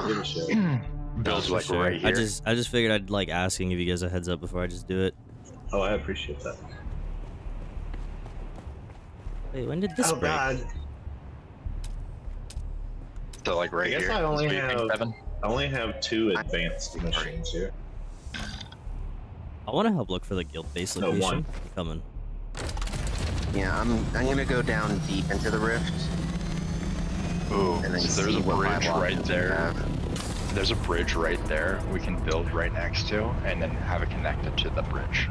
give a shit. Bill's like sure. right here. I just figured I'd like ask and give you guys a heads up before I just do it. Oh, I appreciate that. Wait, when did this break? God. So like right I guess here. I only That's what you think, have Kevin? I only have 2 advanced machines here. I want to help look for the guild base No, location. 1. I'm coming. Yeah, I'm gonna go down deep into the rift. Ooh, And then so there's see a what bridge five right options we there. have. There's a bridge right there we can build right next to, and then have it connected to the bridge.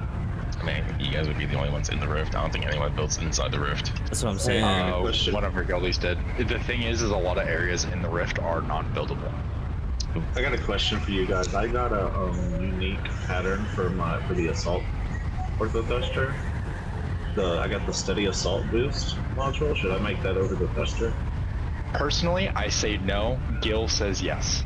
I mean, you guys would be the only ones in the rift. I don't think anyone builds inside the rift. That's what I'm saying. question. One of our guildies did. The thing is a lot of areas in the rift are not buildable. I got a question for you guys. I got a unique pattern for the assault orthothester. I got the steady assault boost module. Should I make that over the thester? Personally, I say no. Gil says yes.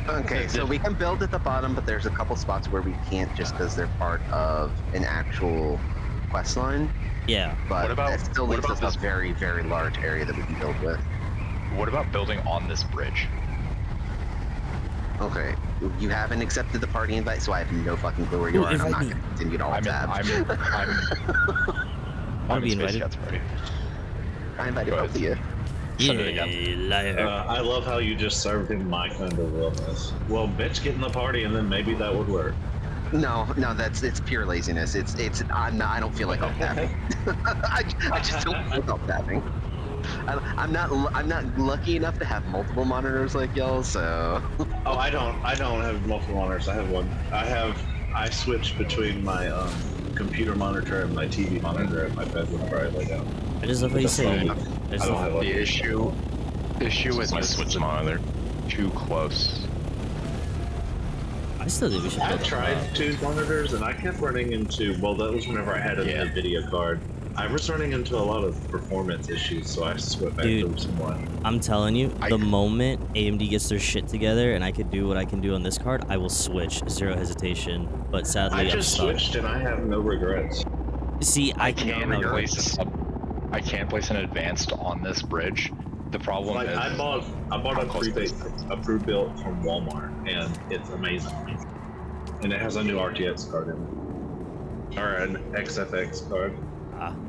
Okay, so we can build at the bottom, but there's a couple spots where we can't just because they're part of an actual quest line. Yeah. But What about- it still what leaves about us this- a very, very large area that we can build with. What about building on this bridge? Okay, you haven't accepted the party invite, so I have no fucking clue where you Ooh, are, and I'm invite not me. going to continue to alt I'm tab. Wanna be in Space invited? Cats party. I invited Go both of you. Send it again. Liar. I love how you just served him my kind of willness. Well, bitch, get in the party, and then maybe that would work. No, it's pure laziness. I don't feel like alt tabbing. I just don't feel like alt tabbing. I'm not lucky enough to have multiple monitors like y'all, so. Oh, I don't have multiple monitors. I have one. I switch between my computer monitor and my TV monitor at my bed whenever I lay down. I just love how you say. I I just don't love, have The like issue with My this Switch is monitor. too close. I still think we should. I build a tried lot. 2 monitors and I kept running into, well, that was whenever I had a Yeah. video card. I was running into a lot of performance issues, so I switched back Dude. to somewhat. I'm telling you, I- the moment AMD gets their shit together and I could do what I can do on this card, I will switch, zero hesitation. But sadly, I I'm just stuck. switched and I have no regrets. See, I can can place I can place an advanced on this bridge. The problem Like is I bought how a close pre-built from Walmart, and it's amazing. And it has a new RTX card in it, or an XFX card.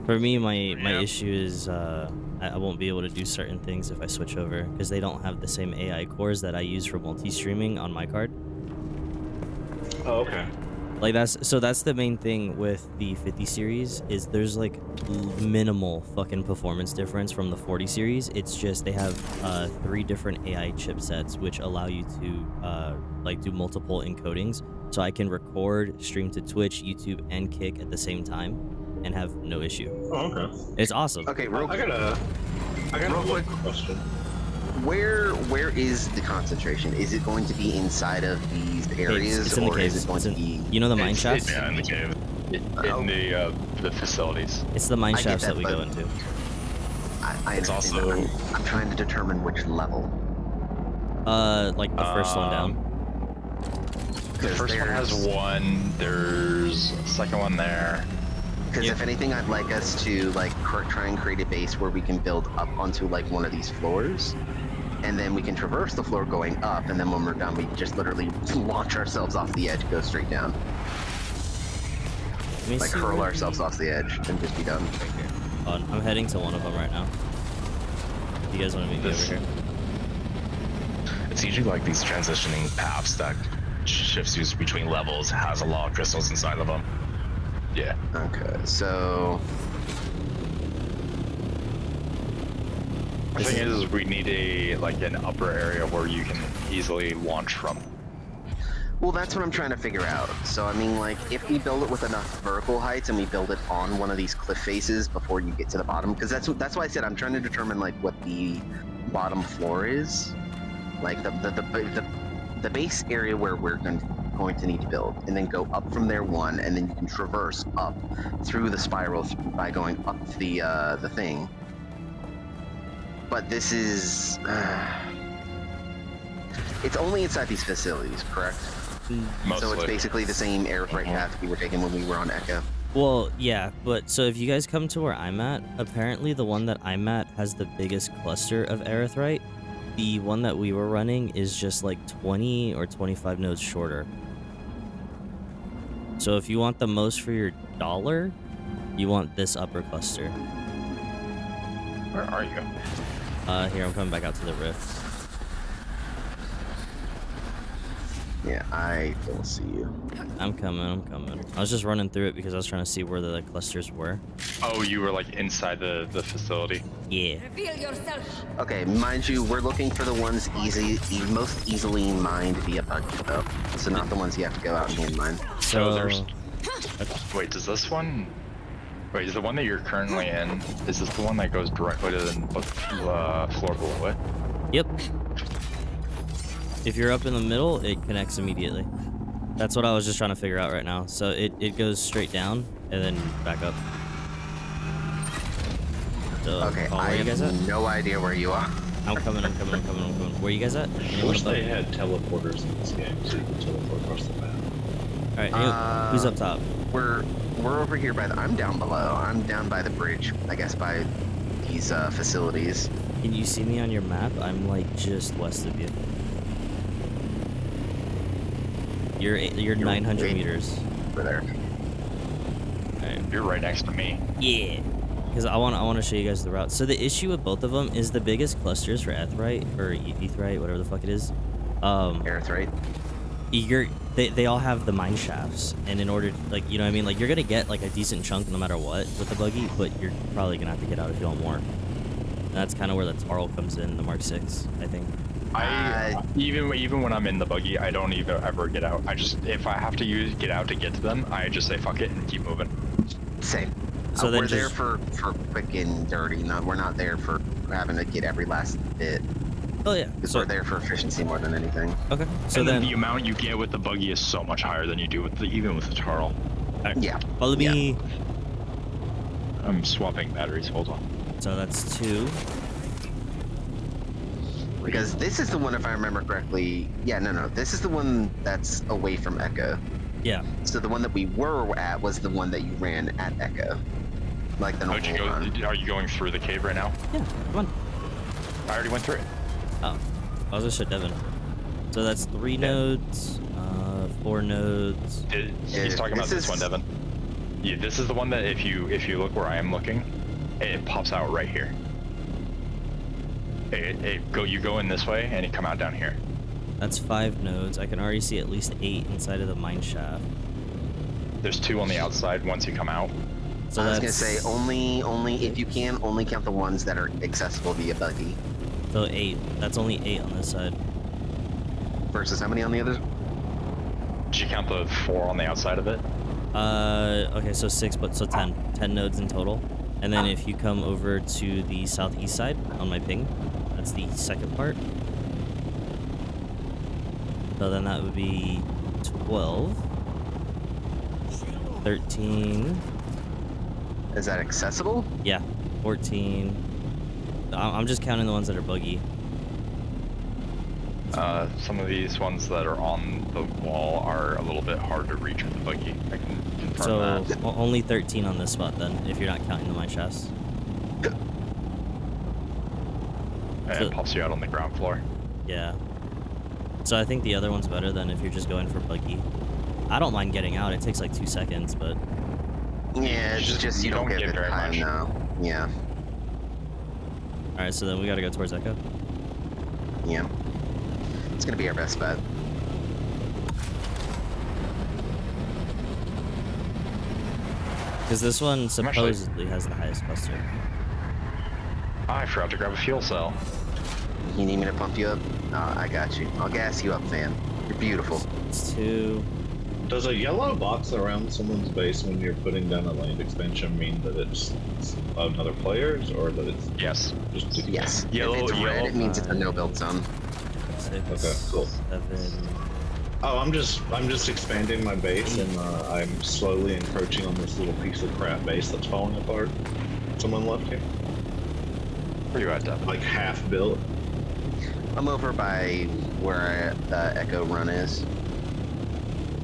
For me, my Yeah. issue is I won't be able to do certain things if I switch over because they don't have the same AI cores that I use for multi-streaming on my card. Oh, okay. Like that's the main thing with the 50 series is there's like minimal fucking performance difference from the 40 series. It's just they have 3 different AI chipsets which allow you to like do multiple encodings. So I can record, stream to Twitch, YouTube, and Kick at the same time and have no issue. Oh, okay. It's awesome. Okay, real I got a Real quick. question. where is the concentration? Is it going to be inside of these areas, it's in the or caves. is it going It's to in- be? You know the mine It's- shafts? Yeah, in the cave. Oh. in the facilities. It's the mine I get shafts that that, we but- go into. I It's understand. also- I'm trying to determine which level. Like the first one down. The first one has 1. There's a second one there. Because Yeah. if anything, I'd like us to like try and create a base where we can build up onto like one of these floors, and then we can traverse the floor going up, and then when we're done, we just literally launch ourselves off the edge, go straight down, Let me like see hurl where ourselves off the edge, and just be done. I'm heading to one of them right now. You guys want to meet me over here? It's usually like these transitioning paths that shifts you between levels has a lot of crystals inside of them. Yeah. Okay, so The thing is we need an upper area where you can easily launch from. well, that's what I'm trying to figure out. So I mean, like, if we build it with enough vertical heights and we build it on one of these cliff faces before you get to the bottom, because that's why I said I'm trying to determine like what the bottom floor is, like the base area where we're going to need to build, and then go up from there 1, and then you can traverse up through the spiral by going up the thing. But this is it's only inside these facilities, correct? Mostly. So it's basically the same airfreight path we were taking when we were on Echo. Well, yeah, but so if you guys come to where I'm at, apparently the one that I'm at has the biggest cluster of aerithrite. the one that we were running is just like 20 or 25 nodes shorter. So if you want the most for your dollar, you want this upper cluster. Where are you? Here, I'm coming back out to the rift. Yeah, I don't see you. I'm coming. I was just running through it because I was trying to see where the clusters were. Oh, you were like inside the facility. Yeah. Reveal yourself. Okay, mind you, we're looking for the ones most easily mined via buggy, though. So not the ones you have to go out and hand mine. So So there's. Wait, does this one? Wait, is the one that you're currently in? Is this the one that goes directly to the floor below it? Yep. If you're up in the middle, it connects immediately. That's what I was just trying to figure out right now. So it goes straight down and then back up. So, Okay, Paul, I where you guys at? have no idea where you are. I'm coming. Where you guys at? I wish they had teleporters in this game too, to teleport across the map. Alright, who's up top? We're over here by the. I'm down below. I'm down by the bridge. I guess by these facilities. Can you see me on your map? I'm like just west of you. You're 900 way- meters. Over there. Alright. You're right next to me. Yeah. Because I want to show you guys the route. So the issue with both of them is the biggest clusters for Etherite or Etherite, whatever the fuck it is. Aerith, right? They all have the mine shafts, and in order to, like, you know what I mean, like, you're gonna get like a decent chunk no matter what with the buggy, but you're probably gonna have to get out if you want more. And that's kind of where the Tarl comes in, the Mark 6, I think. I even when I'm in the buggy, I don't even ever get out. I just if I have to get out to get to them, I just say fuck it and keep moving. Same. So then we're there just- for quick and dirty. No, we're not there for having to get every last bit. Oh yeah. Because So we're there for efficiency more than anything. okay. So And then the amount you get with the buggy is so much higher than you do with even with the Tarl. Yeah. follow me. I'm swapping batteries. Hold on. So that's 2. Because this is the one, if I remember correctly. Yeah, no. This is the one that's away from Echo. Yeah. So the one that we were at was the one that you ran at Echo. Like the How'd you normal go? run. Are you going through the cave right now? Yeah. Come on. I already went through it. Oh, I was gonna show Devin. So that's 3 nodes, 4 nodes. He's talking about this this is- one, Devin. Yeah, this is the one that if you look where I am looking, it pops out right here. You go in this way and you come out down here. That's 5 nodes. I can already see at least 8 inside of the mine shaft. There's 2 on the outside once you come out. So I was that's gonna say only if you can only count the ones that are accessible via buggy. so 8. That's only 8 on this side. Versus how many on the others? Did you count the 4 on the outside of it? Okay, so 6, but so 10. 10 nodes in total. And then if you come over to the southeast side on my ping, that's the second part. So then that would be 12, 13, Is that accessible? yeah, 14. I'm just counting the ones that are buggy. Some of these ones that are on the wall are a little bit hard to reach with the buggy. I can confirm So that. only 13 on this spot then, if you're not counting the mine shafts. And so- it pops you out on the ground floor. Yeah. So I think the other one's better than if you're just going for buggy. I don't mind getting out. It takes like 2 seconds, but Yeah, it's just you don't get get the very time much. now. Yeah, all right. So then we got to go towards Echo. yeah. It's gonna be our best bet. Because this one I'm actually- supposedly has the highest cluster. I forgot to grab a fuel cell. You need me to pump you up? I got you. I'll gas you up, man. You're beautiful. It's 2. Does a yellow box around someone's base when you're putting down a land expansion mean that it's another player's, or that it's Yes. just Yes. Yellow- if it's red, yellow- it means it's a no-build zone. 6, Okay, cool. 7. Oh, I'm just expanding my base, and I'm slowly encroaching on this little piece of crap base that's falling apart. Someone left here, Where you at, Dev? like half built. I'm over by where the Echo Run is.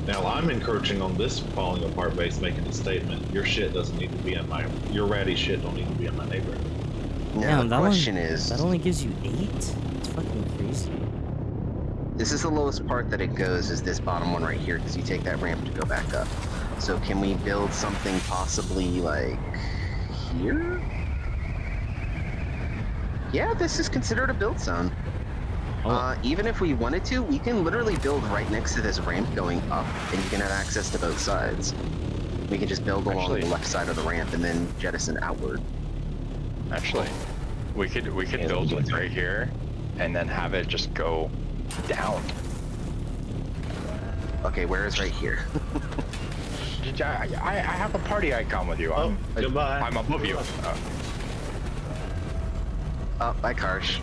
Now I'm encroaching on this falling apart base, making a statement. Your shit doesn't need to be in my. Your ratty shit don't need to be in my neighborhood. Now Damn, the question is, that only gives you 8? It's fucking crazy. this is the lowest part that it goes, is this bottom one right here, because you take that ramp to go back up. So can we build something possibly like here? Yeah, this is considered a build zone. Oh. Even if we wanted to, we can literally build right next to this ramp going up, and you can have access to both sides. We can just build along the left side of the ramp and then jettison outward. Actually, we could build it right here, and then have it just go down. Okay, where is right here? I have a party icon with you. Goodbye. I'm above you. Oh, bye, Karsh.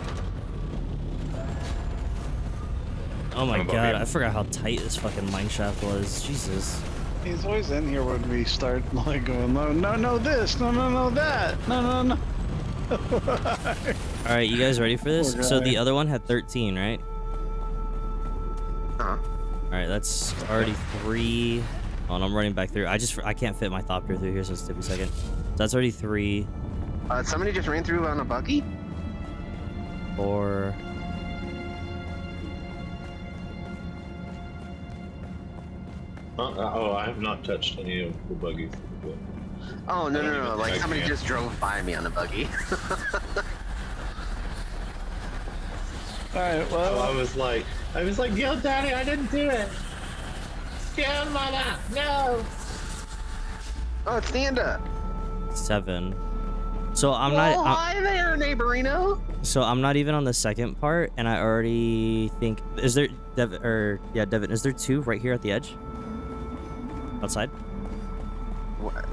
Oh my I'm above god, you. I forgot how tight this fucking mineshaft was. Jesus. He's always in here when we start like going, no, this, no, that, no. Alright, you guys ready for this? Poor So guy. the other one had 13, right? Uh-huh. Alright, that's already 3. Oh, and I'm running back through. I can't fit my thopter through here, so it's take me a second. So that's already 3, Somebody just ran through on a buggy? 4. I have not touched any of the buggies. Oh, no, I don't no, even like think I somebody can. just drove by me on a buggy. Alright, I well, was like, yo, daddy, I didn't do it. Yeah, mama, no. Oh, it's Nanda. 7. So I'm Well, not. hi there, neighborino. So I'm not even on the second part, and I already think is there Devin? Is there 2 right here at the edge? Outside. What?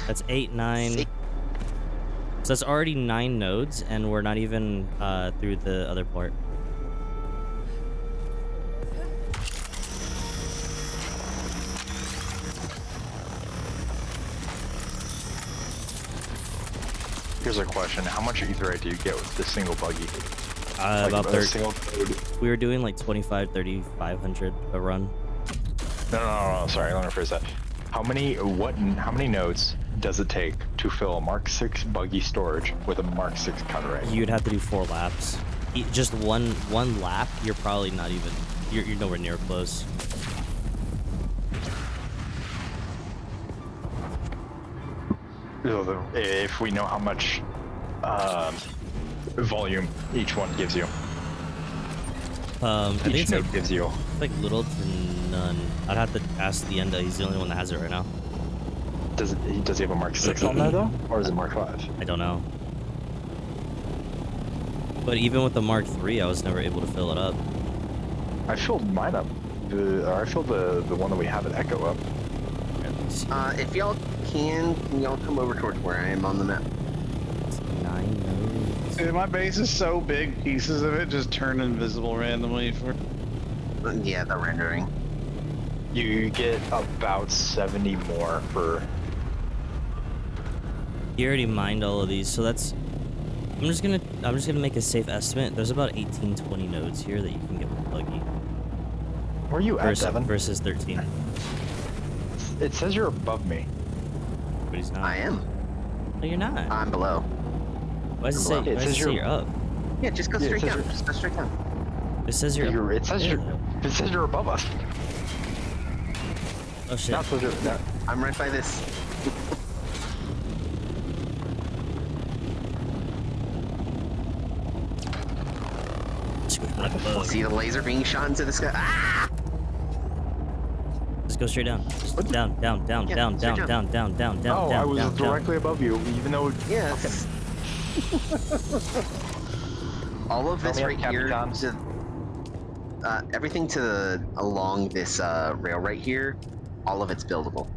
That's 8, 9. Six. So that's already 9 nodes, and we're not even through the other part. Here's a question: how much etherite do you get with this single buggy? About a 30. single node? We were doing like 25, 3,500 a run. No. Sorry, let me rephrase that. How many nodes does it take to fill a Mark 6 buggy storage with a Mark 6 cutter? You'd have to do 4 laps. Just one lap, you're probably not even. You're nowhere near close. If we know how much volume each one gives you, I think each it's node gives you. like little to none. I'd have to ask the Enda. He's the only one that has it right now. Does he have a Mark 6 on there though, or is it Mark 5? I don't know. But even with the Mark III, I was never able to fill it up. I filled mine up. I filled the one that we have at Echo up. Here, let me see. If y'all can y'all come over towards where I am on the map? It's 9 nodes. dude, my base is so big, pieces of it just turn invisible randomly for. Yeah, the rendering. You get about 70 more for. You already mined all of these, so that's. I'm just gonna make a safe estimate. There's about 18, 20 nodes here that you can get with buggy. Where are you at, Devin? Versus 13. It says you're above me. But he's not. I am. No, you're not. I'm below. Why does it say, It why does it says say you're- you're up? Yeah, just go Yeah, it straight says down. you're- Just go straight down. It says you're. It says you're above us. Oh shit. Not supposed to. No. I'm right by this. Like a bug. See the laser being shot into the sky. Ah! Just go straight down. Just down, down, down, Yeah, down, straight down, down, down, down, down, No, down, I was down, directly above you, even though. Yes. All of this Tell me right I'm here, Captain everything to the along this rail right here, all of it's buildable.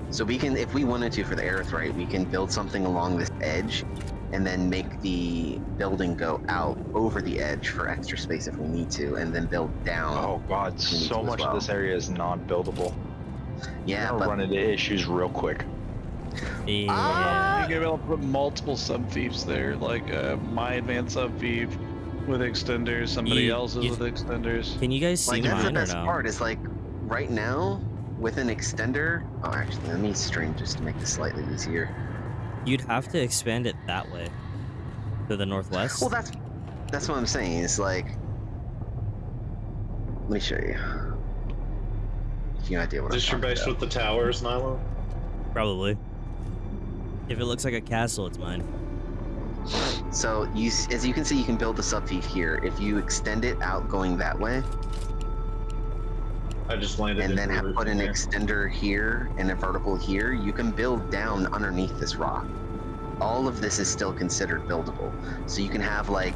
So we can, if we wanted to for the Aerith, we can build something along this edge, and then make the building go out over the edge for extra space if we need to, and then build down. Oh god, We need so to as much well. of this area is non-buildable. Yeah, We're but gonna run into issues real quick. Yeah. You can be able to put multiple sub-thieves there, like my advanced sub-thief with extenders, somebody You- else's you- with extenders. Can you guys see like that's the mine or best no? part. Is like right now with an extender. Oh, actually, let me string just to make this slightly easier. You'd have to expand it that way to the northwest. Well, that's what I'm saying. It's like, let me show you. Give you an idea what Is this your I'm talking base about. with the towers, Nilo? Probably. If it looks like a castle, it's mine. So as you can see, you can build a subfief here. If you extend it out going that way, I just landed and in then the have roof put an there. extender here and a vertical here, you can build down underneath this rock. All of this is still considered buildable. So you can have like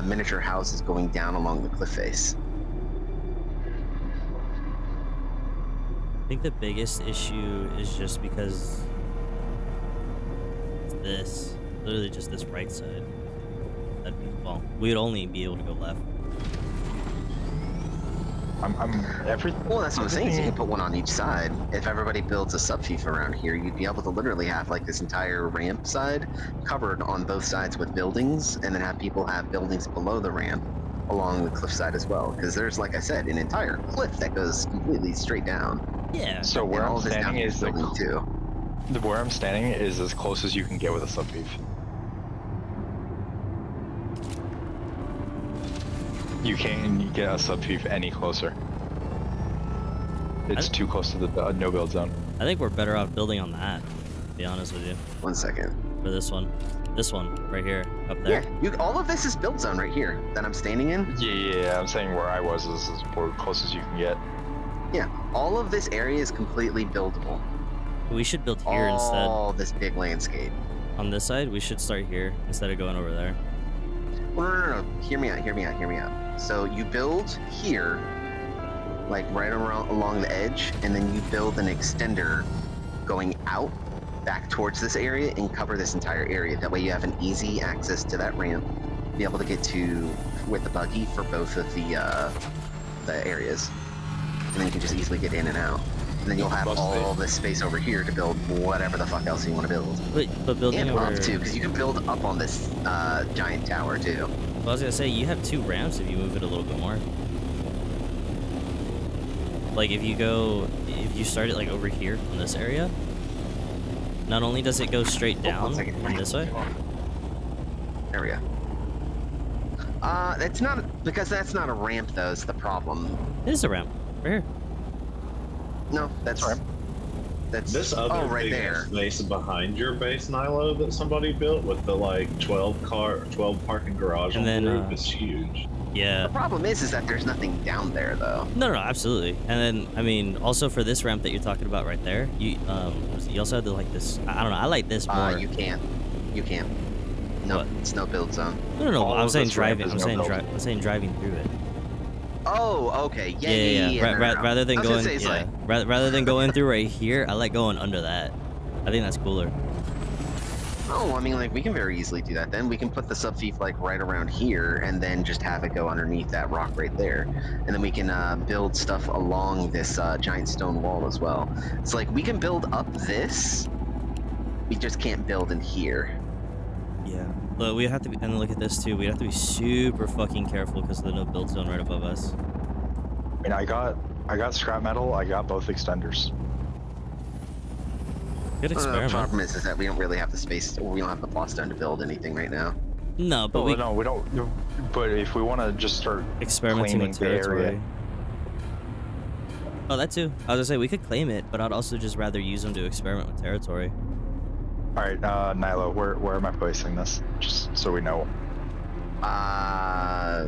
miniature houses going down along the cliff face. I think the biggest issue is just because it's this, literally just this right side. That'd be, well, we'd only be able to go left. Well, that's what I'm saying. So you can put one on each side. If everybody builds a subfief around here, you'd be able to literally have like this entire ramp side covered on both sides with buildings, and then have people have buildings below the ramp along the cliffside as well. Because there's, like I said, an entire cliff that goes completely straight down. Yeah. So And where all I'm of this down standing here is building too. where I'm standing is as close as you can get with a subbeef. You can't get a subbeef any closer. It's too close to the no build zone. I think we're better off building on that, to be honest with you. 1 second. For this one. This one, right here, up there. Yeah, all of this is build zone right here that I'm standing in. Yeah, I'm saying where I was is as close as you can get. Yeah, all of this area is completely buildable. We should build here instead. All this big landscape. On this side, we should start here instead of going over there. Well, no. Hear me out. So you build here, like right around along the edge, and then you build an extender going out back towards this area and cover this entire area. That way you have an easy access to that ramp, be able to get to with the buggy for both of the areas, and then you can just easily get in and out. And then you'll have all this space over here to build whatever the fuck else you want to build. But building And over... up too, because you can build up on this giant tower too. Well, I was gonna say, you have 2 ramps if you move it a little bit more. Like, if you start it like over here on this area, not only does it go straight down on this way. There we go. That's not, because that's not a ramp though, is the problem. It is a ramp, right here. No, that's Ramp. That's This other right big there. space behind your base, Nilo, that somebody built with the like 12 parking garage And on then, the roof is huge. Yeah. The problem is that there's nothing down there though. No, absolutely. And then, I mean, also for this ramp that you're talking about right there, you also had to like this. I don't know. I like this more. You can't. No, What? it's no build zone. No. All I'm of saying this ramp driving. is no build. I'm saying driving through it. Oh, okay. Yeah. No. Rather than I was gonna going, say, it's like, rather than going through right here, I like going under that. I think that's cooler. oh, I mean, like we can very easily do that. Then we can put the subfief like right around here, and then just have it go underneath that rock right there, and then we can build stuff along this giant stone wall as well. It's like we can build up this. We just can't build in here. Yeah. But we have to be, and look at this too. We have to be super fucking careful because of the no build zone right above us. I mean, I got scrap metal. I got both extenders. Good The experiment. problem is that we don't really have the space, or we don't have the plot stone to build anything right now. No, but Well, no, we don't. But if we want to just start experimenting with claiming the territory. area. Oh, that too. I was gonna say we could claim it, but I'd also just rather use them to experiment with territory. All right, Nilo, where am I placing this? Just so we know. I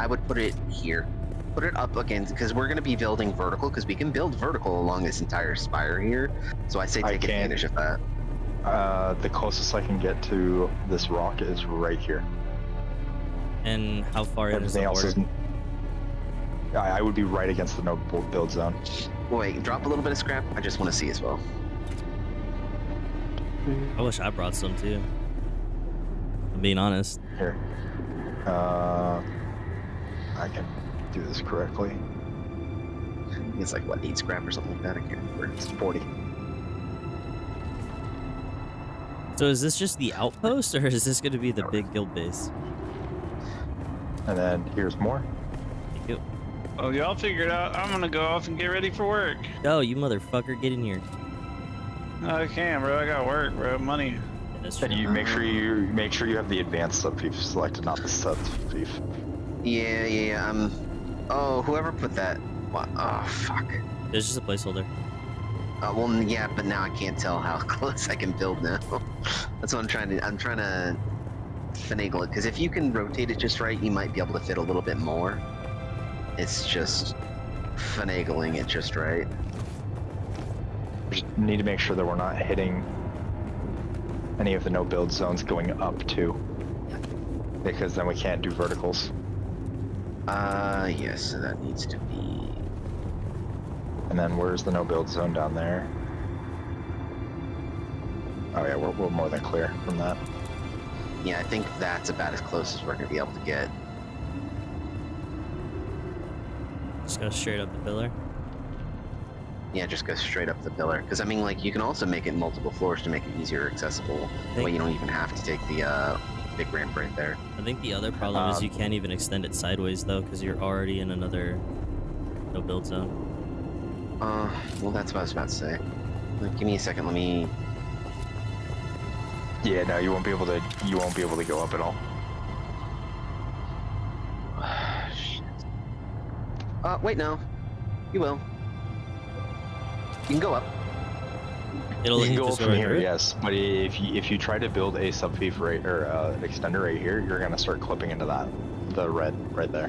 would put it here. Put it up against, because we're going to be building vertical, because we can build vertical along this entire spire here. So I say I take can't. advantage of that. The closest I can get to this rock is right here. And how far in is the Everything else border? is. I would be right against the no build zone. Wait, drop a little bit of scrap. I just want to see as well. I wish I brought some too. I'm being honest. Here. I can do this correctly. It's like, what, 8 scrap or something like that? I can't remember. It's 40. So is this just the outpost, or is this going to be the big guild base? And then here's more. Thank you. Well, y'all figure it out. I'm gonna go off and get ready for work. Go, you motherfucker, get in here. I can't, bro. I got work, bro. Money. Yeah, that's And true. you make sure you have the advanced sub thief selected, not the sub thief. Yeah. Oh, whoever put that. What? Oh, fuck. There's just a placeholder. Well, yeah, but now I can't tell how close I can build now. That's what I'm trying to finagle it, because if you can rotate it just right, you might be able to fit a little bit more. It's just finagling it just right. Just need to make sure that we're not hitting any of the no build zones going up too, because then we can't do verticals. Yes, so that needs to be... And then where's the no build zone down there? Oh yeah, we're more than clear from that. Yeah, I think that's about as close as we're going to be able to get. Just go straight up the pillar. Yeah, just go straight up the pillar. Because, I mean, like, you can also make it multiple floors to make it easier accessible. That way you don't even have to take the big ramp right there. I think the other problem is you can't even extend it sideways, though, because you're already in another no-build zone. Well, that's what I was about to say. Give me a second, let me... Yeah, no, you won't be able to go up at all. Shit. Wait, no. You will. You can go up. It'll You let can you go just up go from right here, through it. yes, but if you try to build a sub thief right or an extender right here, you're gonna start clipping into that, the red right there.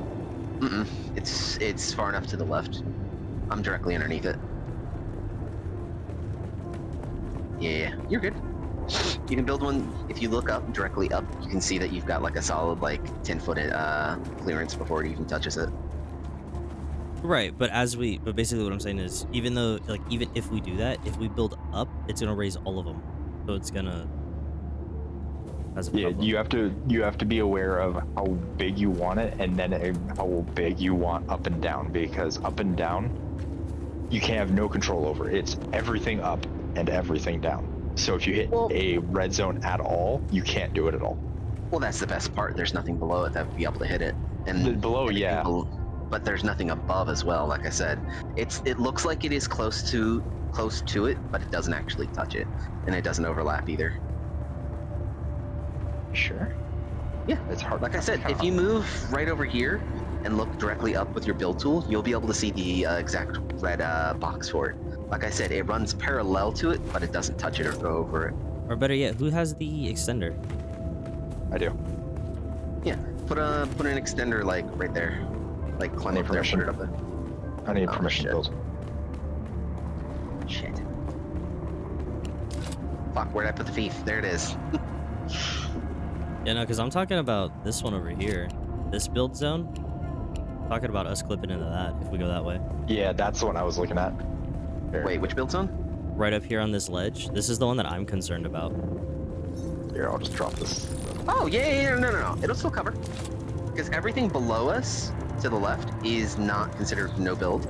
Mm-mm. It's far enough to the left. I'm directly underneath it. Yeah, you're good. You can build one, if you look up, directly up, you can see that you've got like a solid like 10-foot clearance before it even touches it. Right, but basically what I'm saying is, even though, like, even if we do that, if we build up, it's gonna raise all of them. So it's gonna... That's a Yeah, problem. you have to be aware of how big you want it, and then how big you want up and down, because up and down, you can have no control over. It's everything up and everything down. So if you hit a red zone at all, you can't do it at all. Well, that's the best part. There's nothing below it that would be able to hit it. And Below, yeah. But there's nothing above as well. Like I said, it looks like it is close to it, but it doesn't actually touch it, and it doesn't overlap either. Sure. Yeah, It's hard. like I said, if you move right over here and look directly up with your build tool, you'll be able to see the exact red box for it. Like I said, it runs parallel to it, but it doesn't touch it or go over it. Or better yet, who has the extender? I do. Yeah, put an extender like right there, like climb Need up there, permission. put it up there. I need Oh, permission to shit. build. Shit. Fuck, where'd I put the thief? There it is. Yeah, no, because I'm talking about this one over here. This build zone. Talking about us clipping into that if we go that way. Yeah, that's the one I was looking at. Here. Wait, which build zone? Right up here on this ledge. This is the one that I'm concerned about. Here, I'll just drop this. Oh, yeah, no. It'll still cover. Because everything below us, to the left, is not considered no build.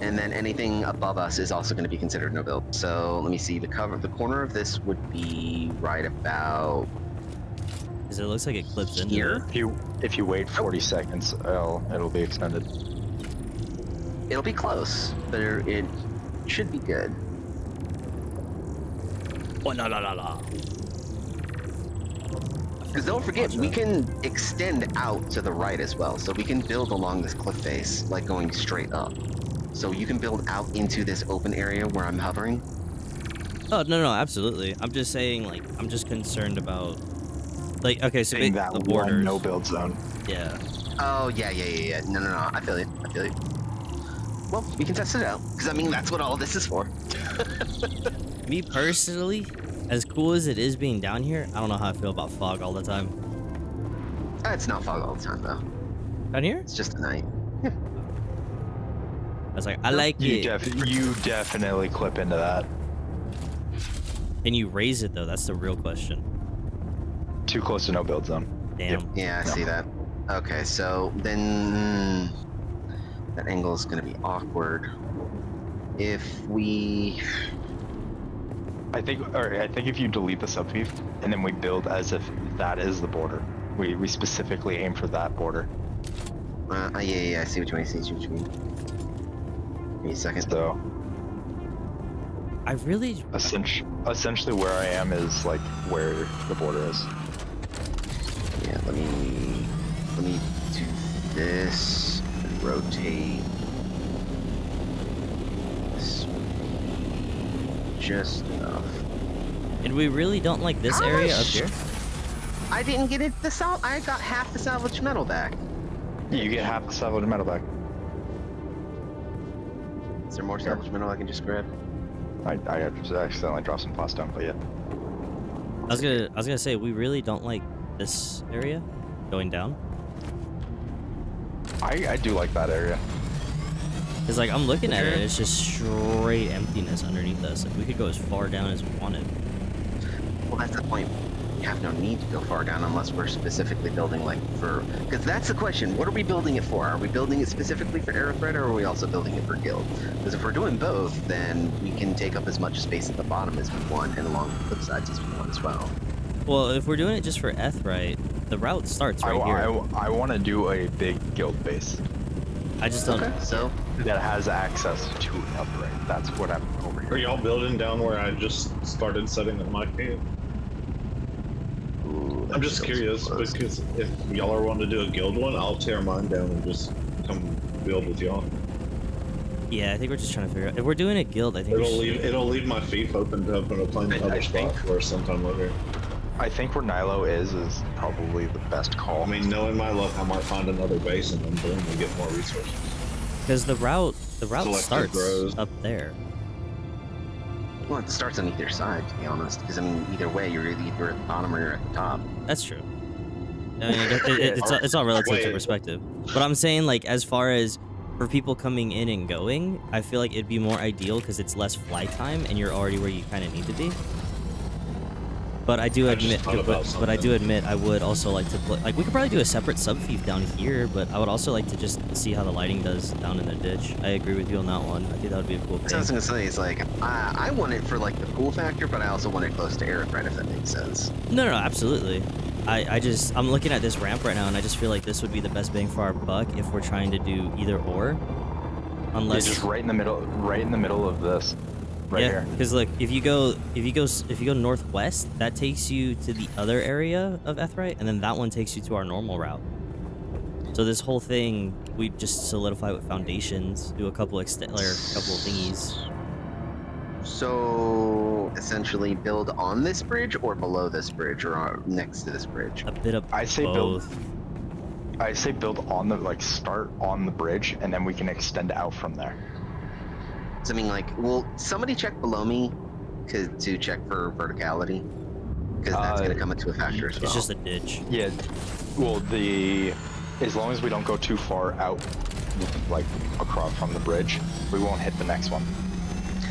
And then anything above us is also going to be considered no build. So let me see, the corner of this would be right about Because it looks like it clips into here. it. If you wait 40 seconds, it'll be extended. It'll be close, but it should be good. Oh, la. Because don't forget, we can extend out to the right as well. So we can build along this cliff face, like going straight up. So you can build out into this open area where I'm hovering. Oh, no, absolutely. I'm just saying, like, I'm just concerned about... Like, okay, so Being the that one borders. no build zone. Yeah. Oh, yeah. No. I feel it. Well, we can test it out. Because, I mean, that's what all this is for. Me personally, as cool as it is being down here, I don't know how I feel about fog all the time. It's not fog all the time, though. Down here? It's just a night. I was like, I like You it. you definitely clip into that. Can you raise it, though? That's the real question. Too close to no build zone. Damn. Yeah, I see that. Okay, so then that angle is going to be awkward. If we... I think if you delete the sub thief and then we build as if that is the border. We specifically aim for that border. Yeah, I see what you mean. I see what you mean. Give me a second. So I really essentially where I am is like where the border is. Yeah, let me do this and rotate this just enough. and we really don't like this area up here. I didn't get it. I got half the salvaged metal back. You get half the salvaged metal back. Is there more salvaged metal I can just grab? I just accidentally dropped some plastic down, but yeah. I was gonna say we really don't like this area going down. I do like that area. Cause like I'm looking at it, it's just straight emptiness underneath us. Like, we could go as far down as we wanted. Well, that's the point. You have no need to go far down unless we're specifically building like for. Because that's the question. What are we building it for? Are we building it specifically for Aerothread, or are we also building it for Guild? Because if we're doing both, then we can take up as much space at the bottom as we want, and along the flip sides as we want as well. Well, if we're doing it just for Ethrite, the route starts right here. I want to do a big guild base I just don't. Okay, so that has access to Etherite. That's what I'm over Are here. y'all building down where I just started setting up my camp? ooh, I'm that just feels curious close. because if y'all are wanting to do a guild one, I'll tear mine down and just come build with y'all. Yeah, I think we're just trying to figure out if we're doing a guild. I think we It'll leave my feet open to open a plain I other spot think- for sometime later. I think where Nilo is probably the best call. I mean, knowing my luck, I might find another base and then boom, we get more resources. because the route Selective starts grows. up there. Well, it starts on either side, to be honest. Because I mean, either way, you're either at the bottom or you're at the top. That's true. I mean, it's all relative to Wait. perspective. But I'm saying, like, as far as for people coming in and going, I feel like it'd be more ideal because it's less fly time and you're already where you kind of need to be. But I do I just admit, thought about but I do something. admit, I would also like to play. Like, we could probably do a separate sub-fief down here, but I would also like to just see how the lighting does down in the ditch. I agree with you on that one. I think that would be a cool So I was thing. gonna say is like I want it for like the cool factor, but I also want it close to Aerothread, if that makes sense. No, absolutely. I'm looking at this ramp right now, and I just feel like this would be the best bang for our buck if we're trying to do either or. Unless just right in the middle of this, right here. because look, if you go northwest, that takes you to the other area of Ethrite, and then that one takes you to our normal route. So this whole thing, we just solidify with foundations, do a couple thingies. So essentially, build on this bridge or below this bridge or next to this bridge. A bit of I say build. both. I say build on the start on the bridge, and then we can extend out from there. So I mean, like, will somebody check below me to check for verticality? Because that's gonna come into a factor as well. It's just a ditch. Yeah. Well, as long as we don't go too far out, like across from the bridge, we won't hit the next one.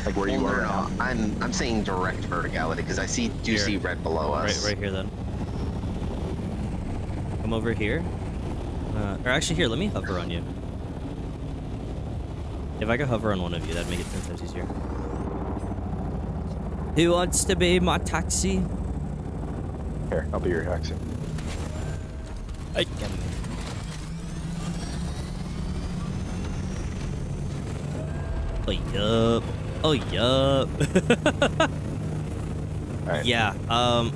Like where you are right now. I'm saying direct verticality because I see Here. see red below us. Right here then. Come over here. Or actually, here, let me hover on you. If I could hover on one of you, that'd make it 10 times easier. Who wants to be my taxi? Here, I'll be your taxi. I can. Oh, yup. Oh, yup. Alright. Yeah,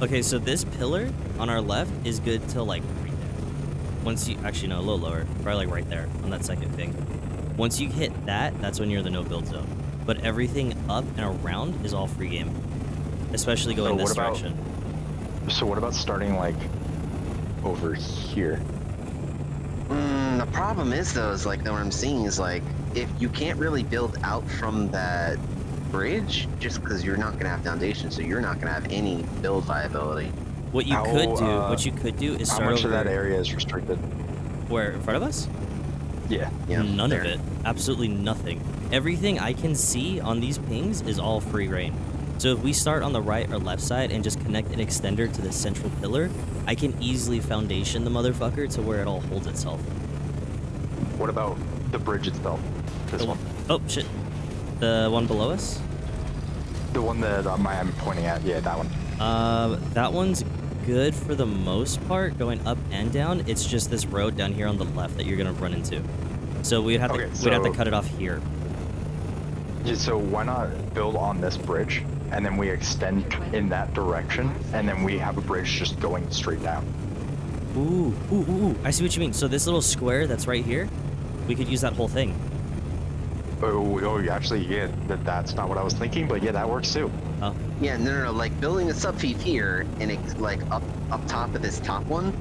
okay, so this pillar on our left is good till, like, right there. Once you, actually, no, a little lower. Probably, like, right there on that second thing. Once you hit that, that's when you're in the no-build zone. But everything up and around is all free game. Especially going this direction. So what about starting, like, over here? The problem is though, is like what I'm seeing is like if you can't really build out from that bridge, just because you're not gonna have foundation, so you're not gonna have any build viability. What you could do is How start much over of that area is restricted? where in front of us. Yeah. Yeah, None there. of it. Absolutely nothing. Everything I can see on these pings is all free reign. So if we start on the right or left side and just connect an extender to the central pillar, I can easily foundation the motherfucker to where it all holds itself. What about the bridge itself? This one. Oh shit. The one below us? The one that I'm pointing at. Yeah, that one. That one's good for the most part, going up and down. It's just this road down here on the left that you're gonna run into. So we'd have to cut it off here. Yeah, so why not build on this bridge, and then we extend in that direction, and then we have a bridge just going straight down. Ooh. I see what you mean. So this little square that's right here, we could use that whole thing. Actually, yeah, that's not what I was thinking, but yeah, that works too. Oh. Yeah, no. Like building a subfief here and it's like up top of this top one,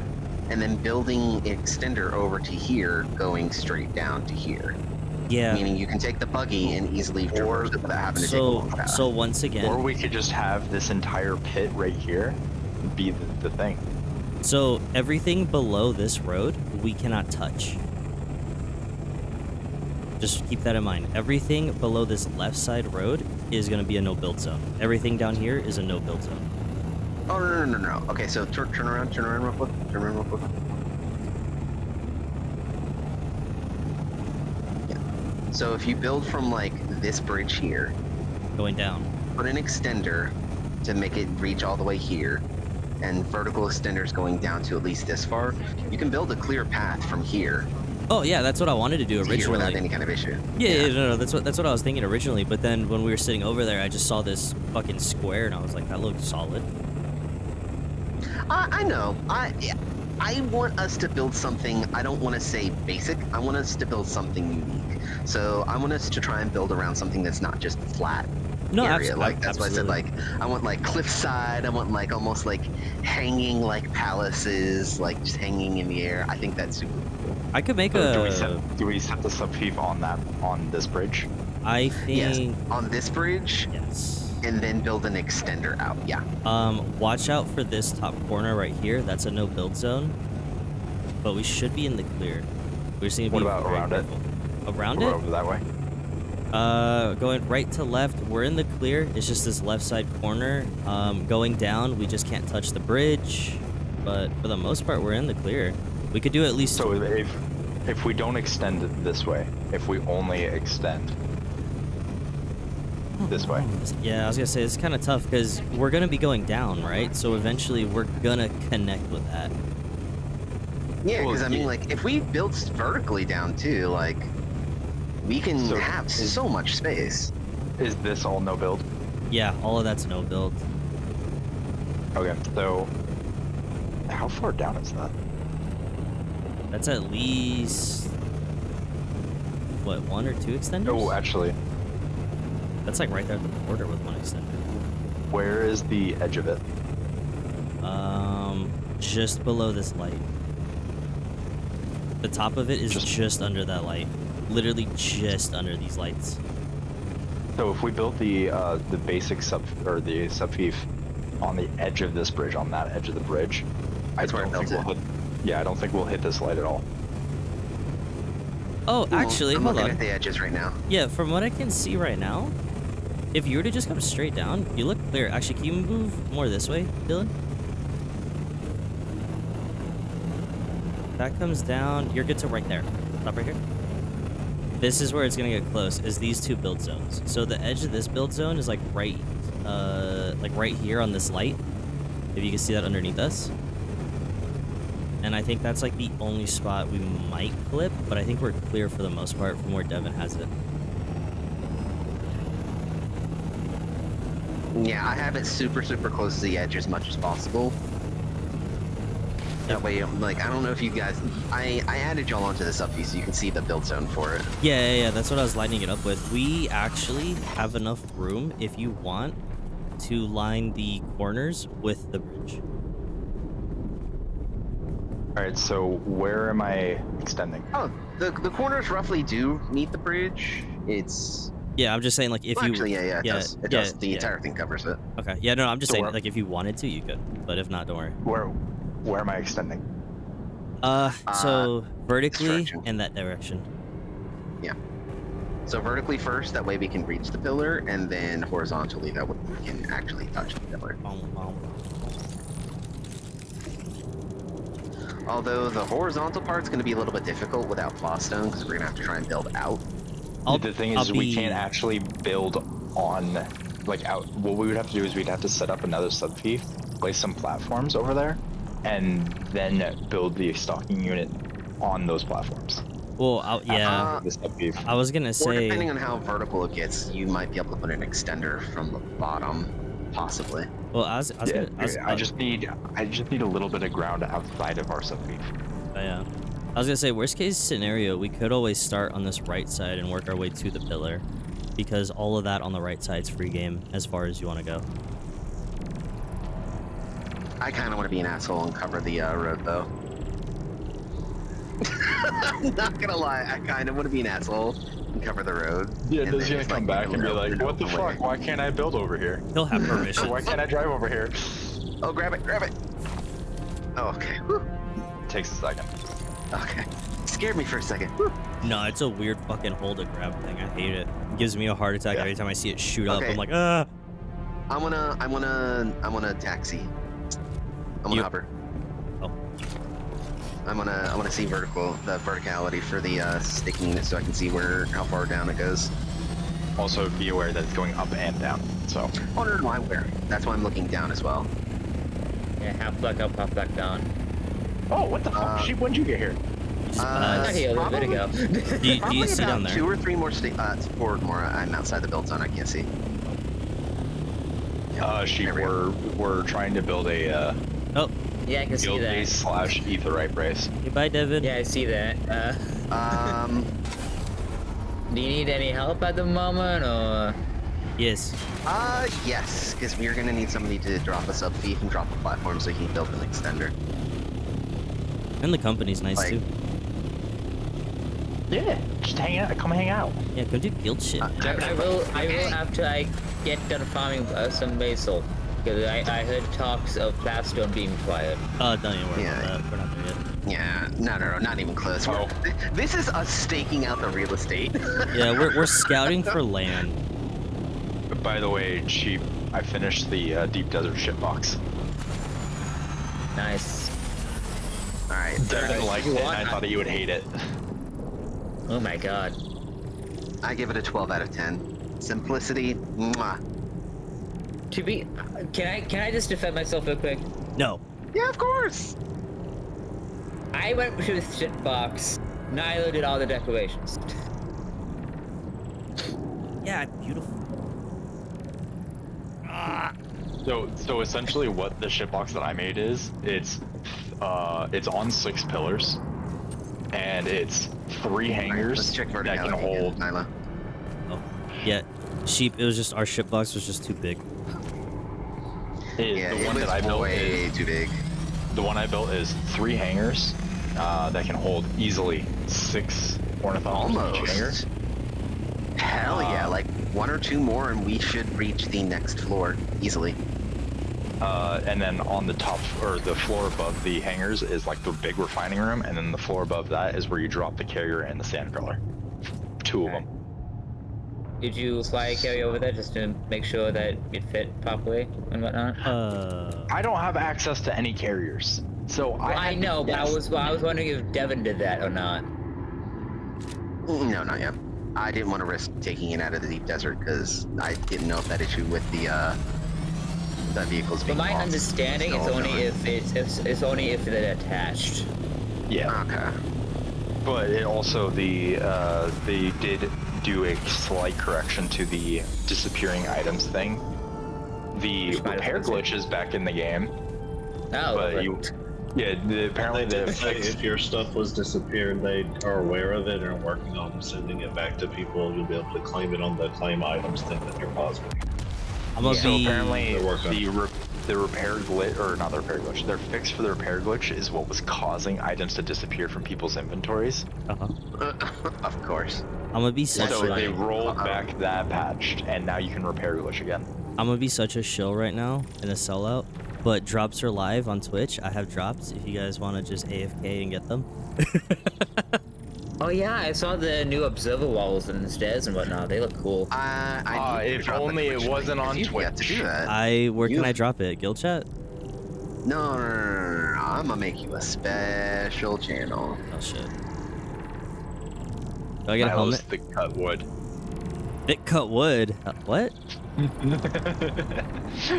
and then building an extender over to here, going straight down to here. Yeah. Meaning you can take the buggy and easily traverse it without having to take a long path. So once again. Or we could just have this entire pit right here be the thing. So everything below this road, we cannot touch. Just keep that in mind. Everything below this left side road is going to be a no-build zone. Everything down here is a no-build zone. Oh, no. Okay, so turn around real quick. Yeah. So if you build from, like, this bridge here, Going down. put an extender to make it reach all the way here, and vertical extenders going down to at least this far, you can build a clear path from here Oh yeah, that's what I wanted to do to here originally. without any kind of issue. Yeah, no, that's what I was thinking originally. But then when we were sitting over there, I just saw this fucking square, and I was like, that looks solid. I know. I want us to build something. I don't want to say basic. I want us to build something unique. So I want us to try and build around something that's not just flat. No, area. Like that's absolutely. why I said like I want like cliffside. I want like almost like hanging like palaces, like just hanging in the air. I think that's super cool. I could make So a. do we set the subheave on this bridge? I think. Yes, on this bridge, Yes. and then build an extender out. Yeah. Watch out for this top corner right here. That's a no build zone. But we should be in the clear. We just need to be What about very around it? careful. Around Or it? over that way? Going right to left, we're in the clear. It's just this left side corner. Going down, we just can't touch the bridge. But for the most part, we're in the clear. We could do at least. So if we don't extend it this way, if we only extend this way. Yeah, I was gonna say it's kind of tough because we're gonna be going down, right? So eventually, we're gonna connect with that. Yeah, Well, because I mean, yeah. like if we build vertically down too, like we can So have so much space. Is this all no build? Yeah, all of that's no build. Okay, so how far down is that? That's at least what, 1 or 2 extenders? Oh, actually, That's like right there at the border with 1 extender. where is the edge of it? Just below this light. The top of it is just under that light. Literally just under these lights. So if we built the basic subheave on the edge of this bridge, on that edge of the bridge, That's where I built it. I don't think we'll hit this light at all. Oh, actually, I'm hold looking on. at the edges right now. Yeah, from what I can see right now, if you were to just come straight down, you look clear. Actually, can you move more this way, Dylan? That comes down. You're good to right there. Stop right here. This is where it's gonna get close. Is these 2 build zones. So the edge of this build zone is like right here on this light. If you can see that underneath us. And I think that's like the only spot we might clip, but I think we're clear for the most part from where Devin has it. Yeah, I have it super close to the edge as much as possible. That way, like, I don't know if you guys, I added y'all onto this up so you can see the build zone for it. Yeah, that's what I was lining it up with. We actually have enough room, if you want, to line the corners with the bridge. All right, so where am I extending? Oh, the corners roughly do meet the bridge. It's Yeah, I'm just saying, like, if well, you... actually, yeah, it does. It does. The entire thing covers it. Okay, yeah, no, I'm just So saying, where- like, if you wanted to, you could. But if not, don't worry. Where am I extending? So vertically direction. in that direction. So vertically first, that way we can reach the pillar, and then horizontally, that way we can actually touch the pillar. Although the horizontal part's going to be a little bit difficult without floss stone, because we're going to have to try and build out. The thing is, we can't actually build on, like, out. What we would have to do is we'd have to set up another subheave place some platforms over there, and then build the stalking unit on those platforms. Well, yeah. The sub beef. I was gonna Or say. depending on how vertical it gets, you might be able to put an extender from the bottom, possibly. Well, I was Yeah, gonna. I just need a little bit of ground outside of our sub beef. Yeah. I was gonna say, worst case scenario, we could always start on this right side and work our way to the pillar, because all of that on the right side's free game as far as you want to go. I kind of want to be an asshole and cover the road, though. I'm not gonna lie, I kind of want to be an asshole and cover the road. Yeah, and does then he just, come back and be like, "What the away. fuck? Why can't I build over here? He'll have permission. Why can't I drive over here?" Oh, grab it, grab it. Oh, okay. Whew. Takes a second. Okay. Scared me for a second. Whew. No, it's a weird fucking hold to grab thing. I hate it. It gives me a heart attack every time I see it shoot up. Okay. I'm like, ah. I wanna taxi. I'm gonna hover. Oh. I wanna see the verticality for the staking unit so I can see how far down it goes. Also, be aware that it's going up and down. So. Oh no, I'm aware. That's why I'm looking down as well. Yeah, half black up, half black down. Oh, what the fuck? Sheep, when'd you get here? I got here a little bit ago. Do you Probably see about down there? 2 or 3 more forward more. I'm outside the build zone. I can't see. Sheep, There we go. we're trying to build a Oh, Yeah, I can see guild that. base / etherite brace. hey, bye, Devin. Yeah, I see that. Do you need any help at the moment, or? Yes. Yes, because we're gonna need somebody to drop a sub thief and drop a platform so he can build an extender. And the company's nice Like- too. Yeah, just hang out. Come hang out. Yeah, come do guild shit. I will after I get done farming some basil, because I heard talks of Blackstone being acquired. Don't even worry Yeah. about that. We're not there yet. Yeah, no, not even close. Oh. This is us staking out the real estate. Yeah, we're scouting for land. By the way, Sheep, I finished the deep desert ship box. Nice. All right. Devin liked it, and I thought you would hate it. Oh my god. I give it a 12 out of 10. Simplicity, mwah. To be, can I just defend myself real quick? No. Yeah, of course. I went to the shit box. Nyla did all the decorations. Yeah, beautiful. So essentially, what the ship box that I made is, it's on 6 pillars, and it's 3 hangars Let's check that can verticality hold. again, Nyla. Oh, yeah. Sheep. It was just our ship box was just too big. Yeah, The it one was that I built way is too big. the one I built is 3 hangars that can hold easily 6 ornithopters in each hanger. Almost. Hell yeah, like 1 or 2 more and we should reach the next floor easily. And then on the top, or the floor above the hangars, is like the big refining room, and then the floor above that is where you drop the carrier and the sand crawler. 2 of them. Did you fly a carry over there just to make sure that it fit properly and whatnot? I don't have access to any carriers, so Well, I had to know, but I guess. was wondering if Devin did that or not. No, not yet. I didn't want to risk taking it out of the deep desert because I didn't know if that issue with the vehicles being From my lost understanding, was it's still only going. if it's only if they're attached. Yeah, Okay. but it also they did do a slight correction to the disappearing items thing. The Which might have repair been glitch is back in the game, Oh, but apparently they fixed. If your stuff was disappeared, they are aware of it and are working on sending it back to people. You'll be able to claim it on the claim items thing that you're positive. I'm gonna So be. apparently They're working on the repair glitch, or not the repair glitch, their fix for the repair glitch is what was causing items to disappear from people's inventories. Of course. I'm gonna be such. So they A, rolled back that patch, and now you can repair glitch again. I'm gonna be such a shill right now in a sellout. But drops are live on Twitch. I have drops if you guys want to just AFK and get them. Oh yeah, I saw the new observer walls and stairs and whatnot. They look cool. I need to if drop a only it Twitch wasn't link, 'cause on you have to Twitch. do that. Where can You- I drop it? Guild chat? No, I'm gonna make you a special channel. Oh shit. Do I get a I helmet? was the cut wood. Thick cut wood. What?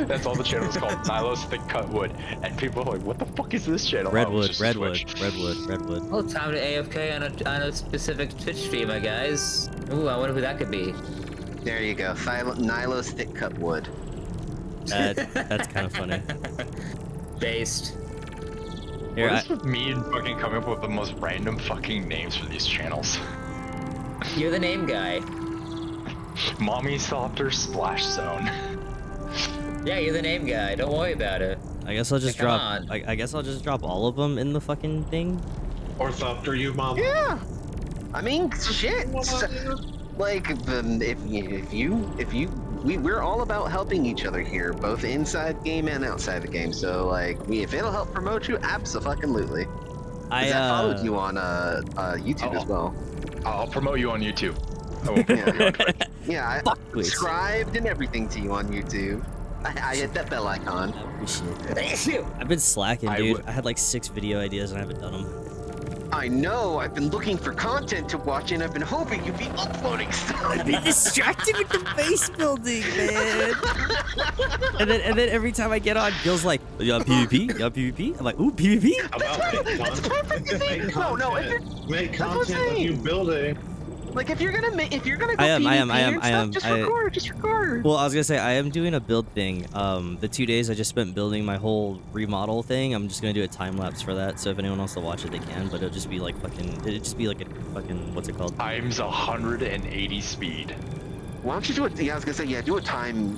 That's all the channel is called. Nilo's Thick Cut Wood. And people are like, what the fuck is this channel? Oh, it's Redwood, just a redwood, Switch. redwood. Oh, time to AFK on a specific Twitch streamer, guys. Ooh, I wonder who that could be. There you go. Nilo's thick cut wood. That's kind of funny. Based. Here, What is with me and fucking coming up with the most random fucking names for these channels? You're the name guy. Mommy Softer Splash Zone. Yeah, you're the name guy. Don't worry about it. I guess I'll just Come drop. on. I guess I'll just drop all of them in the fucking thing. Or softer, you mom. Yeah. I mean, shit. Like, we're all about helping each other here, both inside game and outside the game. So, like, if it'll help promote you, absolutely. I followed you on YouTube as well. I'll promote you on YouTube. I won't promote you on Twitch. Yeah, I subscribed and everything to you on YouTube. I hit that bell icon. I appreciate it. I've been slacking, dude. I had like 6 video ideas and I haven't done them. I know. I've been looking for content to watch, and I've been hoping you'd be uploading stuff. I've been distracted with the base building, man. and then every time I get on, Gil's like, "You on PvP? You on PvP?" I'm like, "Ooh, PvP." That's perfect. Make content of you building. Like if you're gonna go I am. just record. Well, I was gonna say I am doing a build thing. The 2 days I just spent building my whole remodel thing. I'm just gonna do a time lapse for that. So if anyone wants to watch it, they can. But it'll just be like a fucking what's it called? Times 180 speed. Why don't you do it? Yeah, I was gonna say do a time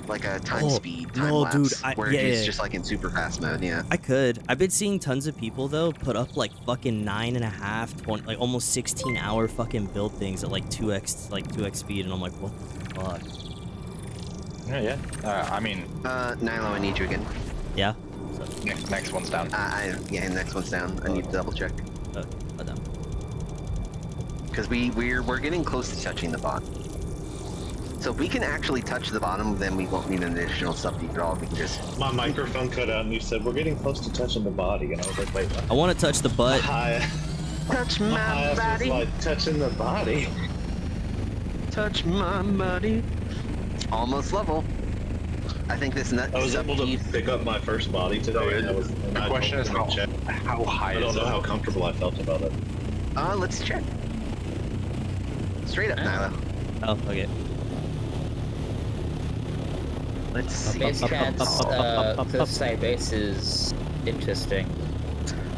speed time no, lapse dude, where it's just like in super fast mode. Yeah. I could. I've been seeing tons of people though put up like fucking 9.5, 20, like almost 16-hour fucking build things at like 2x speed, and I'm like, what the fuck? Yeah. I mean, Nilo, I need you again. Yeah. next one's down. Next one's down. I need to double check Oh, down. because we're getting close to touching the bot. So if we can actually touch the bottom, then we won't need an additional sub feed at all. We can just... My microphone cut out and you said, we're getting close to touching the body. And I was like, wait, what? I want to touch the butt. Touch my ass body. was like touching the body. Touch my body. Almost level. I think this nut. I was able to feed- pick up my first body today. And The question is how high I is don't know it? how comfortable I felt about it. Let's check. Straight up, Nyla. Oh, okay. Let's see. Base Cat's cliffside base is interesting.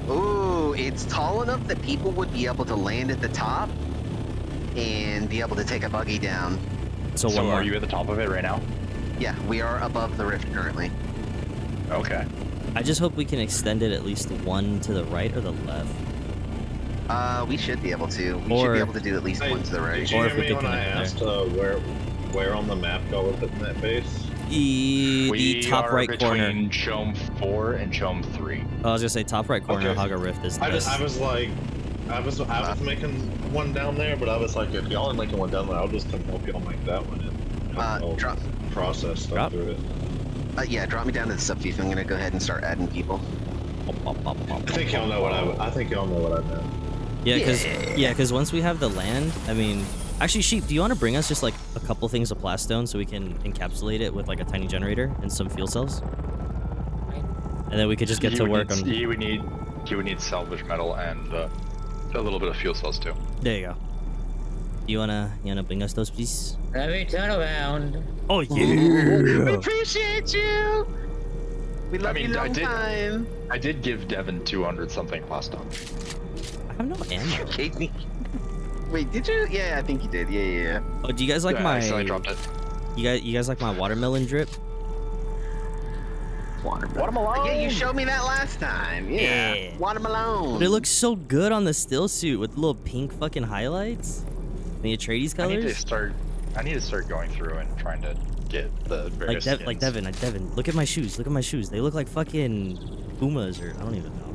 Ooh, it's tall enough that people would be able to land at the top and be able to take a buggy down. So So one more. are you at the top of it right now? Yeah, we are above the rift currently. Okay. I just hope we can extend it at least one to the right or the left. We should be able to. We should Or- be able to do at least Hey, one to the right. Did you Or hear if we me could when I connect there. asked where on the map y'all were putting that base? The top are right corner. between Chome 4 and Chome 3. Oh, I was gonna say top right corner. Okay. Haga Rift is the I was best. I was making one down there, but I was like, if y'all are making one down there, I'll just come help y'all make that one and I'll Drop. process stuff Drop. through it. Yeah, drop me down to the sub feed. I'm gonna go ahead and start adding people. I think y'all know what I meant. Yeah, because once we have the land, I mean, actually, Sheep, do you want to bring us just like a couple things of plastone so we can encapsulate it with like a tiny generator and some fuel cells, and then we could just get to work on. You would need salvage metal and a little bit of fuel cells too. There you go. You wanna bring us those, please? Let me turn around. Oh We yeah. appreciate you. We love you long I did. time. I did give Devin 200 something plastone. I have no ammo. Katie. Wait, did you? Yeah, I think you did. Yeah. Oh, do you guys like Yeah, my? I accidentally dropped it. You guys like my watermelon drip? Watermelon. Yeah, you showed me that last time. Yeah. Yeah. Watermelon. But it looks so good on the still suit with little pink fucking highlights. The Atreides I need to colors. start going through and trying to get the various skins. Like Devin, look at my shoes. Look at my shoes. They look like fucking Pumas, or I don't even know.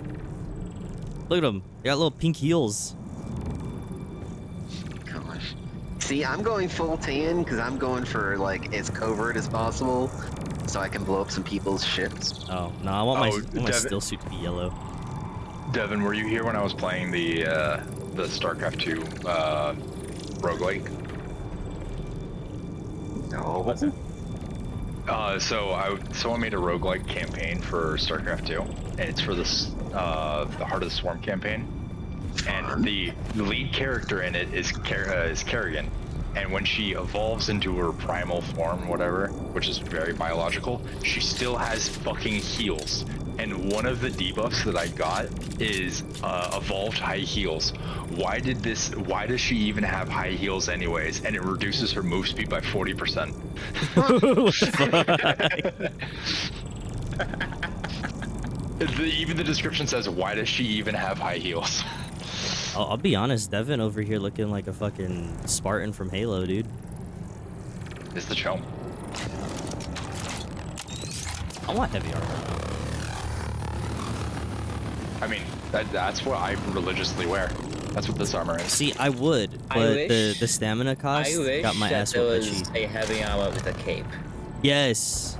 Look at them. They got little pink heels. Gosh. See, I'm going full tan because I'm going for like as covert as possible, so I can blow up some people's ships. Oh no, I want my Devin- still suit to be yellow. Devin, were you here when I was playing the StarCraft 2 roguelike? No. What's it? Someone made a roguelike campaign for StarCraft 2, and it's for this the Heart of the Swarm campaign. And the lead character in it is Kerrigan. And when she evolves into her primal form, whatever, which is very biological, she still has fucking heals. And one of the debuffs that I got is evolved high heals. Why does she even have high heals anyways? And it reduces her move speed by 40%. Even the description says, why does she even have high heals? I'll be honest, Devin over here looking like a fucking Spartan from Halo, dude. It's the show. I want heavy armor. I mean, that's what I religiously wear. That's what this armor is. See, I would, I but wish- the stamina cost I wish got my that ass there whooped was cheap. a heavy armor with a cape. Yes.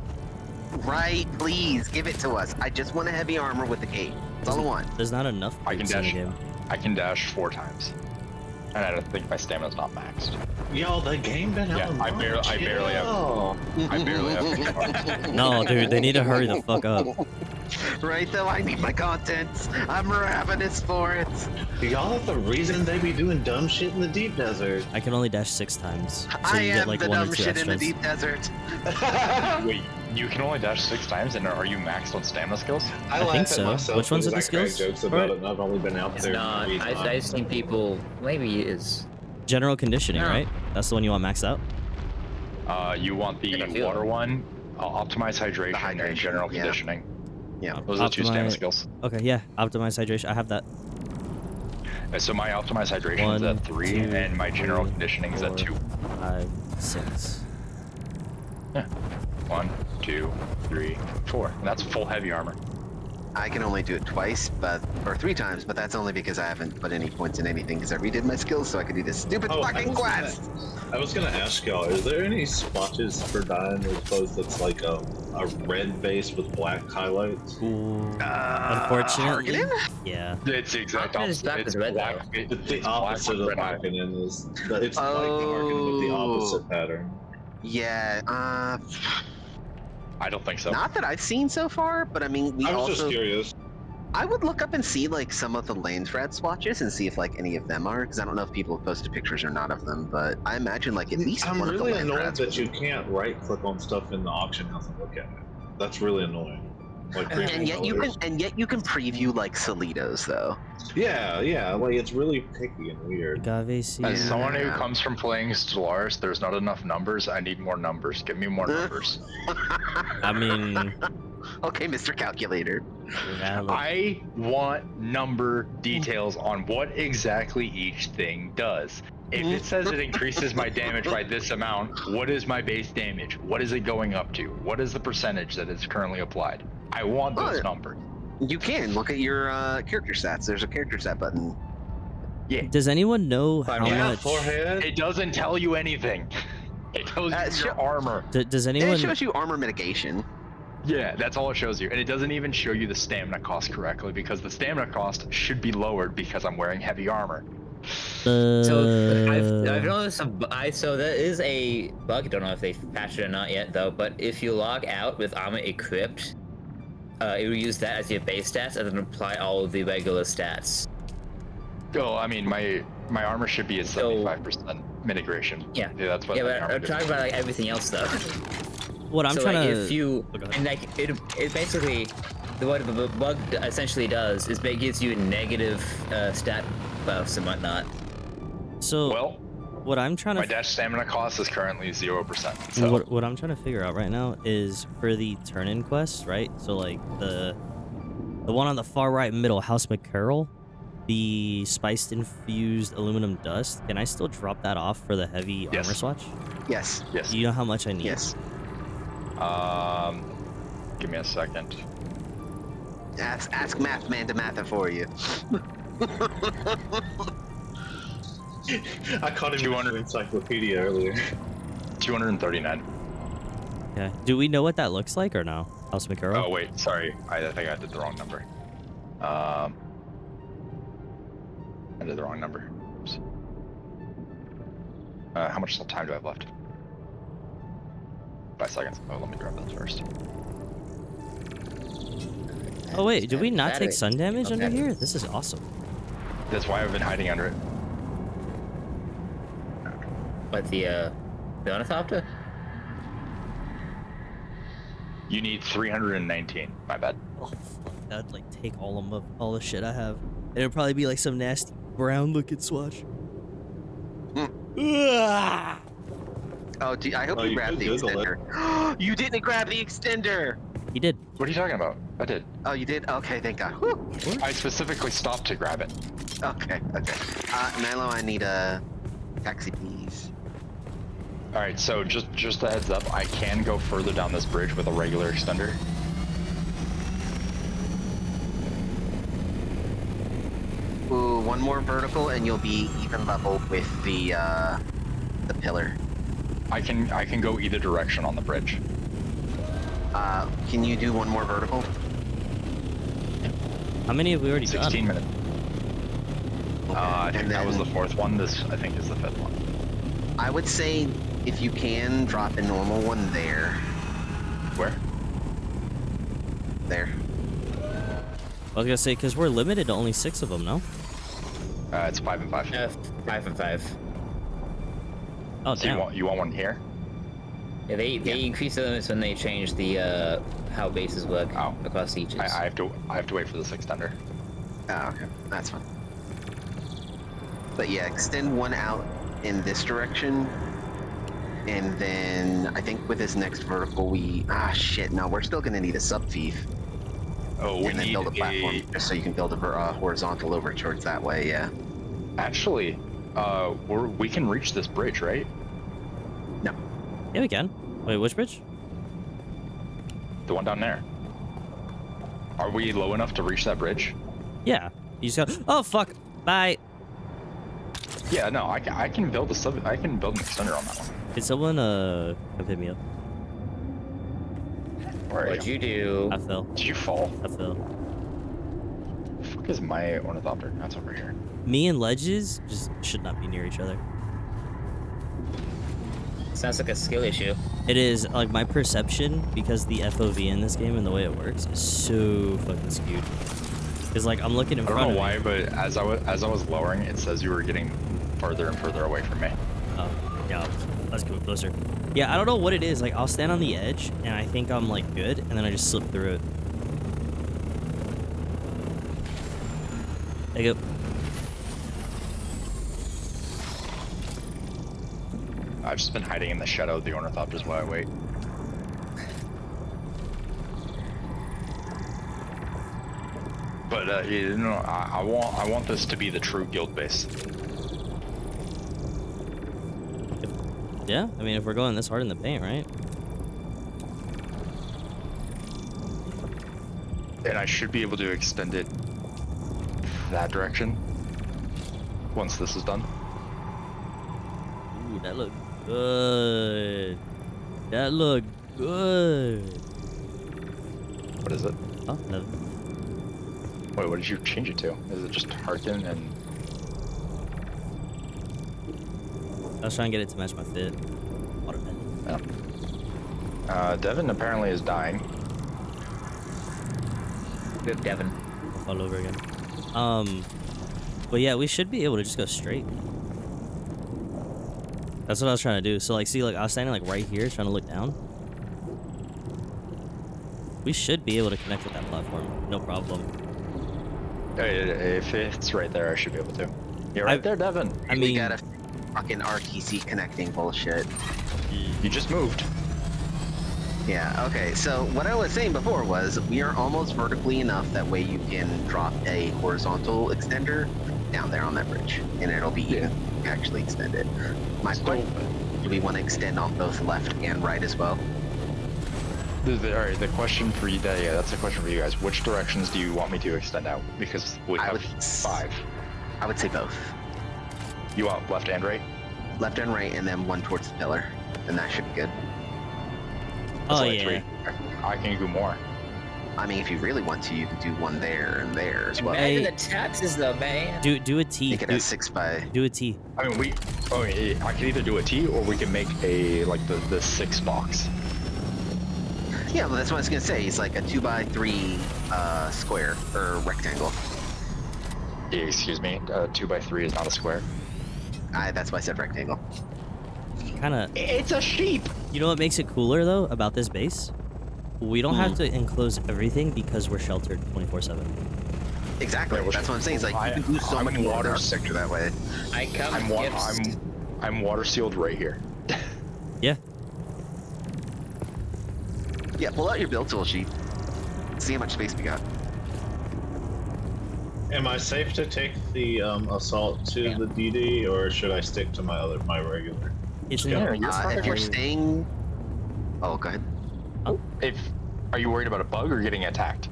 Right, please give it to us. I just want a heavy armor with the cape. That's all I want. There's not enough I can capes in the dash. game. I can dash 4 times, and I don't think my stamina's not maxed. Yo, the game been out. Yeah, I barely have. I barely have. No, dude, they need to hurry the fuck up. Right though, I need my content. I'm ravenous for it. Y'all are the reason they be doing dumb shit in the deep desert. I can only dash 6 times, so I you am get like the 1 or dumb 2 shit in the extras. deep desert. Wait, you can only dash 6 times, and are you maxed on stamina skills? I laugh think at so. myself Which ones are the because I crack skills? jokes about Alright. it, and I've only been out It's there. not. 3 I've times. seen people. Maybe it is. General conditioning, No. right? That's the one you want maxed out? You want the Get a feel. water one, optimize hydration, and hydration, general yeah. conditioning. Yeah. Those are the 2 stamina Optimize- skills. Okay, yeah. Optimize hydration. I have that. So my optimized hydration is 1, at 3, 2, and my general 3, conditioning is at 2. 5, 6. 1, 2, 3, 4. And that's full heavy armor. I can only do it twice, or 3 times, but that's only because I haven't put any points in anything because I redid my skills so I could do this stupid Oh, fucking quest. I was gonna ask y'all, is there any splotches for dying with clothes that's like a red base with black highlights? Ooh. Unfortunately. Harkonnen? Yeah. It's the exact Harkonnen is opposite. black It's with red, black. It's the It's black opposite with of red eye. Harkonnen is. It's like Harkonnen with the opposite pattern. Yeah, I don't think so. not that I've seen so far, but I mean, we I was also. just curious. I would look up and see like some of the Landsraad swatches and see if like any of them are, because I don't know if people have posted pictures or not of them, but I imagine like at least I'm one really of the annoyed Landsraads that was- you can't right click on stuff in the auction house and look at it. That's really annoying. Like And And yet you can, colors. and yet you can preview like Solitos though. Yeah, like it's really picky and weird. Agave seed. As someone who Yeah. comes from playing Stellaris, there's not enough numbers. I need more numbers. Give me more numbers. I mean, Okay, Mr. Calculator. yeah, look, I want number details on what exactly each thing does. If it says it increases my damage by this amount, what is my base damage? What is it going up to? What is the percentage that is currently applied? I want those Oh. numbers. You can look at your character stats. There's a character stat button. does anyone know how Yeah, much? forehead. It doesn't tell you anything. It tells you Sure. your armor. Does And anyone? it shows you armor mitigation. Yeah, that's all it shows you. And it doesn't even show you the stamina cost correctly because the stamina cost should be lowered because I'm wearing heavy armor. So I've noticed so there is a bug. I don't know if they've patched it or not yet though. But if you log out with armor equipped, it will use that as your base stats and then apply all of the regular stats. Oh, I mean, my armor should be at So- 75% mitigation. Yeah. That's what Yeah, my but armor I'm did. talking about like everything else though. what I'm so trying like to. if you Oh, go ahead. and like it basically what the bug essentially does is it gives you negative stat buffs and whatnot. So Well, what I'm trying my to. dash stamina cost is currently 0%. So What I'm trying to figure out right now is for the turn-in quests, right? So like the one on the far right middle, House McCarroll, the spiced infused aluminum dust. Can I still drop that off for the heavy Yes. armor swatch? Yes. yes. Do you know how much I need? Yes. Give me a second. Ask Math Man to math it for you. I caught him 200. in the encyclopedia earlier. 239. Okay. Do we know what that looks like or no? House McCarroll? Oh wait, sorry. I think I did the wrong number. I did the wrong number. Oops. How much time do I have left? 5 seconds. Oh, let me grab this first. Oh wait, did we not Battery. take sun damage under Okay. here? This is awesome. That's why I've been hiding under it. But the ornithopter? You need 319. My bad. Oh fuck, that'd like take all the shit I have. And it'd probably be like some nasty brown looking swatch. Ah! Oh, I hope Oh, you you grabbed could the Google it. extender. You didn't grab the extender. He did. What are you talking about? I did. Oh, you did? Okay, thank God. Whew. I specifically stopped to grab it. Okay. Nilo, I need a taxi, please. All right, so just a heads up, I can go further down this bridge with a regular extender. Ooh, one more vertical, and you'll be even level with the pillar. I can go either direction on the bridge. Can you do one more vertical? How many have we already 16 done? minutes. I think And that was the then- 4th one. This, I think, is the 5th one. I would say if you can drop a normal one there. Where? There. I was gonna say, because we're limited to only 6 of them, no? It's 5 and 5. 5 and 5. Oh, So damn. you want one here? Yeah, they increase the limits when they change the how bases work across the eaches. I have to wait for this extender. Oh, okay. That's fine. But yeah, extend one out in this direction. And then I think with this next vertical, shit, no, we're still gonna need a sub-thief. Oh, we And then need build a platform just so you can build a horizontal over towards that way, yeah. Actually, we can reach this bridge, right? No. Yeah, we can. Wait, which bridge? The one down there. Are we low enough to reach that bridge? Yeah. You just go. Oh fuck. Bye. Yeah, no, I can build I can build an extender on that one. Did someone come pick me up? Where are What'd you? you do? I fell. Did you fall? I fell. The fuck is my ornithopter? That's over here. Me and ledges just should not be near each other. Sounds like a skill issue. It is like my perception, because the FOV in this game and the way it works is so fucking skewed. Cause like I'm looking in I don't front know of why, me. but as I was lowering, it says you were getting further and further away from me. Oh, yeah, let's go closer. Yeah, I don't know what it is. Like I'll stand on the edge and I think I'm like good, and then I just slip through it. There you go. I've just been hiding in the shadow of the ornithopters while I wait. But you know, I want this to be the true guild base. Yeah, I mean if we're going this hard in the paint, right? And I should be able to extend it that direction once this is done. Ooh, that looked good. That looked good. What is it? Oh, nothing. Wait, what did you change it to? Is it just Harkin and... I was trying to get it to match my fit. Watermelon. Oh. Devin apparently is dying. Good, Devin. I'll fall over again. But yeah, we should be able to just go straight. That's what I was trying to do. So like, see, like I was standing like right here, trying to look down. We should be able to connect with that platform, no problem. If it's right there, I should be able to. You're right there, Devin. I We mean, got a fucking RTC connecting bullshit. You just moved. Yeah, okay, so what I was saying before was we are almost vertically enough that way you can drop a horizontal extender down there on that bridge, and it'll be even to actually extend it. My point, do we want to extend on both left and right as well? Alright, the question for you, yeah, that's a question for you guys. Which directions do you want me to extend out? Because we I have would 5. I would say both. You want left and right? Left and right, and then one towards the pillar, and that should be good. That's oh only yeah. 3. I can do more. I mean, if you really want to, you could do one there and there as well. Hey. Imagine the taxes though, man. Do a T. Make it a 6 by... Do a T. I mean, I can either do a T or we can make a, like, the 6 box. Yeah, well, that's what I was gonna say. It's like a 2x3 square or rectangle. Excuse me, 2x3 is not a square. That's why I said rectangle. Kind of. It's a sheep! You know what makes it cooler though about this base? We don't have to enclose everything because we're sheltered 24/7. Exactly. That's what I'm saying. It's like you can do so much more in our sector that way. I'm water sealed right here. Yeah. Yeah, pull out your build tool sheet. See how much space we got. Am I safe to take the assault to the DD, or should I stick to my regular? It's Yeah, in you're If you're staying, oh, go ahead. Are you worried about a bug or getting attacked?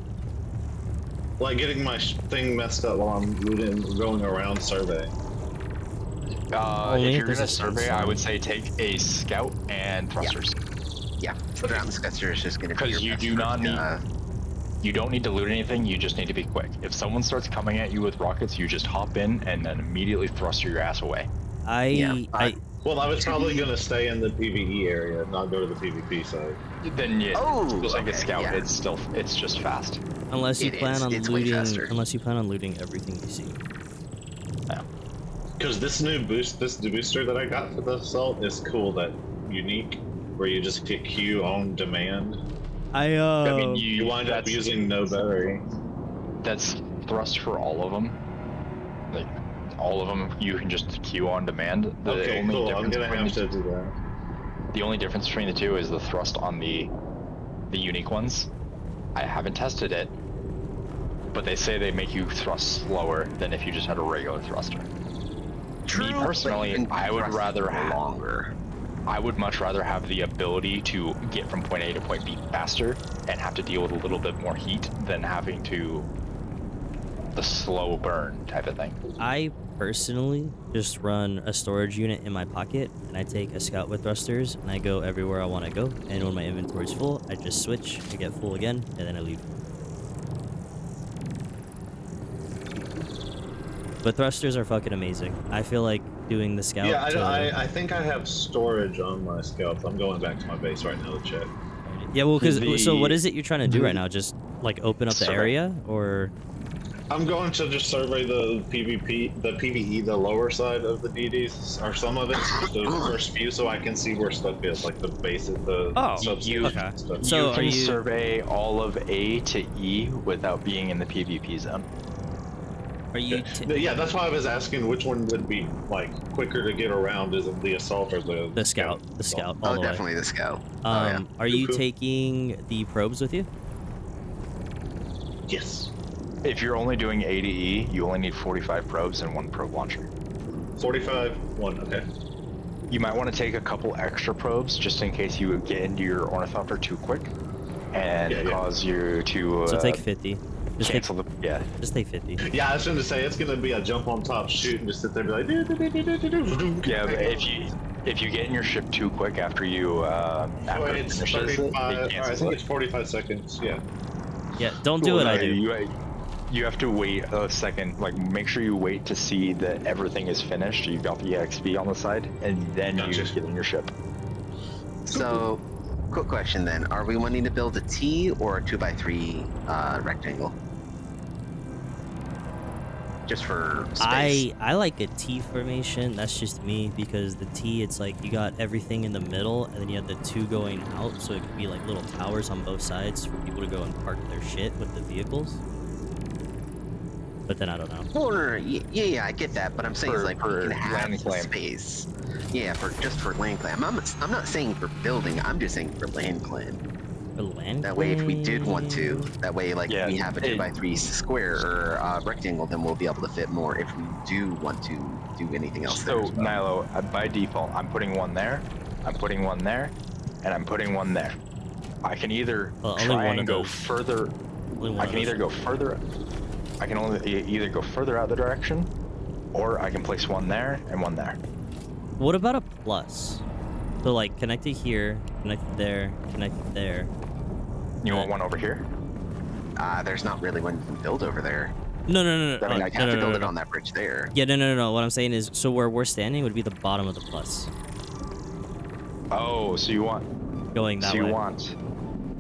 Like getting my thing messed up while I'm going around surveying. Only If if you're there's gonna a survey, I sandstorm. would say take a scout and thrusters. Yeah, ground scutter is just gonna be Because your you best do not friend. need. You don't need to loot anything. You just need to be quick. If someone starts coming at you with rockets, you just hop in and then immediately thruster your ass away. Well, I was probably gonna stay in the PvE area and not go to the PvP side. Then yeah, Oh, just like okay, a scout, yeah. it's just fast. unless you It plan is. on It's way looting, faster. unless you plan on looting everything you see. Because this new booster that I got for the assault is cool. That unique, where you just get Q on demand. I mean, You wind up using no battery. That's thrust for all of them. Like all of them, you can just queue on demand. The Okay, only cool. I'm difference gonna between have to do that. The only difference between the two is the thrust on the unique ones. I haven't tested it, but they say they make you thrust slower than if you just had a regular thruster. True, Me but personally, you can I would thrust rather have longer. I would much rather have the ability to get from point A to point B faster and have to deal with a little bit more heat than having to the slow burn type of thing. I personally just run a storage unit in my pocket, and I take a scout with thrusters, and I go everywhere I want to go. And when my inventory's full, I just switch, I get full again, and then I leave. But thrusters are fucking amazing. I feel like doing the scout. Yeah, to- I think I have storage on my scouts. I'm going back to my base right now to check. Yeah, well, because The- so what is it you're trying to do right now? Just like open up the Survey. area, or I'm going to just survey the PvE, the lower side of the DDs, or some of it, the first few, so I can see where stuff is, like the bases, the substations okay. and stuff. So you are can you- survey all of A to E without being in the PvP zone. are you? Yeah, that's why I was asking which one would be like quicker to get around. Is it the assault or The scout, the scout, all Oh, the way. definitely the scout. Oh, yeah. Are you Cool. taking the probes with you? Yes. If you're only doing A to E, you only need 45 probes and one probe launcher. 45, 1, okay. You might want to take a couple extra probes just in case you get into your ornithopter too quick and Yeah, yeah. cause you to So take 50. Just take, cancel the just take 50. Yeah, I was going to say, it's going to be a jump on top, shoot, and just sit there and be like... Yeah, but if you get in your ship too quick after you after it It's finishes 35, it I cancels think it. it's 45 seconds, yeah. Yeah, don't do what I do. You have to wait a second. Like, make sure you wait to see that everything is finished. You've got the EXP on the side, and then you Gotcha. get in your ship. So, quick question then: are we wanting to build a T or a 2x3 rectangle? Just for space. I like a T formation. That's just me, because the T, it's like you got everything in the middle, and then you have the two going out, so it could be like little towers on both sides for people to go and park their shit with the vehicles. But then I don't know. Well, no, yeah, I get that, but I'm saying For- it's like for we can have land the claim. space. Yeah, for land claim. I'm not saying for building. I'm just saying for land claim. For land That way, if we did want to, claim? that way, like Yeah, we have a 2x3 square or rectangle, then we'll be able to fit more if we do want to do anything else. there So, as well. Nilo, by default, I'm putting one there, I'm putting one there, and I'm putting one there. I can either Well, only try one and of go those. further. Only one I of can those. either go further. I can only either go further out the direction, or I can place one there and one there. What about a plus? So like connect it here, connect it there, connect it there. You want one over here? There's not really one you can build over there. No. I mean, Oh, I'd no, have no, to no, build it no. on that bridge there. Yeah, no. What I'm saying is, so where we're standing would be the bottom of the plus, Oh, so you want going that so way. you want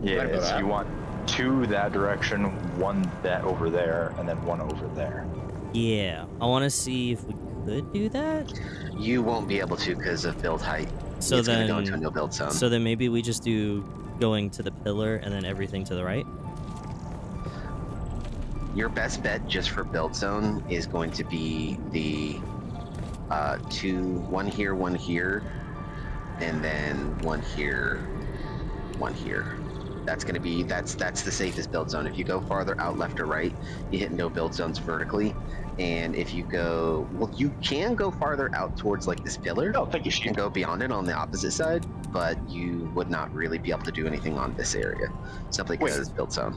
Yeah, What about so that? you want 2 that direction, 1 that over there, and then 1 over there. Yeah, I want to see if we could do that. You won't be able to because of build height. So it's then, gonna go into a no build zone. So then maybe we just do going to the pillar and then everything to the right. Your best bet just for build zone is going to be the 1 here, 1 here, and then 1 here, 1 here. That's gonna be that's the safest build zone. If you go farther out left or right, you hit no build zones vertically. And if you go, well, you can go farther out towards like this pillar Oh, thank you, and Sheep. go beyond it on the opposite side, but you would not really be able to do anything on this area simply because Wait. it's build zone.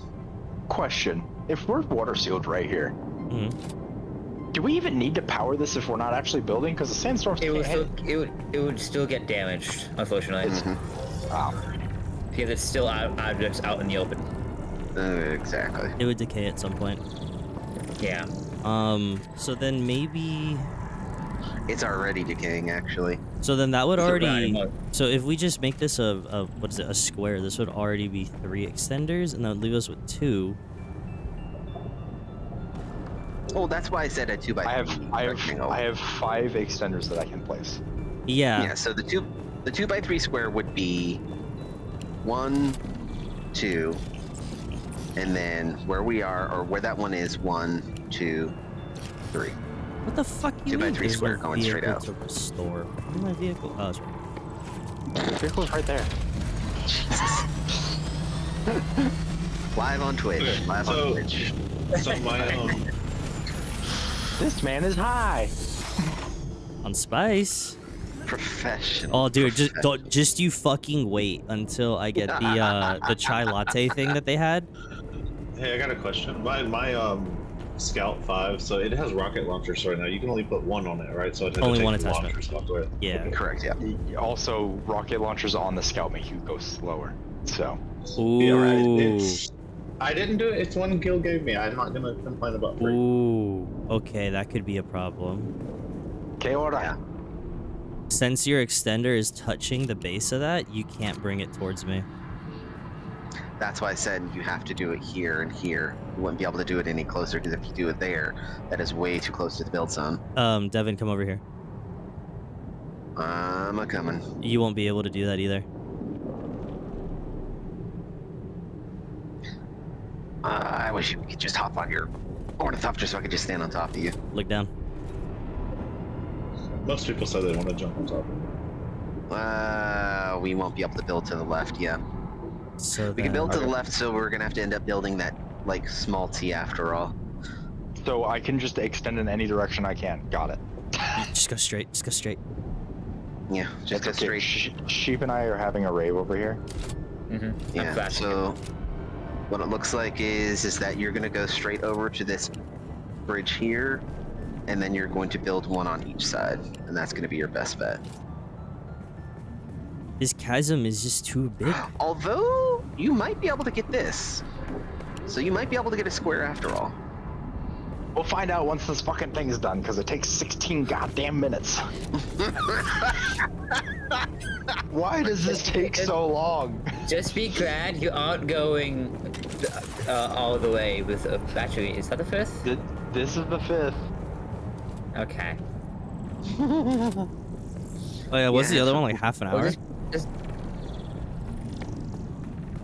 Question: if we're water sealed right here, do we even need to power this if we're not actually building? Because the sandstorms It can't would hit. still it would still get damaged, unfortunately, Wow. because it's still objects out in the open. Exactly. It would decay at some point. Yeah. So then maybe. It's already decaying, actually. So then that would So already. right, So if we just make this a what is it, a square? This would already be 3 extenders, and that would leave us with 2. Oh, that's why I said a 2x3 rectangle. I have 5 extenders that I can place. Yeah. Yeah, so the 2x3 square would be 1, 2, and then where we are, or where that one is, 1, 2, 3. What the fuck you 2 by mean? 3 There's square no going straight vehicle out. to restore. Where's my vehicle? Oh, it's right. The vehicle's right there. Jesus. Live on Twitch. Okay, Live on Twitch. So my This man is high. On Spice. Professional. Oh, dude, just Professional. don't, just you fucking wait until I get the chai latte thing that they had. hey, I got a question. My Scout 5, so it has rocket launchers right now. You can only put 1 on it, right? So it has Only to take 1 the attachment. launchers off it. Yeah. Correct, yeah. Also, rocket launchers on the Scout make you go slower. So, Ooh. Yeah, right. I didn't do it. It's one Gil gave me. I'm not gonna complain about 3. Ooh. Okay, that could be a problem. okay, alright. Yeah. Since your extender is touching the base of that, you can't bring it towards me. That's why I said you have to do it here and here. You wouldn't be able to do it any closer, because if you do it there, that is way too close to the build zone. Devin, come over here. I'm a-coming. You won't be able to do that either. I wish you could just hop on your ornithopter so I could just stand on top of you. Look down. Most people say they want to jump on top of it. We won't be able to build to the left, yeah. So We can build to the Okay. left, so we're gonna have to end up building that, like, small T after all. So I can just extend in any direction I can. Got it. Just go straight. Just go straight. Yeah, just go That's okay. straight. Sheep and I are having a rave over here. Mm-hmm. Yeah, so what it looks like is that you're gonna go straight over to this bridge here, and then you're going to build 1 on each side, and that's gonna be your best bet. This chasm is just too big. Although, you might be able to get this. So you might be able to get a square after all. We'll find out once this fucking thing is done, because it takes 16 goddamn minutes. Why does this take so long? Just be glad you aren't going all the way with a battery. Is that the 5th? This is the 5th. Okay. Oh yeah, was the Yeah, other so- one like half an Well, hour? just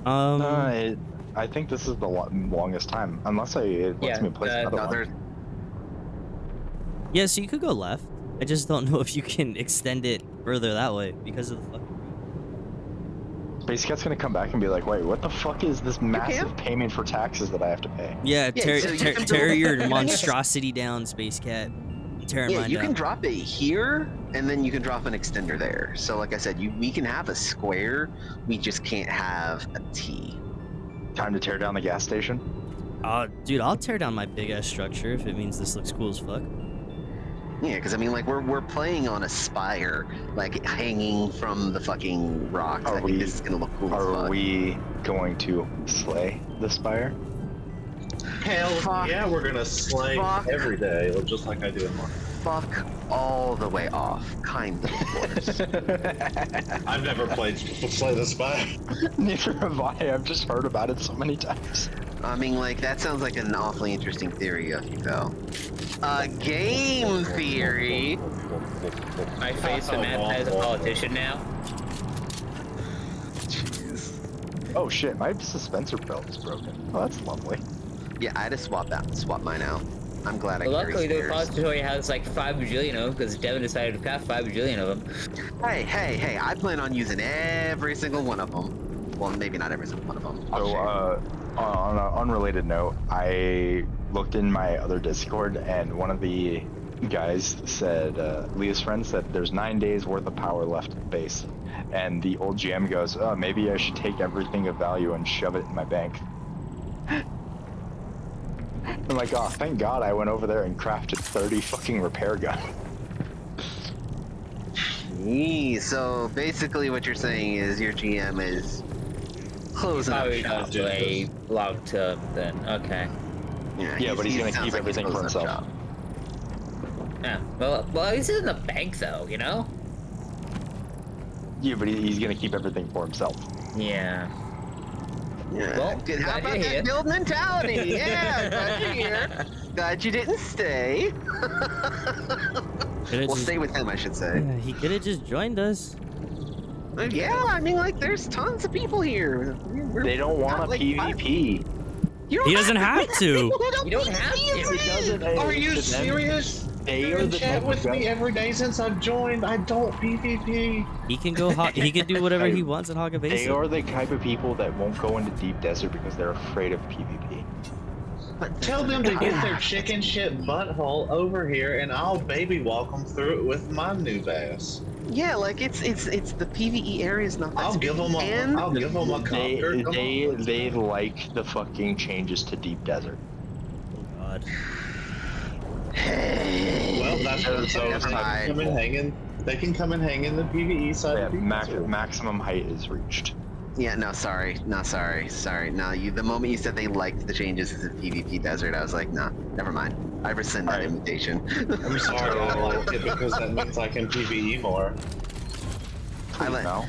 I think this is the longest time, unless it lets Yeah, me place another No, one. there's Yeah, so you could go left. I just don't know if you can extend it further that way because of the fucking. Space Cat's gonna come back and be like, wait, what the fuck is this massive can. payment for taxes that I have to pay? Yeah, tear, so you tear, can tear build- your monstrosity down, Space Cat. Tearing Yeah, mine you down. can drop it here, and then you can drop an extender there. So like I said, we can have a square, we just can't have a T. Time to tear down the gas station? Dude, I'll tear down my big ass structure if it means this looks cool as fuck. Yeah, because I mean, like, we're playing on a spire, like, hanging from the fucking rocks. Are I think this is gonna look cool as Are fuck. we going to slay the spire? Hell Fuck. yeah, we're gonna slay Fuck. every day, just like I do in March. Fuck all the way off, kind of course. I've never played Slay the Spire. Neither have I. I've just heard about it so many times. I mean, like, that sounds like an awfully interesting theory of you, though. Game theory? My face with Mentat as a politician now. Oh shit, my suspensor belt is broken. Oh, that's lovely. Yeah, I had to swap mine out. I'm glad I Well, carry luckily, the spares. repository has like 5 bajillion of them because Devin decided to craft 5 bajillion of them. Hey, I plan on using every single one of them. Well, maybe not every single one of them. So, on an unrelated note, I looked in my other Discord, and one of the guys said, Leah's friend said, there's 9 days worth of power left in the base. And the old GM goes, oh, maybe I should take everything of value and shove it in my bank. I'm like, oh, thank God I went over there and crafted 30 fucking repair gun. So basically what you're saying is your GM is closing up Probably shop. not to a long term then. Okay. Yeah, but he's gonna sounds keep like he's everything for closing up himself. shop. Yeah. Well, he's in the bank though, you know? Yeah, but he's gonna keep everything for himself. Yeah. Yeah. Well, Good. How glad about you're that here. build mentality? Yeah, glad you're here. Glad you didn't stay. Could've Well, just- stay with him, I should say. Yeah, he could have just joined us. Yeah, I mean, like, there's tons of people here. They don't want a Like, PvP. You don't He doesn't have to. You don't have to. Are you serious? They are You the chat type with of me guy- every day since I've joined. I don't PvP. He can go. He can do whatever he wants at Hog They Basin. are the type of people that won't go into deep desert because they're afraid of PvP. Tell them to get their chicken shit butthole over here, and I'll baby walk them through it with my new bass. Yeah, like it's the PVE area is not that I'll give them a and conquer. They like the fucking changes to deep desert. Oh God. Well, that's what I'm saying. Never They can mind. come and hang in. They can come and hang in the PvE side. Yeah, of the desert. maximum height is reached. Yeah, no, sorry. No, the moment you said they liked the changes to the PvP desert, I was like, nah, never mind. I rescind that Alright. invitation. I'm sorry, I like it because that means I can PvE more. I let No.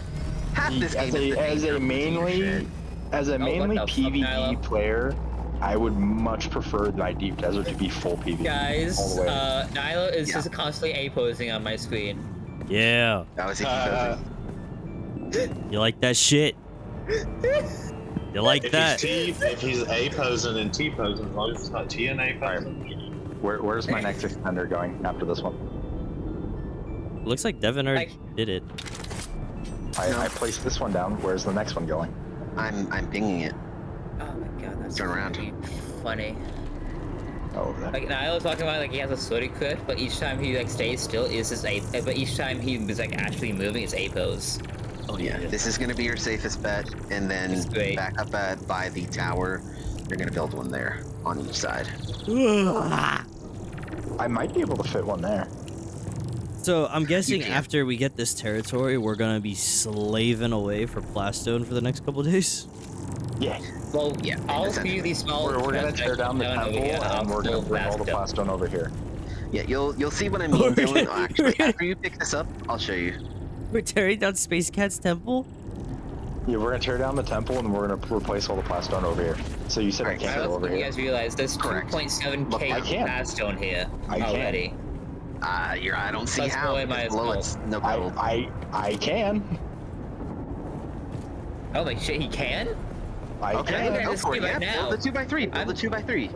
half this game As a mainly what the fuck, PvE Nyla? player, I would much prefer my deep desert to be full PvE. Guys, all the way. Nyla is Yeah. just constantly A-posing on my screen. Yeah. That was You like that shit? You like If that? if he's A posing and T posing, as long as it's not T and A posing. Where's my next extender going after this one? Looks like Devin already did it. I placed this one down. Where's the next one going? I'm pinging it. Oh my god, that's Turn around. really funny. Oh, over there. Like Nyla was talking about like he has a sweaty crit, but each time he like stays still is his A. But each time he is like actually moving, it's A pose. Oh Yeah, this is gonna be your safest bet, and then That's great. back up by the tower, you're gonna build one there on each side. I might be able to fit one there. So I'm guessing can. after we get this territory, we're gonna be slaving away for Plastone for the next couple days. Yeah. Well, Yeah, I'll essentially. few these small. We're gonna tear down the temple, and we're gonna bring all the plastone over here. Yeah, you'll see what I mean, Dylan. Actually, after you pick this up, I'll show you. We're tearing down Space Cat's temple. Yeah, we're gonna tear down the temple, and we're gonna replace all the plastone over here. So you said I Alright, can't I get don't over think you here. guys realize there's Correct. 2.7k I can. Plastone here I can. already. I don't see Let's how. go in my Below as it's no build. I can. Oh like shit, he can? I Okay, I can. think go I for it. see Yeah, right now. build the 2x3. Build I'm- the 2x3.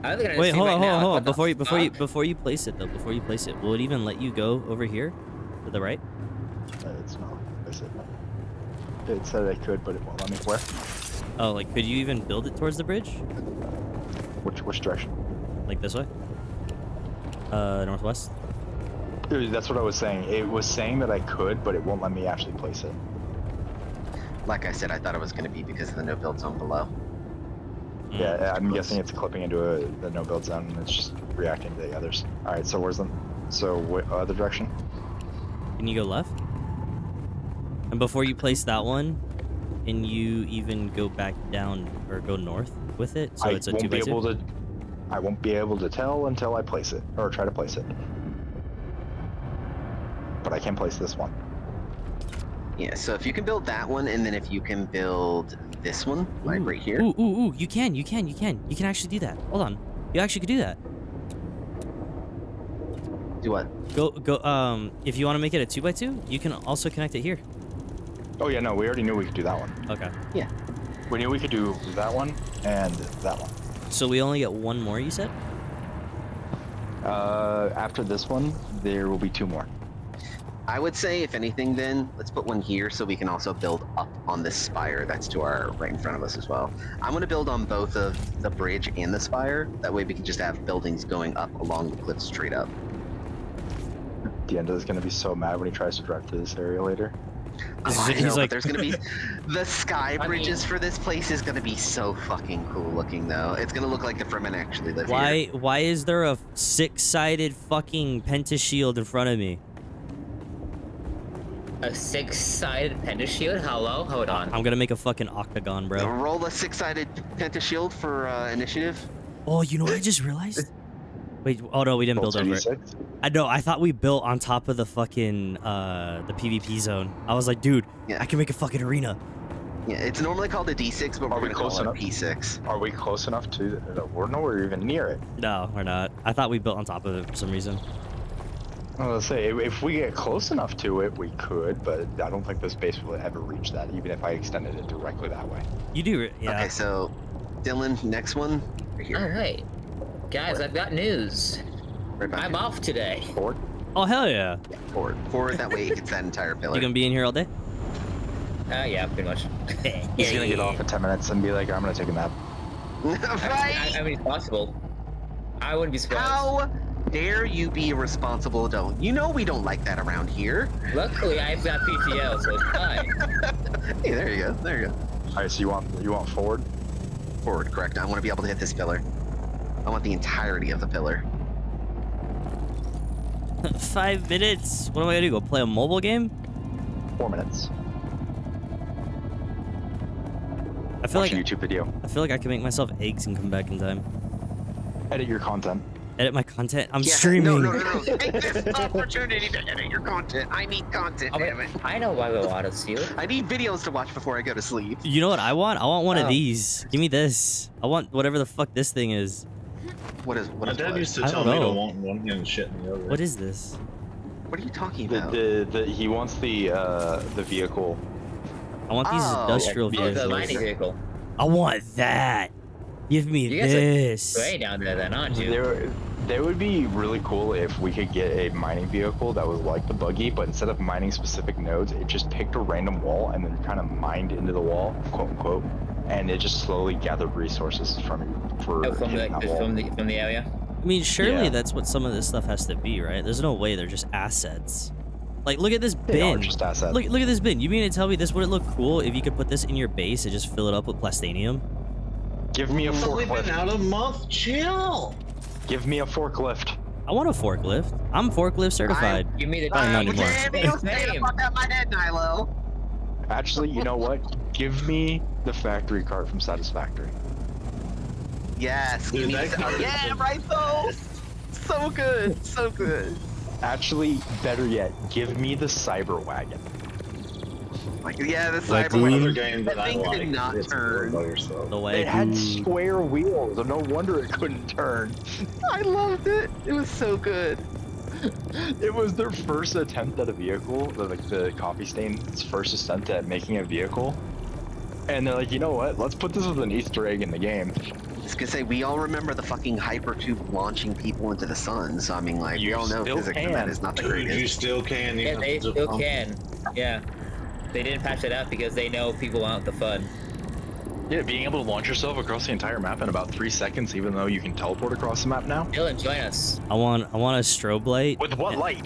I don't think I Wait, see hold right on, now. hold What on. the fuck? Before you place it though, before you place it, will it even let you go over here to the right? It's not. It said I could, but it won't let me. Where? Oh, like could you even build it towards the bridge? Which direction? Like this way? Northwest. Dude, that's what I was saying. It was saying that I could, but it won't let me actually place it. Like I said, I thought it was going to be because of the no build zone below. Yeah, I'm guessing it's clipping into the no build zone, and it's just reacting to the others. All right, so where's the? So what other direction? Can you go left? And before you place that one, can you even go back down or go north with it, so it's a 2x2. I won't be able to tell until I place it, or try to place it. But I can place this one. Yeah, so if you can build that one, and then if you can build this one, like right here. Ooh, you can actually do that. Hold on. You actually could do that. Do what? Go, if you want to make it a 2x2, you can also connect it here. Oh yeah, no, we already knew we could do that one. Okay. Yeah. We knew we could do that one and that one. So we only get one more, you said? After this one, there will be 2 more. I would say, if anything, then let's put one here so we can also build up on this spire that's to our right in front of us as well. I'm going to build on both of the bridge and the spire. That way we can just have buildings going up along the cliff straight up. Deenda is going to be so mad when he tries to drive through this area later. He's like, there's going to be the sky bridges for this place is going to be so fucking cool looking though. It's going to look like the Fremen actually live here. Why is there a 6-sided fucking pentashield in front of me? A 6-sided pentashield? Hello? Hold on. I'm gonna make a fucking octagon, bro. Roll a 6-sided pentashield for initiative. Oh, you know what I just realized? Wait, oh no, we didn't build over it. I know, I thought we built on top of the fucking, the PvP zone. I was like, dude, Yeah. I can make a fucking arena. Yeah, it's normally called a D6, but we're going to call it a P6. Are we close enough to... We're nowhere even near it. No, we're not. I thought we built on top of it for some reason. I was gonna say, if we get close enough to it, we could, but I don't think this base will ever reach that, even if I extended it directly that way. You do, yeah. Okay, so Dylan, next one, right here. All right, guys, I've got news. Right back I'm here. off today. Forward? Oh, hell yeah. Forward. Forward, that way it gets that entire pillar. You gonna be in here all day? Yeah, pretty much. He's gonna get off in 10 minutes and be like, I'm gonna take a nap. Right? I mean, it's possible. I wouldn't be surprised. How dare you be a responsible adult? You know we don't like that around here. Luckily, I've got PTO, so it's fine. Hey, there you go. There you go. All right, so you want forward? Forward, correct. I want to be able to hit this pillar. I want the entirety of the pillar. 5 minutes? What am I gonna do? Go play a mobile game? 4 minutes. I feel Watch like a YouTube video. I feel like I can make myself eggs and come back in time. Edit your content. Edit my content? I'm Yeah, streaming. No. Take this opportunity to edit your content. I need content, damn it. I know why we want to steal. I need videos to watch before I go to sleep. You know what I want? I want one of Oh. these. Give me this. I want whatever the fuck this thing is. What is My dad used to I tell don't me to know. want one and shit in the other. What is this? What are you talking about? He wants the vehicle. I want these Oh, industrial Oh, the vehicles. mining vehicle. I want that. Give me You guys this. are way down there then, aren't you? There would be really cool if we could get a mining vehicle that was like the buggy, but instead of mining specific nodes, it just picked a random wall and then kind of mined into the wall, quote unquote, and it just slowly gathered resources from you for Oh, from hitting that wall. from the area. I mean, surely Yeah. that's what some of this stuff has to be, right? There's no way they're just assets. Like, look at this They are bin. just assets. Look at this bin. You mean to tell me this wouldn't look cool if you could put this in your base and just fill it up with plastanium? Give me a It's only been forklift. out a month. Chill. Give me a forklift. I want a forklift. I'm forklift certified. Give me the Oh, not anymore. Stay the fuck out my head, Nilo. Actually, you know what? Give me the factory cart from Satisfactory. Yes. Dude, give me that some- card is yeah, good. right though. So good. So good. Actually, better yet, give me the Cyber Wagon. Like, yeah, the Like cyber Dune? Another game that That I thing like. did not It's turn. by yourself. The way It had square wheels, and no wonder it couldn't turn. I loved it. It was so good. It was their first attempt at a vehicle, the Coffee Stain's first attempt at making a vehicle. And they're like, you know what? Let's put this as an Easter egg in the game. I was gonna say, we all remember the fucking hypertube launching people into the sun, so I mean, like, we You all know still physics in can. that is not the Dude, greatest. you still can. You Yeah, have they to still pump. can. Yeah. They didn't patch it out because they know people want the fun. Yeah, being able to launch yourself across the entire map in about 3 seconds, even though you can teleport across the map now. Dylan, join us. I want a strobe light. With what light?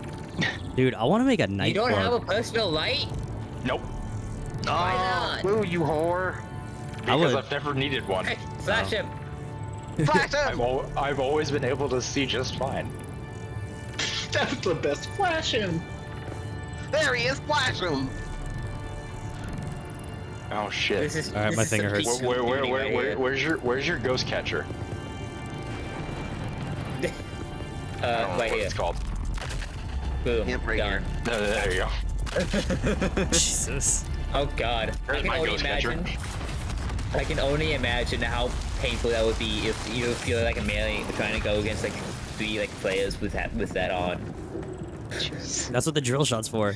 Dude, I want to make a You night don't have a club. personal light? Nope. Why not? Woo, you whore. Because would. I've never needed one. Hey, flash him. Flash him! I've always been able to see just fine. That's the best. Flash him. There he is, flash him! Oh shit. This is. All right, this my is finger some hurts. peak community right here. Where's your ghost catcher? I don't know Right what here. it's called. Boom. Yep, right done. There you go. Jesus. Oh god. Where's my ghost catcher? I can only imagine how painful that would be if you feel like a melee trying to go against like 3 like players with that on. That's what the drill shot's for.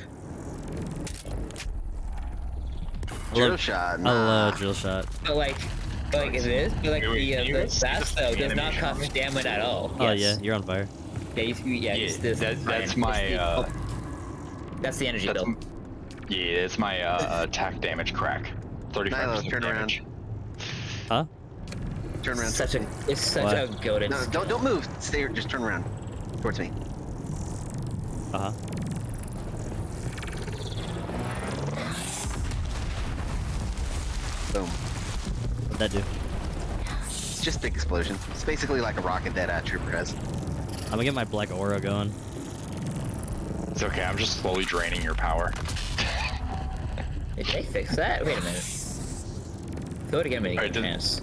Drill shot. I Nah. love drill shot. But like it is. But like Wait, can you the see blast the though does not animation on cost me? damage at all. Oh Yes. yeah, you're on fire. Yeah, it's this. that's fine. my That's the energy that's, build. yeah, it's my attack damage crack. 35% turn around. damage. Huh? Turn around. It's such What? a goated. No, don't move. Stay. Just turn around. Towards me. Uh huh. Boom. What'd that do? It's just big explosion. It's basically like a rocket that Trooper has. I'm gonna get my black aura going. It's okay, I'm just slowly draining your power. Did they fix that? Wait a minute. Go to get me. Alright, Yes.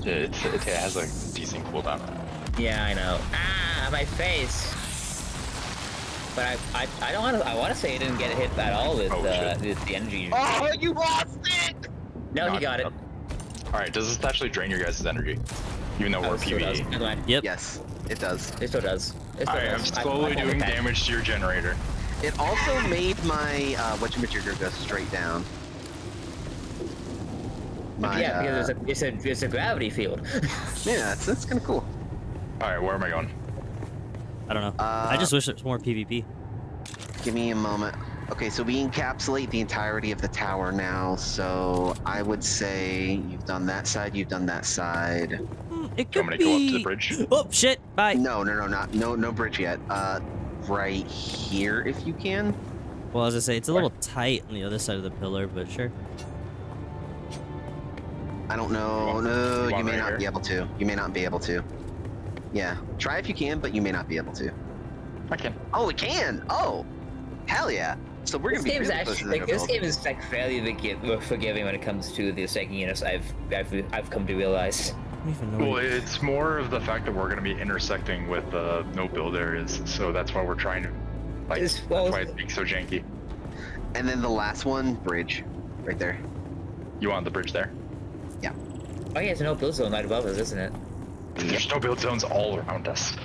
It has a decent cooldown. Yeah, I know. Ah, my face. But I don't want to. I want to say it didn't get hit at all with Oh, shit. with the energy. Oh, you lost it! No, he got it. Alright, does this actually drain your guys' energy? Even though we're It still does. PvE. Never mind. Yep. Yes, it does. It still does. It still Alright, I'm does. slowly I doing that. damage to your generator. It also made my whatchamajigger go straight down. My, Yeah, because it's a gravity field. yeah, that's kind of cool. Alright, where am I going? I don't know. I just wish there was more PvP. Give me a moment. Okay, so we encapsulate the entirety of the tower now, so I would say you've done that side, you've done that side. It Do you could want me to go up to the be. bridge? Oh shit! Bye. No bridge yet. Right here if you can. Well, as I say, it's a little tight on the other side of the pillar, but sure. I don't know. You No, you want may right not here? be able to. You may not be able to. Yeah, try if you can, but you may not be able to. I can. Oh, it can! Oh! Hell yeah! So we're This gonna be game is really close to actually the like, this build. game is like fairly forgiving when it comes to the second units. I've come to realize. I don't even know. Well, where you- it's more of the fact that we're going to be intersecting with no build areas, so that's why we're trying to, like, It's- well, that's why it's being so janky. And then the last one, bridge. Right there. You want the bridge there? Oh yeah, it's no build zone right above us, isn't it? There's no build zones all around us.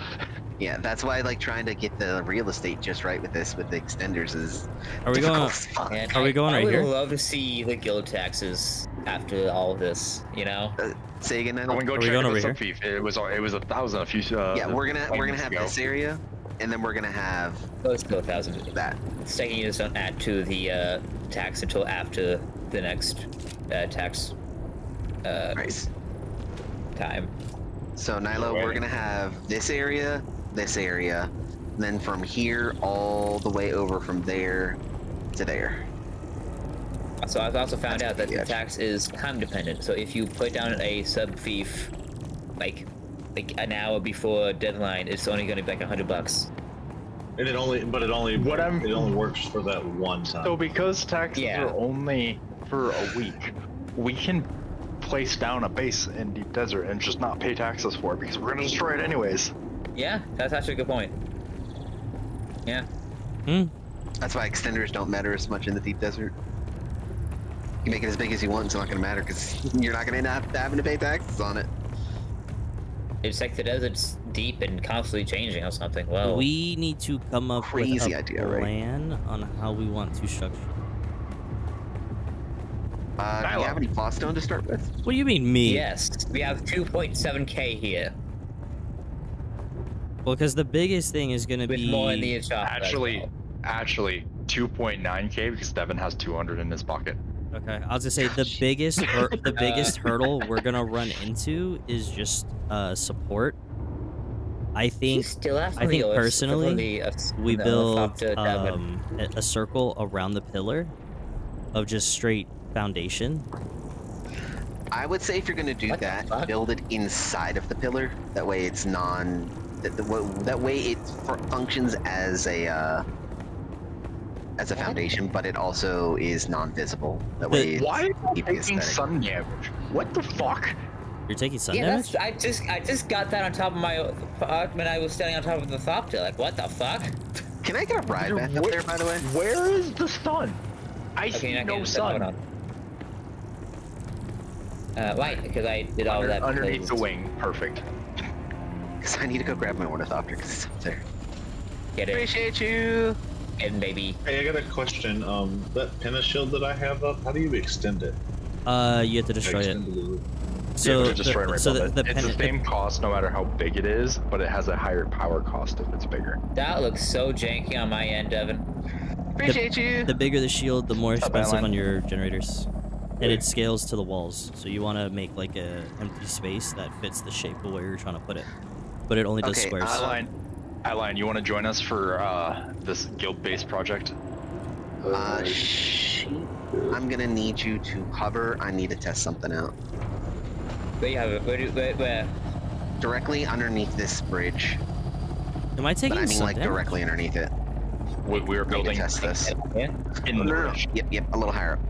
Yeah, that's why like trying to get the real estate just right with this, with the extenders is Are we difficult going? as fuck. And Are we going I right would here? love to see the guild taxes after all of this. You know. Say again, I Nano? want to go Are we check going out over the here? subfief. It was 1,000 a few. Yeah, we're gonna minutes have ago. this area, and then we're gonna have Let's go 1,000. that. Second units don't add to the tax until after the next tax Nice. time. So Nilo, Alright. we're gonna have this area, and then from here all the way over from there to there. So I've also found That's out that pretty the actually. tax is time dependent. So if you put down a sub fief, like an hour before deadline, it's only going to be like $100. And it only works for that one time. So because taxes Yeah. are only for a week, we can place down a base in Deep Desert and just not pay taxes for it because we're gonna destroy it anyways. Yeah, that's actually a good point. Yeah. That's why extenders don't matter as much in the deep desert. You can make it as big as you want, it's not gonna matter because you're not gonna end up having to pay taxes on it. It's like the desert's deep and constantly changing or something. Well, We need to come up with Crazy a idea, right? plan on how we want to structure. Do you have any cloth stone to start with? What do you mean, me? yes, we have 2.7k here Well, because the biggest thing is gonna with be more in the shop. as Actually, 2.9k because Devin has 200 in his pocket. Okay, I was gonna say the biggest the biggest hurdle we're gonna run into is just support. I well. think He's still asking I think me, personally, we no, build up to Devin. a circle around the pillar of just straight foundation. I would say if you're gonna do What the that, fuck? build it inside of the pillar. That way it's that way it functions as a as a foundation, but it also is non-visible. That The- way, Why am I keep the taking aesthetic. sun damage? What the fuck? You're taking sun Yeah, damage? that's I just got that on top of my when I was standing on top of the Thopter. Like, what the fuck? Can I get a ride back up there, by the way? Where is the sun? I Okay, see you're not no getting sun. Hold on. Why? Because I did all that Underneath because- the wing. Perfect. Because I need to go grab my ornithopter because it's up there. Get it, Appreciate you. and baby. Hey, I got a question. That pinna shield that I have up, how do you extend it? You have to destroy it. Extend the- So, to destroy right so above it. It's the pen- same cost no matter how big it is, but it has a higher power cost if it's bigger. That looks so janky on my end, Devin. Appreciate you. the bigger the shield, the more What's up, expensive Adeline? on your generators. And it scales to the walls. So you want to make like a empty space that fits the shape of where you're trying to put it. But it only does Okay, squares. Adeline, you want to join us for this guild-based project? I'm gonna need you to hover. I need to test something out. Where you have it? Where? Directly underneath this bridge. Am I taking But I mean, sun like, damage? directly underneath it. We are I need to building test this. Yeah. in the bridge. Yep, a little higher up.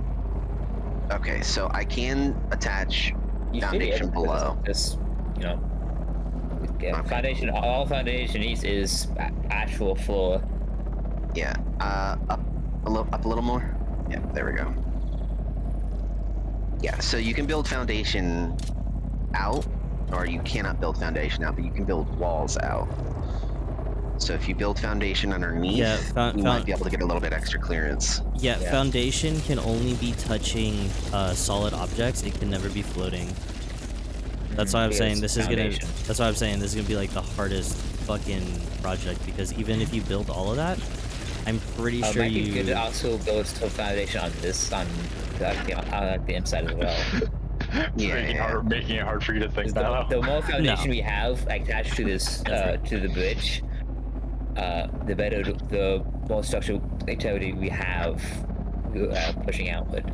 Okay, so I can attach You should be foundation able to below. Just, you know. Yeah, Okay. foundation. All foundation needs is actual floor. Yeah, up a little more. Yeah, there we go. Yeah, so you can build foundation out, or you cannot build foundation out, but you can build walls out. So if you build foundation underneath, Yeah, you might be able to get a little bit extra clearance. Yeah, Yeah. foundation can only be touching solid objects. It can never be floating. That's why I'm saying this is gonna. Foundation. That's why I'm saying this is gonna be like the hardest fucking project, because even if you build all of that, I'm pretty It sure might be you. good to also build still foundation on this on the inside as well. Yeah, Making it hard for you to think that The, out. the more foundation we have attached to this to the bridge, the better, the more structural activity we have pushing outward.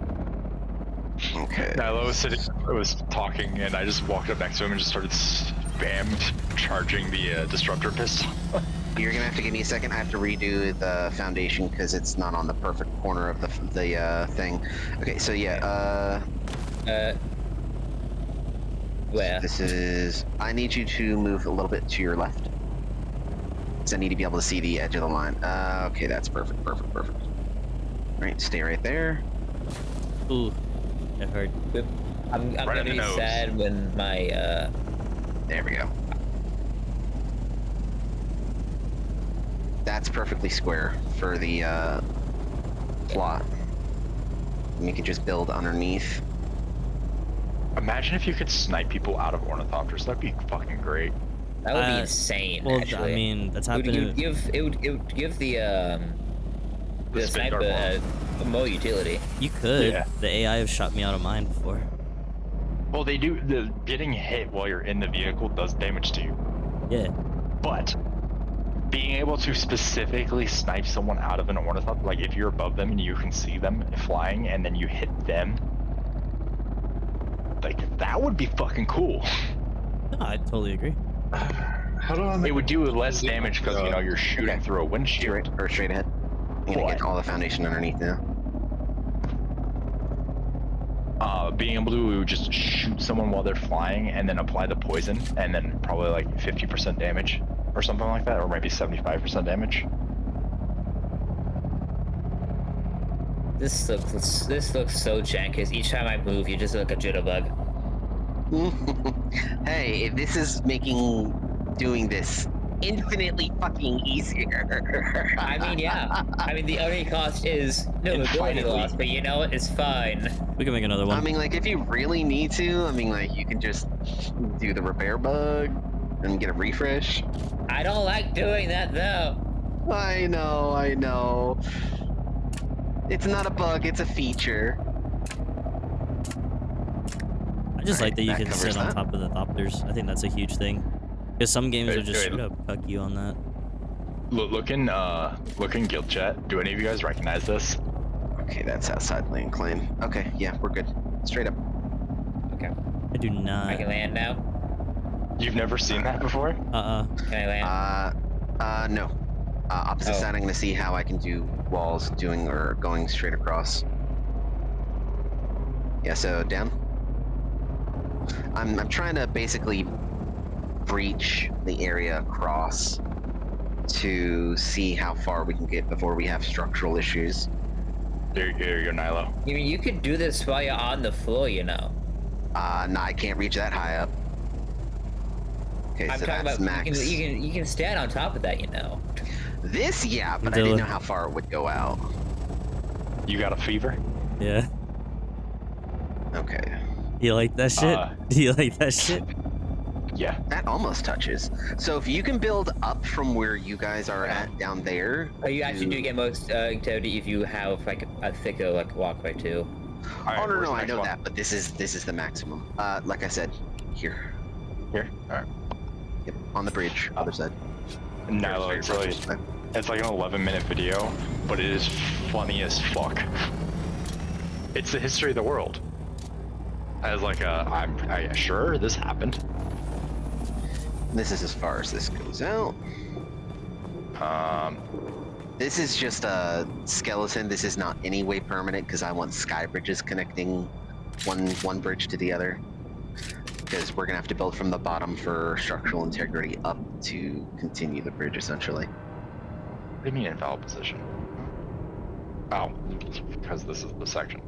Okay. Nilo was talking, and I just walked up next to him and just started spam charging the disruptor pistol. You're gonna have to give me a second. I have to redo the foundation because it's not on the perfect corner of the thing. Okay, so yeah. Where? This is. I need you to move a little bit to your left. Because I need to be able to see the edge of the line. Okay, that's perfect. Right, stay right there. Ooh, it hurt. I'm Right gonna in the be nose. sad when my There we go. That's perfectly square for the plot. And you can just build underneath. Imagine if you could snipe people out of ornithopters. That'd be fucking great. that would be insane. Well, actually. I mean, that's it would, happening. it would give the The spin dart sniper more utility. You could. Yeah. The AI have shot me out of mine before. Well, they do. The getting hit while you're in the vehicle does damage to you, Yeah. but being able to specifically snipe someone out of an ornithopter, like if you're above them and you can see them flying, and then you hit them, like that would be fucking cool. No, I totally agree. How do I make It would do less damage because you know you're shooting Okay. through a windshield. Straight ahead. I'm gonna get all the foundation underneath now. Being able to just shoot someone while they're flying and then apply the poison, and then probably like 50% damage or something like that, or maybe 75% damage. This looks so jank. 'Cause each time I move, you just look a jitterbug. Hey, if this is making doing this infinitely fucking easier. I mean, yeah. I mean, the only cost is no And ability finally- loss, but you know what? It's fine. We can make another one. I mean, like, if you really need to, I mean, like, you can just do the repair bug and get a refresh. I don't like doing that though. I know. It's not a bug, it's a feature. I just Alright, like that you that can covers sit on that. top of the thopters. I think that's a huge thing. Because some games Wait, will just wait. straight up cuck you on that. Look in guild chat. Do any of you guys recognize this? Okay, that's outside lane claim. Okay, yeah, we're good. Straight up. Okay. I do not. I can land now. You've never seen that before? Uh-uh. Can I land? No. Opposite Oh. side, I'm gonna see how I can do walls going straight across. Yeah, so down. I'm trying to basically breach the area across to see how far we can get before we have structural issues. Here you go, Nilo. You mean you could do this while you're on the floor, you know? No, I can't reach that high up. Okay, I'm so talking that's about max. you can stand on top of that, you know. This, yeah, but I didn't know how far it would go out. You got a fever? Yeah. Okay, You like that shit? Do you like that shit? Yeah. that almost touches. So if you can build up from where you guys are at down there. You actually do get most activity if you have like a thicker like walkway too. All right, Oh no, where's no, the I next know one? that, but this is the maximum. Like I said, here. Here? All right. Yep, on the bridge, other side. Nilo, it's like an 11-minute video, but it is funny as fuck. It's the history of the world. As like I'm sure this happened. This is as far as this goes out. This is just a skeleton. This is not any way permanent because I want sky bridges connecting one bridge to the other. Because we're gonna have to build from the bottom for structural integrity up to continue the bridge essentially. What do you mean invalid position? Oh, because this is the section.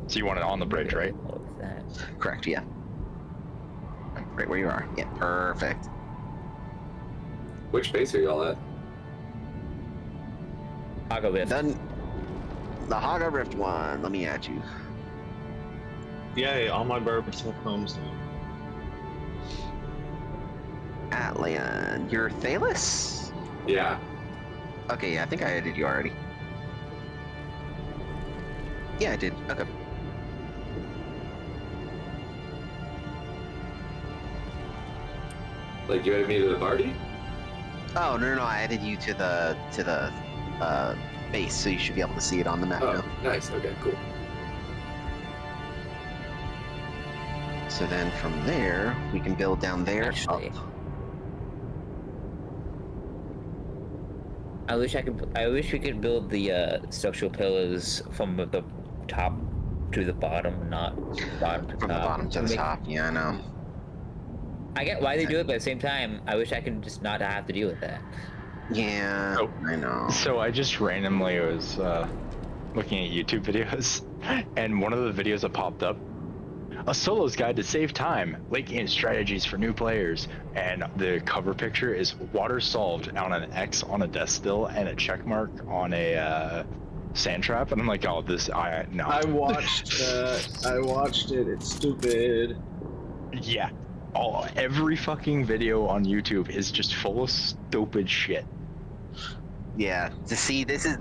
So you want it on the bridge, right? What was that? Correct, yeah. Right where you are. Yeah, perfect. Which base are y'all at? I'll go with. Then the Haga Rift one, let me add you. Yay, all my burbs have homes now. Atlan, you're Thalos? Yeah. Okay, yeah, I think I added you already. Yeah, I did. Okay. Like you added me to the party? Oh no, I added you to the base, so you should be able to see it on the map Oh, now. nice. Okay, cool. So then from there, we can build down there. Actually. Up. I wish we could build the structural pillars from the top to the bottom, not bottom to From the top. bottom to the top. Yeah, I know. I get why they do it, but at the same time, I wish I could just not have to deal with that. Yeah, Oh. I know. So I just randomly was looking at YouTube videos, and one of the videos that popped up, a solo's guide to save time, lake game strategies for new players, and the cover picture is water solved on an X on a death still and a check mark on a sand trap, and I'm like, oh, this no. I watched that. I watched it. It's stupid. Yeah, every fucking video on YouTube is just full of stupid shit. Yeah, to see this is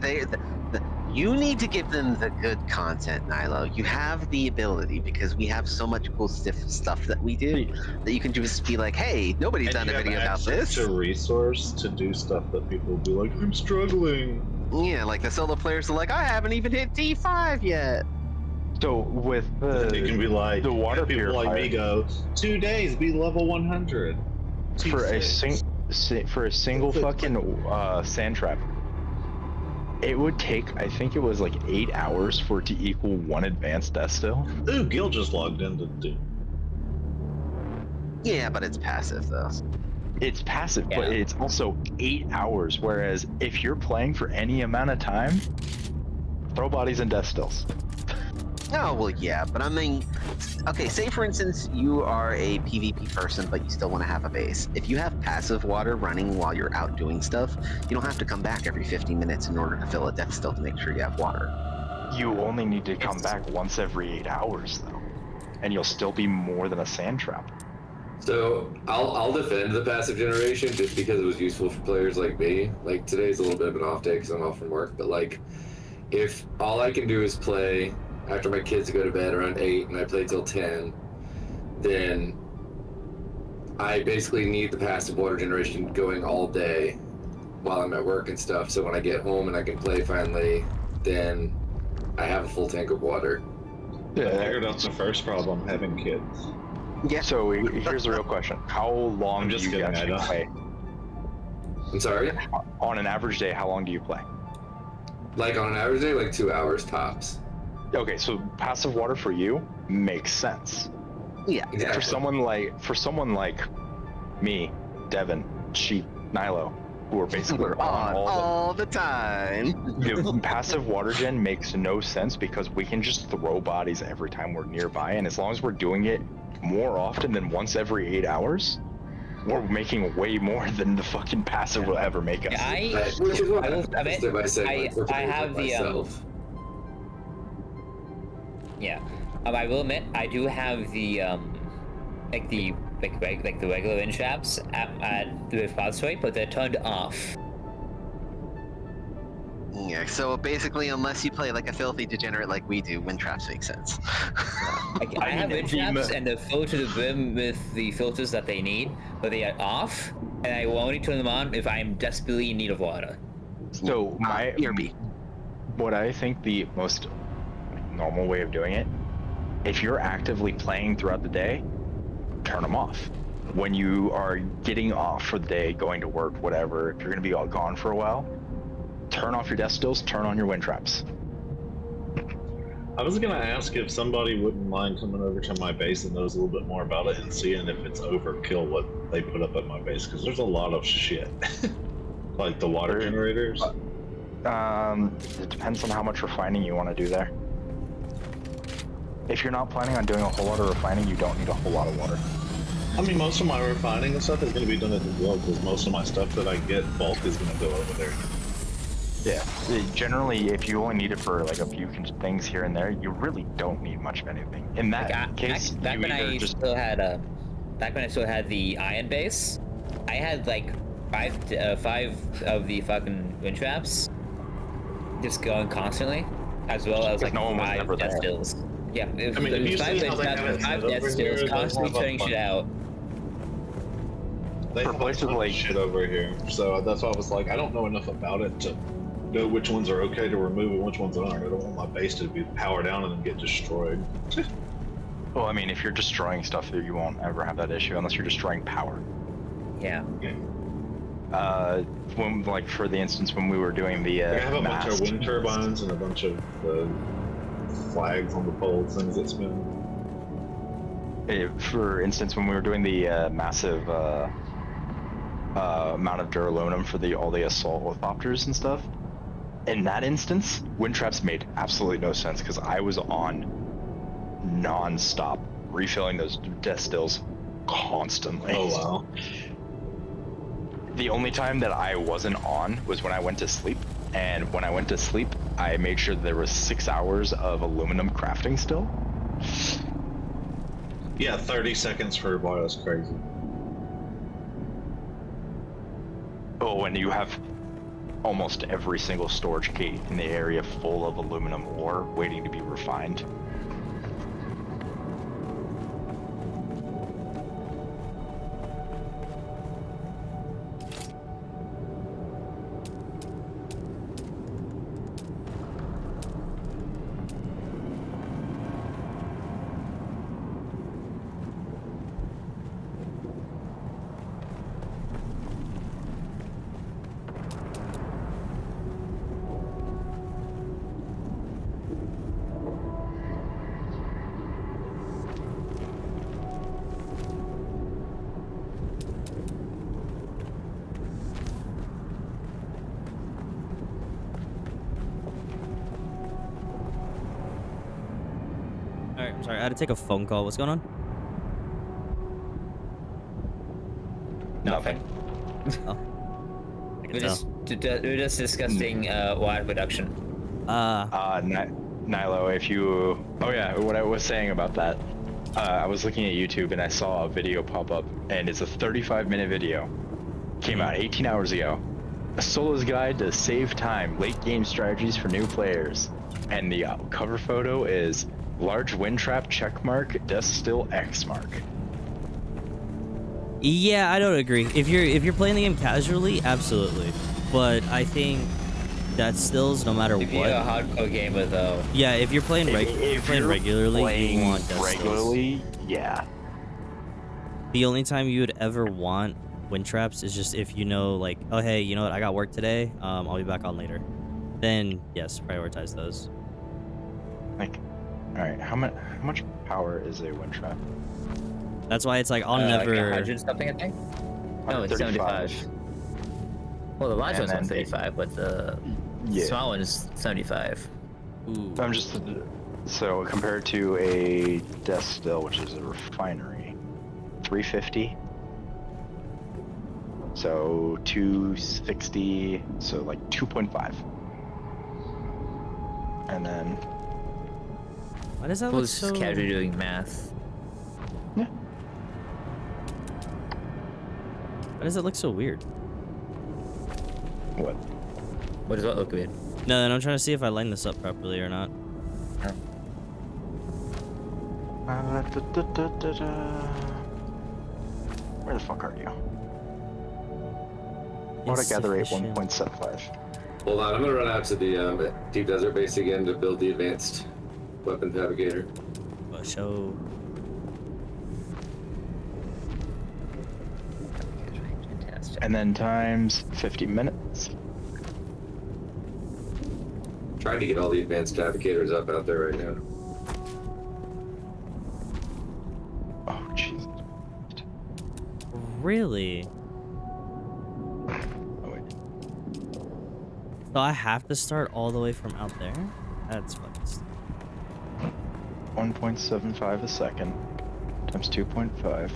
you need to give them the good content, Nilo. You have the ability because we have so much cool stuff that we do that you can just be like, hey, nobody's done a video about this. To resource to do stuff that people will be like, I'm struggling. Yeah, like the solo players are like, I haven't even hit D5 yet. So with You can be like, the water people like me go 2 days, be level 100. for a T6. for a single fucking sand trap, it would take, I think it was like 8 hours for it to equal one advanced death still. Ooh, Gil just logged into Dune. Yeah, but it's passive though. It's passive, but Yeah. it's also 8 hours. Whereas if you're playing for any amount of time, throw bodies and death stills. Oh, well, yeah, but I mean, okay, say for instance you are a PvP person, but you still want to have a base. If you have passive water running while you're out doing stuff, you don't have to come back every 15 minutes in order to fill a death still to make sure you have water. You only need to come back once every 8 hours, though, and you'll still be more than a sand trap. So I'll defend the passive generation just because it was useful for players like me. Like today's a little bit of an off day because I'm off from work, but like if all I can do is play after my kids go to bed around 8 and I play till 10, then I basically need the passive water generation going all day while I'm at work and stuff. So when I get home and I can play finally, then I have a full tank of water. I figured out the first problem, having kids. Yeah. So here's the real question: how long I'm do just you kidding, I actually don't. play? I'm sorry? On an average day, how long do you play? Like on an average day, like 2 hours tops. Okay, so passive water for you makes sense. Yeah. Exactly. For someone like me, Devin, Sheep, Nilo, who are basically We're on all all the time. the passive water gen makes no sense because we can just throw bodies every time we're nearby, and as long as we're doing it more often than once every 8 hours, we're making way more than the fucking passive will ever make us. Yeah, Which is why I will admit, by saying, like, I have the myself. Yeah, I will admit I do have the like the regular wind traps at the repository, but they're turned off. Yeah, so basically, unless you play like a filthy degenerate like we do, wind traps make sense. I have wind traps and they're full to the brim with the filters that they need, but they are off, and I will only turn them on if I am desperately in need of water. So BRB. what I think the most normal way of doing it, if you're actively playing throughout the day, turn them off. When you are getting off for the day, going to work, whatever, if you're going to be all gone for a while, turn off your death stills, turn on your wind traps. I was gonna ask if somebody wouldn't mind coming over to my base and knows a little bit more about it and seeing if it's overkill what they put up at my base, because there's a lot of shit. Like the water generators. It depends on how much refining you want to do there. If you're not planning on doing a whole lot of refining, you don't need a whole lot of water. I mean, most of my refining and stuff is going to be done at the globe, because most of my stuff that I get bulk is going to go over there. Yeah. Generally, if you only need it for like a few things here and there, you really don't need much of anything. In that case, back when I still had the iron base, I had like five of the fucking wind traps just going constantly, as well as like no one was 5 ever death there. stills. Yeah, if I mean, if you five see how wind they traps have it and 5 set death over stills, here, constantly they have a turning shit out. They For have places a ton of like- shit over here, so that's why I was like, I don't know enough about it to know which ones are okay to remove and which ones aren't. I don't want my base to be powered down and then get destroyed. Well, I mean, if you're destroying stuff, you won't ever have that issue unless you're destroying power. Yeah. When, like, for the instance, when we were doing the I have a bunch mast, of wind turbines and a bunch of flags on the poles, things that spin. For instance, when we were doing the massive amount of duraluminum for all the assault helicopters and stuff, in that instance, wind traps made absolutely no sense because I was on non-stop refilling those death stills constantly. Oh wow. The only time that I wasn't on was when I went to sleep, and when I went to sleep, I made sure that there was 6 hours of aluminum crafting still. Yeah, 30 seconds for a while is crazy. Oh, and you have almost every single storage gate in the area full of aluminum ore waiting to be refined. Alright, I'm sorry, I had to take a phone call. What's going on? Nothing. Oh. We're just discussing water production. Nilo, if you... Oh yeah, what I was saying about that, I was looking at YouTube and I saw a video pop up, and it's a 35-minute video. Came out 18 hours ago. A solo's guide to save time, late game strategies for new players. And the cover photo is large wind trap checkmark, death still X mark. Yeah, I don't agree. If you're playing the game casually, absolutely. But I think that stills no matter If you're what. a hardcore gamer, though. Yeah, if you're playing If you're regularly, playing you want death stills. regularly, yeah. The only time you would ever want wind traps is just if you know, like, oh hey, you know what, I got work today. I'll be back on later. Then yes, prioritize those. Like, all right, how much power is a wind trap? That's why it's like I'll Like never. 100 something, I think. No, it's 135. 75. Well, the large And one's then 135, but the small one is 75. Ooh. I'm just so compared to a distill, which is a refinery, 350. So 260. So like 2.5. And then Why does that look Who's so? casually doing math? Why does it look so weird? what? What does that look weird? No, and I'm trying to see if I line this up properly or not. Where the fuck are you? What I gather rate Insufficient. 1.75. Hold on, I'm gonna run out to the deep desert base again to build the advanced weapon fabricator. Show. Fantastic. And then times 50 minutes. Trying to get all the advanced fabricators up out there right now. Oh, Jesus. Really? Oh, wait. So I have to start all the way from out there? That's fucking stupid. 1.75 a second times 2.5.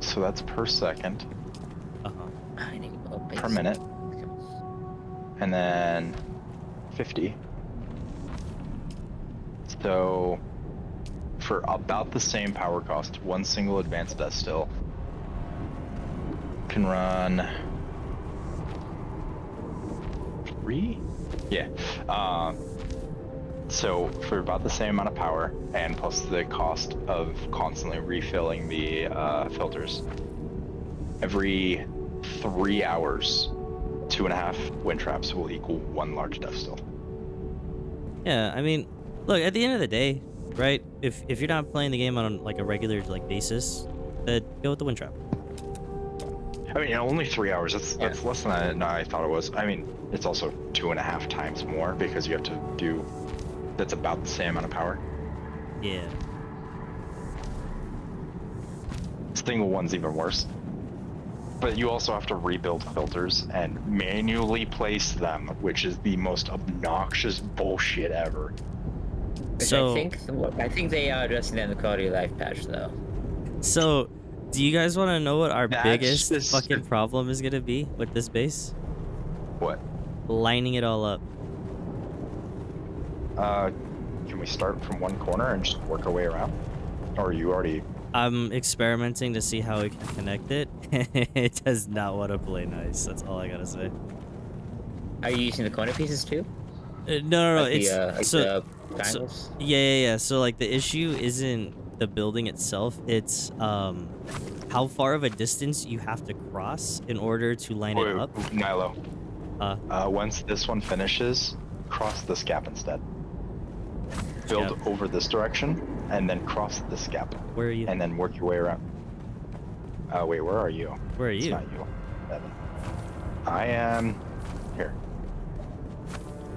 So that's per second, Uh-huh. I need to go per minute, and then 50. So for about the same power cost, one single advanced distill can run 3? Yeah. So for about the same amount of power, and plus the cost of constantly refilling the filters, every 3 hours, 2.5 wind traps will equal 1 large distill. Yeah, I mean, look, at the end of the day, right? If you're not playing the game on like a regular like basis, then go with the wind trap. I mean, only 3 hours. That's less than I thought it was. I mean, it's also 2.5 times more because you have to do. That's about the same amount of power. Yeah. Single one's even worse. But you also have to rebuild filters and manually place them, which is the most obnoxious bullshit ever. Which So- I think they are addressing that in the quality of life patch, though. So, do you guys want to know what our That's biggest just- fucking problem is gonna be with this base? What? Lining it all up. Can we start from one corner and just work our way around? Or are you already... I'm experimenting to see how we can connect it. It does not want to play nice. That's all I gotta say. Are you using the corner pieces too? No. Like It's the, so. triangles? Yeah. So like the issue isn't the building itself. It's how far of a distance you have to cross in order to line it up. Nilo. Uh. Once this one finishes, cross this gap instead. Build Gap. over this direction, and then cross this gap, Where are you? and then work your way around. Wait, where are you? Where are It's you? not you, Evan. I am here.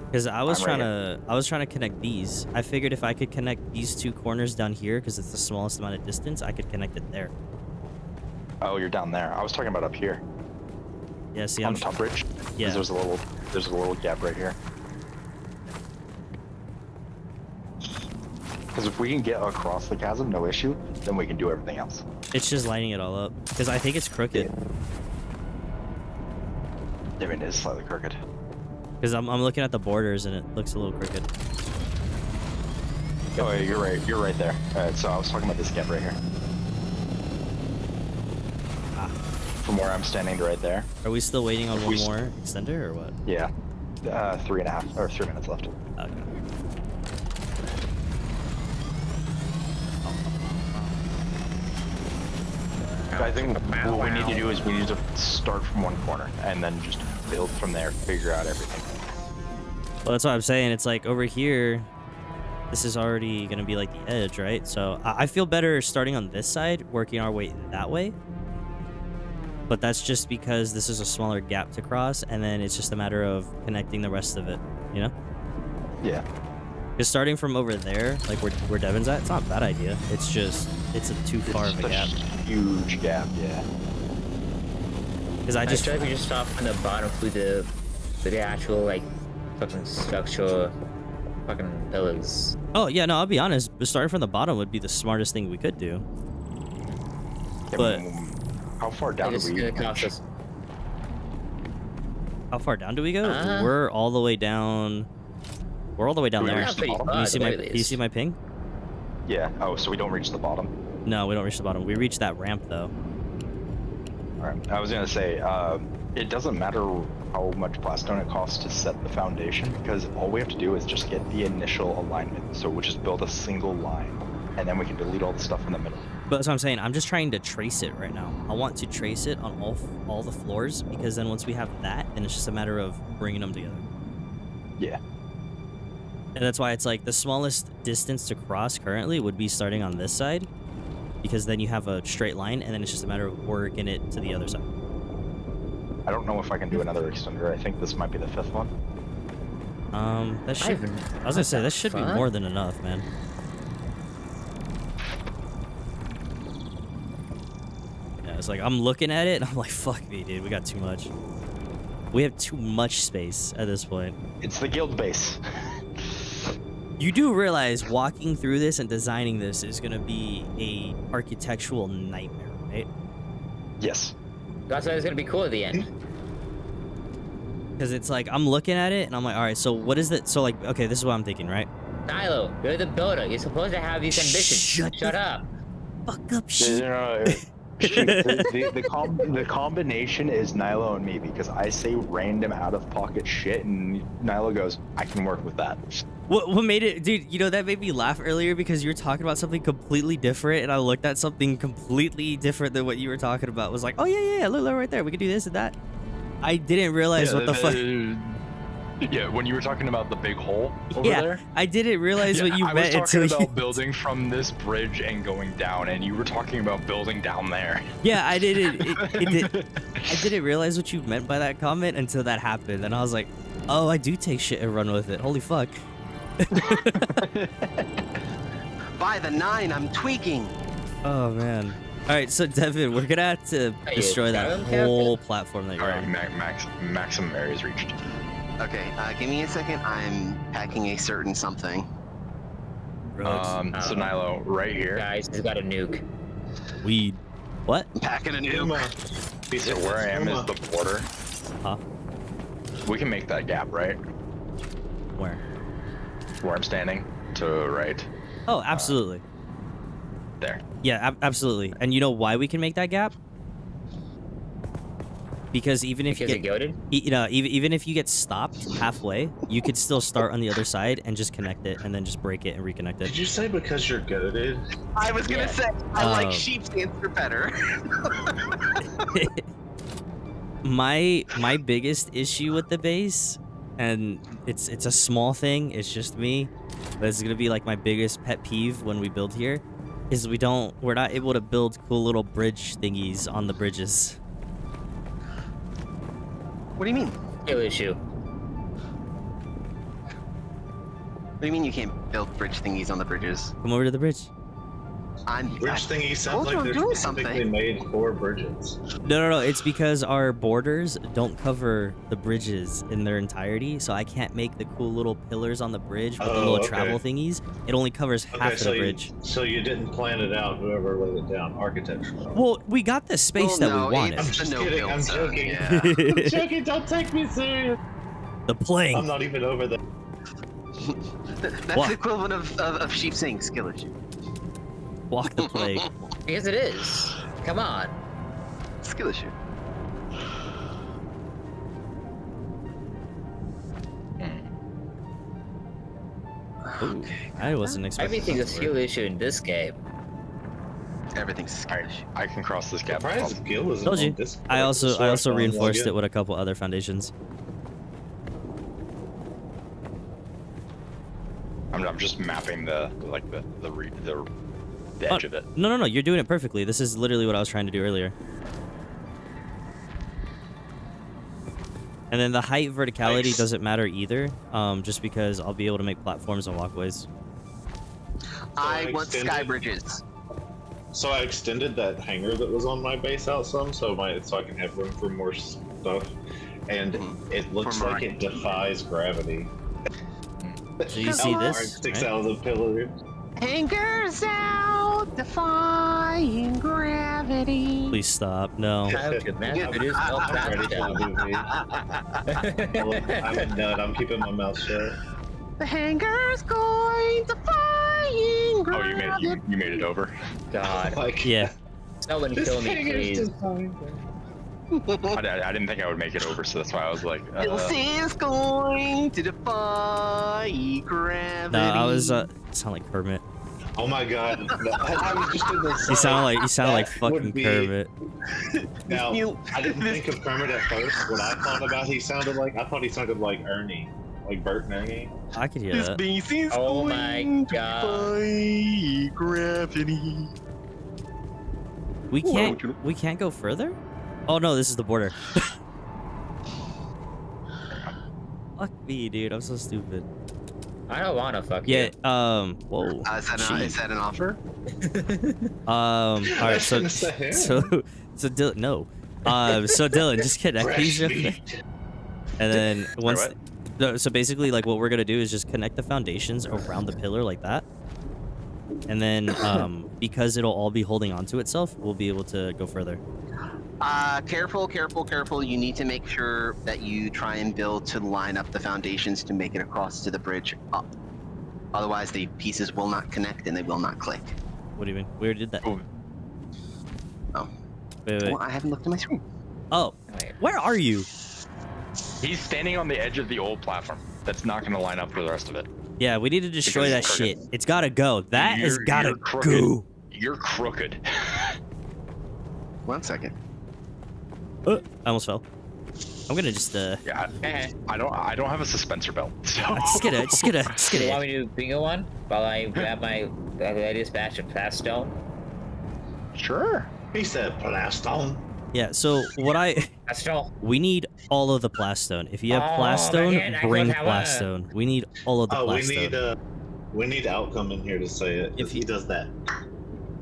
Because I was I'm right trying to connect these. I figured if I could connect these two corners down here, because it's the smallest amount of distance, I could connect it there. Oh, you're down there. I was talking about up here Yeah. See, on I'm the top bridge. 'Cause Yeah. There's a little gap right here. Because if we can get across the chasm, no issue, then we can do everything else. It's just lining it all up because I think it's crooked. I mean, it is slightly crooked. Because I'm looking at the borders and it looks a little crooked. Oh, yeah, you're right. You're right there. So I was talking about this gap right here. From where I'm standing to right there. Are we still waiting on If one we s- more extender or what? Yeah. 3.5 or 3 minutes left. Okay. I think what we need to do is we need to start from one corner and then just build from there, figure out everything. Well, that's what I'm saying. It's like over here, this is already gonna be like the edge, right? So I feel better starting on this side, working our way that way. But that's just because this is a smaller gap to cross, and then it's just a matter of connecting the rest of it, you know? Yeah. Because starting from over there, like where Devin's at, it's not a bad idea. It's just, it's a too far of a gap. Huge gap, yeah. Because I just... try to just stop from the bottom with the actual, like, fucking structural fucking pillars. Oh, yeah, no, I'll be honest. Starting from the bottom would be the smartest thing we could do. But... How far down do we reach? How far down do we go? We're all the way down... We're all the way down there. Reach the bottom? Do you see my ping? Yeah. Oh, so we don't reach the bottom? No, we don't reach the bottom. We reach that ramp, though. Alright. I was going to say, it doesn't matter how much blaststone it costs to set the foundation, because all we have to do is just get the initial alignment. So we'll just build a single line, and then we can delete all the stuff in the middle. But that's what I'm saying. I'm just trying to trace it right now. I want to trace it on all the floors, because then once we have that, then it's just a matter of bringing them together. Yeah. And that's why it's like the smallest distance to cross currently would be starting on this side, because then you have a straight line, and then it's just a matter of working it to the other side. I don't know if I can do another extender. I think this might be the 5th one. That should... I was gonna say, that should be more than enough, man. Yeah, it's like, I'm looking at it, and I'm like, fuck me, dude, we got too much. We have too much space at this point. It's the guild base. You do realize walking through this and designing this is gonna be a architectural nightmare, right? Yes. That's why it's gonna be cool at the end. Because it's like, I'm looking at it, and I'm like, alright, so what is that? So, like, okay, this is what I'm thinking, right? Nilo, you're the builder. You're supposed to have these ambitions. Shut up. Fuck up, shit. The combination is Nilo and me, because I say random out-of-pocket shit, and Nilo goes, I can work with that. What made it, dude, you know, that made me laugh earlier because you were talking about something completely different, and I looked at something completely different than what you were talking about. It was like, oh, yeah, look right there. We could do this and that. I didn't realize what the fuck. Yeah, when you were talking about the big hole over there. I didn't realize what you meant I was talking until about building from this bridge and going down, and you were talking about building down there. Yeah, I didn't. I didn't realize what you meant by that comment until that happened, and I was like, oh, I do take shit and run with it. Holy fuck. By the 9, I'm tweaking. Oh man. All right, so Devin, we're gonna have to destroy that whole platform that you're on. Maximum area is reached. Okay, give me a second. I'm packing a certain something. So Nilo, right here. Guys, he's got a nuke. Weed. What? I'm packing a nuke. So where I am is the border. Huh? We can make that gap, right? Where? Where I'm standing, to right. Oh, absolutely. There. Yeah, absolutely. And you know why we can make that gap? Because even if you get goaded? Even if you get stopped halfway, you could still start on the other side and just connect it, and then just break it and reconnect it. Did you say because you're goaded? I was gonna say I like sheep's answer better. my biggest issue with the base, and it's a small thing, it's just me, but it's gonna be like my biggest pet peeve when we build here, is we're not able to build cool little bridge thingies on the bridges. What do you mean? Skill issue. What do you mean you can't build bridge thingies on the bridges? Come over to the bridge. Bridge thingies sound like they're specifically made for bridges. No. It's because our borders don't cover the bridges in their entirety, so I can't make the cool little pillars on the bridge with the little travel thingies. It only covers half of the bridge. So you didn't plan it out, whoever laid it down architecturally. Well, we got the space that we wanted. I'm just kidding. I'm joking. Yeah. I'm joking. Don't take me serious. The plane. I'm not even over there. That's the equivalent of sheep saying skill issue. Walk the plague. Because it is. Come on. Skill issue. Okay. I wasn't expecting Everything's a skill issue in this game. Everything's skill issue. I can cross this gap. Told you. I also reinforced it with a couple other foundations. I'm I'm just mapping the edge of it. No, you're doing it perfectly. This is literally what I was trying to do earlier. And then the height verticality Nice. doesn't matter either, just because I'll be able to make platforms and walkways. I want extended- sky bridges. So I extended that hangar that was on my base out some, so I can have room for more stuff. And it looks For like it defies gravity. So you see this? Sticks right? out of the pillar. Hangers out, defying gravity. Please stop. No. How to mass produce all Ready for plastic. the movie. I'm a nut. I'm keeping my mouth shut. The hangar's going defying Oh, gravity. you made it over. God. Like, Yeah. Someone this kill me, hangar's please. designed. I didn't think I would make it over, so that's why I was like. This is going to defy gravity. No, I was sound like Kermit. Oh my god. I was just in the You sound like That fucking would be- Kermit. Now, You- I didn't think of Kermit at first. When I thought about I thought he sounded like Ernie. Like Bert and Ernie. I could hear This that. beast is Oh my going to God. defy gravity. We can't go further? Oh no, this is the border. Fuck me, dude. I'm so stupid. I don't wanna fuck Yeah, you. whoa. Is that an offer? All right, so Gonna say, Dylan, no. So Dylan, just connect these real quick. And then once, what? no, so basically, like what we're gonna do is just connect the foundations around the pillar like that, and then because it'll all be holding onto itself, we'll be able to go further. Careful. You need to make sure that you try and build to line up the foundations to make it across to the bridge up. Otherwise, the pieces will not connect and they will not click. What do you mean? We already did that. Oh. Oh. Wait. Well, I haven't looked at my screen. Oh, Wait. where are you? He's standing on the edge of the old platform. That's not going to line up for the rest of it. Yeah, we need to destroy that Because shit. It's gotta go. That has You're gotta crooked. go. You're crooked. 1 second. I almost fell. I'm gonna just Yeah, I don't have a suspensor belt. So. just get it. Do you want me to do bingo one while I grab my latest batch of plastone? Sure. He said plastone. Yeah. So what Plastone. we need all of the plastone. If you have Oh, plastone, man, I bring don't have a- plastone. We need all of the Oh, plastone. we need Outcome in here to say it. If he does that.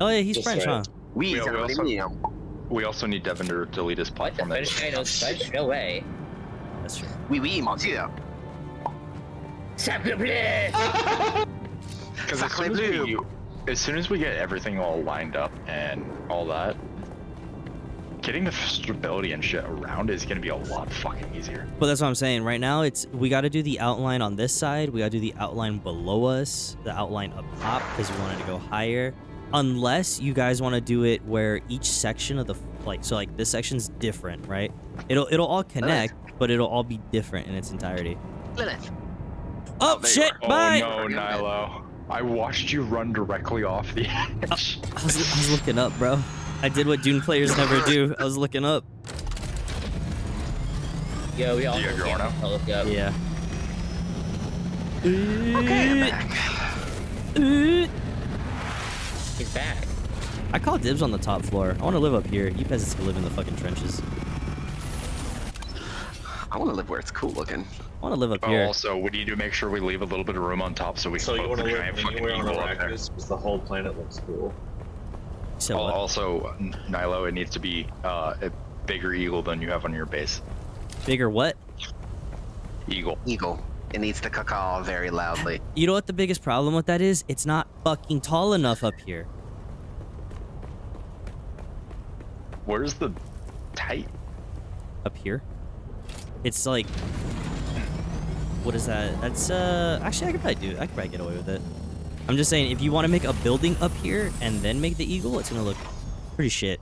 Oh yeah, he's Just French, right. huh? We Yeah, we already also- knew. We also need Devin to delete his What? The platform. French guy knows French? No way. That's true. Oui, monsieur. Sacre bleu! Because Sacre bleu. as soon as we get everything all lined up and all that, getting the stability and shit around is gonna be a lot fucking easier. But that's what I'm saying. Right now, we got to do the outline on this side. We got to do the outline below us, the outline up top, because we wanted to go higher. Unless you guys want to do it where each section of the like this section's different, right? It'll all connect, but it'll all be different in its entarity. Lilith. Oh there you shit! Oh Bye. no, Nilo! I watched you run directly off the edge. I was looking up, bro. I did what Dune players never do. I was looking up. Yo, we all Do you have your can't Orno? look up. Yeah. Okay, I'm back. He's back. I call dibs on the top floor. I want to live up here. You peasants can live in the fucking trenches. I want to live where it's cool looking. I want to live up Oh, here. also, we need to make sure we leave a little bit of room on top so we can So you put want the to giant live fucking anywhere on eagle up there. Arrakis because the whole planet looks cool. So what? Also, Nilo, it needs to be a bigger eagle than you have on your base. Bigger what? Eagle. Eagle. It needs to caw very loudly. You know what the biggest problem with that is? It's not fucking tall enough up here. Where's the height? Up here? It's like... What is that? That's, actually, I could probably get away with it. I'm just saying, if you want to make a building up here and then make the eagle, it's gonna look pretty shit.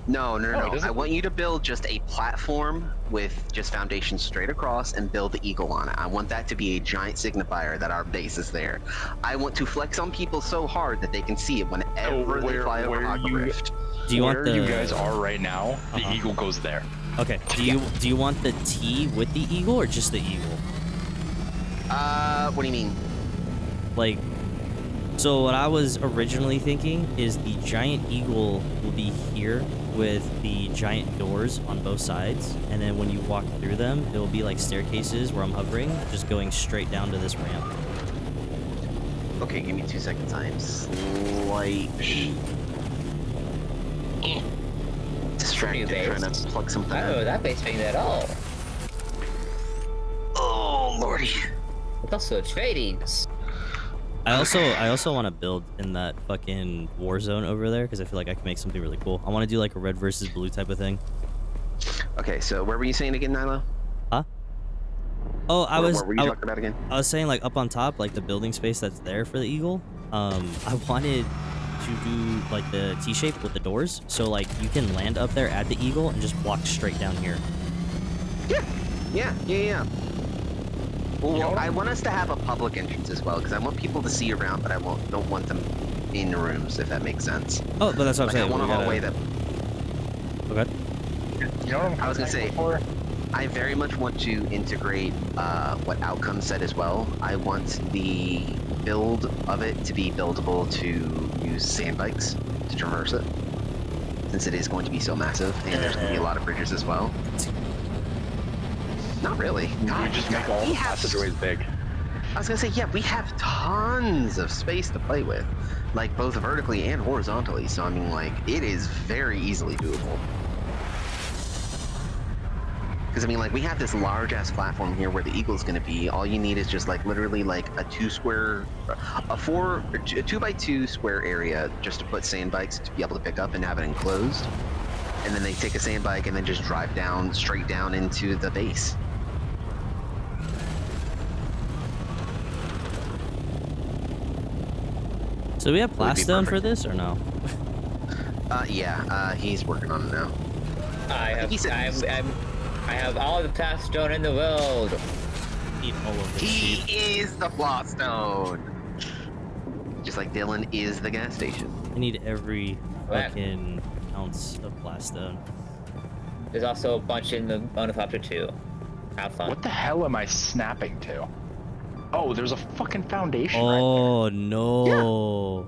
No. does it? I want you to build just a platform with just foundations straight across and build the eagle on it. I want that to be a giant signifier that our base is there. I want to flex on people so hard that they can see it whenever they fly over Aqua Rift. Do you Where want the... you guys are right now, the Uh-huh. eagle goes there. Okay, do you want the T with the eagle or just the eagle? What do you mean? like, so what I was originally thinking is the giant eagle will be here with the giant doors on both sides, and then when you walk through them, it will be like staircases where I'm hovering, just going straight down to this ramp. Okay, give me 2 seconds. I'm slightly distracted trying to plug something I don't know in. that base thing at all. Oh, lordy. It's also Atreides. I also want to build in that fucking war zone over there because I feel like I can make something really cool. I want to do like a red versus blue type of thing. Okay, so where were you saying again, Nilo? Huh? Oh, What were you talking about again? I was saying like up on top, like the building space that's there for the eagle. I wanted to do like the T shape with the doors, so like you can land up there at the eagle and just walk straight down here. Yeah. Well, I want us to have a public entrance as well, because I want people to see around, but I don't want them in the rooms, if that makes sense. Oh, but that's what I'm saying. I want a hallway that... Okay. You know what I'm I was gonna say, for? I very much want to integrate what Outcome said as well. I want the build of it to be buildable to use sand bikes to traverse it, since it is going to be so massive, and there's going to be a lot of bridges as well. Not really. God, We just make all we the have passageways big. I was gonna say, yeah, we have tons of space to play with, like both vertically and horizontally. So I mean, like, it is very easily doable. Because I mean, like, we have this large ass platform here where the eagle's gonna be. All you need is just like literally like a 2x2 square area just to put sand bikes to be able to pick up and have it enclosed. And then they take a sand bike and then just drive down straight down into the base. So we have Would be Plastone for perfect. this or no? He's working on it now. I He said- I have all the Plastone in the world. Eat all of it. He is the Flostone! Just like Dylan is the gas station. I need every Right. fucking ounce of Plastone. There's also a bunch in the Ornithopter too. Have fun. What the hell am I snapping to? Oh, there's a fucking foundation right Oh no.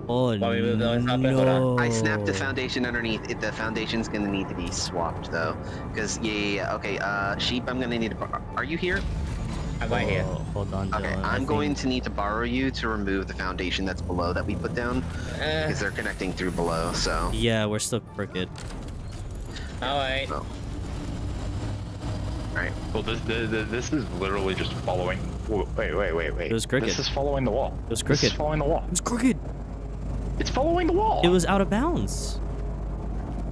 Oh Want me to move the Ornithopter? Hold no. I snapped the foundation underneath. The foundation's gonna need to be swapped though. Because, yeah. Okay, Sheep, I'm gonna need to... Are you here? I'm right here. Oh, hold on, Okay, Dylan. I'm going to need to borrow you to remove the foundation that's below that we put down. Because they're connecting through below, so... Yeah, we're still crooked. Alright. Oh. Alright. Well, this is literally just following... Wait. It was crooked. This is following the wall. It was This is crooked. following the wall. It was crooked. It's following the wall. It was out of bounds.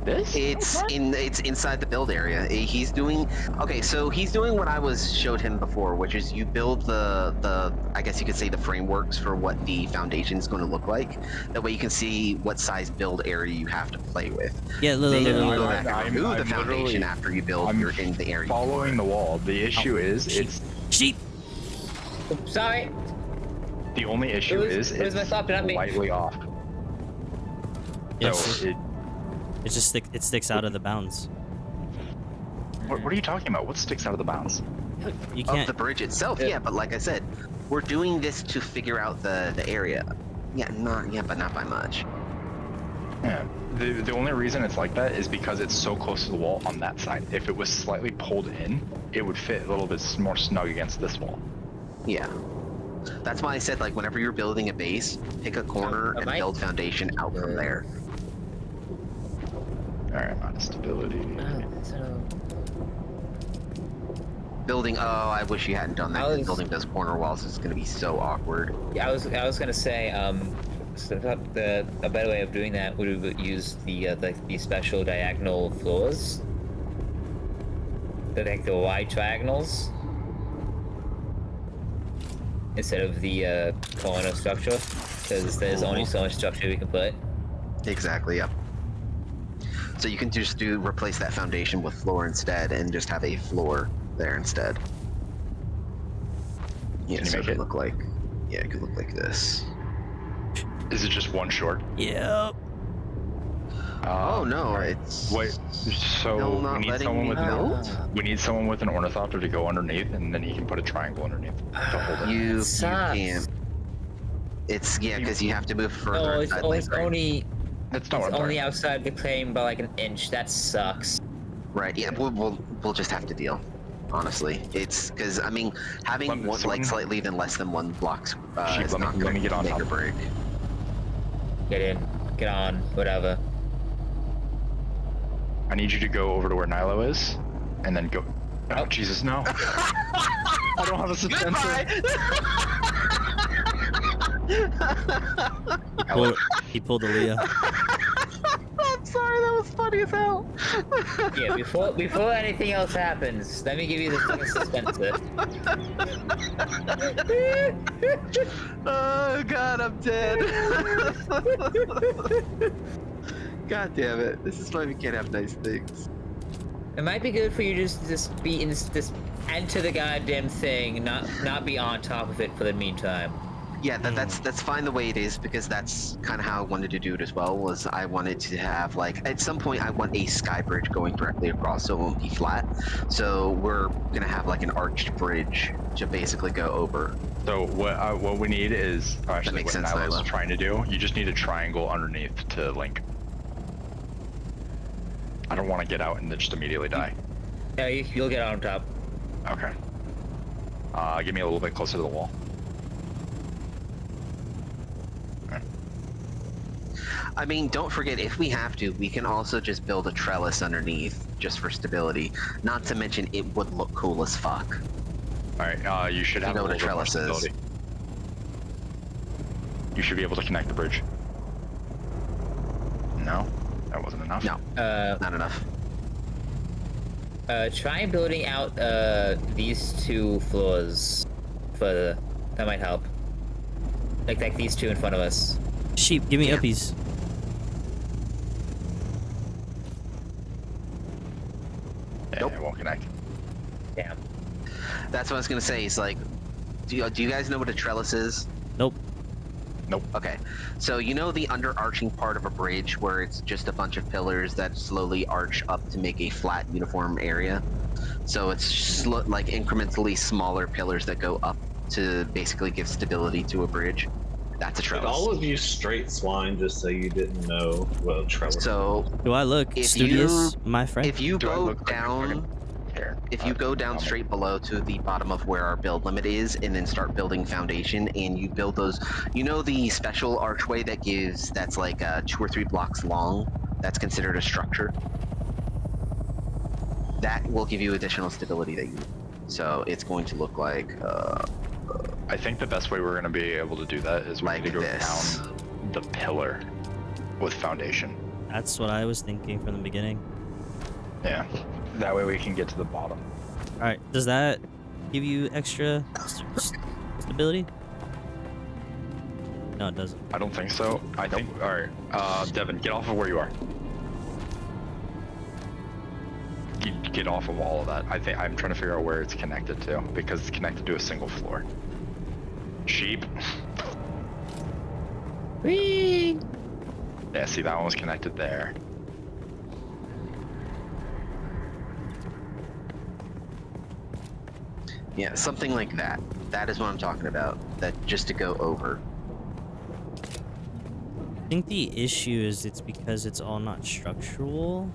This? It's inside the build area. He's doing... Okay, so he's doing what I showed him before, which is you build the I guess you could say the frameworks for what the foundation is going to look like. That way you can see what size build area you have to play with. Yeah, look, Then you look, go look, back look. and remove the I'm foundation literally- after you build I'm your in the area. Following the wall. The issue is, it's... Sheep. Sorry. The only issue is where's my it's thought, not me? slightly off. Yes. So It just sticks out of the bounds. what are you talking about? What sticks out of the bounds? You Of can't. the bridge itself, yeah, but like I said, we're doing this to figure out the area. But not by much. Yeah. The only reason it's like that is because it's so close to the wall on that side. If it was slightly pulled in, it would fit a little bit more snug against this wall. Yeah. That's why I said, like, whenever you're building a base, pick a corner and build foundation out from there. Alright, on stability. Building, oh, I wish you hadn't done that. 'Cause building those corner walls is going to be so awkward. Yeah, I was gonna say so a better way of doing that would use the special diagonal floors. The wide triangles instead of the corner structure, because there's only so much structure we can put. Exactly, yep. So you can just replace that foundation with floor instead and just have a floor there instead. Yeah, Can you so make it it? could look like... Yeah, it could look like this. Is it just one short? Yep. Oh no, it's Wait, still so not we need letting someone me with build? we need someone with an ornithopter to go underneath, and then he can put a triangle underneath to hold it. You sucks. can't. It's because you have to move further No, it's, outside oh, land it's frame. only That's not it's what I'm only talking outside the claim by like an inch. That sucks. Right. Yeah. We'll just have to deal. Honestly, it's because I mean having Let me- one, so like when- slightly than less than one blocks Sheep, is let me- not let going me get to on make top. or break. Get in, get on, whatever. I need you to go over to where Nilo is, and then go. Oh, Jesus, no! I don't have a suspensor. He pulled a Leah. I'm sorry, that was funny as hell. Yeah, before anything else happens, let me give you the fucking suspenser. Oh god, I'm dead. God damn it! This is why we can't have nice things. It might be good for you to just be in this enter the goddamn thing, not be on top of it for the meantime. Yeah, that's fine the way it is because that's kind of how I wanted to do it as well. Was I wanted to have like at some point I want a sky bridge going directly across so it won't be flat. So we're gonna have like an arched bridge to basically go over. So what we need is actually makes what sense, Nilo's Nilo. trying to do. You just need a triangle underneath to link. I don't want to get out and then just immediately die. Yeah, you'll get on top. Okay. Get me a little bit closer to the wall. I mean, don't forget, if we have to, we can also just build a trellis underneath, just for stability. Not to mention, it would look cool as fuck. Alright, you should have know a what a little bit more trellis is. stability. You should be able to connect the bridge. No? That wasn't enough? No, not enough. Try building out these two floors further. That might help. Like these two in front of us. Sheep, give me Yeah. uppies. Yeah, Nope. it won't connect. Damn. That's what I was gonna say. It's like, do you guys know what a trellis is? Nope. Okay, so you know the underarching part of a bridge where it's just a bunch of pillars that slowly arch up to make a flat, uniform area. So it's like incrementally smaller pillars that go up to basically give stability to a bridge. That's a Did trellis. all of you straight swine just say you didn't know what a trellis? So Do I look If studious, my friend? if you Do I go look like a down, Here. if you go down straight below to the bottom of where our build limit is, and then start building foundation, and you build those, you know the special archway that's like 2 or 3 blocks long. That's considered a structure. That will give you additional stability that you need. So it's going to look like I think the best way we're going to be able to do that is we Like need to go this. down the pillar with foundation. That's what I was thinking from the beginning. Yeah. That way we can get to the bottom. All right, does that give you extra stability? No, it doesn't. I don't think so. I think. All right, Devin, get off of where you are. Get off of all of that. I think I'm trying to figure out where it's connected to because it's connected to a single floor. Sheep. Whee! Yeah, see that one was connected there. yeah, something like that. That is what I'm talking about. That just to go over. I think the issue is it's because it's all not structural.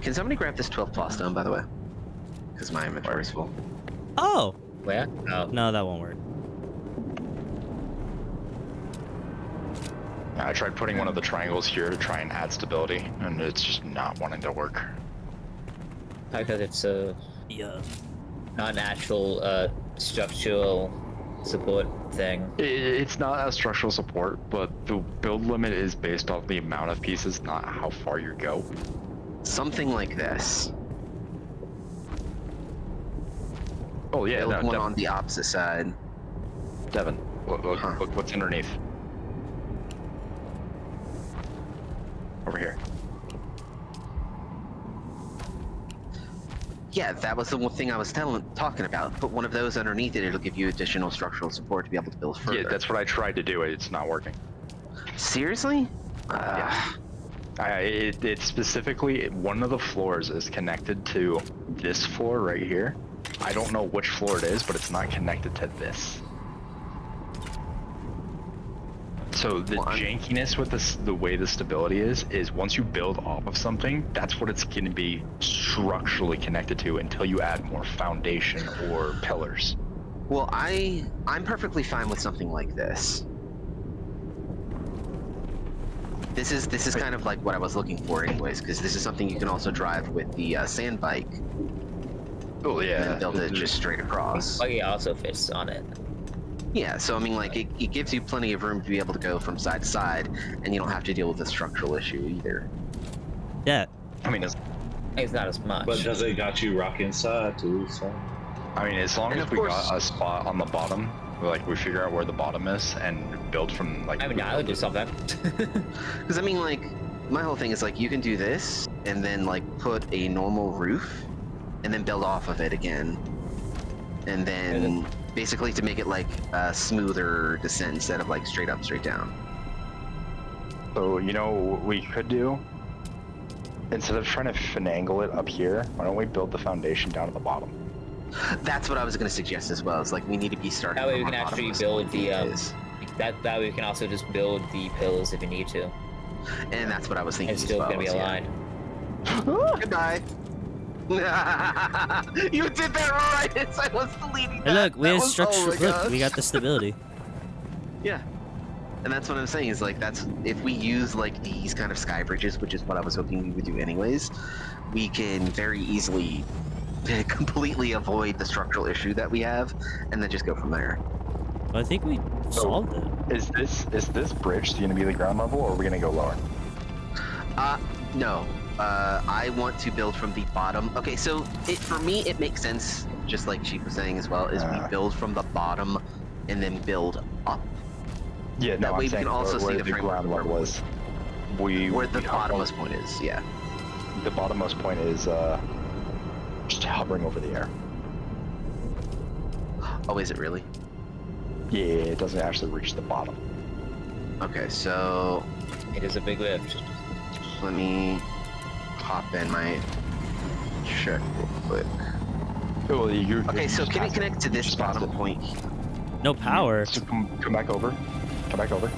Can somebody grab this 12 plus stone, by the way? Because my inventory is full. Oh! Where? Oh. No, that won't work. I tried putting one of the triangles here to try and add stability, and it's just not wanting to work. Because it's Yeah. not an actual structural support thing. It's not a structural support, but the build limit is based off the amount of pieces, not how far you go. Something like this. Oh yeah, Build no, one on the opposite side. Devin, look, Huh. look what's underneath. Over here. Yeah, that was the one thing I was talking about. Put one of those underneath it, it'll give you additional structural support to be able to build further. Yeah, that's what I tried to do. It's not working. Seriously? Yeah. It specifically, one of the floors is connected to this floor right here. I don't know which floor it is, but it's not connected to this. So the jankiness with this, the way the stability is once you build off of something, that's what it's going to be structurally connected to until you add more foundation or pillars. Well, I'm perfectly fine with something like this. This is kind of like what I was looking for, anyways, because this is something you can also drive with the sand bike. Oh yeah. And then build it just straight across. Buggy also fits on it. Yeah, so I mean, like, it gives you plenty of room to be able to go from side to side, and you don't have to deal with the structural issue either. Yeah. I mean, It's not as much. But does it got you rocking side to side? I mean, as long And as of we course- got a spot on the bottom, like we figure out where the bottom is and build from like. I mean, I would do something. Because I mean, like, my whole thing is like you can do this, and then like put a normal roof, and then build off of it again, and then basically to make it like a smoother descent instead of like straight up, straight down. So you know what we could do? Instead of trying to finagle it up here, why don't we build the foundation down at the bottom? That's what I was going to suggest as well. Is like we need to be starting. That way we from can our actually bottomless build point the is. that way we can also just build the pillars if you need to. And that's what I was thinking. It's as still well, gonna be is, aligned. Goodbye. You did that right as I was deleting that. Hey, look, we That have was- structure. oh my Look, we gosh. got the stability. Yeah. And that's what I'm saying is like that's if we use like these kind of sky bridges, which is what I was hoping we would do anyways, we can very easily completely avoid the structural issue that we have and then just go from there. I think we solved it. Is this bridge going to be the ground level, or are we going to go lower? No. I want to build from the bottom. Okay, so for me it makes sense, just like Sheep was saying as well, is we build from the bottom and then build up. Yeah, That no, way I'm we saying can also where see the the framework ground where level we- is. Where the we bottommost point is, yeah. The bottommost point is just hovering over the air. Oh, is it really? Yeah, it doesn't actually reach the bottom. Okay, so It is a big lift. let me hop in my check real quick. Oh, you Okay, so can it connect to this Just past bottom it. point? No power. So come back over. Come back over.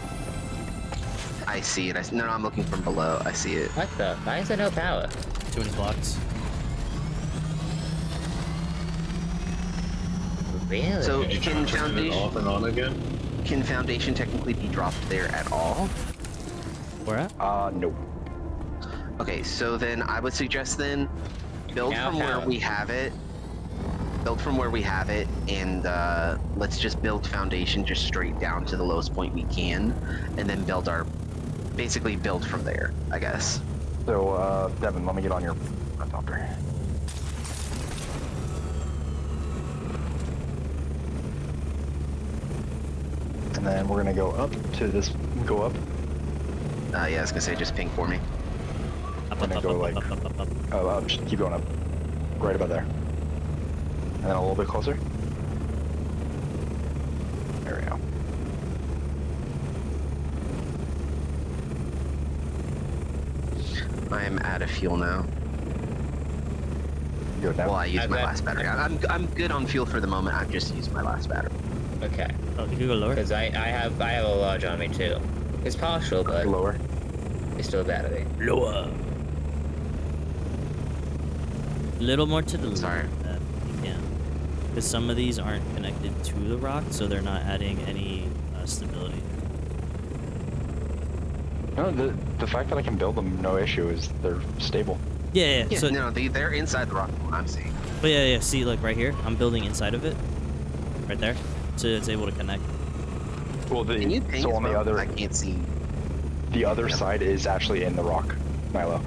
I see it. No, I'm looking from below. I see it. What the? Why is there no power? 200 blocks. Really? So You can trying to turn it off and on again? foundation technically be dropped there at all? Where at? No. Okay, so then I would suggest then build Now from where power. we have it. Build from where we have it, and let's just build foundation just straight down to the lowest point we can, and then basically build from there, I guess. So, Devin, let me get on your helicopter. And then we're gonna go up to this. Go up. Yeah, I was gonna say just ping for me. Up, We're up, gonna up, go up, like. up, up, up, up. Just keep going up. Right about there. And then a little bit closer. There we go. I'm out of fuel now. You go down. Well, I used my Okay. last battery. I'm good on fuel for the moment. I've just used my last battery. Okay. Oh, you can go lower. Because I have a large on me too. It's partial, but Lower. it's still a battery. Lower. Little more to the Sorry. left. You can. Because some of these aren't connected to the rock, so they're not adding any stability. No, the fact that I can build them no issue is they're stable. Yeah. Yeah, So, no, they're inside the rock from what I'm seeing. but yeah. See, like right here, I'm building inside of it. Right there, so it's able to connect. Well, Can you ping so as on well? the other I can't see. the other side is actually in the rock, Milo.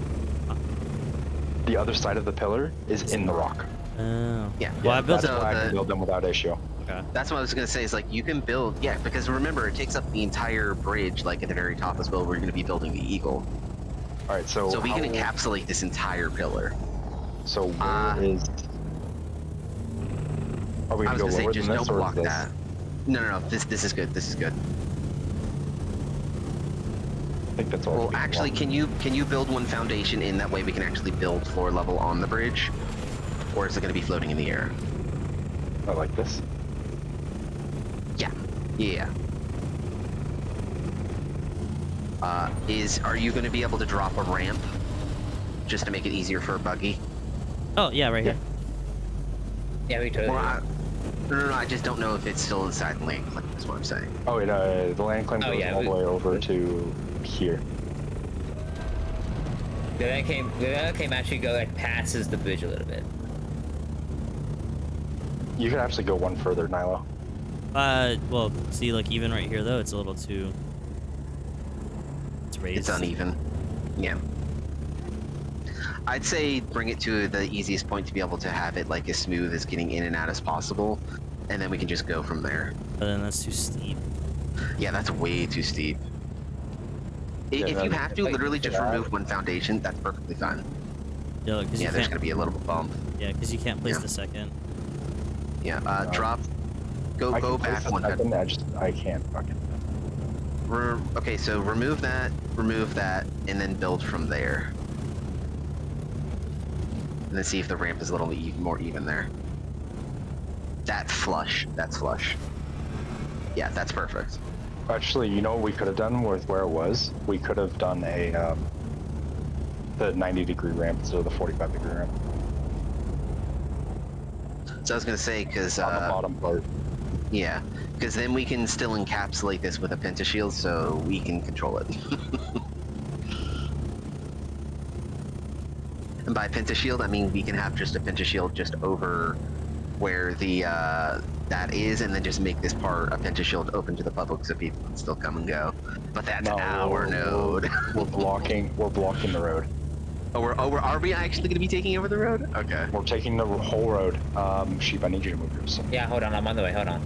The other side of the pillar is in the rock. Oh. Yeah. Well, I built That's it. So why I the- can build them without issue. Okay. That's what I was gonna say. Is like you can build, yeah, because remember it takes up the entire bridge, like at the very top as well. We're gonna be building the eagle, All right, so so we can how- encapsulate this entire pillar. So where is? Are we I gonna was go gonna say lower just than don't this, or is block this? that. No. This is good. This is good. think that's all. Well, actually, can you build one foundation in that way we can actually build floor level on the bridge, or is it going to be floating in the air? I like this. Yeah. Are you going to be able to drop a ramp just to make it easier for a buggy? Oh yeah, right here. Yeah, we totally. Well, no, I just don't know if it's still inside the land claim. Is what I'm saying. Oh wait, the land claim goes all the way over to here. The land claim actually passes the bridge a little bit. You can actually go one further, Nilo. Well, see, like even right here though, it's a little too. It's raised. It's uneven. Yeah. I'd say bring it to the easiest point to be able to have it like as smooth as getting in and out as possible, and then we can just go from there. But then that's too steep. Yeah, that's way too steep. Yeah, If you have to, like, literally just remove one foundation. That's perfectly fine. Yeah, because Yeah, there's gonna be a little bump. Yeah, because you can't place Yeah. the second. Yeah. Drop. Go I can back place one. the second, I can't fucking. Okay, so remove that, and then build from there. And then see if the ramp is a little more even there. That's flush. Yeah, that's perfect. Actually, you know what we could have done with where it was? We could have done the 90-degree ramp instead of the 45-degree ramp. So I was gonna say, because On the bottom part. yeah, because then we can still encapsulate this with a pentashield, so we can control it. And by pentashield, I mean we can have just a pentashield just over where the that is, and then just make this part a pentashield open to the public so people can still come and go. But that's our node. We're blocking the road. Are we actually going to be taking over the road? Okay. We're taking the whole road. Sheep, I need you to move yourself. Yeah, hold on, I'm on the way. Hold on.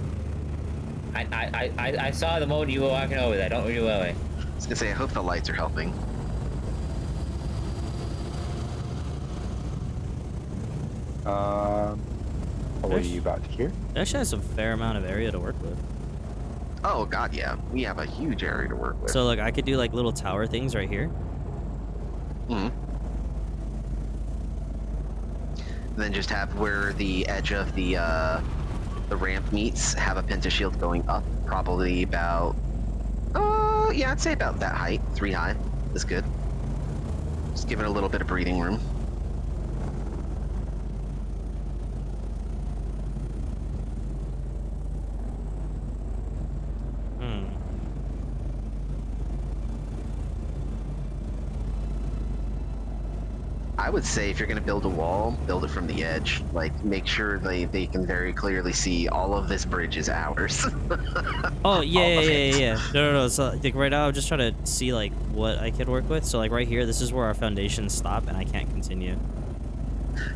I saw the moment you were walking over there. Don't move away. I was gonna say, I hope the lights are helping. What are you about here? It actually has a fair amount of area to work with. Oh god, yeah. We have a huge area to work with. So like I could do like little tower things right here. And then just have where the edge of the ramp meets, have a pentashield going up, probably about, yeah, I'd say about that height, 3 high. That's good. Just give it a little bit of breathing room. I would say if you're going to build a wall, build it from the edge. Like, make sure they can very clearly see all of this bridge is ours. Oh, yeah. No. So, like, right now, I'm just trying to see, like, what I could work with. So, like, right here, this is where our foundations stop, and I can't continue.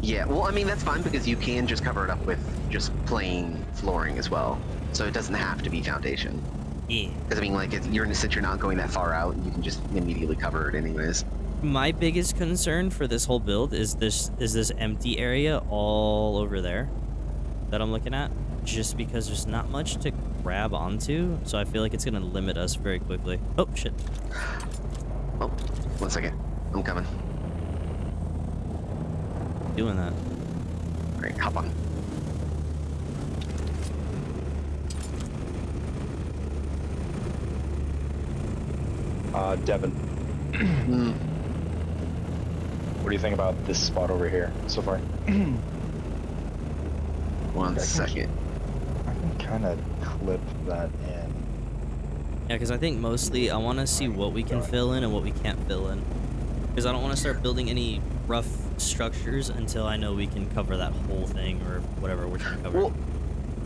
Yeah, well, I mean, that's fine, because you can just cover it up with just plain flooring as well. So it doesn't have to be foundation. Yeah. Because, I mean, like, since you're not going that far out, you can just immediately cover it anyways. My biggest concern for this whole build is this empty area all over there that I'm looking at, just because there's not much to grab onto, so I feel like it's gonna limit us very quickly. Oh shit. Oh, 1 second. I'm coming. Doing that. Alright, hop on. Devin. What do you think about this spot over here so far? 1 second. I can kind of clip that in. Yeah, because I think mostly I want to see what we can fill in and what we can't fill in. Because I don't want to start building any rough structures until I know we can cover that whole thing or whatever we're trying to cover. Well,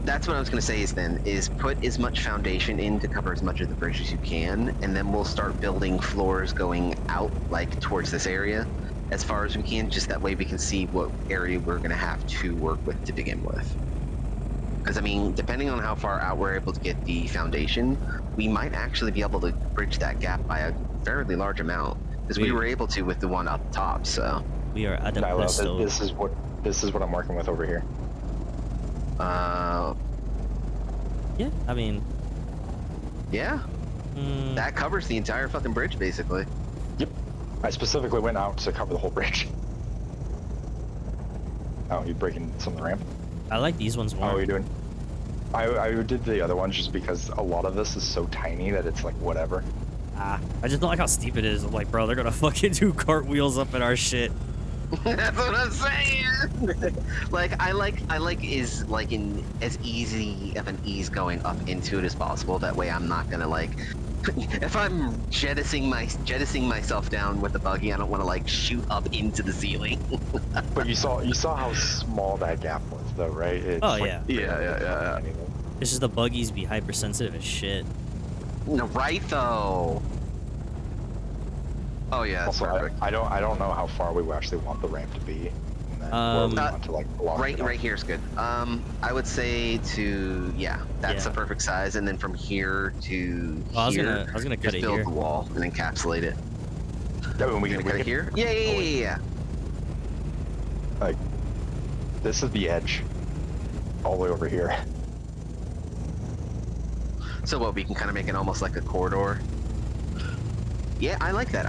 that's what I was going to say is put as much foundation in to cover as much of the bridge as you can, and then we'll start building floors going out, like, towards this area as far as we can, just that way we can see what area we're going to have to work with to begin with. Because, I mean, depending on how far out we're able to get the foundation, we might actually be able to bridge that gap by a fairly large amount, because we were able to with the one up top, so... We are at the Nilo, presto. this is what I'm working with over here. Yeah, I mean... Yeah? That covers the entire fucking bridge, basically. Yep. I specifically went out to cover the whole bridge. Oh, you breaking some of the ramp? I like these ones more. How are you doing? I did the other ones just because a lot of this is so tiny that it's like whatever. I just don't like how steep it is. I'm like, bro, they're gonna fucking do cartwheels up in our shit. That's what I'm saying. Like I like is like in as easy of an ease going up into it as possible. That way I'm not gonna like if I'm jettisoning myself down with the buggy, I don't want to like shoot up into the ceiling. But you saw how small that gap was though, right? It's Oh, like yeah. Yeah. It's just the buggies be hypersensitive as shit. No, right though. Oh yeah, that's Also, perfect. I don't know how far we actually want the ramp to be. And then where we want to like block it up. Right here's good. I would say to that's Yeah. a perfect size, and then from here to Oh, I was here, gonna cut just it build here. the wall and encapsulate it. Yeah, when we You're can gonna cut it here? Yeah. Like, this is the edge, all the way over here. So what, we can kind of make it almost like a corridor? Yeah, I like that.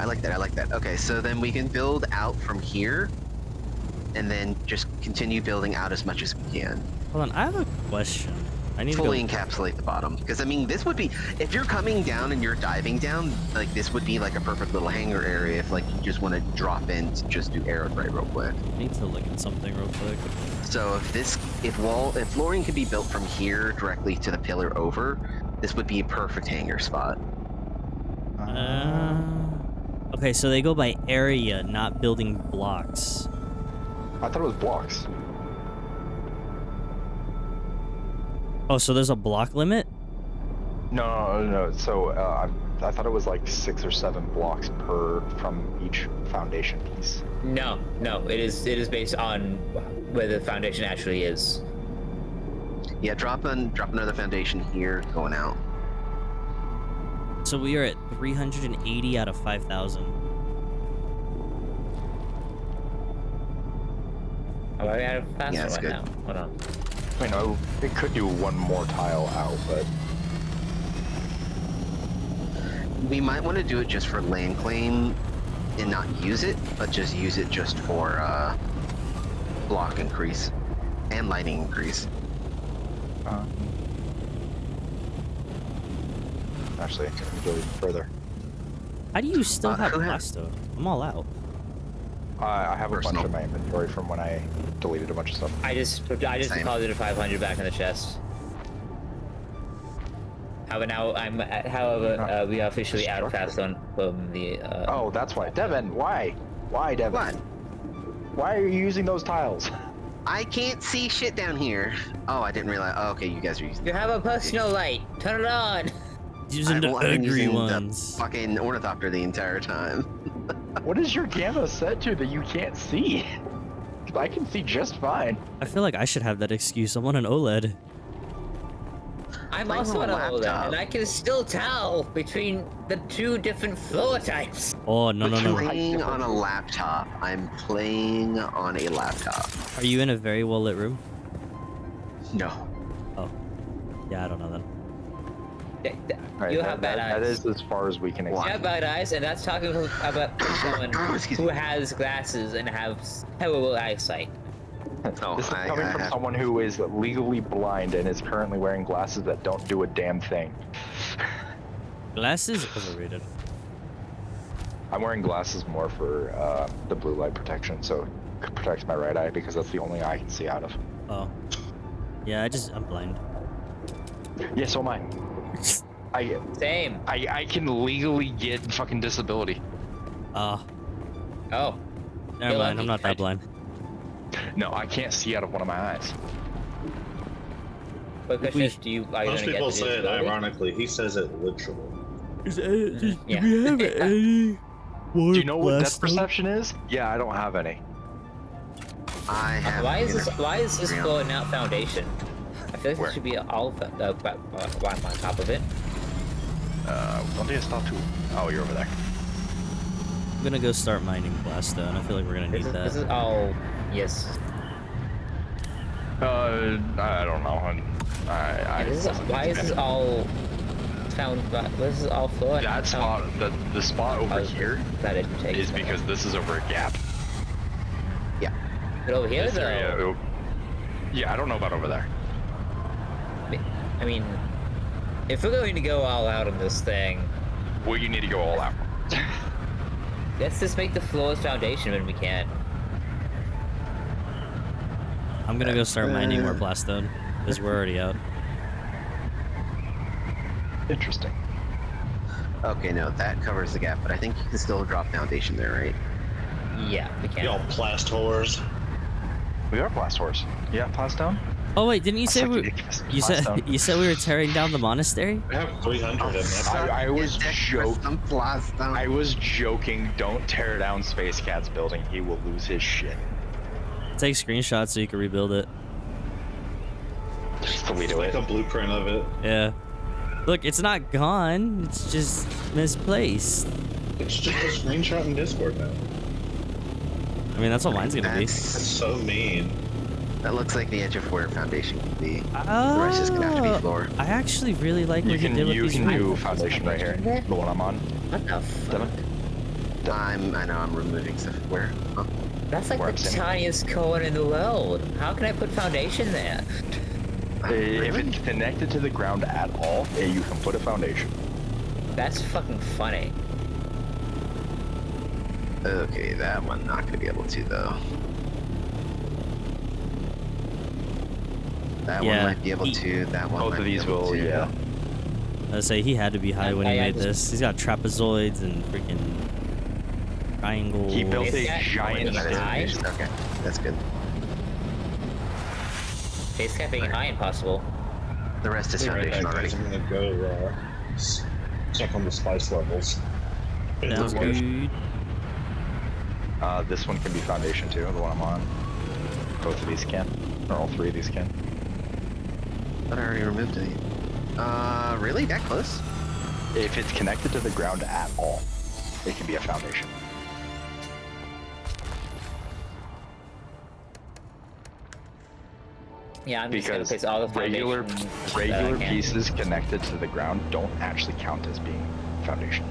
Okay, so then we can build out from here, and then just continue building out as much as we can. Hold on, I have a question. I need Fully to go. encapsulate the bottom. Because, I mean, this would be... If you're coming down and you're diving down, like, this would be, like, a perfect little hangar area if, like, you just want to drop in to just do air right real quick. I need to look at something real quick. So if flooring could be built from here directly to the pillar over, this would be a perfect hangar spot. Okay, so they go by area, not building blocks. I thought it was blocks. Oh, so there's a block limit? No. So I thought it was like 6 or 7 blocks from each foundation piece. No, it is based on where the foundation actually is. Yeah, drop another foundation here, going out. So we are at 380 out of 5,000. Oh, I got a faster Yeah, that's one good. now. Hold on. I know it could do one more tile out, but We might want to do it just for land claim and not use it, but just use it just for block increase and lighting increase. actually, let me go even further. How do you still have who has- pasta? I'm all out. I have a bunch Personal. in my inventory from when I deleted a bunch of stuff. I just Same. deposited 500 back in the chest. However, we are officially out of fast from the. Oh, that's why. Devin, why? Why, Devin? What? Why are you using those tiles? I can't see shit down here. Oh, I didn't realize. Oh, okay, you guys are using. You have a personal light. Turn it on. Using the I've been ugly using ones. the fucking ornithopter the entire time. What is your gamma set to that you can't see? 'Cause I can see just fine. I feel like I should have that excuse. I'm on an OLED. I'm Playing also on an a OLED, laptop. and I can still tell between the two different floor types. Oh, no, no, But no. you- Playing on a laptop. I'm playing on a laptop. Are you in a very well lit room? No. Oh. Yeah, I don't know then. Right, You that- have bad that eyes. is as far as we can You extend. have bad eyes, and that's talking about someone Excuse who me. has glasses and has terrible eyesight. Oh, This is I coming from have- someone who is legally blind and is currently wearing glasses that don't do a damn thing. Glasses? Overrated. I'm wearing glasses more for the blue light protection, so it protects my right eye because that's the only eye I can see out of. Oh. Yeah, I'm blind. Yeah, so am I. Same. I can legally get fucking disability. Oh. Oh. Never You're mind, I'm lucky. not that blind. No, I can't see out of one of my eyes. What We- questions do you? Are you Most gonna people get the say it disability? ironically. He says it literally. Yeah. Do we have any more Do you know what depth blast perception is? Yeah, I don't have any. I have. Why is this Yeah. floor not foundation? I feel like Where? it should be all on top of it. When did I stop to? Oh, you're over there. I'm gonna go start mining blaststone. I feel like we're gonna need This is that. all yes. I don't know. Why is this all found? This is all floor. That spot, the spot over here, That it takes is because this is over a gap. But over here, This though. area, yeah, I don't know about over there. I mean, if we're going to go all out on this thing, Well, you need to go all out. let's just make the floor's foundation when we can. I'm gonna go start mining more plastone because we're already out. Interesting. Okay, no, that covers the gap, but I think you can still drop foundation there, right? Yeah, we can. Y'all plast whores. We are blast horse. Yeah, blast down. Oh wait, didn't you say That's we? ridiculous. You Blast said down. you said we were tearing down the monastery? I have 300 in there. I was joking. Some plastone. I was joking. Don't tear down Space Cat's building. He will lose his shit. Take screenshots so you can rebuild it. Just the way It's to like it. a blueprint of it. Yeah. Look, it's not gone. It's just misplaced. It's just a screenshot in Discord now. I mean, that's what mine's gonna be. That's so mean. That looks like the edge of where foundation can be. Oh, The rest is gonna have to be floor. I actually really like You what you can did with these do roofs. foundation right here. The one I'm on. What the fuck? Devin? I know I'm removing stuff. Where? Huh? That's like Where I'm the standing. tiniest cone in the world. How can I put foundation there? If it's connected to the ground at all, you can put a foundation. That's fucking funny. Okay, that one not gonna be able to though. That Yeah, one might be able he- to. That one Both might of be these able will, to. yeah. I say he had to be high when he I made just- this. He's got trapezoids and freaking triangles. He built a Base Cat giant being high? Okay, that's good. Base Cat being high impossible. The rest is Alright, foundation guys, already. I'm gonna go check on the spice levels. Sounds good. This one can be foundation too, the one I'm on. Both of these can. Or all three of these can. But I already removed it. Really? That close? If it's connected to the ground at all, it can be a foundation. Yeah, I'm just gonna Because place all the regular foundation regular that I can. pieces connected to the ground don't actually count as being foundation.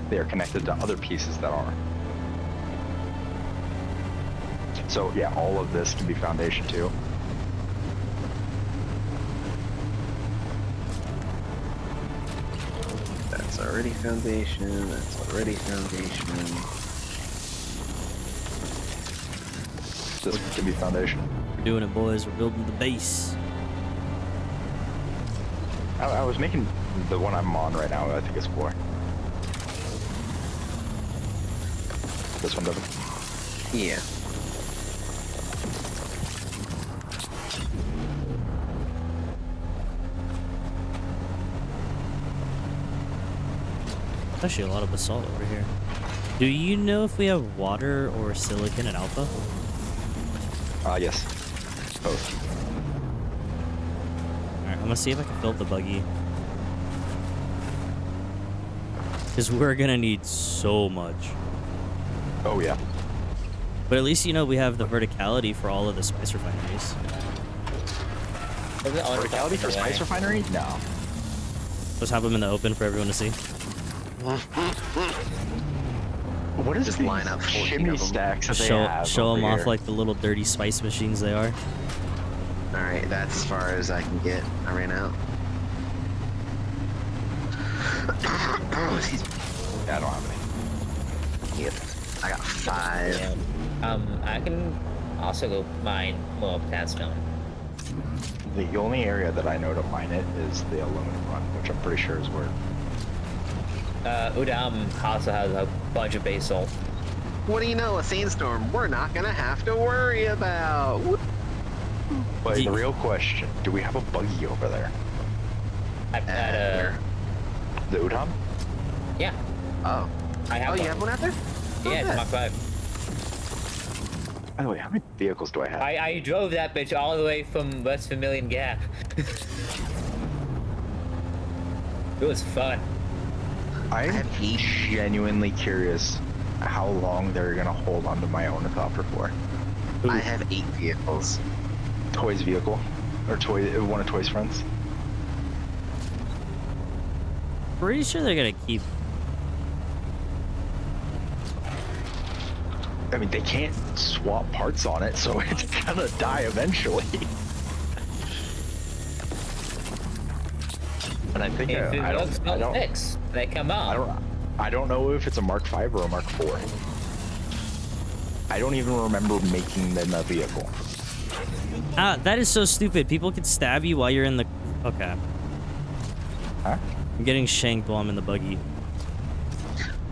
They are connected to other pieces that are. So yeah, all of this can be foundation too. That's already foundation. That's already foundation. This one can be foundation. We're doing it, boys. We're building the base. I was making the one I'm on right now. I think it's floor. This one doesn't. Yeah. There's actually a lot of basalt over here. Do you know if we have water or silicon at Alpha? Yes. Both. Alright, I'm gonna see if I can fill up the buggy. Because we're gonna need so much. Oh yeah. But at least you know we have the verticality for all of the spice refineries. Isn't it on Verticality for the spice way? refinery? No. Let's have them in the open for everyone to see. What is Just these line up 14 shimmy of them. stacks that they Show have them over off here? like the little dirty spice machines they are. Alright, that's as far as I can get. I ran out. Excuse me. Yeah, I don't have any. Yep. I got 5. Yeah. I can also go mine more potassium. The only area that I know to mine it is the aluminum run, which I'm pretty sure is where. Udam also has a bunch of basalt. What do you know? A sandstorm we're not gonna have to worry about. Whoop. But Do the you- real question: do we have a buggy over there? At Where? The Udam? yeah, Oh. I have Oh, one. you have one out there? Yeah, it's Oh, Mach 5. By the way, how many vehicles do I have? I drove that bitch all the way from West Vermilion Gap. It was fun. I'm have 8. genuinely curious how long they're gonna hold onto my ornithopter for. I have 8 vehicles. Toy's vehicle, or Toy, one of Toy's friends. pretty sure they're gonna keep. I mean, they can't swap parts on it, so it's gonna die eventually. And I think If it I looks don't, I no don't, fix, they come on. I don't know if it's a Mark V or a Mark IV. I don't even remember making them a vehicle. Ah, that is so stupid. People can stab you while you're in the. Okay. Huh? I'm getting shanked while I'm in the buggy.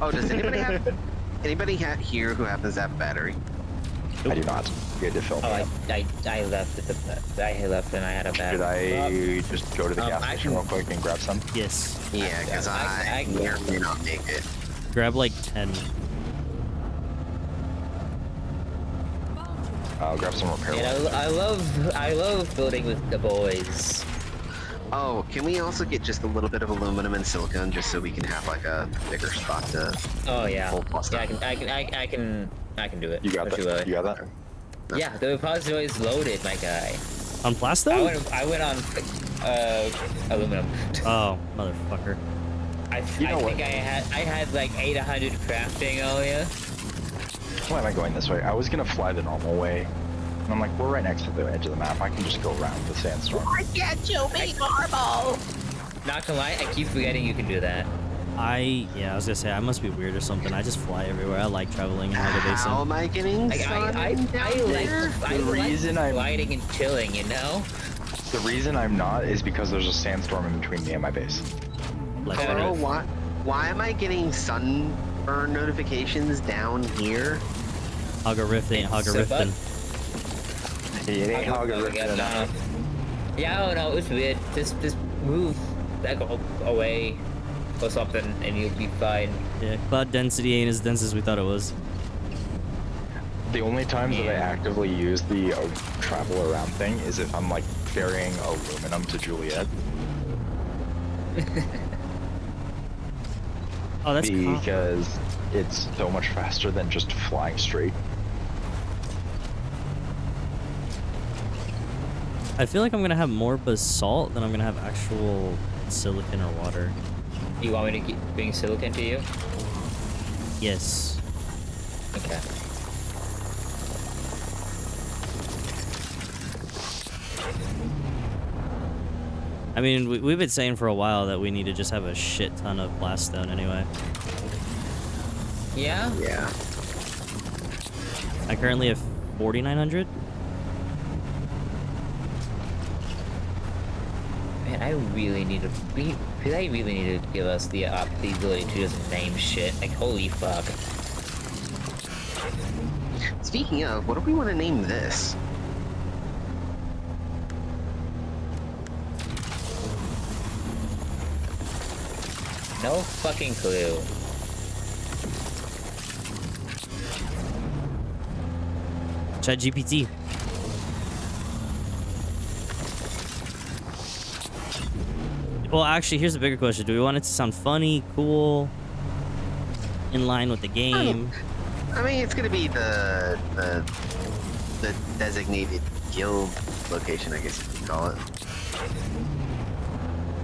Oh, does anybody have here who happens to have a battery? I do not. You had to film Oh, me. I left at the I left and I had a bad. Should I just go to the gas station real quick and grab some? Yes. Yeah, because I may or may not make it. Grab like 10. I'll grab some repair. And I love building with the boys. Oh, can we also get just a little bit of aluminum and silicone just so we can have like a bigger spot to Oh yeah. hold plus Yeah, stuff? I can do it. You got Don't that? you worry. You got that? Yeah, the repository is loaded, my guy. On Plasto? I went on aluminum. Oh, motherfucker. I think I had like 800 crafting earlier. Why am I going this way? I was gonna fly the normal way. And I'm like, we're right next to the edge of the map. I can just go around the sandstorm. Not gonna lie, I keep forgetting you can do that. I was gonna say, I must be weird or something. I just fly everywhere. I like traveling in Haga How Basin. am I getting Like I reason like I'm- gliding and chilling, you know? The reason I'm not is because there's a sandstorm in between me and my base. Like, Fair Oh, enough. why am I getting sunburn notifications down here? Haga Rift ain't Haga So Riftin'. It ain't how good Yeah, I don't know, it's weird. Just move that away or something and you'll be fine. Yeah, cloud density ain't as dense as we thought it was. The only times that I Yeah. actively use the travel around thing is if I'm like ferrying aluminum to Juliet. Oh, that's cool. Because it's so much faster than just flying straight. I feel like I'm gonna have more basalt than I'm gonna have actual silicon or water. You want me to bring silicon to you? Yes. Okay. I mean, we've been saying for a while that we need to just have a shit ton of blast stone anyway. Yeah? Yeah. I currently have 4,900. Man, I really need to give us the ability to just name shit. Like, holy fuck. Speaking of, what do we want to name this? No fucking clue. ChatGPT. Well, actually, here's the bigger question. Do we want it to sound funny, cool, in line with the game? I mean, it's gonna be the designated guild location, I guess you could call it,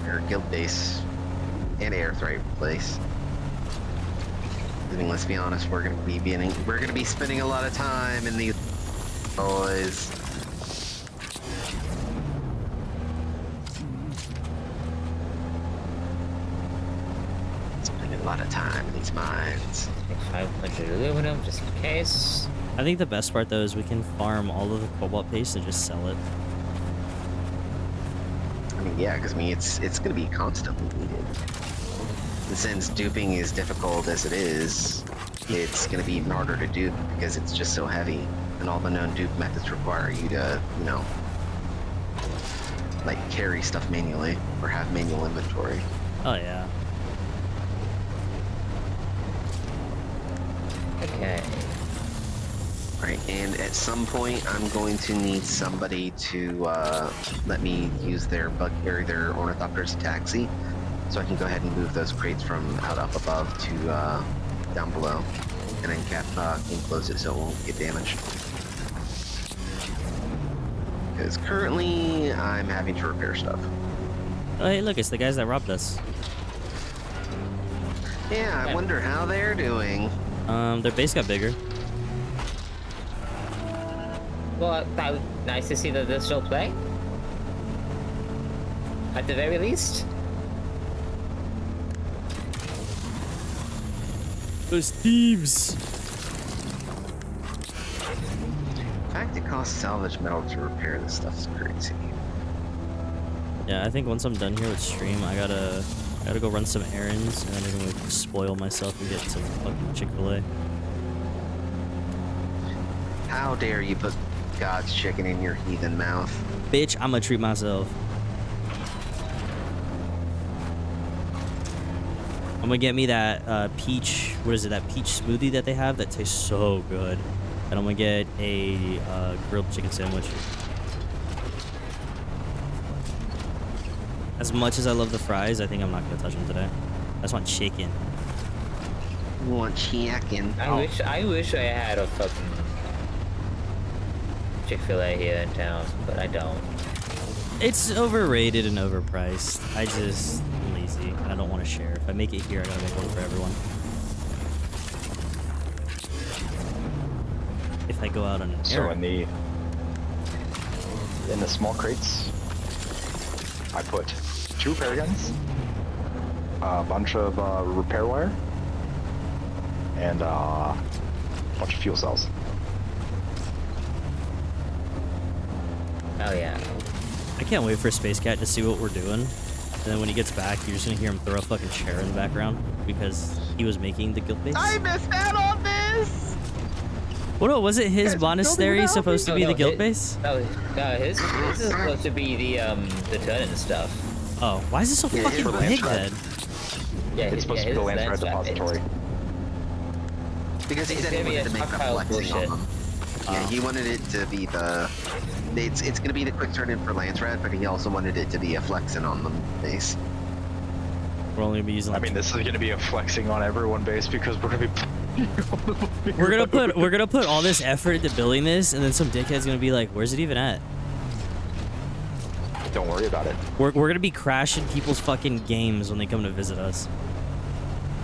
or guild base and airthright place. I mean, let's be honest, we're gonna be spending a lot of time in these boys. Spending a lot of time in these mines. 500 aluminum, just in case. I think the best part, though, is we can farm all of the cobalt paste and just sell it. I mean, yeah, because I mean, it's going to be constantly needed. And since duping is difficult as it is, it's going to be even harder to dupe because it's just so heavy, and all the known dupe methods require you to, you know, like carry stuff manually or have manual inventory. Oh, yeah. Okay. Right, and at some point, I'm going to need somebody to let me use their their ornithopter's taxi, so I can go ahead and move those crates from out up above to down below, and then enclose it so it won't get damaged. Because currently, I'm having to repair stuff. Oh, hey, look, it's the guys that robbed us. Yeah, I wonder how they're doing. Their base got bigger. Well, that was nice to see that they're still playing. At the very least. Those thieves. The fact it costs salvage metal to repair this stuff is crazy. Yeah, I think once I'm done here with stream, I gotta go run some errands, and then I'm gonna spoil myself and get some fucking Chick-fil-A. How dare you put God's chicken in your heathen mouth? Bitch, I'm gonna treat myself. I'm gonna get me that peach, what is it, that peach smoothie that they have that tastes so good. And I'm gonna get a grilled chicken sandwich. As much as I love the fries, I think I'm not gonna touch them today. I just want chicken. You want chicken? I wish I had a fucking Chick-fil-A here in town, but I don't. It's overrated and overpriced. I'm lazy and I don't want to share. If I make it here, I gotta make one for everyone. If I go out on an So errand. in the small crates, I put 2 repair guns, a bunch of repair wire, and a bunch of fuel cells. Oh yeah. I can't wait for Space Cat to see what we're doing. And then when he gets back, you're just gonna hear him throw a fucking chair in the background because he was making the guild base. I missed out on this! What was it? His monastery supposed to be the guild base? No, his is supposed to be the turn and stuff. Oh, why is it so Yeah, fucking his big Landsraad. then? Yeah, It's supposed to be the Landsraad depository. Because he It's said he gonna be wanted a to make the stockpile flexing on bullshit. them. Yeah, he wanted it to be the... It's gonna be the quick turn in for Landsraad, but he also wanted it to be a flexing on them base. We're only gonna be using. I Like, mean, this is going to be a flexing on everyone base because we're going to be. we're gonna put all this effort into building this, and then some dickhead's gonna be like, "Where's it even at?" Don't worry about it. We're gonna be crashing people's fucking games when they come to visit us.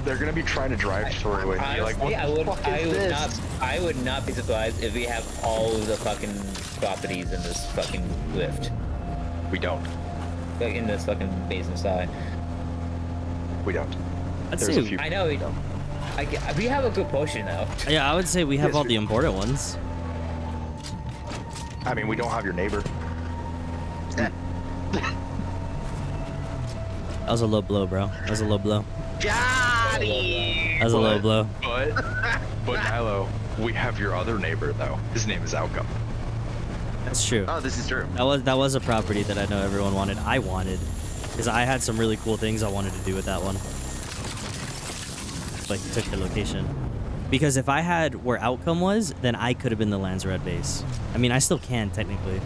They're going to be trying to drive through and be like, what the fuck is this? I would not be surprised if we have all the fucking properties in this fucking lift. We don't. Like in this fucking base inside. We don't. I'd There's say, a few. I know we don't. We have a good potion though. yeah, I would say we have Yes, all we- the important ones. I mean, we don't have your neighbor. That was a low blow, bro. That was a low blow. Got him! That was a low blow. But Kylo, we have your other neighbor though. His name is Outcome. That's true. Oh, this is true. That was a property that I know everyone wanted. I wanted, because I had some really cool things I wanted to do with that one. But he took the location. Because if I had where Outcome was, then I could have been the Landsraad base. I mean, I still can technically.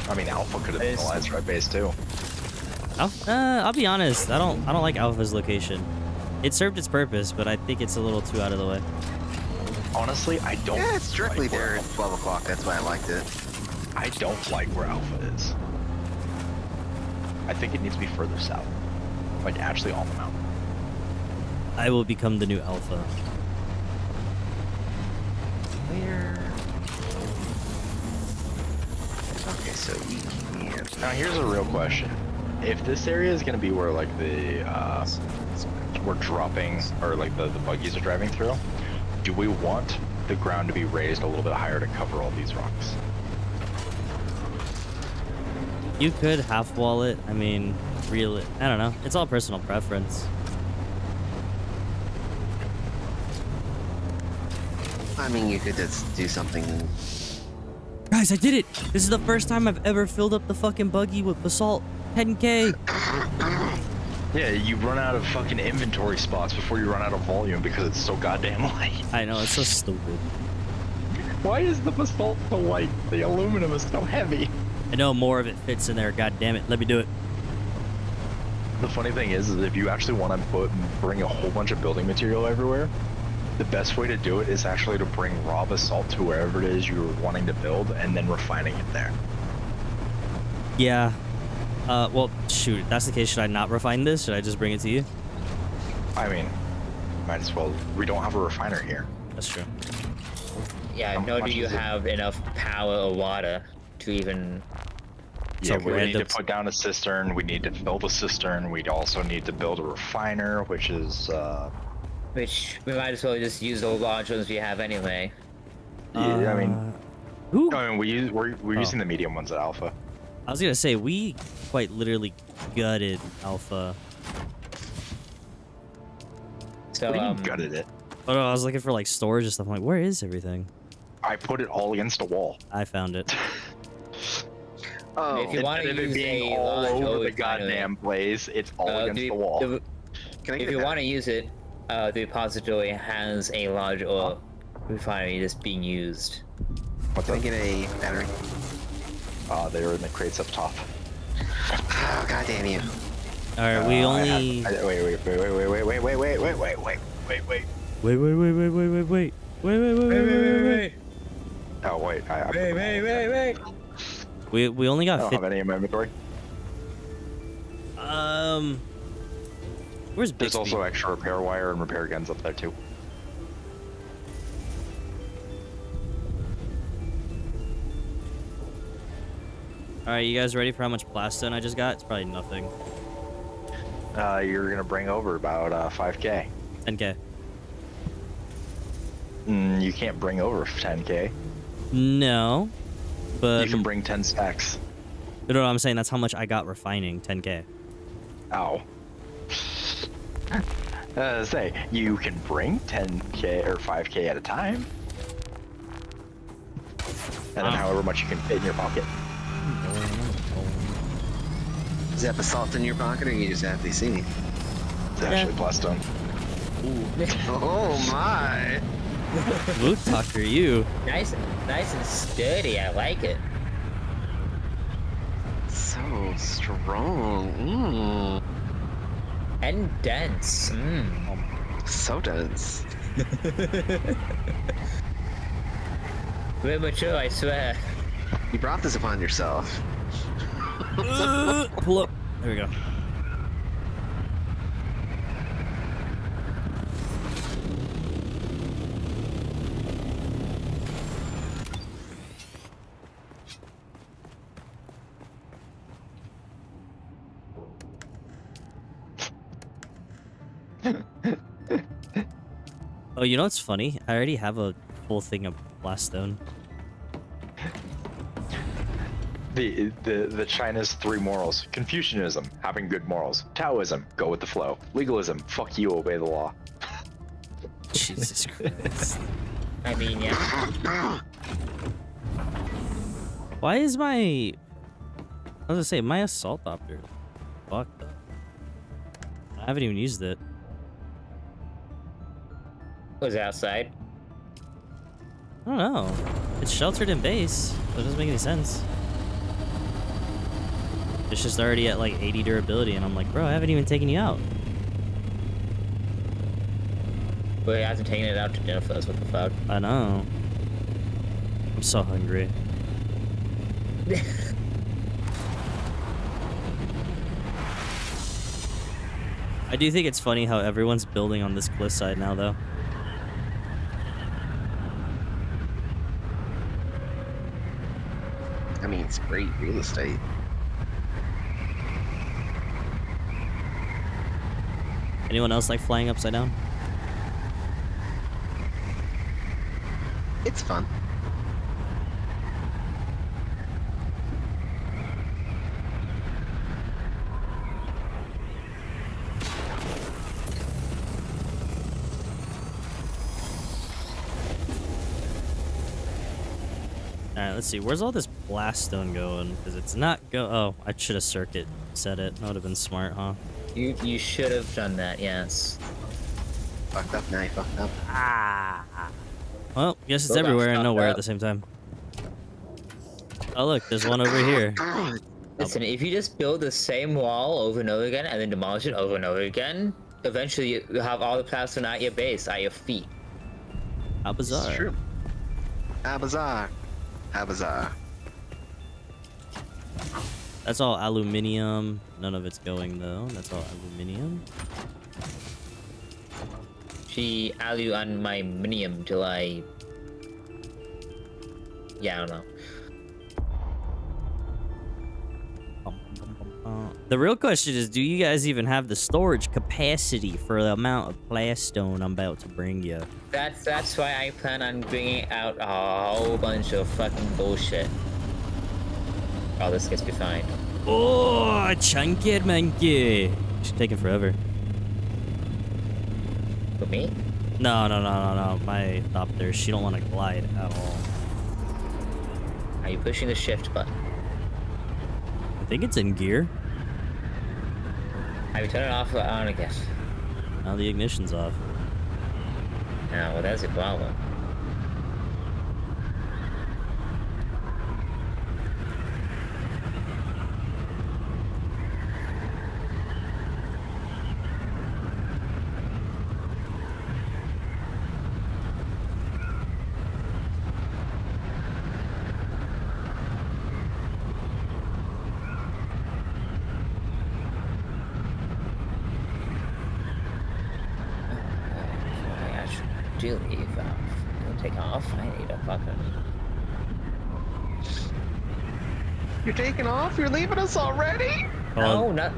I mean, Alpha could have been the Landsraad base too. I'll be honest. I don't like Alpha's location. It served its purpose, but I think it's a little too out of the way. Honestly, I don't. Yeah, it's strictly like where there at Alpha- 12 o'clock. That's why I liked it. I don't like where Alpha is. I think it needs to be further south, like actually on the mountain. I will become the new Alpha. Where? Okay, so we can... Now here's a real question: if this area is going to be where like the we're dropping or like the buggies are driving through, do we want the ground to be raised a little bit higher to cover all these rocks? You could half wall it. I mean, really, I don't know. It's all personal preference. I mean, you could just do something... Guys, I did it! This is the first time I've ever filled up the fucking buggy with basalt. 10K. Yeah, you run out of fucking inventory spots before you run out of volume because it's so goddamn light. I know, it's so stupid. Why is the basalt so light? The aluminum is so heavy. I know more of it fits in there. God damn it. Let me do it. The funny thing is if you actually want to bring a whole bunch of building material everywhere, the best way to do it is actually to bring raw basalt to wherever it is you're wanting to build and then refining it there. Yeah. Well, shoot. If that's the case, should I not refine this? Should I just bring it to you? I mean, might as well. We don't have a refiner here. That's true. Yeah, How nor much do you is it? have enough power or water to even. So Yeah, we we're need to end up- put down a cistern. We need to fill the cistern. We'd also need to build a refiner, which is Which we might as well just use the large ones we have anyway. yeah. I mean, Who? we're using the medium ones at Alpha. I was gonna say we quite literally gutted Alpha. So What do you mean gutted it? Oh no, I was looking for like storage and stuff. I'm like, where is everything? I put it all against a wall. I found it. Oh, If you want to Instead of it use being a all large over the refiner, goddamn place, it's all against the wall. can I if get you that? want to use it, the repository has a large oil refinery that's being used. What's Can I up? get a battery? They're in the crates up top. Oh, god damn you. All right, we I only. have- wait. Wait. Oh wait, I We only got don't 50. have any in my inventory. Where's There's Bixby? also extra repair wire and repair guns up there too. All right, you guys ready for how much blaststone I just got? It's probably nothing. You're gonna bring over about 5k. 10k. You can't bring over 10k. No, but You can bring 10 stacks. no, I'm saying that's how much I got refining. 10k. Ow. Say you can bring 10k or 5k at a time, and then however much you can fit in your pocket. Is that basalt in your pocket or you just have to see me? It's actually blaststone. Oh my! Luke talker, you. Nice and sturdy. I like it. So strong. And dense. So dense. We're mature, I swear. You brought this upon yourself. Pull up. There we go. Oh, you know what's funny? I already have a full thing of blaststone. The China's 3 morals: Confucianism, having good morals; Taoism, go with the flow; legalism, fuck you, obey the law. Jesus Christ. I mean, yeah. Why is my... I was gonna say, my assault opter fucked up. I haven't even used it. Was it outside? I don't know. It's sheltered in base, so it doesn't make any sense. It's just already at like 80 durability, and I'm like, bro, I haven't even taken you out. But he hasn't taken it out to dinner for us. What the fuck? I know. I'm so hungry. I do think it's funny how everyone's building on this cliff side now, though. I mean, it's great real estate. Anyone else like flying upside down? It's fun. Alright, let's see. Where's all this blaststone going? Because it's not Oh, I should have circuit set it. That would have been smart, huh? You should have done that. Yes. Fucked up now, you fucked up. Ah. Well, guess it's Still got everywhere and fucked nowhere up. at the same time. Oh, look, there's one over here. Listen, if you just build the same wall over and over again and then demolish it over and over again, eventually you have all the plaster at your base, at your feet. How bizarre. It's true. How bizarre. How bizarre. That's all aluminium. None of it's going, though. That's all aluminium. the alu on my minium till I... Yeah, I don't know. The real question is, do you guys even have the storage capacity for the amount of plastone I'm about to bring you? That's why I plan on bringing out a whole bunch of fucking bullshit. Oh, this gets me fine. Oh, chunky monkey. She's taking forever. For me? No. My Thopter, she don't want to glide at all. Are you pushing the shift button? I think it's in gear. Have you turned it off or on again? Now the ignition's off. No, well, that's a problem. Do leave. Don't take off. I need a fucking. You're taking off? You're leaving us already? No, not.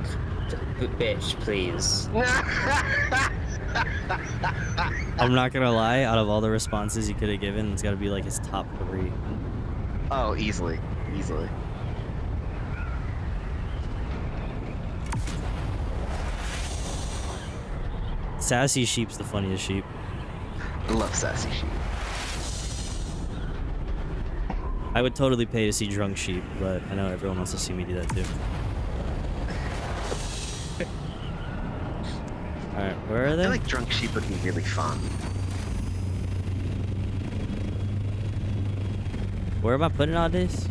Bitch, please. I'm not gonna lie, out of all the responses he could have given, it's gotta be like his top 3. Oh, easily. Easily. Sassy sheep's the funniest sheep. I love sassy sheep. I would totally pay to see drunk sheep, but I know everyone wants to see me do that too. Alright, where are they? I like drunk sheep would be really fun. Where am I putting all this?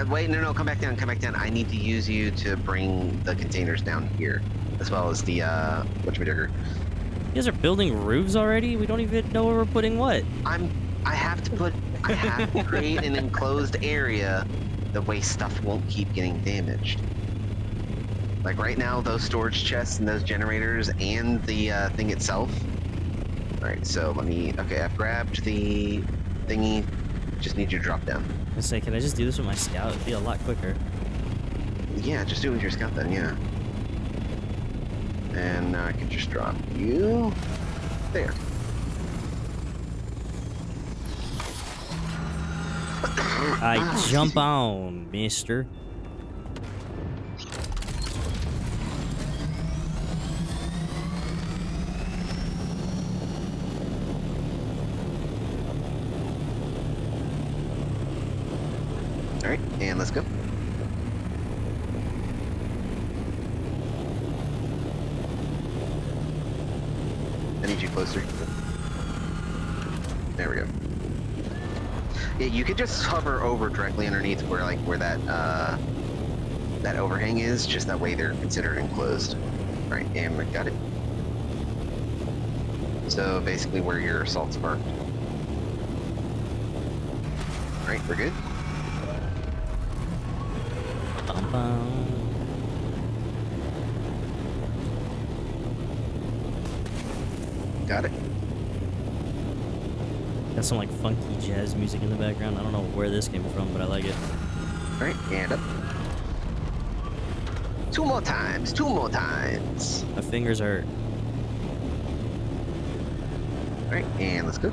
Wait, no, come back down, I need to use you to bring the containers down here, as well as the, whatchamajigger. You guys are building roofs already? We don't even know where we're putting what. I have to create an enclosed area the way stuff won't keep getting damaged. Like right now, those storage chests and those generators and the thing itself. Alright, so okay, I've grabbed the thingy, just need you to drop down. I say, can I just do this with my scout? It'd be a lot quicker. Yeah, just do it with your scout then, yeah. And now I can just drop you there. I jump on, mister. Alright, and let's go. I need you closer. There we go. Yeah, you could just hover over directly underneath where that that overhang is, just that way they're considered enclosed. Alright, and we got it. So basically where your assault's marked. Alright, we're good. Got it. Got some like funky jazz music in the background. I don't know where this came from, but I like it. Alright, and up. Two more times. My fingers hurt. Alright, and let's go.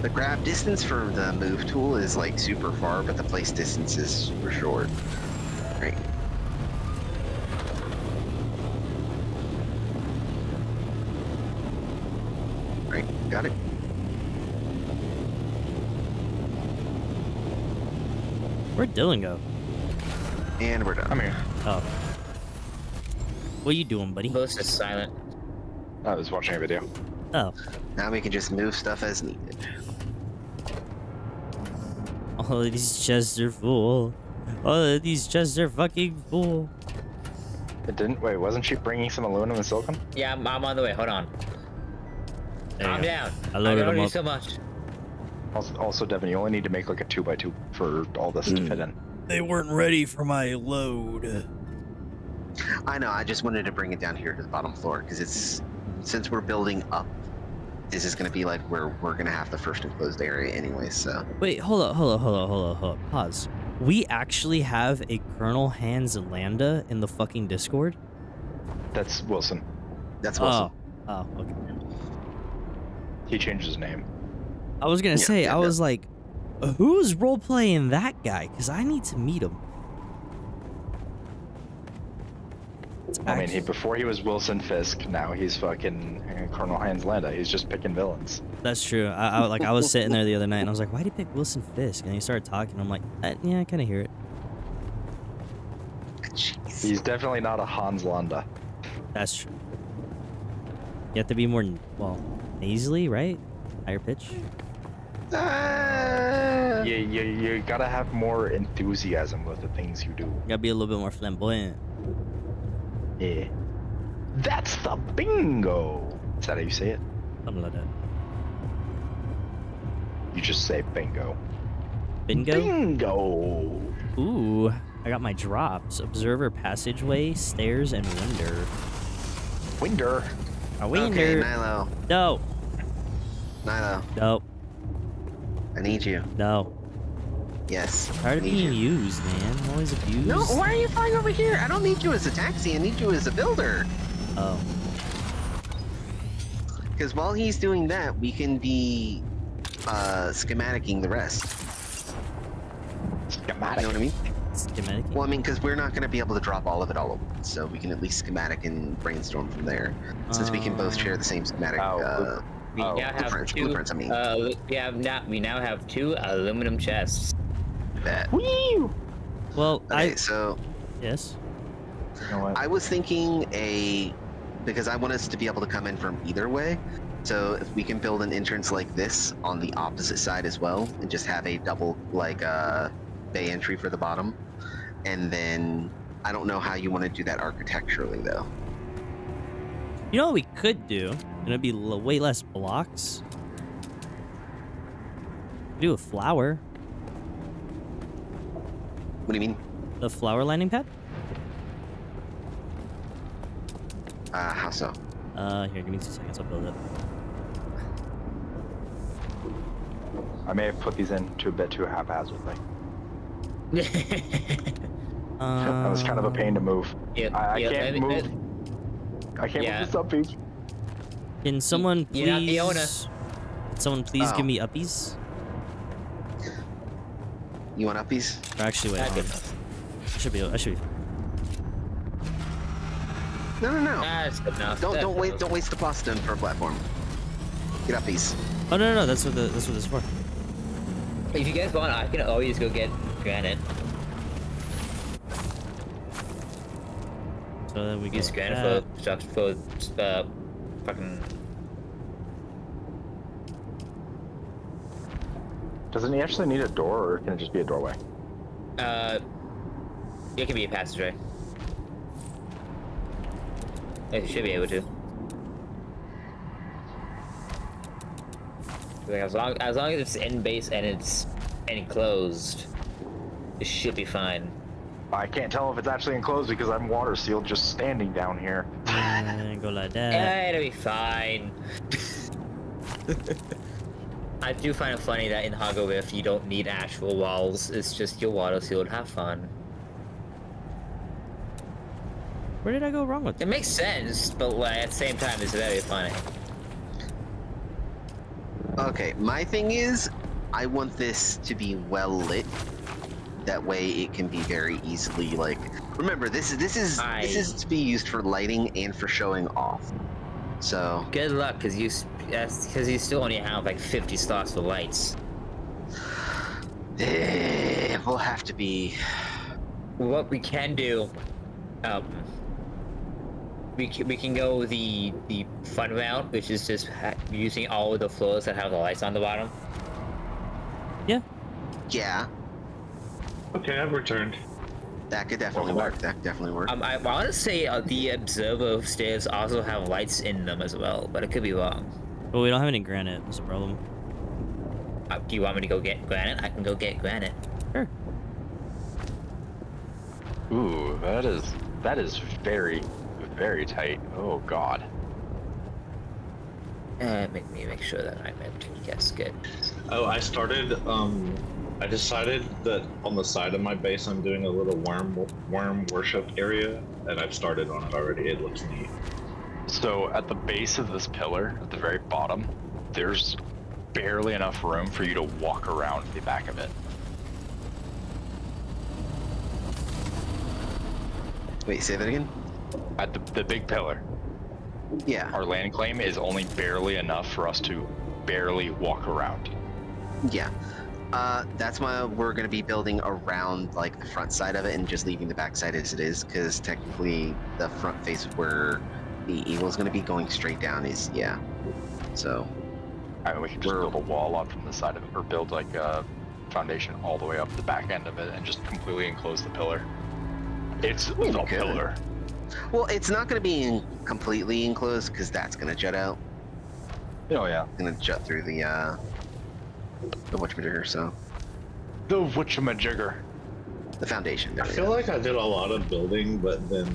The grab distance for the move tool is like super far, but the place distance is super short. Right. Right, got it. Where'd Dylan go? And we're done. I'm here. Oh. What you doing, buddy? Most is silent. I was watching a video. Oh. Now we can just move stuff as needed. All of these chests are full. All of these chests are fucking full. It didn't. Wait, wasn't she bringing some aluminum and silicon? Yeah, I'm on the way. Hold on. There you Calm go. down. I loaded don't them need up. so much. Also, Devin, you only need to make like a 2x2 for all this to fit in. They weren't ready for my load. I know. I just wanted to bring it down here to the bottom floor because it's since we're building up. This is going to be like where we're going to have the first enclosed area anyway. So Wait, hold up. Pause. We actually have a Colonel Hans Landa in the fucking Discord? That's Wilson. that's awesome. Oh, okay. He changed his name. I was gonna Yeah, say, yeah, I yeah. was like, who's role playing that guy? Because I need to meet him. It's I mean, actually- before he was Wilson Fisk, now he's fucking Colonel Hans Landa. He's just picking villains. That's true. I was sitting there the other night and I was like, why did he pick Wilson Fisk? And he started talking. I'm like, yeah, I kind of hear it. Jeez. He's definitely not a Hans Landa. That's true. You have to be more, well, nasally, right? Higher pitch. You gotta have more enthusiasm with the things you do. Gotta be a little bit more flamboyant. Yeah. That's the bingo. Is that how you say it? Something like that. You just say bingo. Bingo? Bingo. Ooh, I got my drops. Observer, passageway, stairs, and winder. Winder. A winder. Okay, Nilo. No. Nilo, No. I need you. No. Yes. Tired of need being you. used, man. I'm always abused. No, why are you flying over here? I don't need you as a taxi. I need you as a builder. Oh. Because while he's doing that, we can be schematicking the rest. Schematic. You know what I mean? Schematic. Well, I mean, because we're not going to be able to drop all of it all at once, so we can at least schematic and brainstorm from there. Since we can both share the same schematic We now have blueprints, two. blueprints, I mean. We now have 2 aluminum chests. Bet. Woo! Well, Okay, so yes. You know what? I was thinking because I want us to be able to come in from either way. So if we can build an entrance like this on the opposite side as well, and just have a double bay entry for the bottom, and then I don't know how you want to do that architecturally though. You know what we could do? And it'd be way less blocks. Do a flower. What do you mean? The flower landing pad? How so? Here, give me 2 seconds. I'll build it. I may have put these in a bit too haphazardly. That was kind of a pain to move. I can't move. I can't move the sub feed. Can someone please? You're not the owner. Can someone please Oh. give me uppies? You want uppies? Or actually, wait. Not hold good on. enough. I should be. No. That's good enough. Don't waste the pasta for a platform. Get uppies. Oh no. That's what this is for. If you guys want, I can always go get granite. So then we Use go granite like for fucking. Doesn't he actually need a door, or can it just be a doorway? It can be a passageway. You should be able to. Like, as long as it's in base and it's enclosed, it should be fine. I can't tell if it's actually enclosed because I'm water sealed just standing down here. and go like that. Yeah, it'll be fine. I do find it funny that in Hoggo Rift you don't need actual walls. It's just your water sealed. Have fun. Where did I go wrong with It makes sense, but like, at the same time, it's very funny. Okay, my thing is, I want this to be well lit. That way, it can be very easily like. Remember, this is to be used for lighting and for showing off. So Good luck, because you still only have like 50 slots for lights. we'll have to be. What we can do, we can go the fun route, which is just using all of the floors that have the lights on the bottom. Yeah. Yeah, Okay, I've returned. that could definitely work. That could definitely work. I want to say the observer stairs also have lights in them as well, but it could be wrong. Well, we don't have any granite. That's a problem. Do you want me to go get granite? I can go get granite. Sure. Ooh, that is That is very, very tight. Oh god. Make me make sure that I'm empty. Yes, good. Oh, I started. I decided that on the side of my base, I'm doing a little worm worship area, and I've started on it already. It looks neat. So at the base of this pillar, at the very bottom, there's barely enough room for you to walk around the back of it. Wait, say that again? At the big pillar, Yeah. our land claim is only barely enough for us to barely walk around. Yeah. That's why we're going to be building around like the front side of it and just leaving the back side as it is, because technically the front face where the eagle is going to be going straight down is, yeah. So. I mean, we can just build a wall up from the side of it, or build like a foundation all the way up the back end of it and just completely enclose the pillar. It's a pillar. Well, it's not going to be completely enclosed because that's going to jut out. Oh yeah. It's going to jut through the whatchamajigger, so. The whatchamajigger. The foundation. I feel like I did a lot of building, but then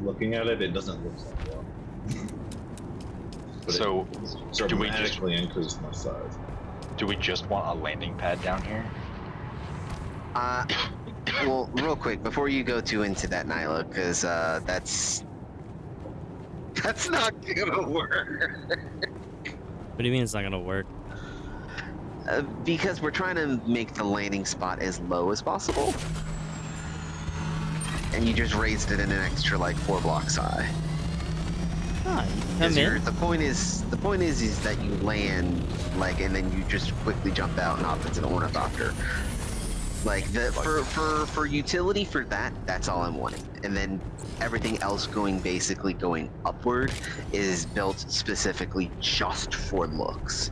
looking at it, it doesn't look so well. But So, it do we just dramatically increased my size. do we just want a landing pad down here? Well, real quick, before you go too into that, Nyla, because that's not gonna work. What do you mean it's not gonna work? Because we're trying to make the landing spot as low as possible, and you just raised it in an extra like 4 blocks high. Ah, you can 'Cause come in. the point is that you land like, and then you just quickly jump out and hop into the ornithopter. Like for utility for that, that's all I'm wanting. And then everything else basically going upward is built specifically just for looks.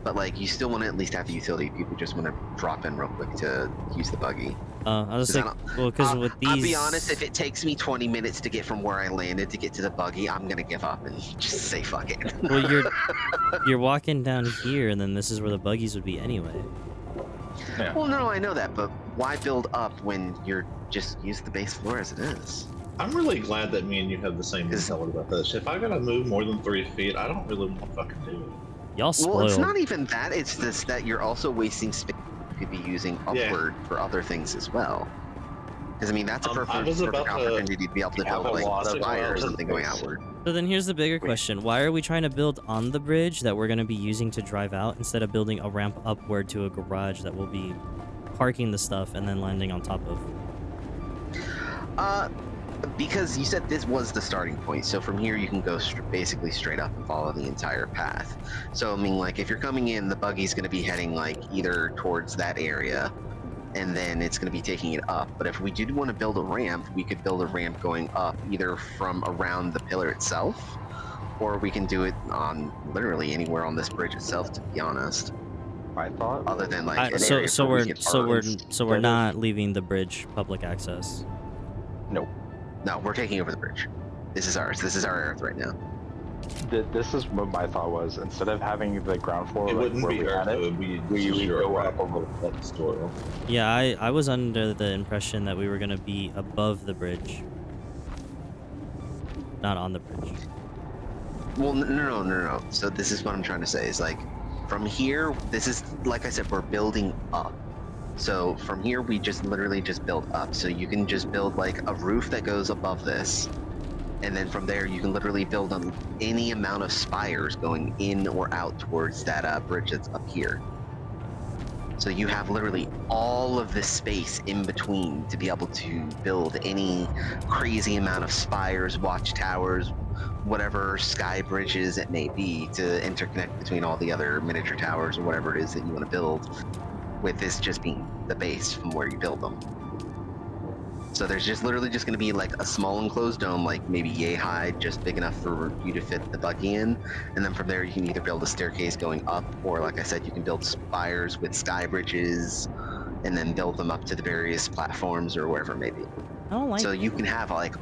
But like you still want to at least have the utility. People just want to drop in real quick to use the buggy. I'll just say, well, because with these, I'll be honest, if it takes me 20 minutes to get from where I landed to get to the buggy, I'm gonna give up and just say fuck it. well, you're walking down here, and then this is where the buggies would be anyway. Yeah. Well, no, I know that, but why build up when you're just use the base floor as it is? I'm really glad that me and you have the same mentality about this. If I gotta move more than 3 feet, I don't really want to fucking do it. Y'all spoiled. Well, it's not even that. It's just that you're also wasting space you could be using upward for other things as well. Because I mean, that's a perfect opportunity to be able to build like a spire or something going outward. So then here's the bigger question. Why are we trying to build on the bridge that we're going to be using to drive out instead of building a ramp upward to a garage that we'll be parking the stuff and then landing on top of? Because you said this was the starting point, so from here you can go basically straight up and follow the entire path. So I mean, like if you're coming in, the buggy's going to be heading like either towards that area, and then it's going to be taking it up. But if we did want to build a ramp, we could build a ramp going up either from around the pillar itself, or we can do it on literally anywhere on this bridge itself, to be honest. I thought. Other than like an so area so where we're we could so we're park. so we're not leaving the bridge public access. Nope. No, we're taking over the bridge. This is ours. This is our earth right now. This is what my thought was. Instead of having the ground floor It like wouldn't where be we had Earth, it it, would be we just would your go rack up a of that store. Yeah, I was under the impression that we were going to be above the bridge, not on the bridge. Well, no. So this is what I'm trying to say is like, from here, this is, like I said, we're building up. So from here, we just literally just build up. So you can just build like a roof that goes above this. And then from there, you can literally build on any amount of spires going in or out towards that bridge that's up here. So you have literally all of this space in between to be able to build any crazy amount of spires, watchtowers, whatever sky bridges it may be to interconnect between all the other miniature towers or whatever it is that you want to build, with this just being the base from where you build them. So there's just literally just going to be like a small enclosed dome, like maybe yay high, just big enough for you to fit the buggy in. And then from there, you can either build a staircase going up, or like I said, you can build spires with sky bridges and then build them up to the various platforms or wherever it may be. I don't like. So you can have like,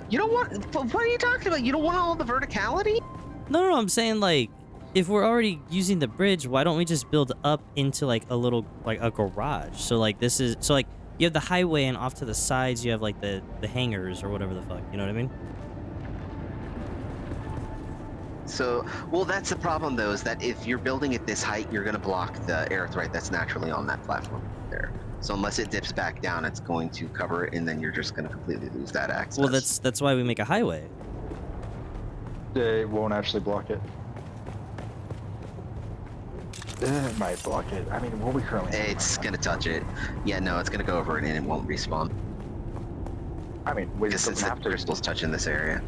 you don't want, what are you talking about? You don't want all the verticality? No, I'm saying like, if we're already using the bridge, why don't we just build up into like a little, like a garage? So like this is, so like You have the highway, and off to the sides you have like the hangars or whatever the fuck. You know what I mean? So, well, that's the problem though, is that if you're building at this height, you're going to block the aerothright that's naturally on that platform there. So unless it dips back down, it's going to cover it, and then you're just going to completely lose that access. Well, that's why we make a highway. It won't actually block it. It might block it. I mean, what we currently have It's going to touch it. Yeah, no, it's going to go over it, and it won't respawn. I mean, we Because doesn't since have the to. crystal's touching this area.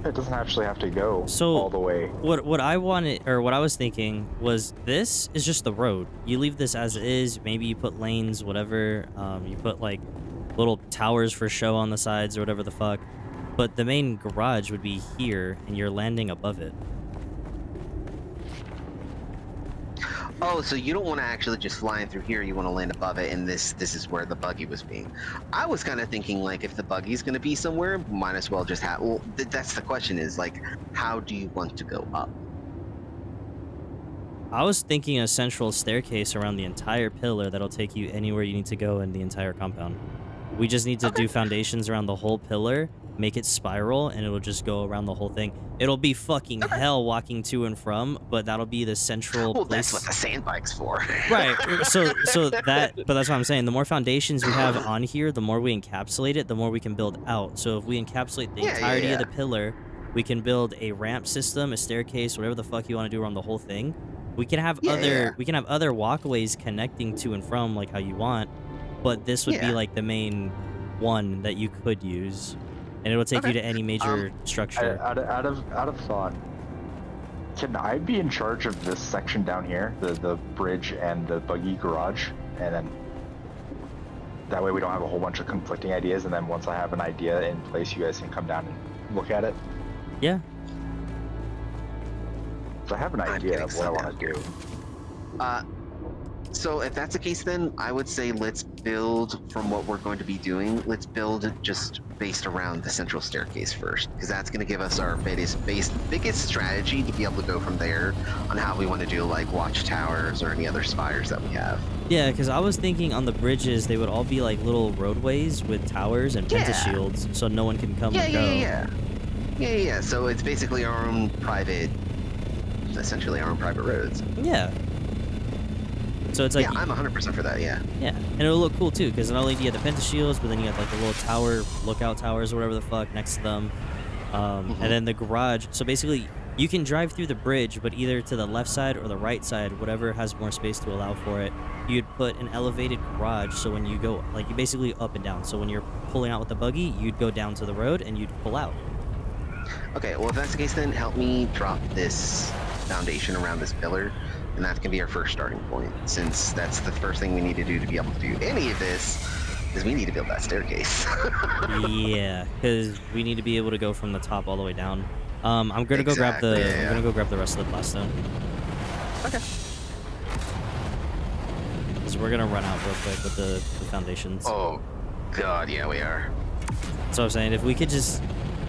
It doesn't actually have to go So, all the way. What I wanted, or what I was thinking, was this is just the road. You leave this as is. Maybe you put lanes, whatever. You put like little towers for show on the sides or whatever the fuck. But the main garage would be here, and you're landing above it. Oh, so you don't want to actually just fly in through here. You want to land above it, and this is where the buggy was being. I was kind of thinking, like, if the buggy's going to be somewhere, might as well just have... Well, that's the question is, like, how do you want to go up? I was thinking a central staircase around the entire pillar that'll take you anywhere you need to go in the entire compound. We just need to do foundations around the whole pillar, make it spiral, and it'll just go around the whole thing. It'll be fucking hell walking to and from, but that'll be the central Well, place. that's what the sand bike's for. Right. So that, but that's what I'm saying. The more foundations we have on here, the more we encapsulate it, the more we can build out. So if we encapsulate the entirety of the pillar, we can build a ramp system, a staircase, whatever the fuck you want to do around the whole thing. We can have we can have other walkways connecting to and from like how you want, but this would be like the main one that you could use, and it will take you to any major structure. Out of thought, can I be in charge of this section down here, the bridge and the buggy garage, and then that way we don't have a whole bunch of conflicting ideas, and then once I have an idea in place, you guys can come down and look at it? Yeah. So I have an idea of what I want to do. So if that's the case, then I would say let's build from what we're going to be doing. Let's build just based around the central staircase first, because that's going to give us our biggest strategy to be able to go from there on how we want to do like watchtowers or any other spires that we have. Yeah, because I was thinking on the bridges they would all be like little roadways with towers and pentashields, so no one can come or go. Yeah. So it's basically our own private, essentially our own private roads. Yeah. So it's like I'm 100% for that. Yeah. Yeah, and it'll look cool too, because not only do you have the pentashields, but then you have like the little tower, lookout towers or whatever the fuck next to them, and then the garage. So basically, you can drive through the bridge, but either to the left side or the right side, whatever has more space to allow for it. You'd put an elevated garage, so when you go, like, you basically up and down. So when you're pulling out with the buggy, you'd go down to the road and you'd pull out. Okay, well if that's the case, then help me drop this foundation around this pillar, and that can be our first starting point, since that's the first thing we need to do to be able to do any of this, is we need to build that staircase. Yeah, because we need to be able to go from the top all the way down. I'm gonna go grab the I'm gonna go grab the rest of the blaststone. Okay. Because we're gonna run out real quick with the foundations. Oh god, yeah, we are. So I'm saying, if we could just,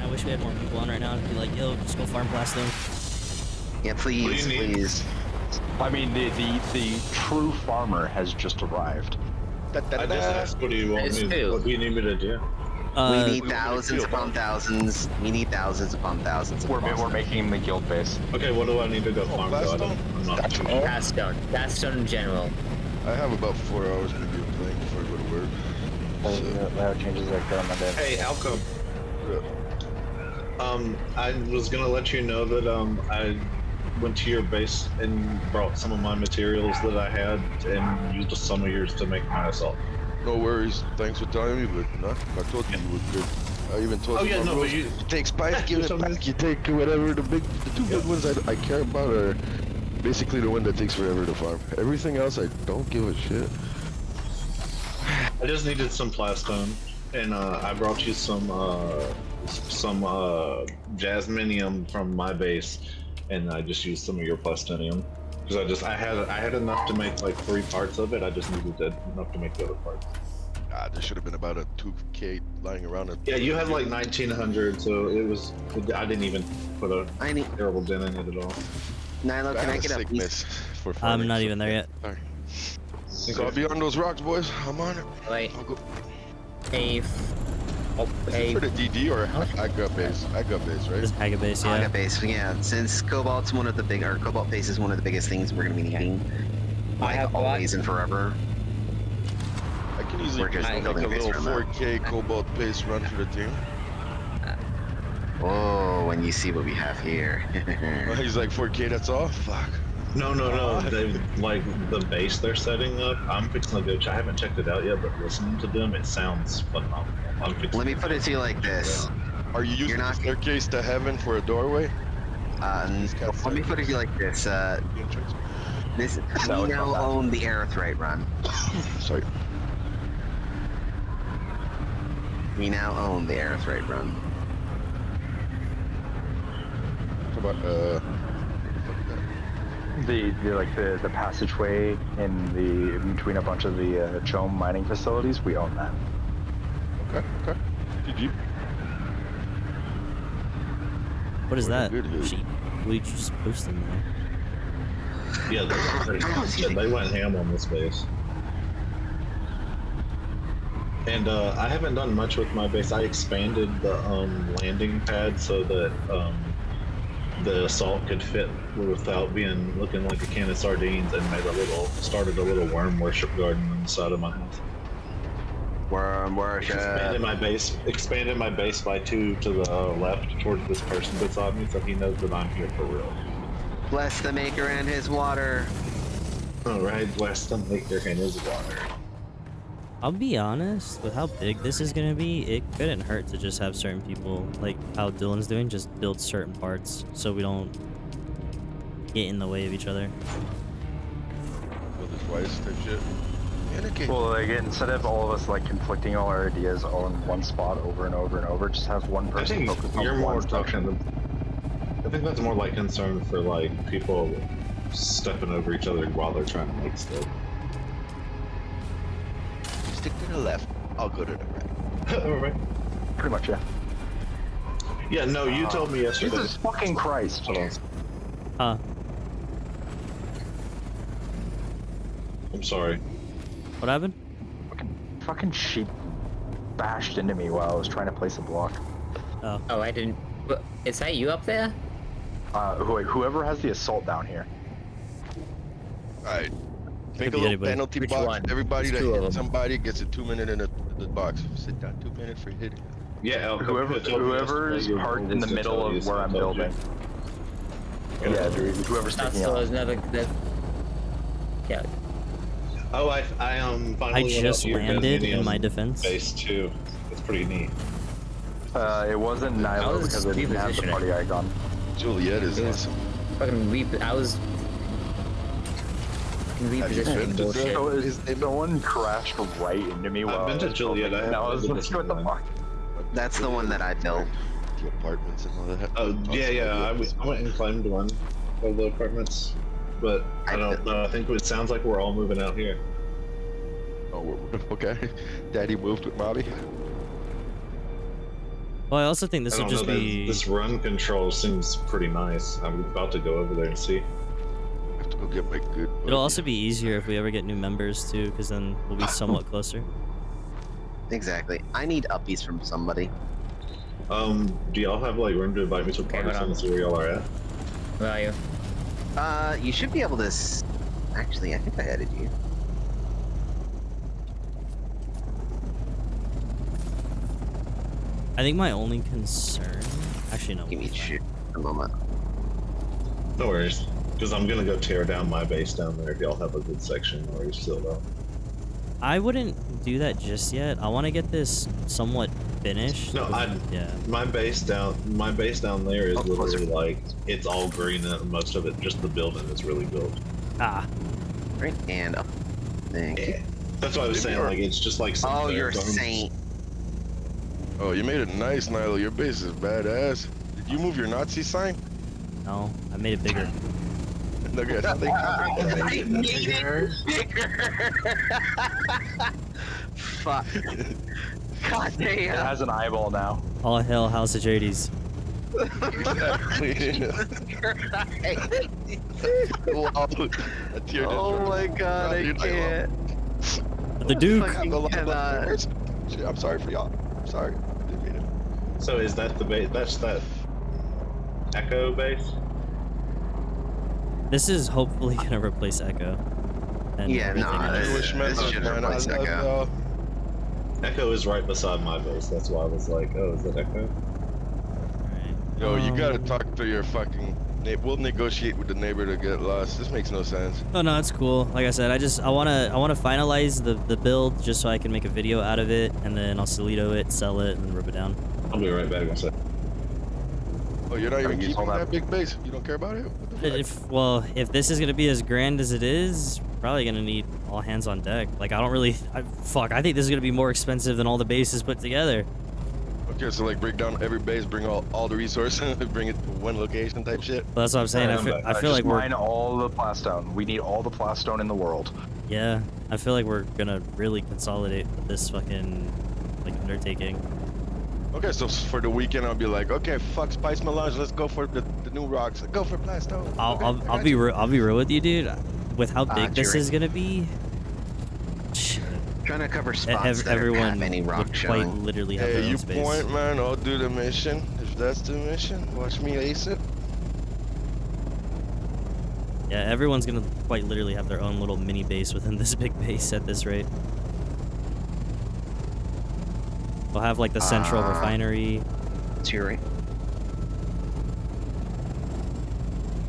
I wish we had more people on right now to be like, yo, just go farm blaststone. Yeah, please, please. I mean, the true farmer has just arrived. I just asked, what do you want me to, what do you need me to do? We need thousands upon thousands. We need thousands upon thousands. We're making the guild base. Okay, what do I need to go farm? I'm not too sure. Blaststone in general. I have about 4 hours to be playing before I go to work. That changes like that on my day. Hey, Alco. I was gonna let you know that I went to your base and brought some of my materials that I had and used some of yours to make my assault. No worries. Thanks for telling me, but no, I told you would good. I even told you. But you take spice, give it back. You take whatever the two big ones I care about are basically the one that takes forever to farm. Everything else I don't give a shit. I just needed some plastone, and I brought you some jasminium from my base, and I just used some of your plastonium because I had enough to make like 3 parts of it. I just needed enough to make the other parts. There should have been about a 2K lying around. Yeah, you had like 1900, so I didn't even put a terrible dent in it at all. Nilo, can I get a piece? I'm not even there yet. Sorry. So I'll be on those rocks, boys. I'm on it. Wait, I'll go. oh, Is it for the DD or Aga base? Aga base, right? This Hagabase, Aga yeah. base, yeah. Since Cobalt's one of the big, or Cobalt base is one of the biggest things we're gonna be needing, I like have always and forever. I can easily We're just make a building base little around that. 4K Cobalt base run for the team. Oh, when you see what we have here. Well, he's like 4K, that's all? Fuck. No. They like the base they're setting up. I'm fixing to go. I haven't checked it out yet, but listening to them, it sounds phenomenal. I'm fixing. Let me put it to you like this. Are you using not- the staircase to heaven for a doorway? Let me put it to you like this. This we now own the Aerothrite run. Sorry. We now own the Aerothrite run. How about the passageway in between a bunch of the Chome mining facilities, we own that. okay. GG. What is that? Good hit. Sheep? What did you just post in there? Yeah, they went ham on this base. And I haven't done much with my base. I expanded the landing pad so that the assault could fit without looking like a can of sardines, and started a little worm worship garden on the side of my house. Worm worship. Expanded my base by 2 to the left towards this person beside me, so he knows that I'm here for real. Bless the Maker and his water. All right, bless the Maker and his water. I'll be honest, with how big this is gonna be, it couldn't hurt to just have certain people, like how Dylan's doing, just build certain parts so we don't get in the way of each other. Build it twice type shit. Well, like instead of all of us like conflicting all our ideas all in one spot over and over and over, just have one I person think focus on you're more one section. talking. I think that's more like concern for like people stepping over each other while they're trying to make stuff. Stick to the left. I'll go to the right. All right. Pretty much, yeah. Yeah, no, you told me yesterday. Jesus fucking Christ! Hold on. Huh. I'm sorry. What happened? Fucking sheep bashed into me while I was trying to place a block. Oh. Oh, I didn't. Is that you up there? Whoever has the assault down here. Alright. Could Make a be little anybody. penalty Which box. one? Everybody There's that 2 of hits them. somebody gets a 2 minute in the box. Sit down. 2 minutes for hitting. Yeah, Whoever's parked in the middle of where I'm building. Yeah, dude, whoever's That's taking so off. there's another. Yeah. Oh, I finally I went just up to your landed in Vesminium my defense. base too. It's pretty neat. It wasn't Nilo was because I didn't have the repositioning. party icon. Juliet is It was- awesome. I was. Fucking Have you been repositioning to bullshit. So someone crashed right into me while I've been to Juliet. And I was like, what the fuck? That's the one that I built. The apartments and all that. Oh, yeah. I went and claimed one of the apartments, but I don't know. I think it sounds like we're all moving out here. Oh, okay. Daddy moved with Bobby. Well, I also think this I would don't just know, be. this run control seems pretty nice. I'm about to go over there and see. I have to go get my good. It'll also be easier if we ever get new members too, because then we'll be somewhat closer. Exactly. I need uppies from somebody. Do y'all have like room to invite me to a party hold on. and see where y'all are at? Where are you? You should be able to. Actually, I think I added you. I think my only concern. Actually, no. Give me shit a moment. No worries. Because I'm gonna go tear down my base down there if y'all have a good section or you're still up. I wouldn't do that just yet. I want to get this somewhat finished. No, Yeah. my base down there is Oh, closer. literally like it's all green and most of it just the building is really built. Ah. Right, and up. Thank you. That's what I was saying, like it's just like some Oh, you're a zones. saint. Oh, you made it nice, Nilo. Your base is badass. Did you move your Nazi sign? No, I made it bigger. Look at that thing. I made it bigger. Fuck. God It damn. has an eyeball now. All hail House Atreides. Exactly. Wow. Oh my god, I can't. The Duke. I have a lot of cannot. words. Shit, I'm sorry for y'all. I'm sorry. Didn't mean it. So is that the base? That's that Echo base? This is hopefully gonna replace Echo. And Yeah, everything nah, else. this should Man, I replace love Echo. y'all. Echo is right beside my base. That's why I was like, oh, is it Echo? Alright. Yo, you gotta Um, talk to your fucking. We'll negotiate with the neighbor to get lost. This makes no sense. Oh no, it's cool. Like I said, I wanna finalize the build just so I can make a video out of it, and then I'll Solito it, sell it, and then rip it down. I'll be right back. One sec. Oh, you're not even use all keeping that- that big base? You don't care about it? What the fuck? If this is gonna be as grand as it is, probably gonna need all hands on deck. Like I think this is gonna be more expensive than all the bases put together. Okay, so like break down every base, bring all the resources, bring it to one location type shit. But that's what I'm saying. I feel Just like we're mine all the plastone. We need all the plastone in the world. yeah. I feel like we're gonna really consolidate this fucking like undertaking. Okay, so for the weekend I'll be like, okay, fuck Spice Melange, let's go for the new rocks. Go for Plastone. Okay, I'll be real with you, dude. With how big this Jerry. is gonna be, Trying to cover spots that everyone have any rock would quite showing. literally have Hey, their own you space. point, man. I'll do the mission. If that's the mission, watch me ace it. Yeah, everyone's gonna quite literally have their own little mini base within this big base at this rate. We'll have like the central refinery. To your right.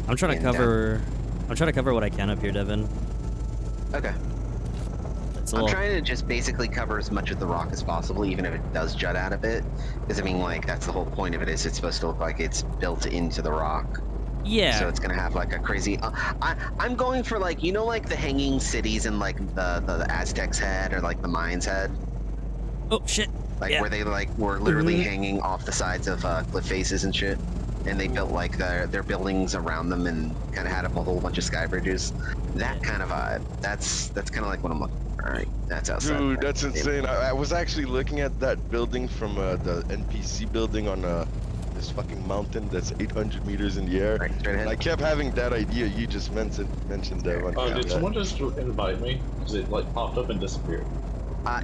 I'm trying to cover what I can up here, Devin. Okay. It's a I'm little, trying to just basically cover as much of the rock as possible, even if it does jut out a bit. Because I mean, like, that's the whole point of it, is it's supposed to look like it's built into the rock. yeah. So it's gonna have like a crazy. I'm going for like, you know, like the hanging cities in like the Aztecs had, or like the Mayans had, Oh shit. like Yeah. where they like were literally Mhm. hanging off the sides of cliff faces and shit. And they built like their buildings around them and kind of had up a whole bunch of sky bridges. That kind of vibe. That's kind of like what I'm looking for. All right, that's outside. Dude, that's insane. I was actually looking at that building from the NPC building on this fucking mountain that's 800 meters in the air. Right, straight And I ahead. kept having that idea you just mentioned there. Oh, did someone just invite me? Because it like popped up and disappeared.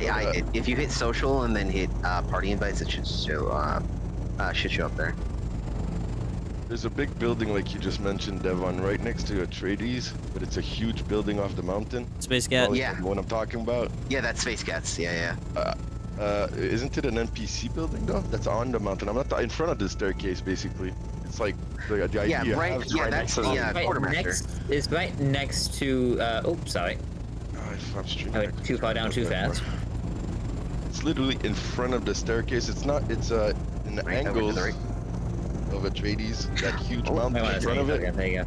Yeah, I did. If you hit social and then hit party invites, it should show up there. There's a big building like you just mentioned, Devon, right next to Atreides, but it's a huge building off the mountain. Space Cat. Oh, Yeah. The one I'm talking about. Yeah, that's Space Cats. Yeah. Isn't it an NPC building though? That's on the mountain. I'm not in front of the staircase, basically. It's like the idea. Yeah, right. has Yeah, right that's next the to Right Quartermaster. next, it's right next to. Oh, sorry. I'm streaming. I went too far down too fast. It's literally in front of the staircase. It's not. It's in the Right, over to angles the right. of Atreides. That huge Oh, mountain in front of it. There you go.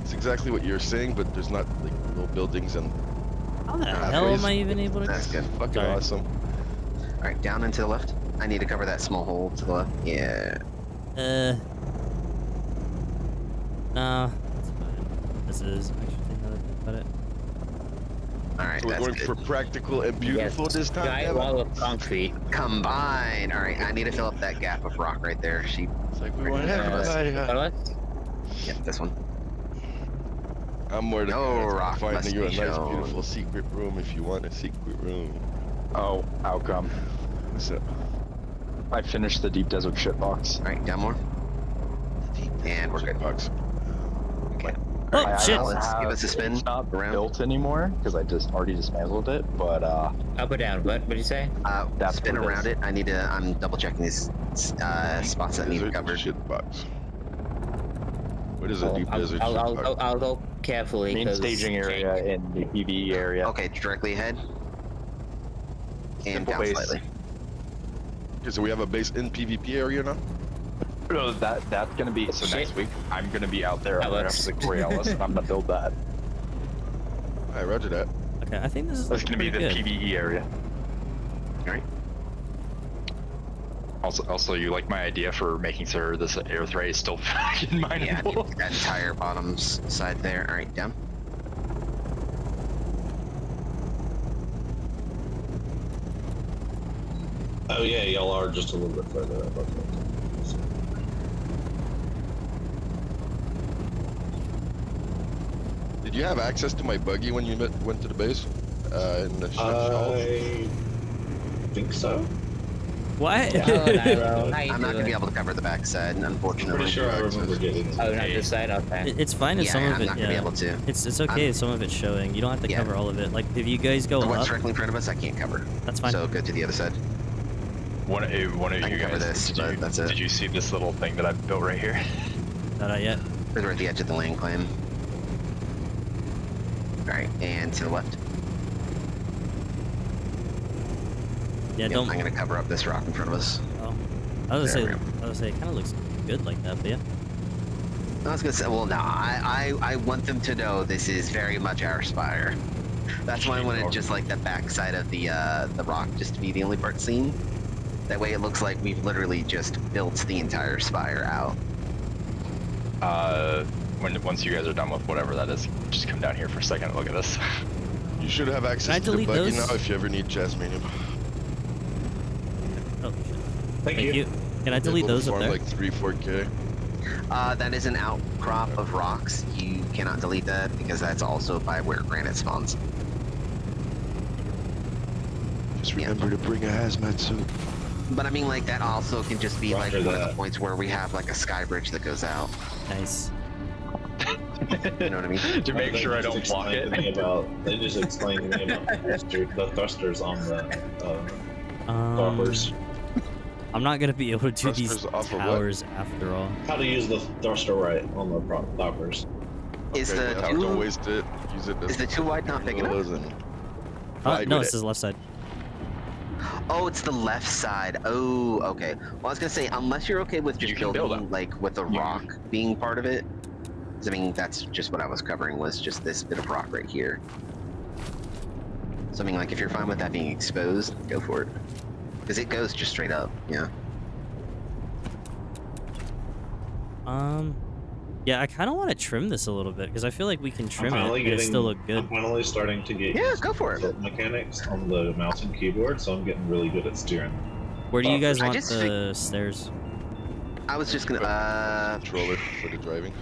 It's exactly what you're saying, but there's not like little buildings and How the Yeah, hell please. am I even able to? That's good. fucking Sorry. awesome. All right, down and to the left. I need to cover that small hole to the left. Yeah. No, that's fine. This is actually now that I think about it. All right, So we're that's going good. for practical and beautiful Yes, this time. giant Devon? wall of concrete. Combine. All right, I need to fill up that gap of rock right there. It's like we Right, want yeah. everybody. Yep, this one. I'm more than No glad to rock find must you a be nice, shown. beautiful secret room if you want a secret room. Oh, outcome. What's up? I finished the deep desert shitbox. All right, down more. And we're good. Bucks. Okay. Oh I shit! don't Let's give have- us a spin It's not around. built anymore because I just already dismantled it. But Up or down? What did you say? That's Spin what it around is. it. I need to. I'm double checking these spots that need Desert covered. shit box. What is a deep desert shit box? I'll go carefully. main 'cause staging area in the PvE area. Okay, directly ahead. And Simple down base. slightly. Okay, so we have a base in PvP area now? No, that's gonna be so Shit. next week. I'm gonna be out there That on works. the Coriolis, and I'm gonna build that. Alright, roger that. Okay, I think this is That's gonna be the pretty good. PvE area. Alright. Also, you like my idea for making sure this air threat is still fucking Yeah, I need mineable? that entire bottom side there. All right, down. Oh yeah, y'all are just a little bit further up. Okay. Did you have access to my buggy when you went to the base? in the shelf? I think so. What? Hello, Nairo. How you I'm not gonna be doing? able to cover the backside, I'm unfortunately. pretty sure I remember getting it. Oh, not this side? Okay. It's fine if Yeah, some of I'm it. not gonna be Yeah, able to. it's okay if some of it's showing. You don't have to Yeah. cover all of it. Like if you guys go The one's up, directly in front of us, I can't cover. that's fine. So go to the other side. One of I you can cover guys, this, did, but you, that's it. did you see this little thing that I built right here? Not yet. Because we're at the edge of the land claim. Alright, and to the left. Yeah, Yep, don't. I'm gonna cover up this rock in front of us. Oh. I was There gonna we say. I was gonna say it kind of looks good like that, but yeah. I was gonna say, well, no, I want them to know this is very much our spire. That's why I wanted just like the backside of the rock just to be the only part seen. That way it looks like we've literally just built the entire spire out. Once you guys are done with whatever that is, just come down here for a second and look at this. You should have Can I access to the delete buggy those? now if you ever need Jasmine. Oh shit. Thank Thank you. you. Can I delete those up there? Like 3-4K. That is an outcrop of rocks. You cannot delete that because that's also by where granite spawns. Just remember to bring a hazmat suit. But I mean, like, that also can just be like Roger one of the that. points where we have like a sky bridge that goes out. Nice. You know what I mean? To make They sure I just don't block explained to me it. they just explained to me about the thrusters on the Um, dockers. I'm not gonna be able to do these Thrusters off of what? towers after all. How to use the thruster right on the dockers. Is Okay, the yeah, two- don't waste it. Use it. is the too wide not big enough? Ride No, with it's his left side. Oh, it's the left side. Oh, okay. Well, I was gonna say, unless you're okay with just You can build building like with a rock being part of it. 'Cause, I mean, that's just what I was covering was just this bit of rock right here. So I mean, like, if you're fine with that being exposed, go for it. Because it goes just straight up. Yeah. Yeah, I kind of want to trim this a little bit because I feel like we can trim it finally and it still look good. I'm finally starting to get Yeah, used go to for it. foot mechanics on the mouse and keyboard, so I'm getting really good at steering. Where do you guys I want just the stairs? I was just gonna. Controller for the driving.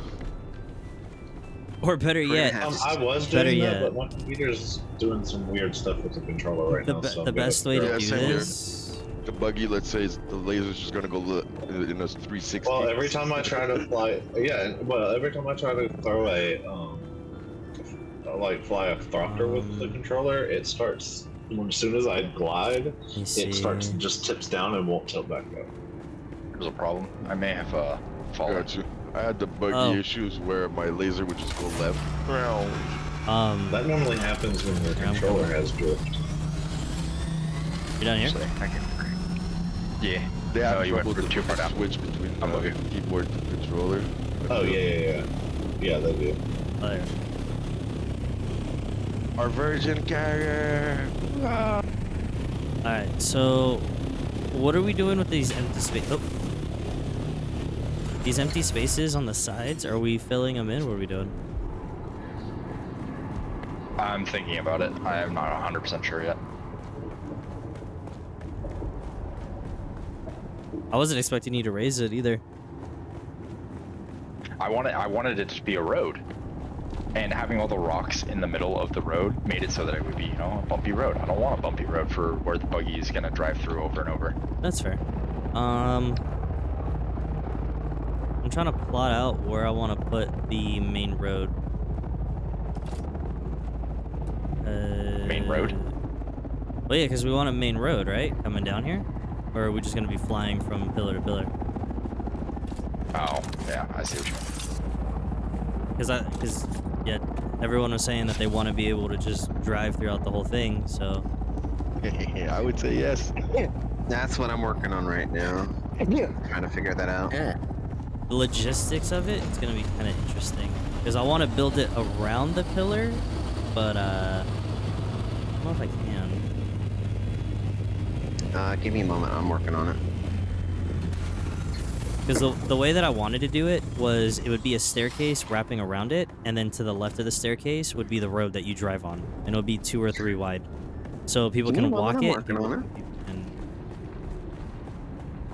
Or better We're gonna yet, have- I was Better doing yet. that, but my computer's doing some weird stuff with the controller right the, now. be- so the I'm gonna best way go- to Yeah, do same here. this. The buggy, let's say, the laser's just gonna go in a 360. Well, every time I try to fly, every time I try to throw fly a thropter with the controller, it starts. As soon as I glide, Let me it see. starts just tips down and won't tilt back up. There's a problem. I may have fallen. Got you. I had the buggy Oh. issues where my laser would just go left. That normally happens when the Yeah, I'm controller coming. has drift. You down here? Actually, I can. Yeah. They No, have you went trouble for to too far down. switch between I'm with you. keyboard to controller. Oh yeah, they do. Oh, there. Our virgin carrier. Ah. Alright, so what are we doing with these empty spaces? Oh. These empty spaces on the sides, are we filling them in? What are we doing? I'm thinking about it. I am not 100% sure yet. I wasn't expecting you to raise it either. I wanted it to be a road, and having all the rocks in the middle of the road made it so that it would be, a bumpy road. I don't want a bumpy road for where the buggy is gonna drive through over and over. That's fair. I'm trying to plot out where I want to put the main road. Main road? Well, yeah, because we want a main road, right? Coming down here? Or are we just going to be flying from pillar to pillar? Oh, yeah, I see what you mean. Because, yeah, everyone was saying that they want to be able to just drive throughout the whole thing, so... I would say yes. That's what I'm working on right now. Trying to figure that out. Yeah. The logistics of it, it's going to be kind of interesting. Because I want to build it around the pillar, but, I don't know if I can. Give me a moment. I'm working on it. Because the way that I wanted to do it was it would be a staircase wrapping around it, and then to the left of the staircase would be the road that you drive on, and it would be 2 or 3 wide. So people Give me can a moment, walk I'm it. working on it. And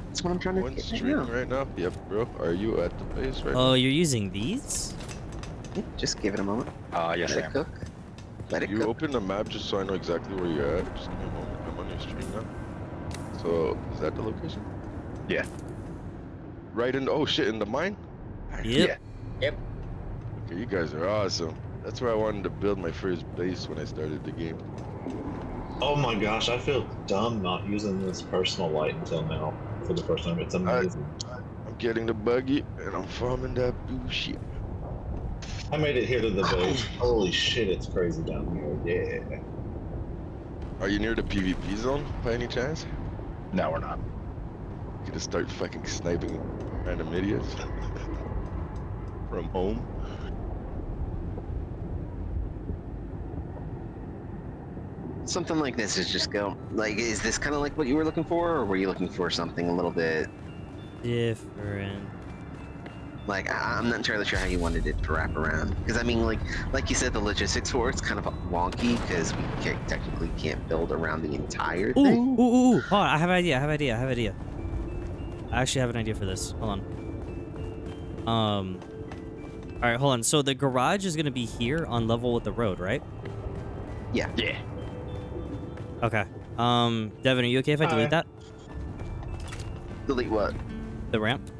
That's what I'm trying to One get streaming right right now. Yep, bro. Are you at the base right oh, you're using these? now. Just give it a moment. Yes, Let I it am. cook. Let it You go. open the map just so I know exactly where you're at. Just give me a moment. I'm on your stream now. So, is that the location? Yeah. Right in the, oh shit, in the mine? Yep. Yep. Okay, you guys are awesome. That's where I wanted to build my first base when I started the game. Oh my gosh, I feel dumb not using this personal light until now for the first time. It's amazing. I'm getting the buggy and I'm farming that bullshit. I made it here to the base. Holy shit, it's crazy down here. Yeah. Are you near the PvP zone by any chance? No, we're not. You just start fucking sniping random idiots from home. Something like this is just go. Like, is this kind of like what you were looking for, or were you looking for something a little bit? Different. Like, I'm not entirely sure how you wanted it to wrap around. Because I mean, like you said, the logistics for it's kind of wonky because we technically can't build around the entire Ooh, thing. ooh. Hold on, I have an idea. I actually have an idea for this. Hold on. All right, hold on. So the garage is gonna be here on level with the road, right? Yeah. Okay. Devin, are you okay if I delete that? Delete what? The ramp?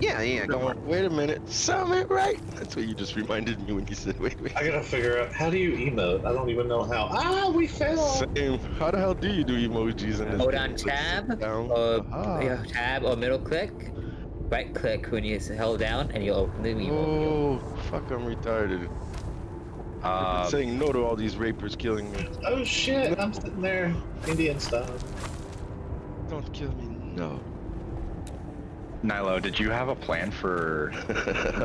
Yeah, go for it. Wait a minute. Summit, right? That's what you just reminded me when you said wait. I gotta figure out, how do you emote? I don't even know how. Ah, we failed! Same. How the hell do you do emojis in this Hold game? on Like, tab, sit down. or Aha. yeah, tab or middle click. Right click when you held down and you'll open the emote. Oh, fuck, I'm retarded. I've been saying no to all these rapers killing me. Oh shit, I'm sitting there, Indian style. Don't kill me, no. Nilo, did you have a plan for?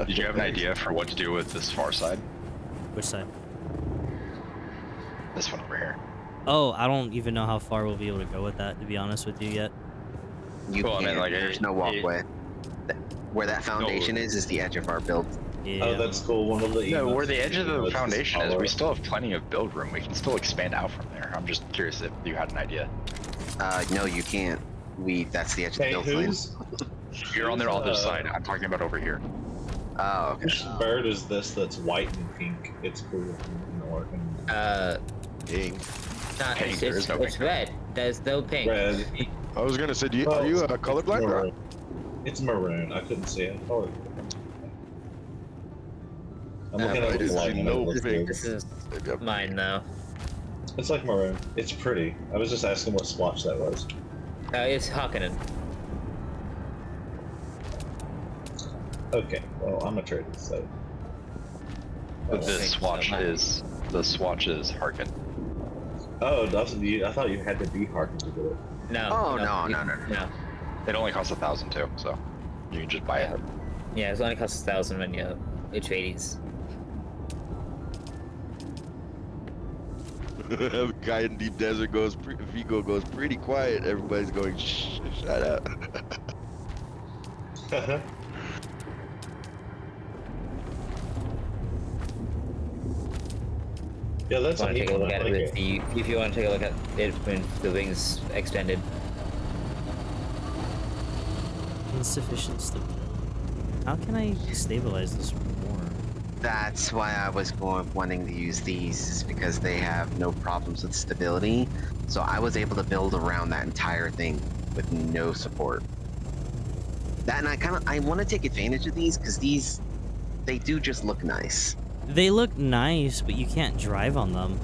Did you have an idea for what to do with this far side? Which side? This one over here. Oh, I don't even know how far we'll be able to go with that, to be honest with you yet. You Well, I can't. mean, like, There's no walkway. Where that foundation No. is the edge of our build. Yeah. Oh, that's cool. One of the No, emotes where the edge of the is foundation is, smaller. we still have plenty of build room. We can still expand out from there. I'm just curious if you had an idea. No, you can't. That's the edge Hey, of the build. who's You're on the who's, other side. I'm talking about over here. Oh, okay. Which bird is this that's white and pink? It's cool. Dang. Not, Pink, there is no it's pink. red. There's no pink. Red. I was gonna say, are you colorblind? Bro? It's maroon. I couldn't see it. Oh. I'm looking I at the didn't light. see no and it pink. looks This is Maybe I'm- mine though. good. It's like maroon. It's pretty. I was just asking what splotch that was. It's Hakkinen. Okay. Well, I'm a trader, so. But Oh, this swatch is Harkin. Oh, I thought you had to be Harkin to do it. No. Oh, you- no. It only costs 1,000 too, so you can just buy it. Yeah, it only costs 1,000 when you Atreides. The guy in Deep Desert goes, Vigo goes pretty quiet. Everybody's going, shh, shut up. Yeah, that's a Want to neat take a one. look I at like it if you want to take a look at it when the wings extended. Insufficient stability. How can I stabilize this more? That's why I was wanting to use these, is because they have no problems with stability. So I was able to build around that entire thing with no support. That, and I want to take advantage of these because they do just look nice. They look nice, but you can't drive on them.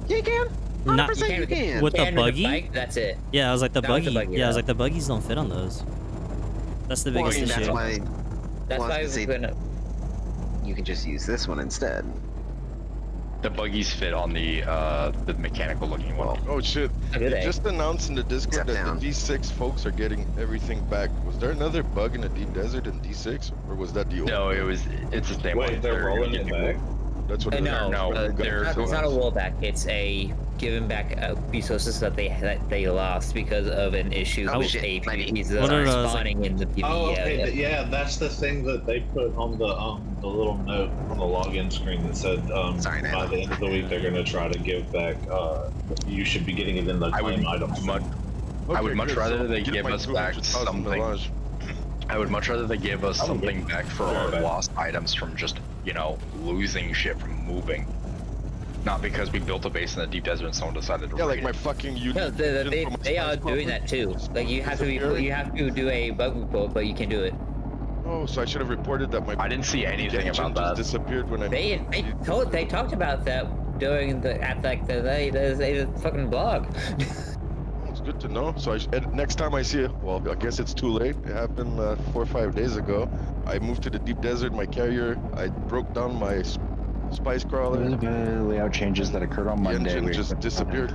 Yeah, you can. Not- 100% you can. With the And buggy? bike, that's it. Yeah, I was like the Not with buggy. the buggy, Yeah, I was though. like the buggies don't fit on those. That's the Well, I biggest mean, that's issue. why That's Well, I why was we're gonna gonna. you can just use this one instead. The buggies fit on the mechanical looking one. Oh shit. How do They they? just announced in the Discord Step that down. the D6 folks are getting everything back. Was there another bug in the Deep Desert in D6? Or was that the old No, it's the same one. Wait, they're gonna rolling give it you- back? That's what it No, is. no, they're- It's not a rollback. It's a giving back resources that they lost because of an issue Oh, with shit. a Like- PvP Well, no, no, it's like- spawning in the PvE. Oh, yeah, okay. yeah. Yeah, that's the thing that they put on the little note on the login screen that said Sorry, by Nana. the end of the week they're gonna try to give back. You should be getting it in the I would claim items. much, I would much good, rather so they get give my us back 200,000 something. melange. I would much rather they give us I would something get- back for Yeah, our back. lost items from just, losing shit from moving. Not because we built a base in the deep desert and someone decided to Yeah, like raid my it. fucking No, they are doing that too. Like you have to do a bug report, but you can do it. Oh, so I should have reported that my. I didn't see anything engine about that. just disappeared when I. They talked about that during the fucking blog. It's good to know. So and next time I see it, well, I guess it's too late. It happened 4 or 5 days ago. I moved to the deep desert. My carrier. I broke down my spice crawler. Layout changes that occurred on The Monday. engine just disappeared.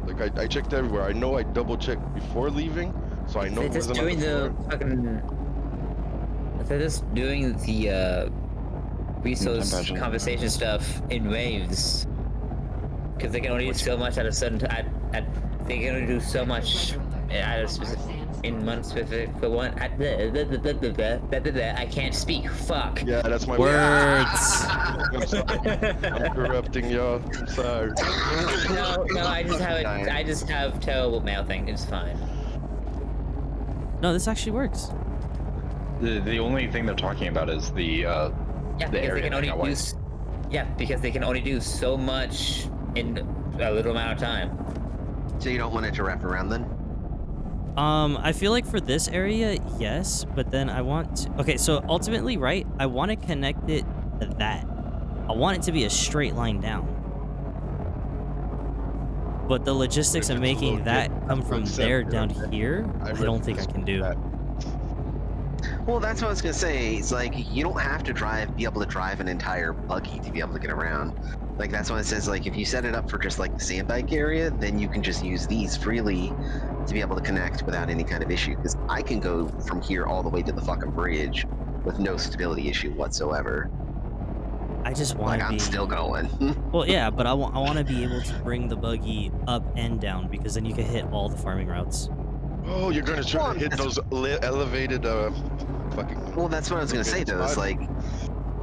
Like I checked everywhere. I know I double checked before leaving, so I know They're it just wasn't on doing the the fucking. They're just doing the resource conversation stuff in waves, because they can only do so much at a certain they can only do so much at a specific in one specific for one. I can't speak. Fuck. Yeah, that's my Words. I'm corrupting y'all. I'm sorry. No, I just have terrible mouthing. It's fine. No, this actually works. The only thing they're talking about is the because area they can only that got do. Yeah, because they can only do so much in a little amount of time. So you don't want it to wrap around then? I feel like for this area, yes, but then I want to... Okay, so ultimately, right, I want to connect it to that. I want it to be a straight line down. But the logistics of making that come from there down here, I don't think I can do. Well, that's what I was gonna say. It's like you don't have to be able to drive an entire buggy to be able to get around. Like that's why it says like if you set it up for just like the sandbike area, then you can just use these freely to be able to connect without any kind of issue. Because I can go from here all the way to the fucking bridge with no stability issue whatsoever. I just want to I'm still going. Well, yeah, but I want to be able to bring the buggy up and down because then you can hit all the farming routes. Oh, you're gonna try to hit those elevated fucking. Well, that's what I was gonna say though. Is like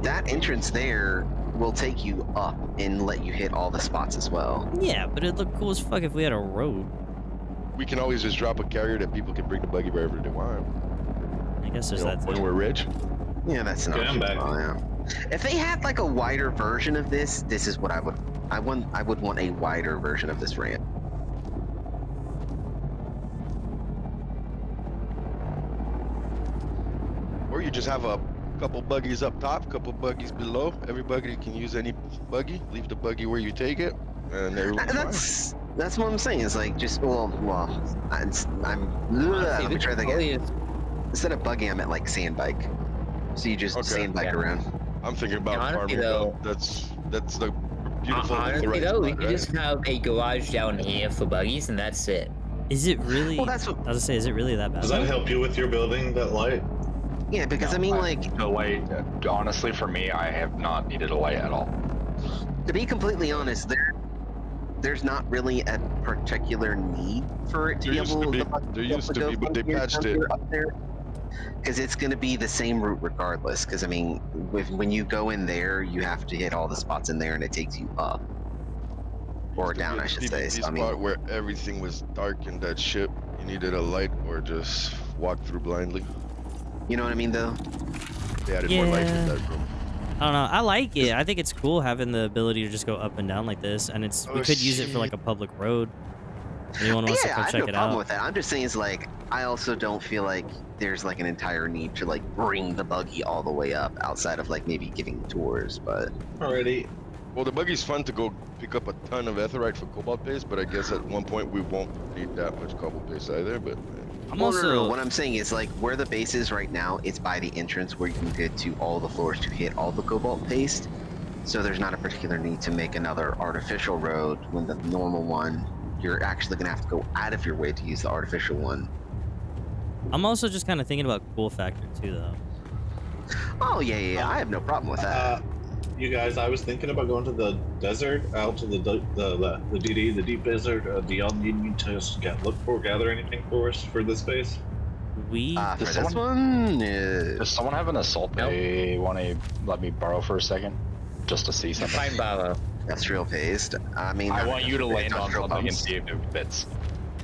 that entrance there will take you up and let you hit all the spots as well. Yeah, but it'd look cool as fuck if we had a road. We can always just drop a carrier that people can bring the buggy wherever they want. I guess there's that. When we're rich. Yeah, that's not. I'm back. If they had like a wider version of this is what I would. I would want a wider version of this ramp. Or you just have a couple buggies up top, couple buggies below. Everybody can use any buggy. Leave the buggy where you take it, and everyone's fine. That's what I'm saying. It's like just let me try that again. Instead of buggy, I meant like sandbike. So you just sandbike around. I'm thinking about farming though. That's the beautiful. Honestly though, we could just have a garage down here for buggies, and that's it. Is it really? Well, that's what I was gonna say. Is it really that bad? Does that help you with your building, that light? Yeah, because I mean, like the light. Honestly, for me, I have not needed a light at all. To be completely honest, there's not really a particular need for it to be able to. There used to be, but they patched it. Because it's going to be the same route regardless. Because I mean, when you go in there, you have to hit all the spots in there, and it takes you up or down, I should say. So, I mean, where everything was dark in that ship, you needed a light or just walk through blindly. You know what I mean, though? They added more lights in that room. I don't know. I like it. I think it's cool having the ability to just go up and down like this, and we could use it for like a public road. Anyone wants to come check it out? I have no problem with that. I'm just saying, it's like I also don't feel like there's like an entire need to like bring the buggy all the way up outside of like maybe giving tours, but. Alrighty. Well, the buggy's fun to go pick up a ton of aetheryte for cobalt paste, but I guess at one point we won't need that much cobalt paste either. But no. What I'm saying is like where the base is right now, it's by the entrance where you can get to all the floors to hit all the cobalt paste. So there's not a particular need to make another artificial road when the normal one, you're actually gonna have to go out of your way to use the artificial one. I'm also just kind of thinking about cool factor too, though. Oh yeah, I have no problem with that. You guys, I was thinking about going to the desert, out to the DD, the deep desert. Do y'all need me to just gather anything for us for this base? For this one? Does someone have an assault they want to let me borrow for a second? Just to see something. Fine, borrow. Industrial paste. I mean, I want you to land on something and see if it fits.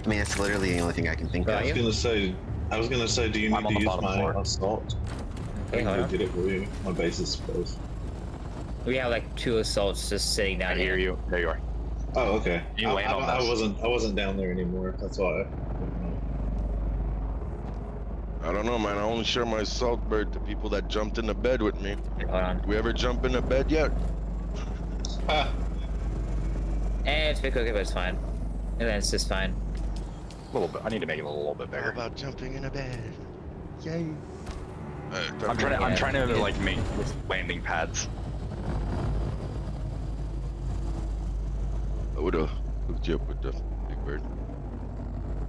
I mean, it's literally the only thing I can think of. I was gonna say, do you need to use my assault? I can go get it for you. My base is closed. We have like 2 assaults just sitting down I hear you. There you are. Oh, okay. You land on I this. wasn't down there anymore. That's why. I don't know, man. I only share my salt bird to people that jumped in the bed with me. Hold on. We ever jump in the bed yet? Ah, It's a bit cookie, but it's fine. And then it's just fine. A little bit. I need to make it a little bit How bigger. about jumping in a bed? Yay. I'm trying to Yeah. like make landing pads. I would have hooked you up with the big bird.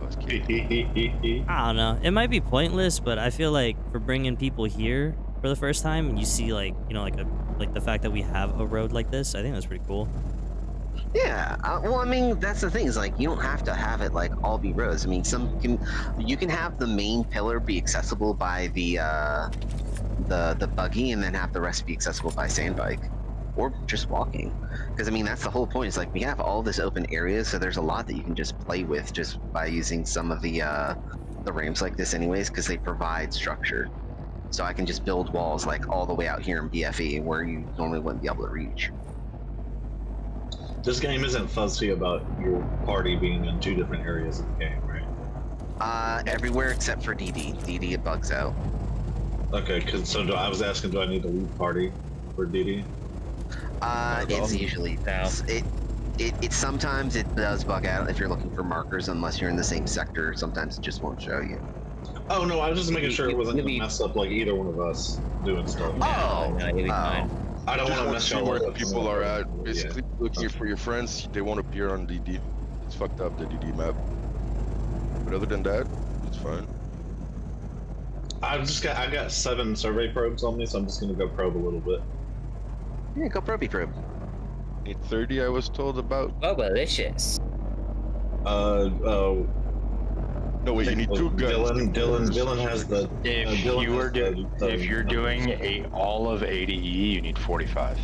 I was kidding. I don't know. It might be pointless, but I feel like for bringing people here for the first time, and you see like like the fact that we have a road like this, I think that's pretty cool. Yeah, well, I mean, that's the thing is like you don't have to have it like all be roads. I mean, you can have the main pillar be accessible by the buggy, and then have the rest be accessible by sand bike, or just walking. Because I mean, that's the whole point. Is like we have all this open area, so there's a lot that you can just play with just by using some of the ramps like this, anyways, because they provide structure. So I can just build walls like all the way out here in BFE where you normally wouldn't be able to reach. This game isn't fuzzy about your party being in 2 different areas of the game, right? Everywhere except for DD. DD it bugs out. Okay, I was asking, do I need to leave party for DD? It's usually it sometimes it does bug out if you're looking for markers unless you're in the same sector. Sometimes it just won't show you. Oh no, I was just making sure it wasn't gonna mess up like either one of us doing stuff. Oh, No, you'll be fine. I don't Just want to want to mess see y'all where the up. people are at. Basically, looking for your friends. They won't appear on DD. It's fucked up, the DD map. But other than that, it's fine. I got 7 survey probes on me, so I'm just gonna go probe a little bit. Yeah, go probey probe. Need 30, I was told about. Oh, delicious. No, wait, you need 2 guns. Dylan has the. If Dylan you has are if you're doing all of ADE, you need 45.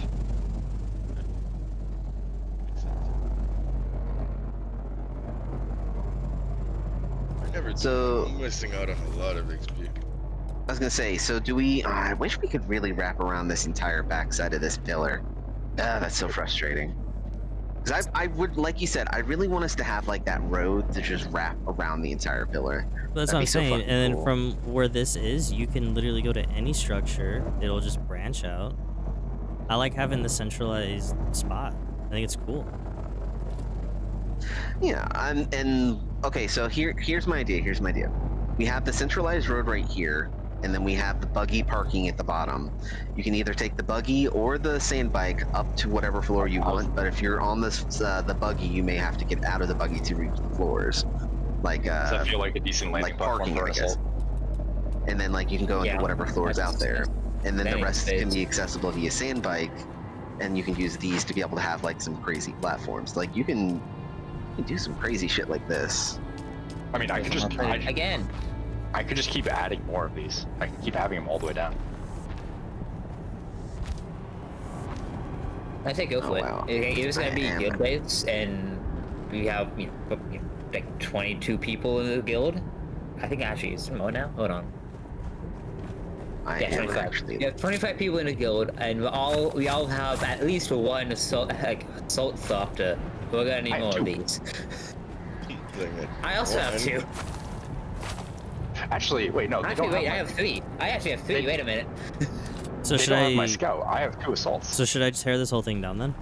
So I'm missing out on a lot of XP. I was gonna say, so do we? I wish we could really wrap around this entire backside of this pillar. That's so frustrating. Because I would, like you said, I really want us to have like that road to just wrap around the entire pillar. That's That'd what I'm be so saying. fucking And then cool. from where this is, you can literally go to any structure. It'll just branch out. I like having the centralized spot. I think it's cool. Yeah, and okay, so here's my idea. Here's my idea. We have the centralized road right here, and then we have the buggy parking at the bottom. You can either take the buggy or the sand bike up to whatever floor you want, but if you're on this the buggy, you may have to get out of the buggy to reach the floors. Like Does that feel like a decent landing like platform parking, for I an guess. assault? And then like you can go into Yeah, whatever floors that's- out there, and then the that rest makes can sense. be accessible via sand bike, and you can use these to be able to have like some crazy platforms. Like you can do some crazy shit like this. I mean, I could just Again. I could just keep adding more of these. I can keep having them all the way down. I say go Oh, for it. wow. It's gonna be I am- guild days, and we have like 22 people in the guild. I think actually it's more now. Hold on. I Yeah, am 25. actually. We have 25 people in the guild, and we all have at least one assault thopter. We're gonna need I have more of 2. these. Dang it. I also have 2. Actually, wait, no, they Actually, don't wait, I have have 3. I actually have 3. They- Wait a minute. So they should don't have my I? scout. I have 2 assaults. So should I tear this whole thing down then?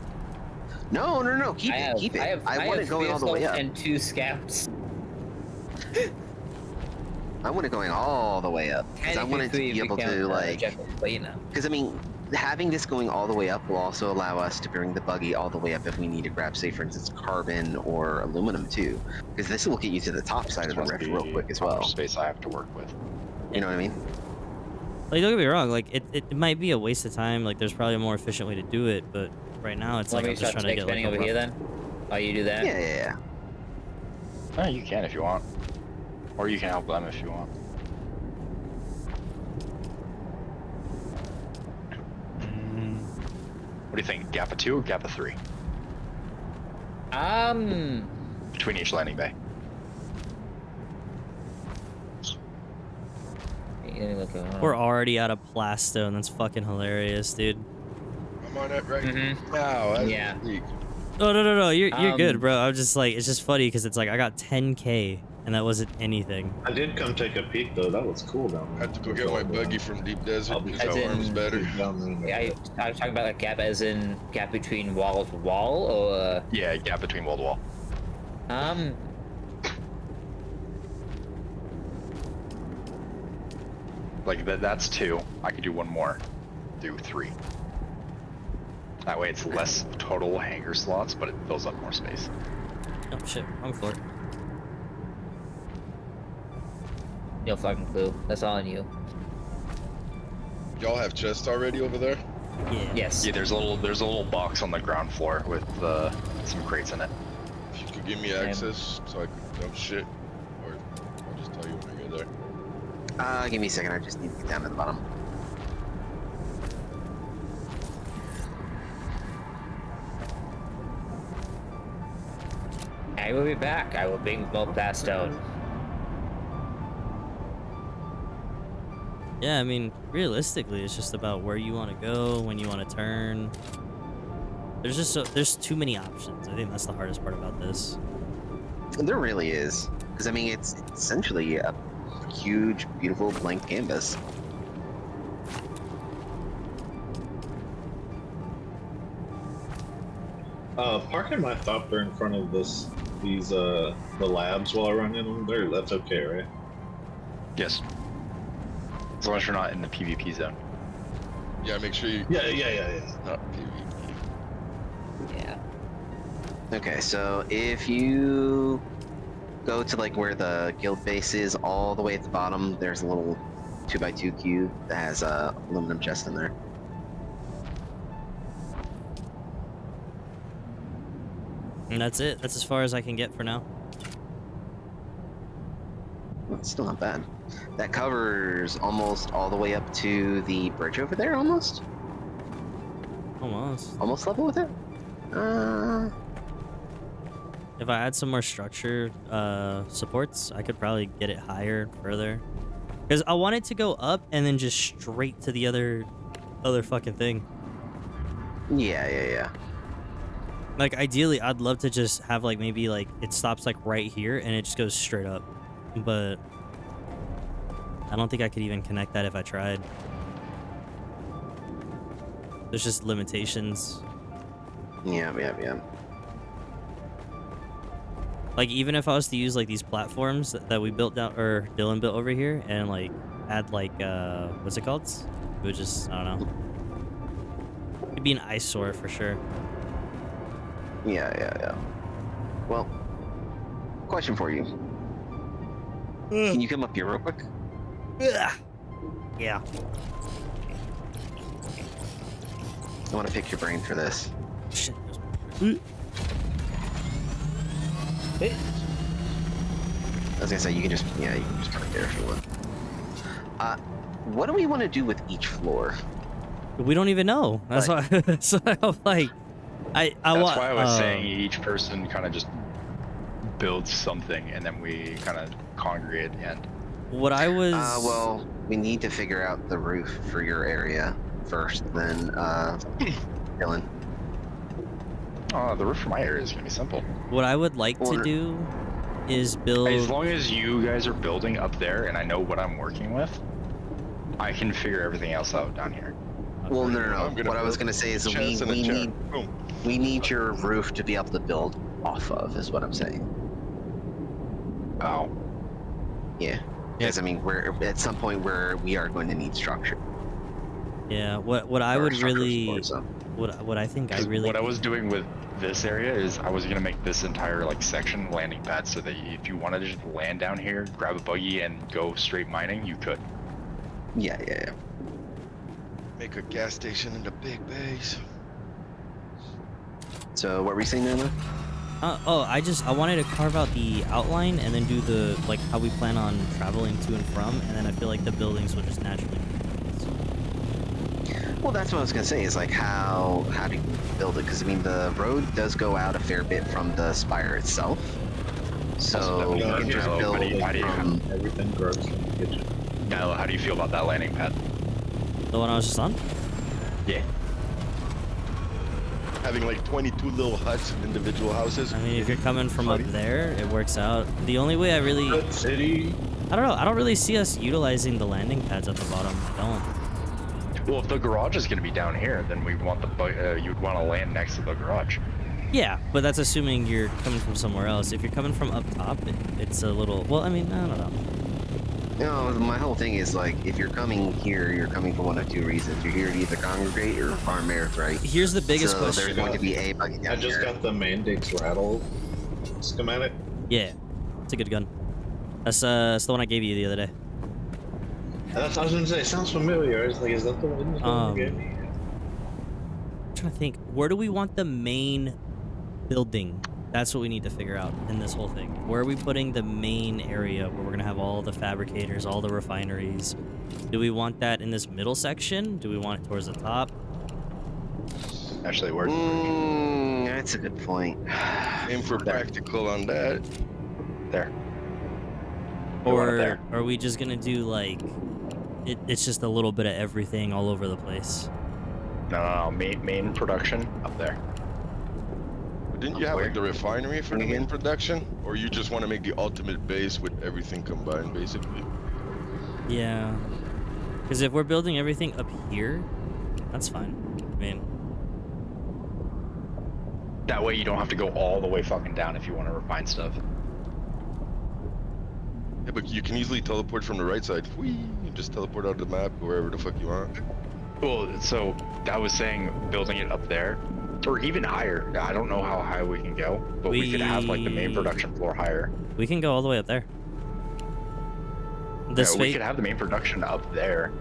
No, keep it, keep it. I want have it going 3 all the way assaults up. and 2 scouts. I want it going all the way up because I want it to Technically, be we able count, to like. Jekyll, but you know. Because I mean, having this going all the way up will also allow us to bring the buggy all the way up if we need to grab, say, for instance, carbon or aluminum too. Because this will get you to the top side of the Must rift be real quick as how much well. space I have to work with. You know what I mean? Like, don't get me wrong. Like, it might be a waste of time. Like, there's probably a more efficient way to do it. But right now, it's Want like me I'm to just start trying to get like expanding a over here rough- then? Oh, you do that? Yeah. Oh, you can if you want. Or you can help them if you want. What do you think? Gap of 2 or gap of 3? Between each landing bay. Let me look around. We're already out of plasto, and that's fucking hilarious, dude. I'm on it right Mhm. now. That's Yeah. sweet. Oh no, you're good, Um, bro. I'm just like, it's just funny because it's like I got 10K and that wasn't anything. I did come take a peek though. That was cool down I there. had to go get my buggy from Deep Desert I'll be because As the arm's in- better. down there. I was talking about a gap as in gap between wall to wall, or Yeah, gap between wall to wall. um. Like that's 2. I could do one more. Do 3. That way it's less total hangar slots, but it fills up more space. Oh shit, wrong floor. No fucking clue. That's all on you. Y'all have chests already over there? Yeah. Yes. Yeah, there's a little box on the ground floor with some crates in it. If you could give me access so I could dump shit, or I'll just tell you when I get there. Give me a second. I just need to get down to the bottom. I will be back. I will bring Mentat stone. Yeah, I mean, realistically, it's just about where you want to go, when you want to turn. There's just there's too many options. I think that's the hardest part about this. There really is, because I mean, it's essentially a huge, beautiful blank canvas. Parking my thopter in front of the labs while I run in them. There, that's okay, right? Yes. As long as you're not in the PvP zone. Yeah, make sure you. Yeah. Not PvP. Yeah. Okay, so if you go to like where the guild base is, all the way at the bottom, there's a little 2x2 cube that has a aluminum chest in there. And that's it. That's as far as I can get for now. Well, it's still not bad. That covers almost all the way up to the bridge over there, almost. Almost. Almost level with it. If I add some more structure supports, I could probably get it higher, further. Because I want it to go up and then just straight to the other fucking thing. Yeah. Like, ideally, I'd love to just have, like, maybe, like, it stops, like, right here and it just goes straight up. But I don't think I could even connect that if I tried. There's just limitations. Yeah. Like, even if I was to use, like, these platforms that we built down, or Dylan built over here, and, like, add, like, what's it called? It would just, I don't know. It'd be an eyesore for sure. Yeah. Well, question for you. Can you come up here real quick? Yeah. I want to pick your brain for this. Shit. I was gonna say you can just park there if you want. What do we want to do with each floor? We don't even know. That's why. So I'm like, That's want. why I was saying each person kind of just builds something and then we kind of congregate at the end. What I was. Well, we need to figure out the roof for your area first, then Dylan. Oh, the roof for my area is gonna be simple. What I would like to do is build. As long as you guys are building up there and I know what I'm working with, I can figure everything else out down here. Well, no. I'm gonna What I was build gonna say is chest and a chair. Boom. we need your roof to be able to build off of. Is what I'm saying. Oh. Yeah. Because I mean, we're at some point where we are going to need structure. Yeah. What I Or would structural really. support, so. What I think I 'Cause really. what I was doing with this area is I was gonna make this entire like section landing pad so that if you wanted to just land down here, grab a buggy and go straight mining, you could. Yeah. Make a gas station in the big base. So what were you saying, Nana? I wanted to carve out the outline and then do the like how we plan on traveling to and from, and then I feel like the buildings will just naturally. Well, that's what I was gonna say. Is like how do you build it? Because I mean, the road does go out a fair bit from the spire itself. So we can just build from. Everything grows from the kitchen. Now, how do you feel about that landing pad? The one I was just on. Yeah. having like 22 little huts, individual houses. I mean, if you're coming from up Funny. there, it works out. The only way I really, Red City. I don't know. I don't really see us utilizing the landing pads at the bottom. I don't. Well, if the garage is going to be down here, then we want you'd want to land next to the garage. Yeah, but that's assuming you're coming from somewhere else. If you're coming from up top, it's a little. Well, I mean, I don't know. No, my whole thing is like, if you're coming here, you're coming for one of two reasons. You're here to either congregate or farm earth, right? Here's the biggest so question. there's going to be a buggy I down just here. got the Mandix rattle schematic. Yeah, it's a good gun. That's the one I gave you the other day. That's what I was gonna say. It sounds familiar. I was like, is that the one you gave me? I'm trying to think. Where do we want the main building? That's what we need to figure out in this whole thing. Where are we putting the main area where we're gonna have all the fabricators, all the refineries? Do we want that in this middle section? Do we want it towards the top? Actually, where? That's a good point. Aim for practical on that. There. We want it Or there. are we just gonna do like it's just a little bit of everything all over the place? No. Main production up there. Didn't you have like the refinery for the main Again? production? Or you just want to make the ultimate base with everything combined, basically? Yeah. Because if we're building everything up here, that's fine. I mean, That way you don't have to go all the way fucking down if you want to refine stuff. Yeah, but you can easily teleport from the right side. Whee! You just teleport out of the map wherever the fuck you want. Well, so I was saying building it up there, or even higher. I don't know how high we can go, but we could have like the main production floor higher. we can go all the way up there. Yeah, This we could have the main production up there,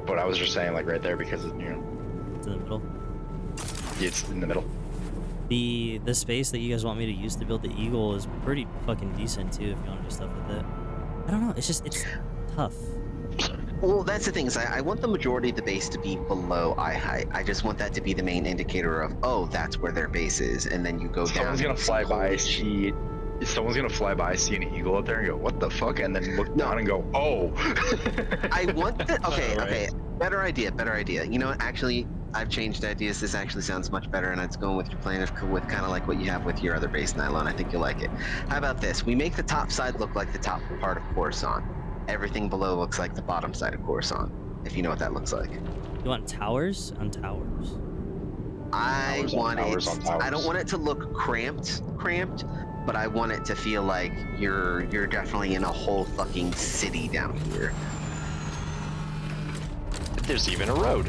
but I was just saying like right there because you know to the middle. it's in the middle. The space that you guys want me to use to build the Eagle is pretty fucking decent too. If you want to do stuff with it, I don't know. It's just it's tough. Well, that's the thing is I want the majority of the base to be below eye height. I just want that to be the main indicator of, oh, that's where their base is, and then you go down. Someone's gonna and fly see, by, holy shit. someone's gonna fly by, see an eagle up there, and go, "What the fuck?" And then look No. down and go, "Oh." I want the okay, Right. okay. Better idea. You know what? Actually, I've changed ideas. This actually sounds much better, and it's going with your plan with kind of like what you have with your other base, Nylon. I think you'll like it. How about this? We make the top side look like the top part of Coruscant. Everything below looks like the bottom side of Coruscant, if you know what that looks like. You want towers on towers? I Towers on want towers it. on towers. I don't want it to look cramped, but I want it to feel like you're definitely in a whole fucking city down here. There's even a road.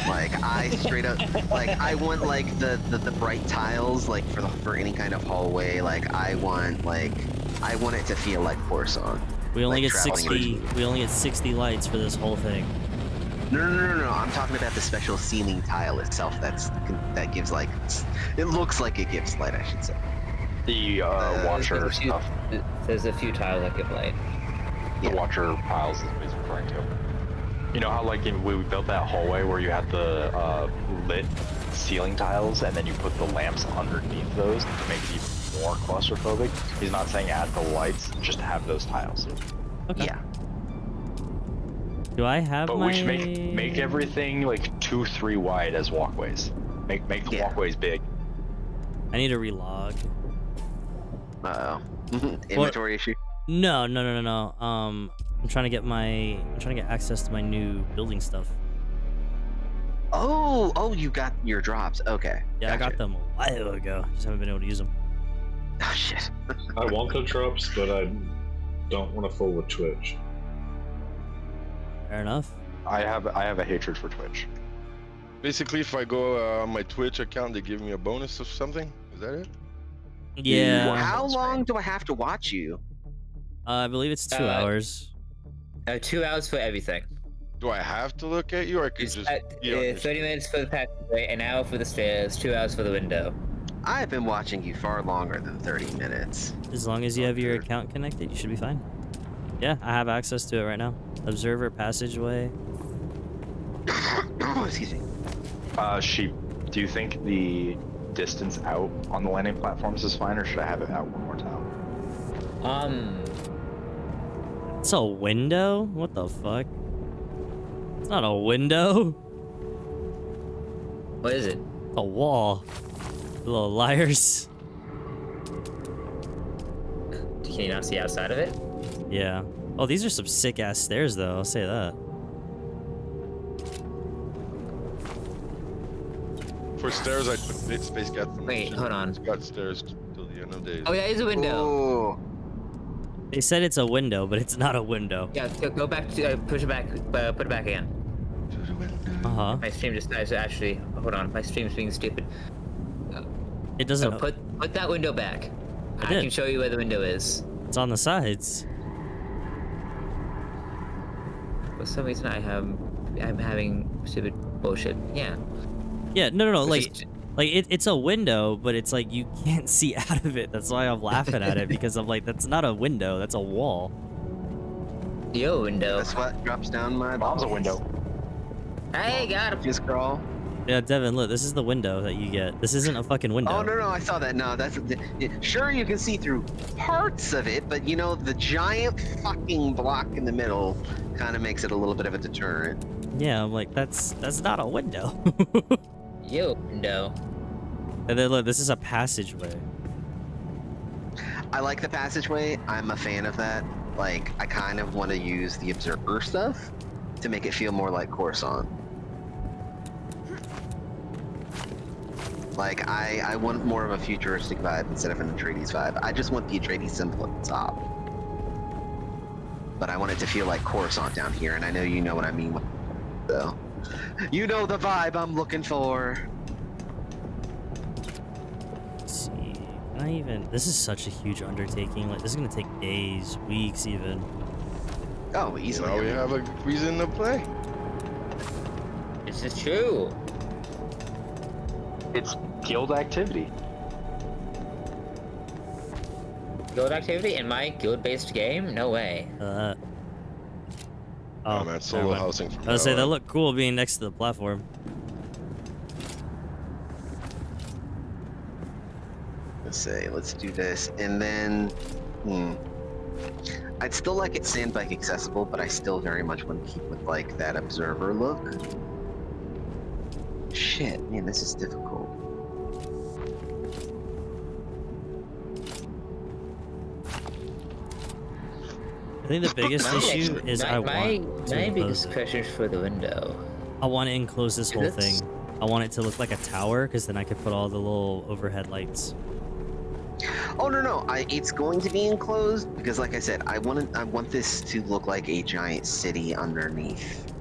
Like I straight up, like I want like the bright tiles like for any kind of hallway. Like I want it to feel like Coruscant. We only Like get traveling 60. originally. We only get 60 lights for this whole thing. No. I'm talking about the special ceiling tile itself. That gives like it looks like it gives light. I should say. The watcher There's a few- stuff. There's a few tiles that give light. The Yeah. watcher piles is what he's referring to. You know how like we built that hallway where you had the lit ceiling tiles and then you put the lamps underneath those to make it even more claustrophobic? He's not saying add the lights, just have those tiles. Okay. Yeah. Do I have But my? we should make everything like 2-3 wide as walkways. Make the Yeah. walkways big. I need to relog. Uh oh. Inventory issue. No. I'm trying to get access to my new building stuff. Oh, you got your drops. Okay. Yeah, I Gotcha. got them a while ago. Just haven't been able to use them. Oh shit. I want the drops, but I don't want to fool with Twitch. Fair enough. I have a hatred for Twitch. Basically, if I go on my Twitch account, they give me a bonus of something. Is that it? Yeah. How long do I have to watch you? I believe it's 2 hours. 2 hours for everything. Do I have to look at you, or I could It's just? at, be on your 30 minutes for the passageway, an hour for the stairs, 2 hours for the window. I have been watching you far longer than 30 minutes. As long as you have your account connected, you should be fine. Yeah, I have access to it right now. Observer passageway. Excuse me. Sheep, do you think the distance out on the landing platforms is fine, or should I have it out one more time? It's a window? What the fuck? It's not a window. What is it? A wall. Little liars. Can you not see outside of it? Yeah. Oh, these are some sick ass stairs, though. I'll say that. For stairs, I put bit space gap. Wait, hold on. It's got stairs till the end of days. Oh, yeah, it's a window. Ooh. They said it's a window, but it's not a window. Yeah, go back to push it back, put it back again. Uh-huh. My stream just actually. Hold on, my stream's being stupid. It doesn't. So put that window back. I did. can show you where the window is. It's on the sides. For some reason, I'm having stupid bullshit. Yeah. Yeah. No. Just- It's a window, but it's like you can't see out of it. That's why I'm laughing at it, because I'm like, that's not a window. That's a wall. Yo, window. The sweat drops down my Mom's a balls. window. Hey, got him. Just crawl. Yeah, Devin, look, this is the window that you get. This isn't a fucking window. Oh no, I saw that. No, sure you can see through parts of it, but you know the giant fucking block in the middle kind of makes it a little bit of a deterrent. Yeah, I'm like, that's not a window. Yo, window. And then look, this is a passageway. I like the passageway. I'm a fan of that. Like, I kind of want to use the observer stuff to make it feel more like Coruscant. Like, I want more of a futuristic vibe instead of an Atreides vibe. I just want the Atreides symbol at the top. But I want it to feel like Coruscant down here, and I know you know what I mean. So, you know the vibe I'm looking for. Let's see. Can I even... This is such a huge undertaking. Like, this is gonna take days, weeks even. Oh, easily. Now we have a reason to play. This is true. It's guild activity. Guild activity in my guild-based game? No way. Oh, man, solo never mind. housing. I was say that look cool being next to the platform. Let's say, let's do this, and then, I'd still like it sandbike accessible, but I still very much want to keep with like that observer look. Shit, man, this is difficult. I think the biggest issue is I my want to biggest enclose it. question is for the window. I want to enclose this whole thing. That's- I want it to look like a tower, because then I could put all the little overhead lights. Oh no, it's going to be enclosed because, like I said, I want this to look like a giant city underneath,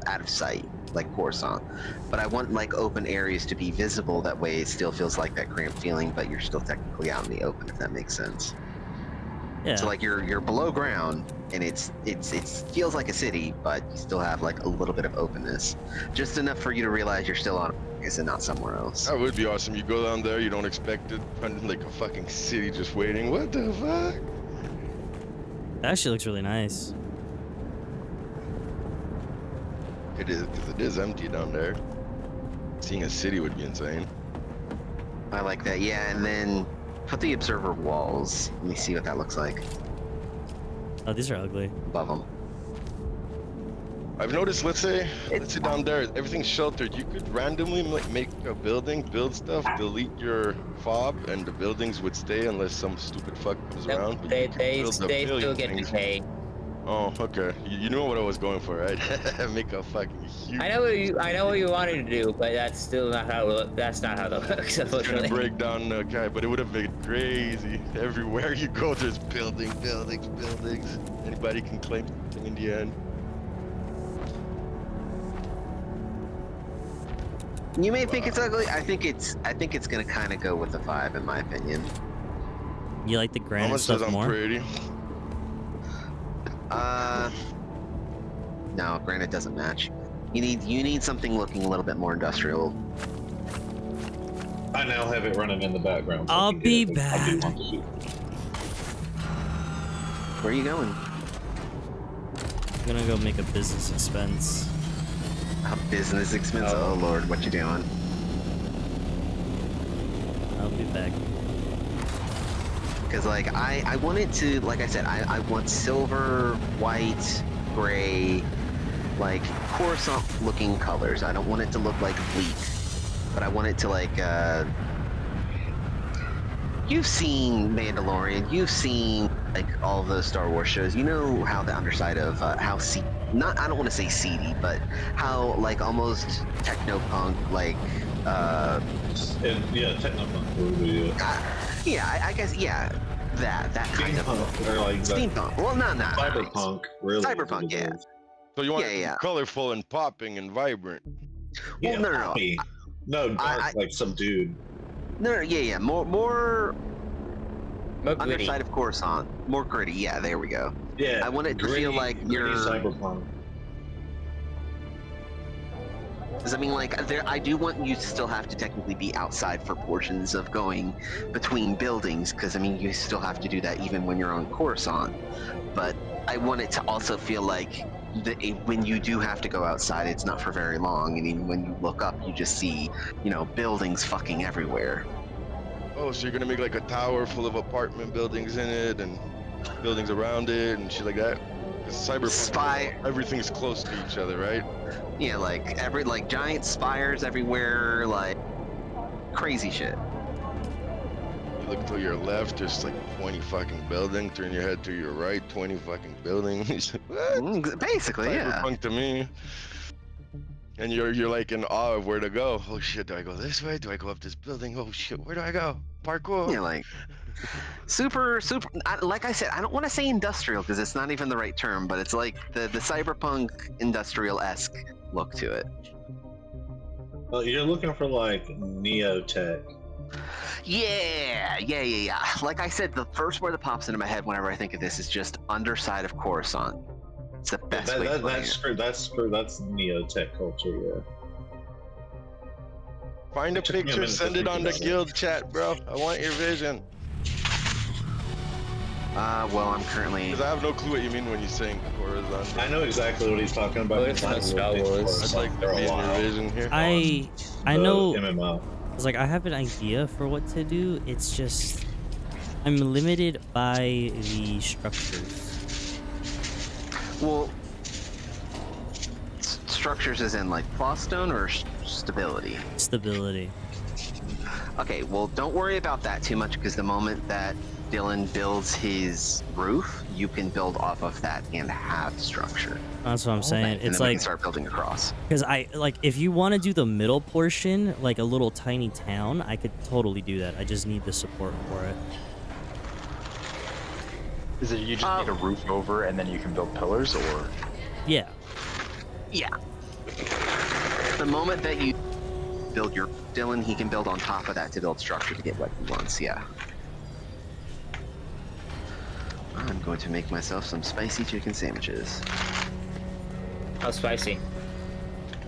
out of sight, like Coruscant. But I want like open areas to be visible. That way, it still feels like that cramped feeling, but you're still technically out in the open, if that makes sense. Yeah. So like you're below ground, and it feels like a city, but you still have like a little bit of openness, just enough for you to realize you're still on Arrakis and not somewhere else. That would be awesome. You go down there, you don't expect it, and like a fucking city just waiting. What the fuck? That actually looks really nice. It is, because it is empty down there. Seeing a city would be insane. I like that, yeah, and then put the observer walls. Let me see what that looks like Oh, these are ugly. above them. I've noticed, let's say down there, everything's sheltered. You could randomly make a building, build stuff, delete your fob, and the buildings would stay unless some stupid fuck comes around. Nope, But they you could build a still billion get things. decayed. Oh, okay. You know what I was going for, right? Make a fucking huge. I know what you wanted to do, but that's still not how that's not how that works, It's gonna unfortunately. break down the guy, but it would have been crazy. Everywhere you go, there's buildings. Anybody can claim something in the end. You may think it's ugly. I think it's gonna kind of go with the vibe, in my opinion. You like the granite Almost says stuff I'm more? pretty. No, granite doesn't match. You need something looking a little bit more industrial. I now have it running in the background. I'll can be get it. I do back. want to shoot. Where are you going? I'm gonna go make a business expense. A business expense. Oh Lord, what you doing? I'll be back. Because like I want it to, like I said, I want silver, white, gray, like Coruscant looking colors. I don't want it to look like bleak. but I want it to like. You've seen Mandalorian. You've seen like all those Star Wars shows. You know how the underside of how not I don't want to say seedy, but how like almost technopunk like. Yeah, technopunk movie. Yeah, I guess that kind of Or like steampunk. Well, no. Cyberpunk, really. Cyberpunk, yeah. So you want Yeah, it to yeah. be colorful and popping and vibrant. Yeah, no. poppy. No, dark, like subdued. No, yeah. More More gritty. underside of Coruscant. More gritty. Yeah, there we go. Yeah, I want it to feel like you're. cyberpunk. Because I mean, like, I do want you to still have to technically be outside for portions of going between buildings. Because I mean, you still have to do that even when you're on Coruscant. But I want it to also feel like when you do have to go outside, it's not for very long. I mean, when you look up, you just see, buildings fucking everywhere. Oh, so you're gonna make like a tower full of apartment buildings in it and buildings around it and shit like that? 'Cause Cyberpunk, everything's close to each other, right? Yeah, like giant spires everywhere, like crazy shit. You look to your left, there's like 20 fucking buildings. Turn your head to your right, 20 fucking buildings. What? Basically, yeah. Cyberpunk to me. And you're like in awe of where to go. Oh shit, do I go this way? Do I go up this building? Oh shit, where do I go? Parkour. Yeah, like super. Like I said, I don't want to say industrial because it's not even the right term, but it's like the cyberpunk industrial-esque look to it. Well, you're looking for like neo-tech. Yeah. Like I said, the first word that pops into my head whenever I think of this is just underside of Coruscant. It's the best way to play it. That's neo-tech culture, yeah. Find a It took me a picture, minute to send it think on the about it. guild chat, bro. I want your vision. Well, I'm currently. Because I have no clue what you mean when you're saying horizontal. I know exactly what he's talking about. Oh, it's not Star Wars. I'd like to be in your vision here. I know. MMO. It's like I have an idea for what to do. It's just I'm limited by the structures. Well, structures as in like Plowstone or stability? Stability. Okay, well, don't worry about that too much because the moment that Dylan builds his roof, you can build off of that and have structure. That's what I'm saying. And It's then we like can start building across. because I like if you want to do the middle portion, like a little tiny town, I could totally do that. I just need the support for it. Is it you just need a roof over and then you can build pillars, or? Yeah. Yeah. The moment that you build your Dylan, he can build on top of that to build structure to get what he wants. Yeah. I'm going to make myself some spicy chicken sandwiches. How spicy?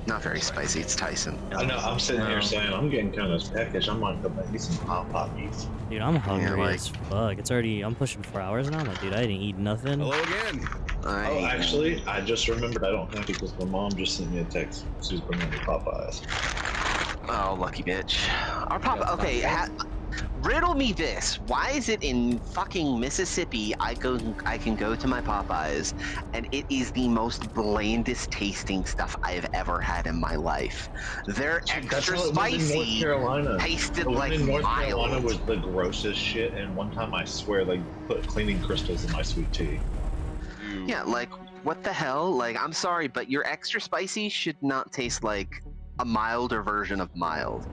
Not very spicy. It's Tyson. I know, I'm sitting here saying, I'm getting kind of peckish. I might go make me some hot poppies. Dude, I'm hungry like- as fuck. It's already I'm pushing 4 hours now. I'm like, dude, I didn't eat nothing. Hello again. Oh, actually, I just remembered I don't have to because my mom just sent me a text. She's bringing me Popeyes. Oh, lucky bitch. Our Papa. Okay, riddle me this. Why is it in fucking Mississippi I can go to my Popeyes and it is the most blandest tasting stuff I have ever had in my life? They're extra spicy. North Carolina. Tasted The one like in North Carolina mild. was the grossest shit, and one time I swear they put cleaning crystals in my sweet tea. Yeah, like what the hell? Like, I'm sorry, but your extra spicy should not taste like a milder version of mild.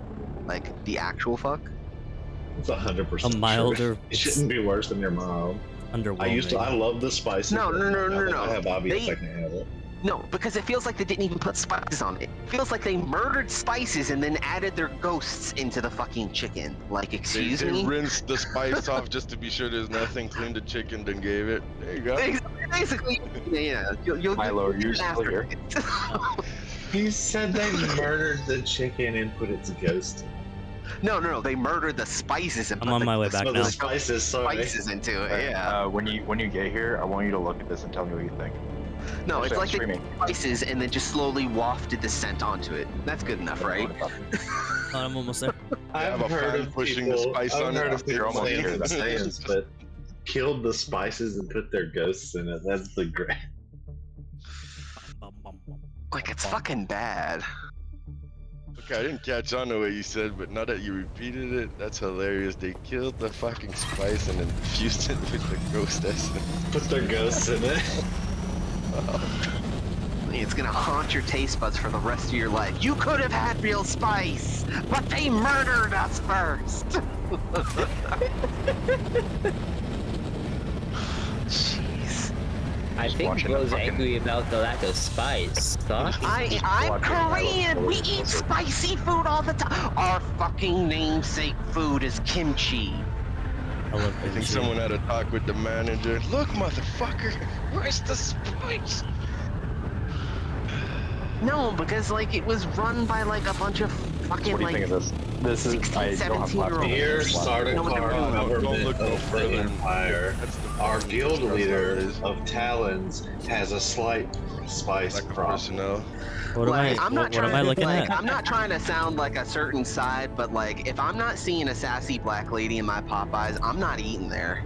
Like the actual fuck. It's 100%. A milder- It shouldn't be worse than your mild. Underwhelming. I love the spices. No. I have obvious They- I can have it. No, because it feels like they didn't even put spices on it. It feels like they murdered spices and then added their ghosts into the fucking chicken. Like, excuse They me? rinsed the spice off just to be sure there's nothing, cleaned the chicken, then gave it. There you go. Basically, yeah. You'll Milo, are you it still after. here? He said they murdered the chicken and put its ghost in. No. They murdered the spices and I'm put on my way back Oh, now. the spices, sorry. spices into it. Yeah. When you get here, I want you to look at this and tell me what you think. No, it's Actually, like they I'm took spices and then just slowly wafted the scent onto it. That's good enough, right? I'm almost there. I've have a heard fan of pushing the people, spice I've on heard it. of people You're almost saying here. the sayings, but killed the spices and put their ghosts in it. That's the great. Like, it's fucking bad. Okay, I didn't catch on to what you said, but now that you repeated it, that's hilarious. They killed the fucking spice and then infused it with the ghost essence. Put their ghosts in it. It's gonna haunt your taste buds for the rest of your life. You could have had real spice, but they murdered us first. Jeez. I think watching the Bro's fucking- angry about the lack of spice. Thought? I'm watching Korean. We Netflix. eat spicy food all the time. Our fucking namesake food is kimchi. I love I think kimchi. someone had a talk with the manager. Look, motherfucker, where's the spice? No, because like it was run by like a bunch of fucking What do you like think of this? This is 16, I don't have 17-year-olds. Here, Sardaukar No, don't government look no of the further. Empire. That's the Our guild that's how it leader is. of Talons has a slight spice Lack of problem. personnel. What am Like, I? I'm not What trying am I to, looking like, at? I'm not trying to sound like a certain side, but like if I'm not seeing a sassy black lady in my Popeyes, I'm not eating there.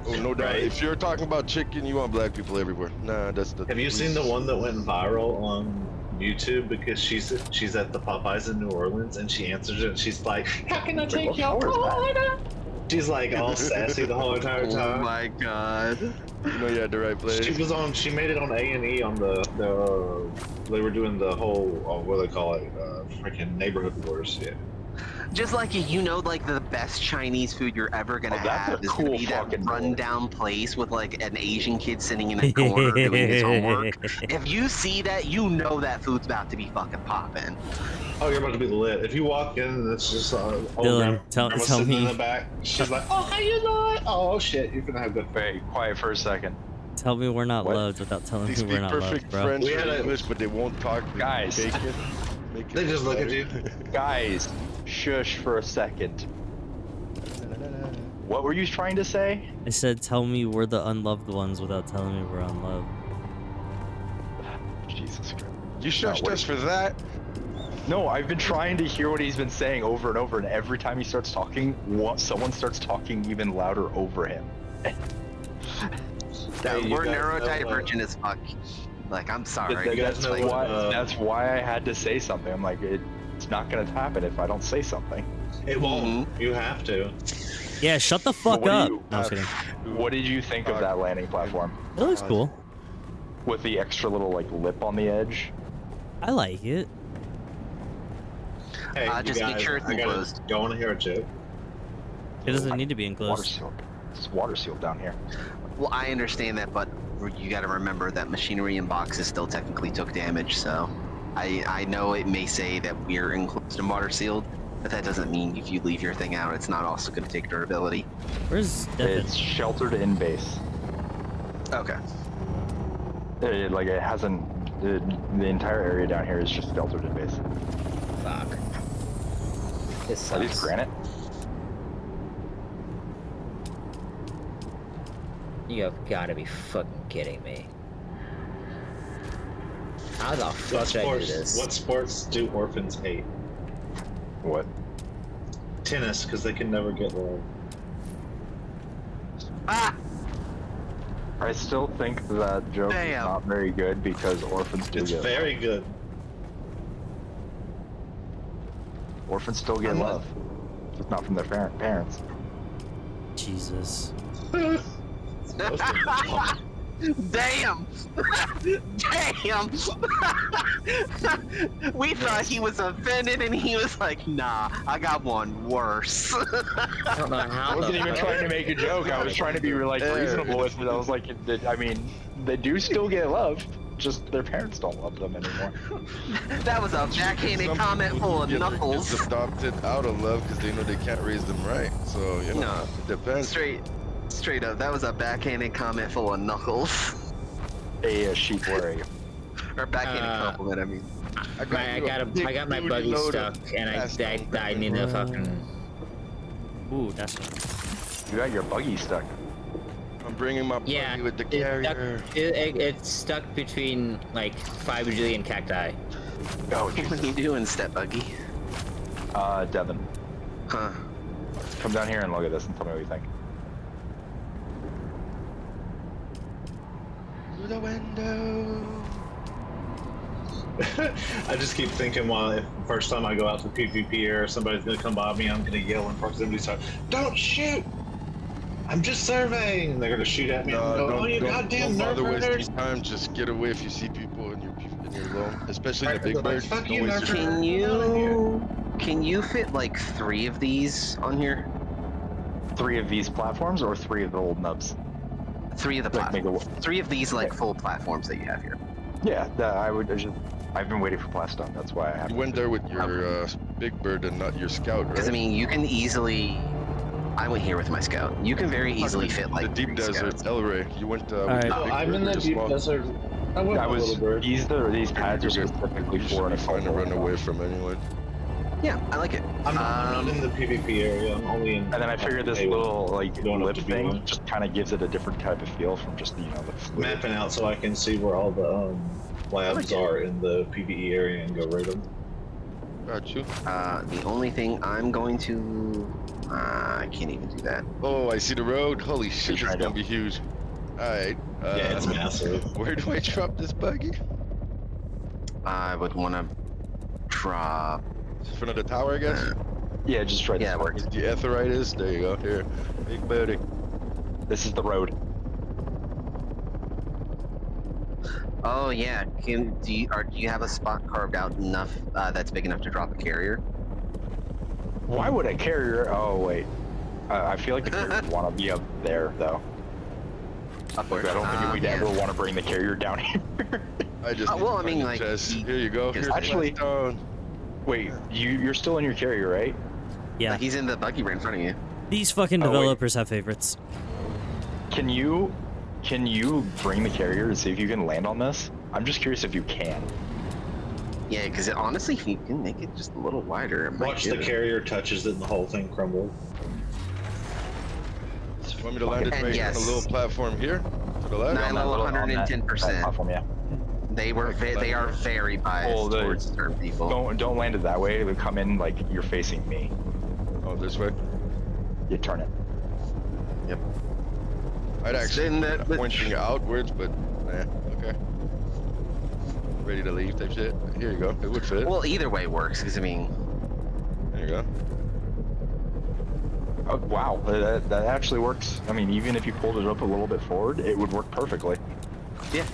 Oh, no doubt. Right. If you're talking about chicken, you want black people everywhere. Nah, that's the. Have you seen the one that went viral on YouTube because she's at the Popeyes in New Orleans and she answers it and she's like, "How can I take your order?" She's like all sassy the whole entire Oh time. my god. You know you had the right place. She made it on A&E on the they were doing the whole what do they call it, freaking neighborhood wars. Yeah. Just like you know, like the best Chinese food you're ever gonna Oh, that's have a is gonna cool be that fucking rundown place with like an Asian kid sitting in a corner doing his homework. If you see that, you know that food's about to be fucking popping. Oh, you're about to be lit. If you walk in and it's just old Dylan, tell sitting me. in the back, she's like, "Oh, how you doing? Oh shit, you're gonna have good." Wait, quiet for a second. Tell me we're not What? loved without telling They me we're speak not perfect loved, bro. French We or had a- English, but they won't talk. They Guys. fake it, make They it just look at better. you. Guys, shush for a second. What were you trying to say? I said, tell me we're the unloved ones without telling me we're unloved. Jesus Christ. You shushed what us is- for that. No, I've been trying to hear what he's been saying over and over, and every time he starts talking, someone starts talking even louder over him. That you we're guys know, neurodivergent as fuck. Like I'm sorry. You guys That's know why. what, That's why I had to say something. I'm like, it's not gonna happen if I don't say something. It won't. You have to. Yeah, shut the fuck what do up. you- No, I was kidding. What did you think of that landing platform It looks cool. with the extra little like lip on the edge? I like it. Hey, you just make guys, sure it's I gotta- enclosed. Y'all want to hear a joke? It doesn't need to be Water enclosed. sealed. It's water sealed down here. Well, I understand that, but you got to remember that machinery and boxes still technically took damage. So, I know it may say that we're enclosed and water sealed, but that doesn't mean if you leave your thing out, it's not also going to take durability. Where's Devin? It's sheltered in base. Okay. Like it hasn't. The entire area down here is just sheltered in base. Fuck. This Are these sucks. granite? You have gotta be fucking kidding me. How the fuck did I do this? What sports do orphans hate? What? Tennis, because they can never get love. Ah! I still think that joke is Damn. not very good because orphans do It's get very good. orphans still get Unless- love, just not from their parents. Jesus. Damn! Damn! We thought he was offended, and he was like, "Nah, I got one worse." I don't know how. I wasn't the even fuck- trying to make a joke. I was trying to be like reasonable with it. I was like, I mean, they do still get love, just their parents don't love them anymore. That was a backhanded Some comment people full of get their knuckles. kids adopted out of love because they know they can't raise them right. So you know, No. it depends. Straight up, that was a backhanded comment full of knuckles. A sheep worry. Or backhanded Uh, compliment, I mean. I got my buggy stuck, and I need to fucking. Ooh, that's one. You got your buggy stuck. I'm bringing my Yeah, buddy with the it's stuck, carrier. it's stuck between like 5 bajillion cacti. Oh, What are Jesus. you doing, step buggy? Devin, Huh? come down here and look at this and tell me what you think. Through the window. I just keep thinking, well, if the first time I go out to PvP or somebody's gonna come by me, I'm gonna yell in proximity, so don't shoot! I'm just surveying! And they're gonna shoot at me and go, oh, you goddamn don't bother nerfers! wasting time. Just get away if you see people in your zone, especially the big Like, birds. fuck Don't you, waste your nerfers. Can you fit like 3 of these on here? 3 of these platforms or 3 of the old nubs? 3 of the Like, make platforms. 3 of these like full platforms that you have here. Yeah, I've been waiting for Blaststone. That's why I have. You went there with your big bird and not your scout, Because I right? mean, you can easily. I went here with my scout. You can very easily fit like the deep 3 desert, scouts. Elray. You went Alright. with your No, big I'm bird in or the your deep small? desert. I went I with was little bird. these pads are You're specifically You for should an be fine to assault run rifle. away from anyone. Yeah, I like it. I'm not in the PvP area. I'm only in. And then I figured this Hey, little like going up lip to thing B1. just kind of gives it a different type of feel from just the fluid. mapping out so I can see where all the labs are in the PvE area and go raid them. Got you. The only thing I'm going to. I can't even do that. Oh, I see the road. Holy shit, try it's gonna to- be huge. Alright. Yeah, it's massive. Where do I drop this buggy? I would want to drop. In front of the tower, I guess? Yeah, just try Yeah, this. it works. The Aetheritis? There you go. Here. Big buddy. This is the road. Oh yeah. Do you have a spot carved out enough that's big enough to drop a carrier? Why would a carrier? Oh wait, I feel like the carrier would want to be up there though. Up Like, I don't think we'd yeah. ever want to bring the carrier down here. I just need well, to I find mean, the like, chest. he- Here you go. just- Here's Actually- the stone. Wait, you're still in your carrier, right? Yeah. Like, he's in the buggy right in front of you. These fucking Oh, wait. developers have favorites. Can you bring the carrier and see if you can land on this? I'm just curious if you can. Yeah, because honestly, if you can make it just a little wider, it might Watch do the it. carrier touches it and the whole thing crumbles. You want me to land it And right yes. on the little platform here? To the left? Nine On that level, little- on that 110%. platform, yeah. They are very biased Well, towards certain people. Don't land it that way. It would come in like you're facing me. Oh, this way? You turn it. Yep. I'd actually Then that- that- pointing outwards, but okay. Ready to leave type shit. Here you go. It would fit. Well, either way works, because I mean, There you go. Oh wow, that actually works. I mean, even if you pulled it up a little bit forward, it would work perfectly. yeah.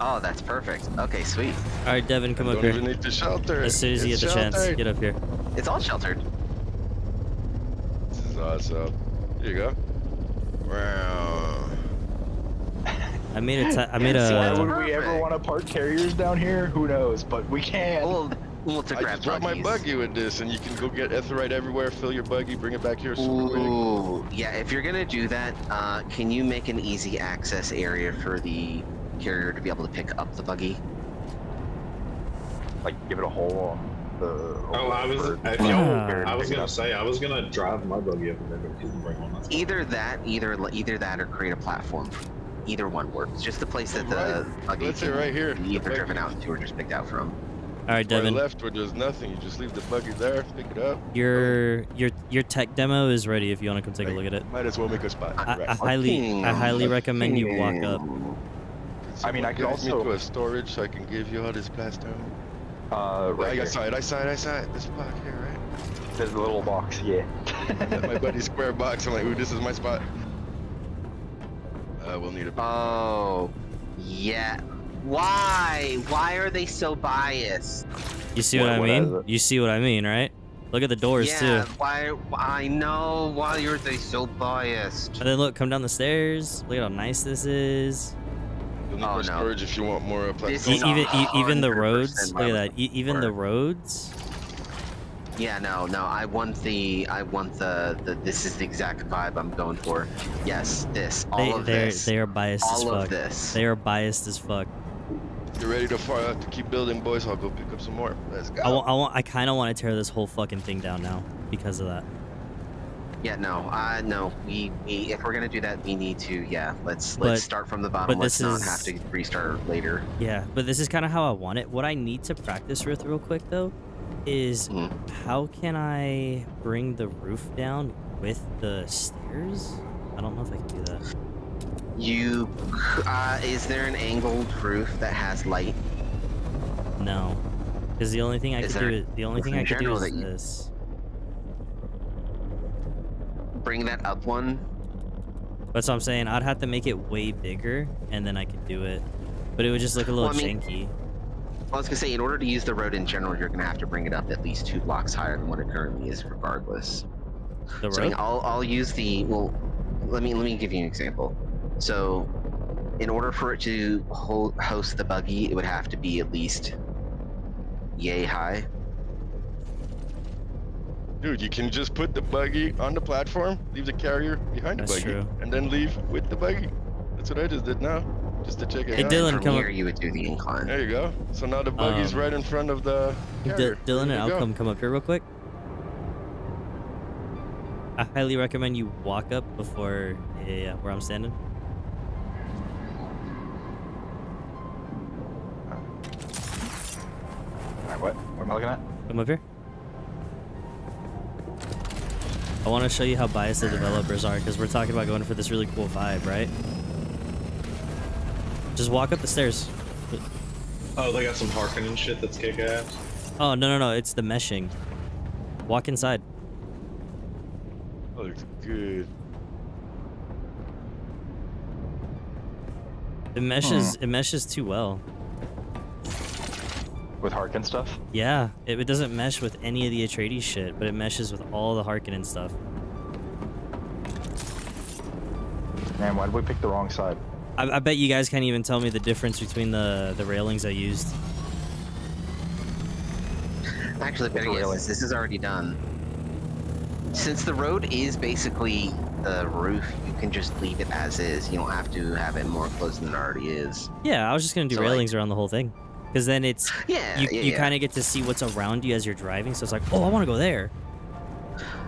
Oh, that's perfect. Okay, sweet. All right, Devin, come up Don't even here. need to shelter. As soon as you It's get the chance, sheltered. get up here. It's all sheltered. This is awesome. Here you go. Wow. I made a. Why would we ever want to park carriers down here? Who knows? But we can. Well, to I grab just dropped my buggies. buggy with this, and you can go get Aetherite everywhere, fill your buggy, bring it back here super quick. Ooh, yeah. If you're gonna do that, can you make an easy access area for the carrier to be able to pick up the buggy? Like give it a hole on the. Oh, I was gonna say I was gonna drive my buggy over there, but couldn't bring one. That's fine. Either that, or create a platform. Either one works. Just the place that the buggy Let's say can right here. be either driven out to or just picked out from. All right, Devin. Devin. left where there's nothing. You just leave the buggy there, pick it up. Your tech demo is ready if you want to come take a look at it. Might as well make a spot. I highly recommend you walk up. I mean, I could Give me also- to a storage so I can give you all this blast ammo. Right I here. saw it. This spot here, right? There's a little box. Yeah. My buddy's square box. I'm like, ooh, this is my spot. We'll need a. Oh, yeah. Why? Why are they so biased? You see what I What mean? is it? You see what I mean, right? Look at the doors Yeah. too. Why? I know. Why are they so biased? And then look, come down the stairs. Look at how nice this is. You'll need Oh, more no. storage if you want more This platform. is Even the 100% roads. Look at that. my Even the work. roads. Yeah, no. I want the. This is the exact vibe I'm going for. Yes, this. All of this. They are biased as all fuck. of this. They are biased as fuck. You're ready to keep building, boys. I'll go pick up some more. Let's go. I kind of want to tear this whole fucking thing down now because of that. Yeah, no. No. We if we're gonna do that, we need to. Yeah. Let's But- start from the bottom. but Let's this not is- have to restart later. Yeah, but this is kind of how I want it. What I need to practice with real quick though is Mhm. how can I bring the roof down with the stairs? I don't know if I can do that. You. Is there an angled roof that has light? No, because the only thing I Is could there do general is that you- this. Bring that up one. That's what I'm saying. I'd have to make it way bigger, and then I could do it. But it would just look a little Well, I mean- janky. I was gonna say, in order to use the road in general, you're gonna have to bring it up at least 2 blocks higher than what it currently is, regardless. The So I mean, road? I'll use the well. Let me give you an example. So, in order for it to host the buggy, it would have to be at least yay high. Dude, you can just put the buggy on the platform, leave the carrier behind That's the buggy, true. and then leave with the buggy. That's what I just did now, just to check it Hey, out. Dylan, From come here, up. you would do the incline. There you go. So now the buggy's right in front of the carrier. Dylan and There you go. Outcome, come up here real quick. I highly recommend you walk up before where I'm standing. Alright, what? What am I looking at? Come up here. I want to show you how biased the developers are, because we're talking about going for this really cool vibe, right? Just walk up the stairs. Oh, they got some Harkonnen shit that's kick ass. Oh, no, it's the meshing. Walk inside. Oh, looks good. It meshes too well. With Harkin stuff? Yeah, it doesn't mesh with any of the Atreides shit, but it meshes with all the Harkonnen stuff. Man, why did we pick the wrong side? I bet you guys can't even tell me the difference between the railings I used. Actually, better yet, Really? this is already done. Since the road is basically the roof, you can just leave it as is. You don't have to have it more closed than it already is. Yeah, I was just gonna do So, like- railings around the whole thing, because then it's Yeah, you kind of get to see what's around you as you're driving. So it's like, oh, I want to go there.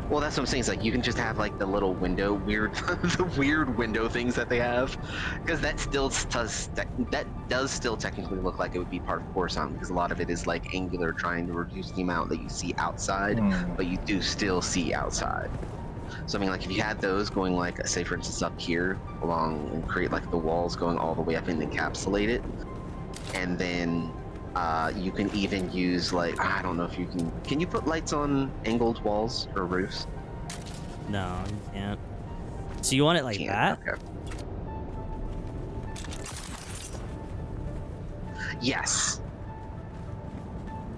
Well, that's what I'm saying. It's like you can just have like the little window, the weird window things that they have, because that does still technically look like it would be part of Coruscant, because a lot of it is like angular, trying to reduce the amount that you see outside, but you do still see outside. So I mean, like if you had those going like, say for instance up here along and create like the walls going all the way up and encapsulate it, and then you can even use like, I don't know if you can you put lights on angled walls or roofs? No, you can't. So you want it like that? Okay. Yes.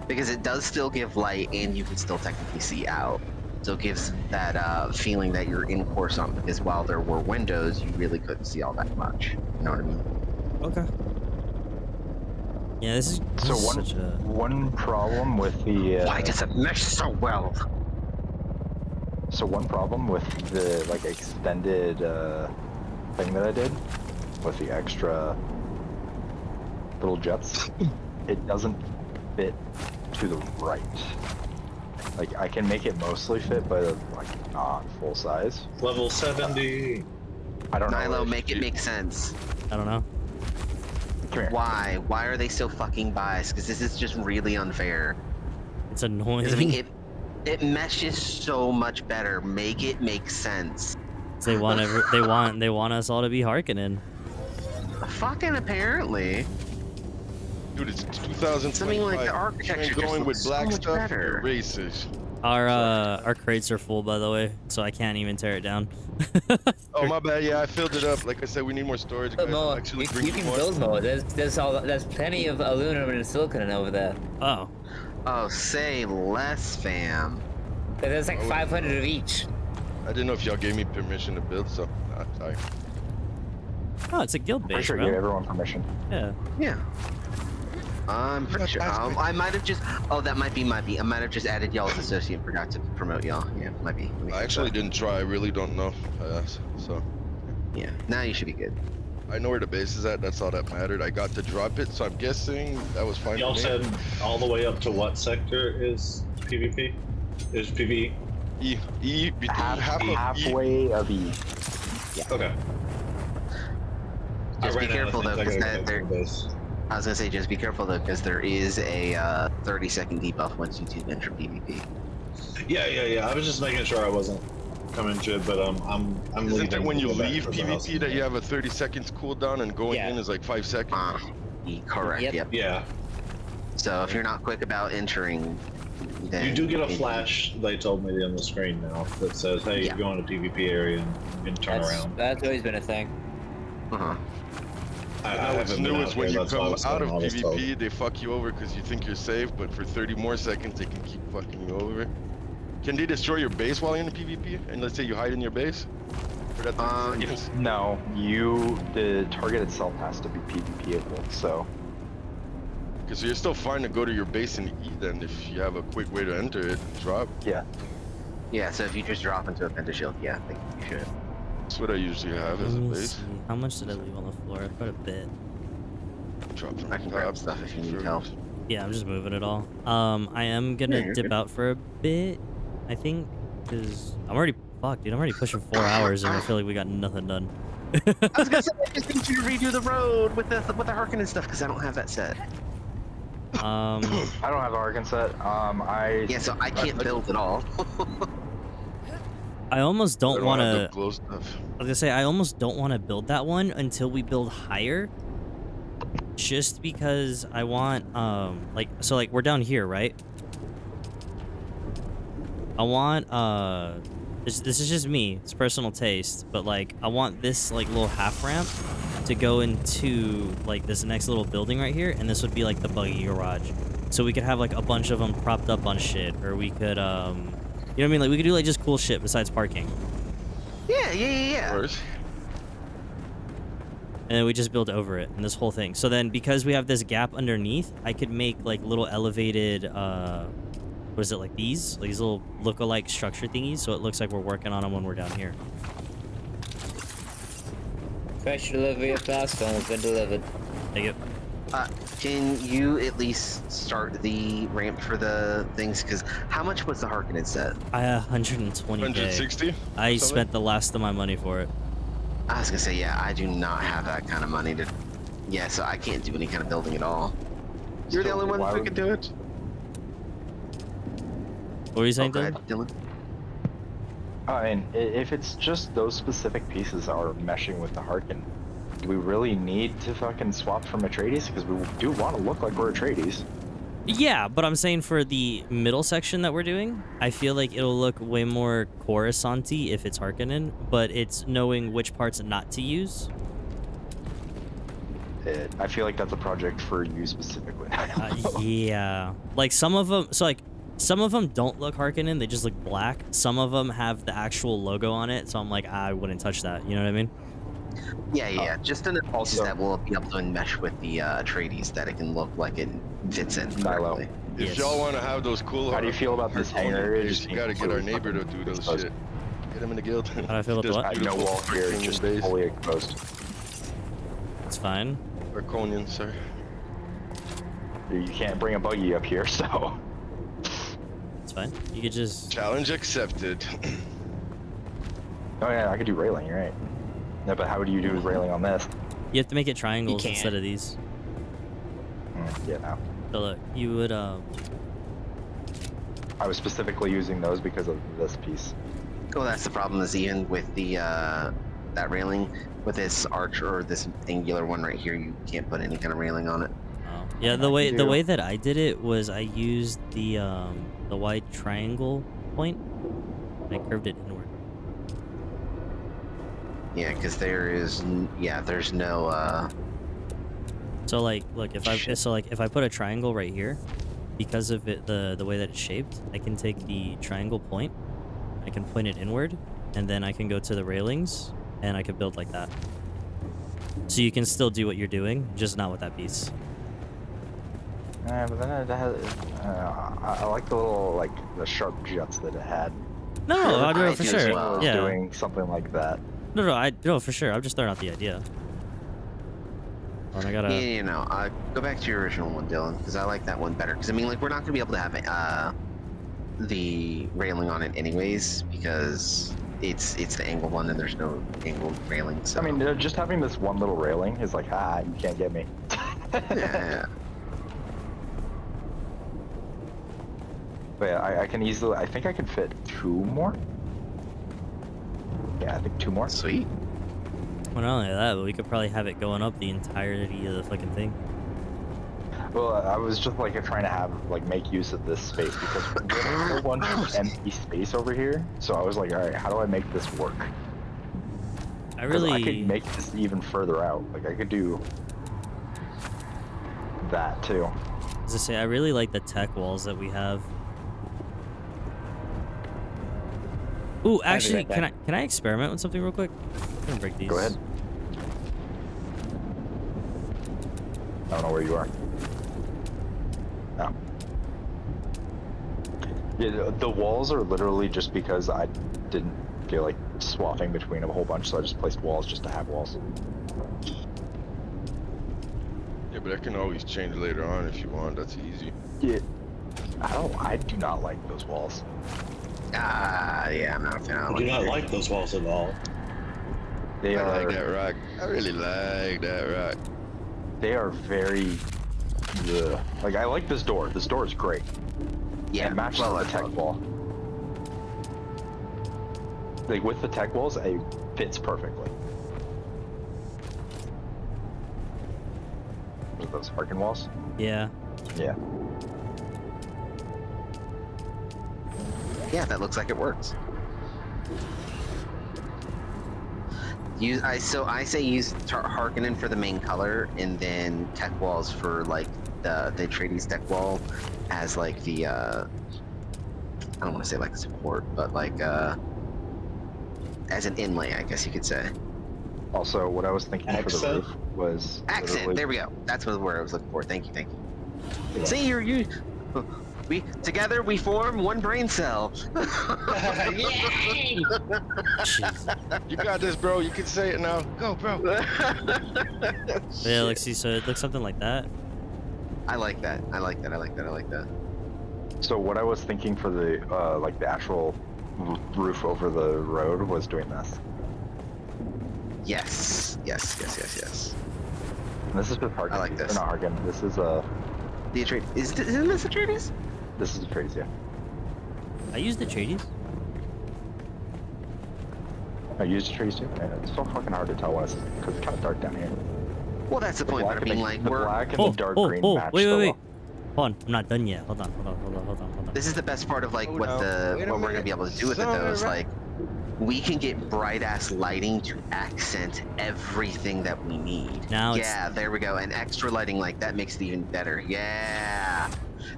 Because it does still give light and you can still technically see out. So it gives that feeling that you're in Coruscant, because while there were windows, you really couldn't see all that much. You know what I mean? Okay. Yeah, this is So such a... one problem with the Why does it mesh so well? so one problem with the like extended thing that I did with the extra little jets, it doesn't fit to the right. Like I can make it mostly fit, but like not full size. Level 70. I don't know. Nilo, if make it you- make sense. I don't know. Come here. Why? Why are they so fucking biased? Because this is just really unfair. It's annoying. 'Cause, I mean, it meshes so much better. Make it make sense. They want they want us all to be Harkonnen. Fucking apparently. Dude, it's 2025. Something like the You architecture ain't just going with looks black so much stuff, better. you're racist. Our crates are full, by the way, so I can't even tear it down. Oh, my bad. Yeah, I filled it up. Like I said, we need more storage. Guys. Mo, Actually, you bring can more. build more. There's plenty of aluminum and silicon over there. Oh, Oh, say less, fam. There's like 500 of each. I didn't know if y'all gave me permission to build, so sorry. oh, it's a guild Pretty base, sure you bro. gave everyone permission. Yeah. Yeah. I'm pretty sure. I might have just. Oh, that might be. I might have just added y'all as associate and forgot to promote y'all. Yeah, might be. Let me I fix actually that. didn't try. I really don't know. So Yeah. Now you should be good. I know where the base is at. That's all that mattered. I got to drop it, so I'm guessing that was fine. Y'all for me. said all the way up to what sector is PvP? Is PvE? Half of E. Halfway of E. Okay. Just be ran out of careful though, things I because gotta go for this. I was gonna say just be careful though, because there is a 30-second debuff once you do enter PvP. Yeah. I was just making sure I wasn't coming to it, but I'm Isn't leaving it when to you go back leave to the house. PvP that you have a 30 seconds cooldown and going Yeah. in is like 5 seconds? Correct. Yep. Yep. Yeah. So if you're not quick about entering, then You do get a maybe- flash, they told me on the screen now, that says, hey, Yeah. you're going to PvP area and turn around. That's always been a thing. Uh-huh. I Now what's haven't been new out is when here, you that's why I come was out saying of I was told. PvP, they fuck you over because you think you're safe, but for 30 more seconds, they can keep fucking you over. Can they destroy your base while you're in the PvP? And let's say you hide in your base? For that 30 seconds? No, the target itself has to be PvPable, so Because you're still fine to go to your base and eat then if you have a quick way to enter it, drop. yeah. Yeah, so if you just drop into a pentashield, yeah, I think you should. That's what I usually have as Let a me base. see. How much did I leave on the floor? Quite a bit. Drop from I can the grab top. stuff if you need First. help. Yeah, I'm just moving it all. I am Yeah, gonna you're dip good. out for a bit, I think, because I'm already fucked, dude. I'm already pushing 4 hours, and I feel like we got nothing done. I was gonna say, I just need you to redo the road with the Harkonnen stuff because I don't have that set. I don't have the Arkan set. Yeah, so I can't build at all. I almost don't I want have the to. glow stuff. I was gonna say I almost don't want to build that one until we build higher. Just because I want like we're down here, right? I want this is just me, it's personal taste, but like I want this like little half ramp to go into like this next little building right here, and this would be like the buggy garage. So we could have like a bunch of them propped up on shit, or we could you know what I mean? Like we could do like just cool shit besides parking. Yeah. Of course. And then we just build over it and this whole thing. So then because we have this gap underneath, I could make like little elevated what is it, like these little look-alike structure thingies, so it looks like we're working on them when we're down here. Fresh delivery of Blaststone has been delivered. Take it. Can you at least start the ramp for the things? Because how much was the Harkonnen set? I 120k. 160? I something? spent the last of my money for it. I was gonna say, yeah, I do not have that kind of money to. Yeah, so I can't do any kind of building at all. You're the So only one why who would- can do it. What were you saying, Go Dylan? ahead, Dylan. I mean, if it's just those specific pieces are meshing with the Harkin, do we really need to fucking swap from Atreides? Because we do want to look like we're Atreides. Yeah, but I'm saying for the middle section that we're doing, I feel like it'll look way more Coruscant-y if it's Harkonnen, but it's knowing which parts not to use. I feel like that's a project for you specifically. Yeah, like some of them. So like some of them don't look Harkonnen; they just look black. Some of them have the actual logo on it, so I'm like, I wouldn't touch that. You know what I mean? Yeah. Just enough pieces also- that will be able to mesh with the Atreides that it can look like it fits in Milo. correctly. If Yes. y'all want to have those cool How do you feel about this Harkonnen hangar area base, just you gotta being get our fully neighbor to fucking do those exposed? shit. Get him in the guild. How do I feel about This what? I beautiful know wall here freaking just base. fully exposed. It's fine. Arconian, sorry. You can't bring a buggy up here, so. It's fine. You could just. Challenge accepted. Oh yeah, I could do railing. You're right. No, but how would you do railing on this? You have to make it triangles can't. instead of these. Yeah, no. So look, you would I was specifically using those because of this piece. Oh, that's the problem. Is even with the that railing, with this arch or this angular one right here, you can't put any kind of railing on it. Oh. Yeah, the way that I did it was I used the wide triangle point. I curved it inward. Yeah, because there's no. So like, look, if I put a triangle right here, because of it the way that it's shaped, I can take the triangle point, I can point it inward, and then I can go to the railings, and I can build like that. So you can still do what you're doing, just not with that piece. But then it has, I like the little, like, the sharp juts that it had. No, I'll do I it for do as sure. well. Yeah. Doing something like that. No, for sure. I'm just throwing out the idea. And I gotta. Yeah, go back to your original one, Dylan, because I like that one better. Because I mean, like, we're not gonna be able to have the railing on it anyways, because it's the angle one and there's no angled railing. So I mean, just having this one little railing is like, you can't get me. yeah. But yeah, I can easily, I think I can fit 2 more. Yeah, I think 2 more. Sweet. Well, not only that, but we could probably have it going up the entirety of the fucking thing. Well, I was just like trying to make use of this space because we have a whole bunch of empty space over here. So I was like, all right, how do I make this work? I 'Cause really I could make this even further out. Like I could do that too. As I say, I really like the tech walls that we have. Ooh, actually, can I experiment with something real quick? I'm gonna break these. Go ahead. I don't know where you are. No. Yeah, the walls are literally just because I didn't feel like swapping between a whole bunch, so I just placed walls just to have walls. Yeah, but I can always change later on if you want. That's easy. Yeah. I do not like those walls. Yeah, I'm not a fan. I do not like those walls at all. They I are like that rock. I really like that rock. they are very like I like this door. This door is great. Yeah, It matches well, the tech wall. Like with the tech walls, it fits perfectly. What are those Harkin walls? Yeah. Yeah. Yeah, that looks like it works. I say use Harkonnen for the main color, and then tech walls for like the Atreides tech wall as like the I don't want to say like support, but like as an inlay, I guess you could say. Also, what I was thinking for the Accent? roof was Accent. literally- There we go. That's what the word I was looking for. Thank you. See, you. We together we form one brain cell. Jeez. You got this, bro. You can say it now. Go, bro. Yeah, like see, so it looks something like that. I like that. So what I was thinking for the like the actual roof over the road was doing this. Yes. And this is with Harkin. I like this. Not Harkin. This is The Atreides. Isn't this Atreides? this is Atreides, yeah. I used the Atreides. I used Atreides too. Man, it's so fucking hard to tell when it's because it's kind of dark down here. Well, that's the point. But I and mean, the, like, the we're black and Oh, the dark oh, green oh, match wait, so wait, well. wait. Hold on, I'm not done yet. Hold on. this is the best part of like Hold what on. Wait a we're gonna minute. be able to do with it Son of though a is ra- like we can get bright ass lighting to accent everything that we need. Now it's- yeah, there we go. And extra lighting like that makes it even better. Yeah,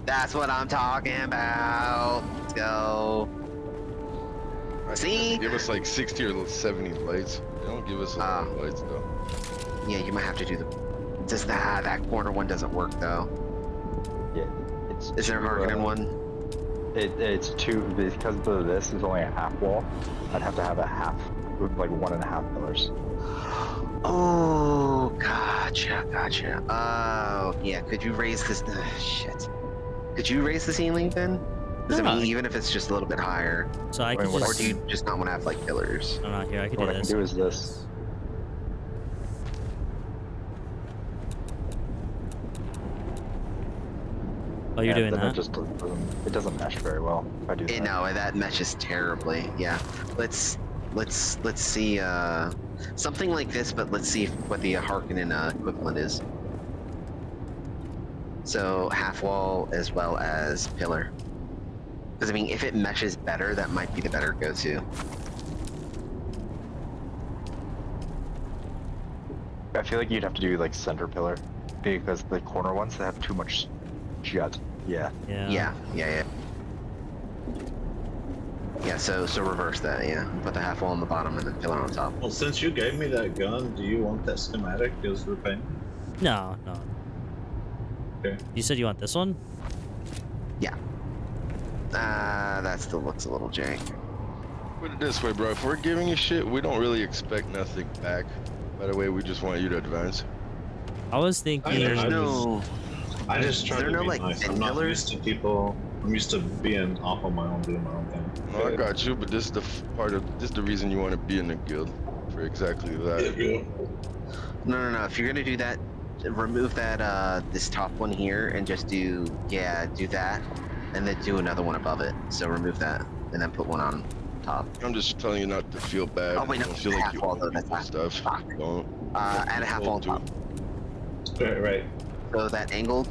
that's what I'm talking about. Let's go. See? Give us like 60 or 70 lights. They don't give us a lot of lights though. Yeah, you might have to do the. Does that corner one doesn't work though? Yeah, it's Is there a Harkonnen one? It's two because this is only a half wall. I'd have to have a half, like 1.5 pillars. Oh, gotcha. Oh, yeah. Could you raise this? Shit. Could you raise the ceiling then? Because I No. mean, even if it's just a little bit higher, So I Wait, can what just. or do you just not want to have like pillars? I'm not here. I can What do I can this. do is this. Oh, you're doing then that? It doesn't mesh very well if I do that. No, that meshes terribly. Yeah. Let's see something like this, but let's see what the Harkonnen equivalent is. So half wall as well as pillar. Because I mean, if it meshes better, that might be the better go-to. I feel like you'd have to do like center pillar because the corner ones they have too much jut. Yeah. Yeah. Yeah, so reverse that, yeah. Put the half wall on the bottom and then pillar on top. Well, since you gave me that gun, do you want that schematic as the paint? No. Okay. You said you want this one? That still looks a little jank. Put it this way, bro. If we're giving you shit, we don't really expect nothing back. By the way, we just want you to advance. I was thinking. There's No. I just try Is there to no, be like, nice. I'm thin not pillars? used to people. I'm used to being off on my own, doing my own thing. No, I got you, but this is the this is the reason you want to be in the guild for exactly that. No. If you're gonna do that, remove that this top one here and just do that, and then do another one above it. So remove that and then put one on top. I'm just telling you not to feel bad. Oh, wait, no, Don't feel like half you wall, own though, that's people not- stuff. fuck. Don't. Add a half wall on top. Right. So that angled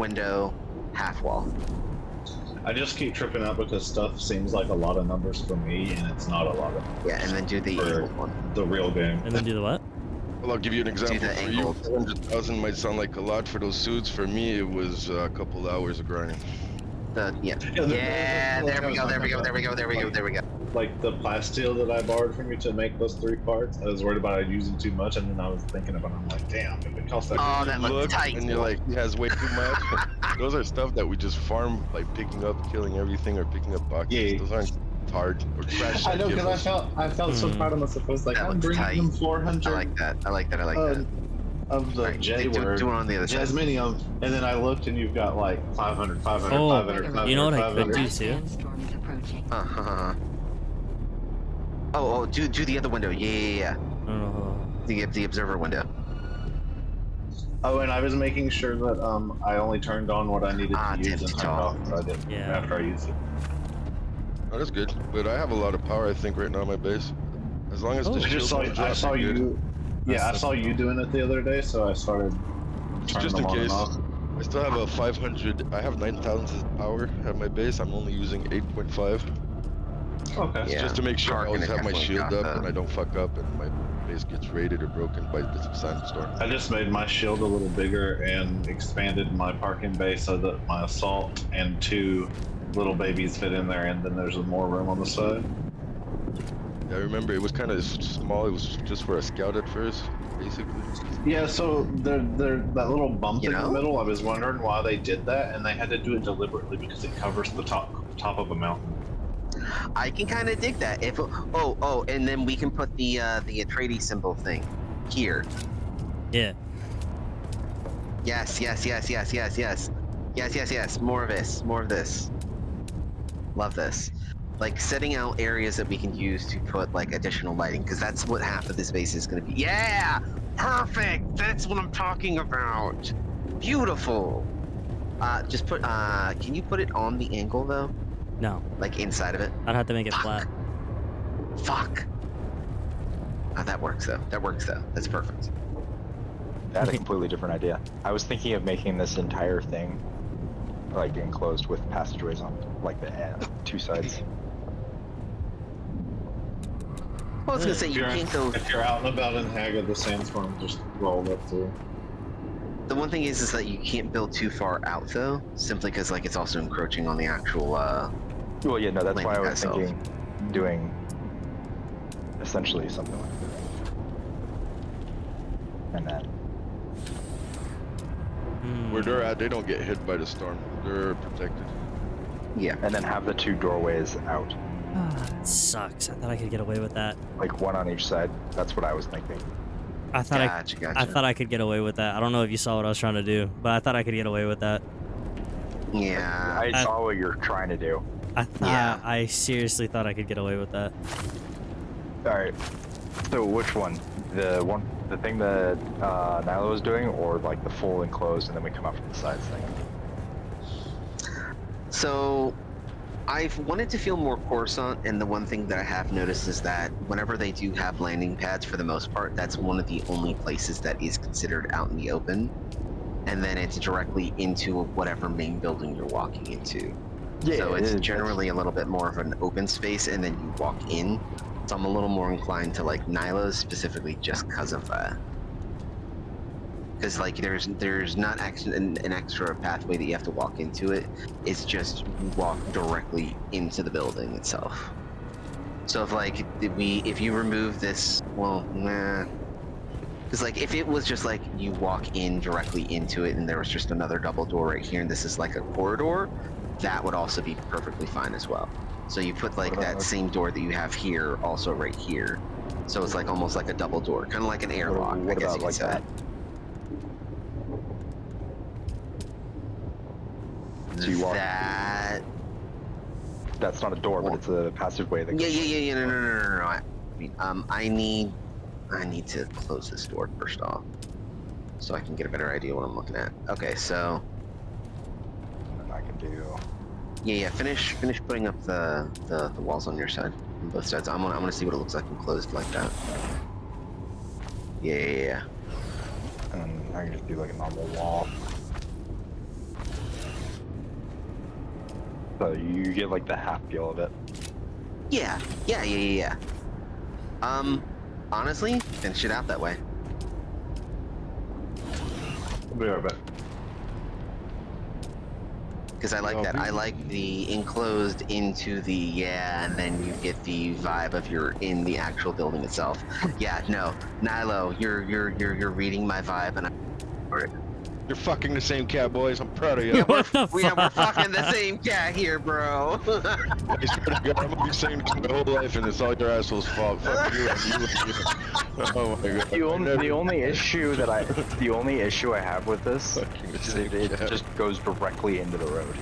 window, half wall. I just keep tripping out because stuff seems like a lot of numbers for me, and it's not a lot of numbers. Yeah, and then do the for angled one. the real game. And then do the what? Well, I'll give you an example. the For you, angled. 400,000 might sound like a lot for those suits. For me, it was a couple hours of grinding. Yeah, Yeah, there we go. Like the plasteel that I borrowed from you to make those 3 parts, I was worried about using too much, and then I was thinking about it, I'm like, damn, if it costs that Oh, much. that looks Look, tight. and you're like, he has way too much. Those are stuff that we just farm by picking up, killing everything, or picking up boxes. Yeah. Those aren't hard or crash. I know, because I felt so proud of myself. I was like, That I'm looks bringing tight. them I 400 like that. I like that. of the Alright, J do word. it on the other side. Jasminium, and then I looked and you've got like 500, 500, Oh, 500, 500, you know what I could 500. do? too? Sandstorms approaching. Oh, do the other window. Yeah. I don't know. The observer window. Oh, and I was making sure that I only turned on what I needed to use tip and turned top. off what I didn't Yeah. after I used it. Oh, that's good. But I have a lot of power, I think, right now on my base. As long as Oh. the I shield just saw, don't I drop, saw you're good. you. Yeah, I That's saw you doing it the other day, so I started turning Just them in on and case. off. I still have a 500. I have 9,000 power at my base. I'm only using 8.5. Okay. Yeah. Just to make sure I Tarkin always have my definitely shield got up that. and I don't fuck up and my base gets raided or broken by bits of sandstorm. I just made my shield a little bigger and expanded my parking bay so that my assault and 2 little babies fit in there, and then there's more room on the side. Yeah, I remember it was kind of small. It was just for a scout at first, basically. Yeah, so that little bump You in the know? middle, I was wondering why they did that, and they had to do it deliberately because it covers the top of a mountain. I can kind of dig that. If and then we can put the Atreides symbol thing here. Yeah. Yes. More of this. Love this. Like setting out areas that we can use to put like additional lighting, because that's what half of this base is going to be. Yeah, perfect. That's what I'm talking about. Beautiful. Just put. Can you put it on the angle though? No. Like inside of it? I'd have to make it Fuck. flat. Fuck. That works though. That's perfect. I had a completely different idea. I was thinking of making this entire thing like enclosed with passageways on like the 2 sides. Well, I was gonna say you can't go. If you're out and about in Haga, the sandstorm just rolled up through. The one thing is that you can't build too far out though, simply because like it's also encroaching on the actual. Well, yeah, no, that's why I was Landing thinking doing essentially something like that. And then Where they're at, they don't get hit by the storm. They're protected. Yeah. and then have the 2 doorways out, That sucks. I thought I could get away with that. like 1 on each side. That's what I was thinking. I thought Gotcha. I thought I could get away with that. I don't know if you saw what I was trying to do, but I thought I could get away with that. Yeah. I saw what you're trying to do. I thought Yeah. I seriously thought I could get away with that. All right. So which one? The thing that Nyla was doing, or like the full enclosed, and then we come up from the sides thing? So, I've wanted to feel more Coruscant, and the one thing that I have noticed is that whenever they do have landing pads, for the most part, that's one of the only places that is considered out in the open, and then it's directly into whatever main building you're walking into. So it's generally a little bit more of an open space, and then you walk in. So I'm a little more inclined to like Nyla's specifically just because of that. Because like there's not actually an extra pathway that you have to walk into it. It's just you walk directly into the building itself. So if you remove this, well, nah. Because like if it was just like you walk in directly into it and there was just another double door right here and this is like a corridor, that would also be perfectly fine as well. So you put like that same door that you have here also right here. So it's like almost like a double door, kind of like an airlock, I What guess about you could like say. that? So you walk. That. That's not a door, but it's a passageway. That Yeah. No. I mean, I need to close this door first off, so I can get a better idea what I'm looking at. Okay, so And I can do. yeah. Finish putting up the walls on your side, on both sides. I'm gonna see what it looks like enclosed like that. Yeah. And I can just do like a normal wall. So you get like the half feel of it. Yeah. Honestly, finish it out that way. I'll be right back. Because I like that. I like the enclosed into the and then you get the vibe of you're in the actual building itself. Yeah, no, Nilo, you're reading my vibe, and You're fucking the same cat, boys. I'm proud of you. yeah, What the we're fuck? fucking the same cat here, bro. I swear to God, I'm gonna be saying this my whole life, and it's all your assholes' fault. Fuck you and you and you. Oh my God. The only issue I have with this Fucking the is same it cat. just goes directly into the road.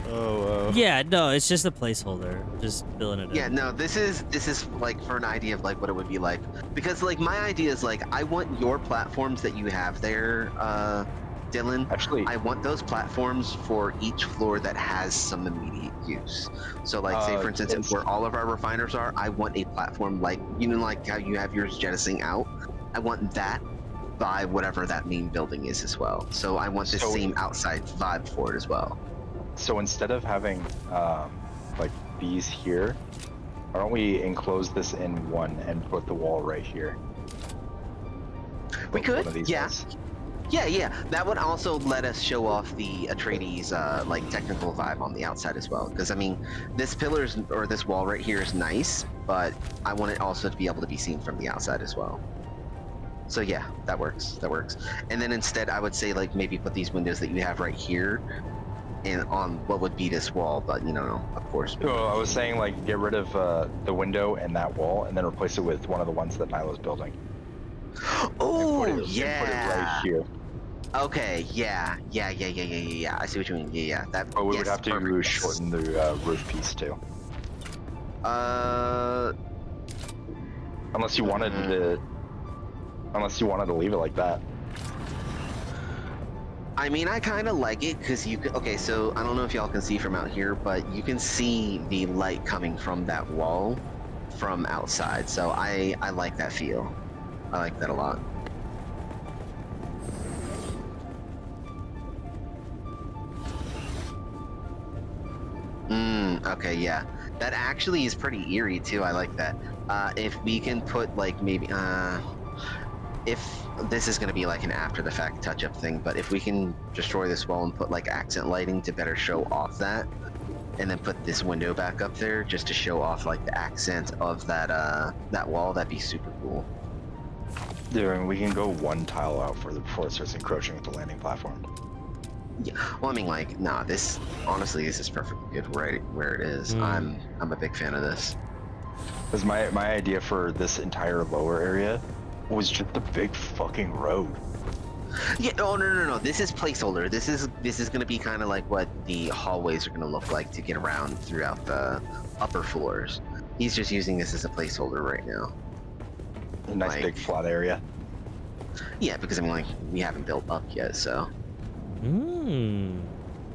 Oh wow. Yeah, no, it's just a placeholder. Just filling it in. Yeah, no, this is like for an idea of like what it would be like, because like my idea is like I want your platforms that you have there, Dylan. Actually, I want those platforms for each floor that has some immediate use. So like say for instance, it's- where all of our refiners are, I want a platform like, you know, like how you have yours jettisoning out. I want that by whatever that main building is as well. So I want the So- same outside vibe for it as well. so instead of having like these here, why don't we enclose this in one and put the wall right here? We Put one could, of these yeah. ones. Yeah. That would also let us show off the Atreides like technical vibe on the outside as well. Because I mean, this pillars or this wall right here is nice, but I want it also to be able to be seen from the outside as well. So yeah, that works. And then instead, I would say like maybe put these windows that you have right here, and on what would be this wall. But you know, of course. So I was saying like get rid of the window and that wall, and then replace it with one of the ones that Nilo's building. Oh and put it right here. Okay, yeah. I see what you mean. Yeah. That. But we yes, would have to perfect. shorten the roof piece too. Unless you wanted to leave it like that. I mean, I kind of like it because you could. Okay, so I don't know if y'all can see from out here, but you can see the light coming from that wall from outside. So I like that feel. I like that a lot. Okay, yeah. That actually is pretty eerie too. I like that. If we can put like maybe if this is going to be like an after the fact touch up thing, but if we can destroy this wall and put like accent lighting to better show off that, and then put this window back up there just to show off like the accent of that wall, that'd be super cool. Yeah, and we can go one tile out further before it starts encroaching with the landing platform. Yeah. Well, I mean, like, nah. This honestly, this is perfectly good right where it is. I'm a big fan of this. Because my idea for this entire lower area was just a big fucking road. Yeah. Oh no. This is placeholder. This is gonna be kind of like what the hallways are gonna look like to get around throughout the upper floors. He's just using this as a placeholder right now. A nice Like- big flat area. Yeah, because I mean, like, we haven't built up yet, so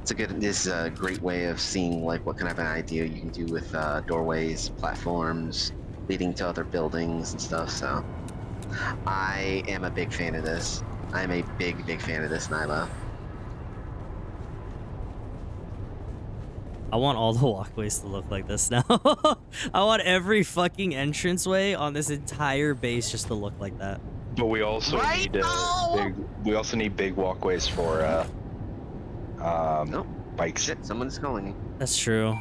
this is a great way of seeing like what kind of an idea you can do with doorways, platforms, leading to other buildings and stuff. So I am a big fan of this. I'm a big fan of this, Nyla. I want all the walkways to look like this now. I want every fucking entranceway on this entire base just to look like that. But we also Right? need Oh! big walkways for Nope. bikes. Shit, someone's calling me. That's true.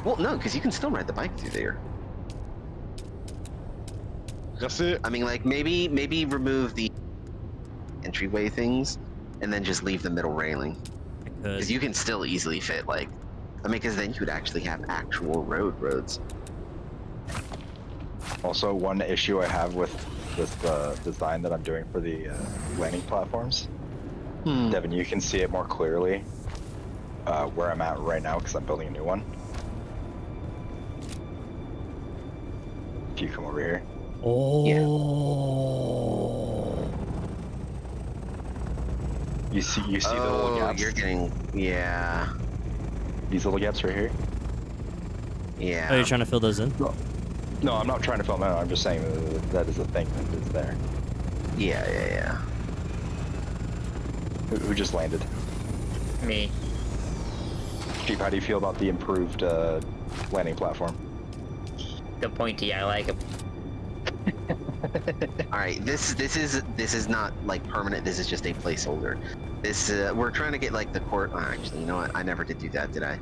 Well, no, because you can still ride the bike through there. That's it. I mean, like, maybe remove the entryway things and then just leave the middle railing. I Because could. you can still easily fit, like, I mean, because then you would actually have actual roads. Also, one issue I have with the design that I'm doing for the landing platforms, Devin, you can see it more clearly where I'm at right now because I'm building a new one. If you come over here. Oh. You see the little gaps? You're getting, yeah. These little gaps right here? Yeah. Oh, you're trying to fill those in? No, I'm not trying to film it. I'm just saying that is a thing that is there. Yeah. Who just landed? Me. Jeep, how do you feel about the improved landing platform? The pointy, I like it. All right, this is not like permanent. This is just a placeholder. This we're trying to get like the court. Oh, actually, you know what? I never did do that, did I?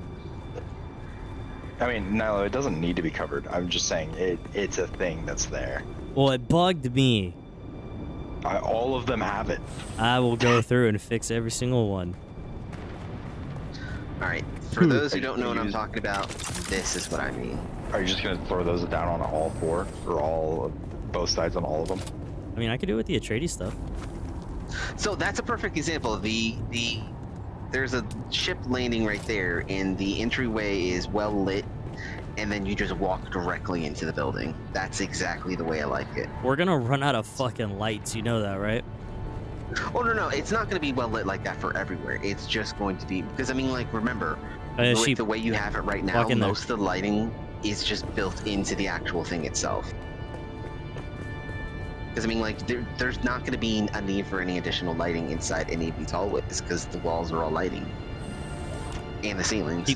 I mean, no, it doesn't need to be covered. I'm just saying it's a thing that's there. Well, it bugged me. All of them have it. I will go through and fix every single one. All right, for those who don't know what I'm talking about, this is what I mean. Are you just gonna throw those down on all four, or both sides on all of them? I mean, I could do it with the Atreides stuff. So that's a perfect example. There's a ship landing right there, and the entryway is well lit, and then you just walk directly into the building. That's exactly the way I like it. We're gonna run out of fucking lights, you know that, right? Oh no, it's not going to be well lit like that for everywhere. It's just going to be because I mean, like, remember, with the way you have it right now, most of the lighting is just built into the actual thing itself. Because I mean, like, there's not going to be a need for any additional lighting inside any of these hallways because the walls are all lighting and the ceilings.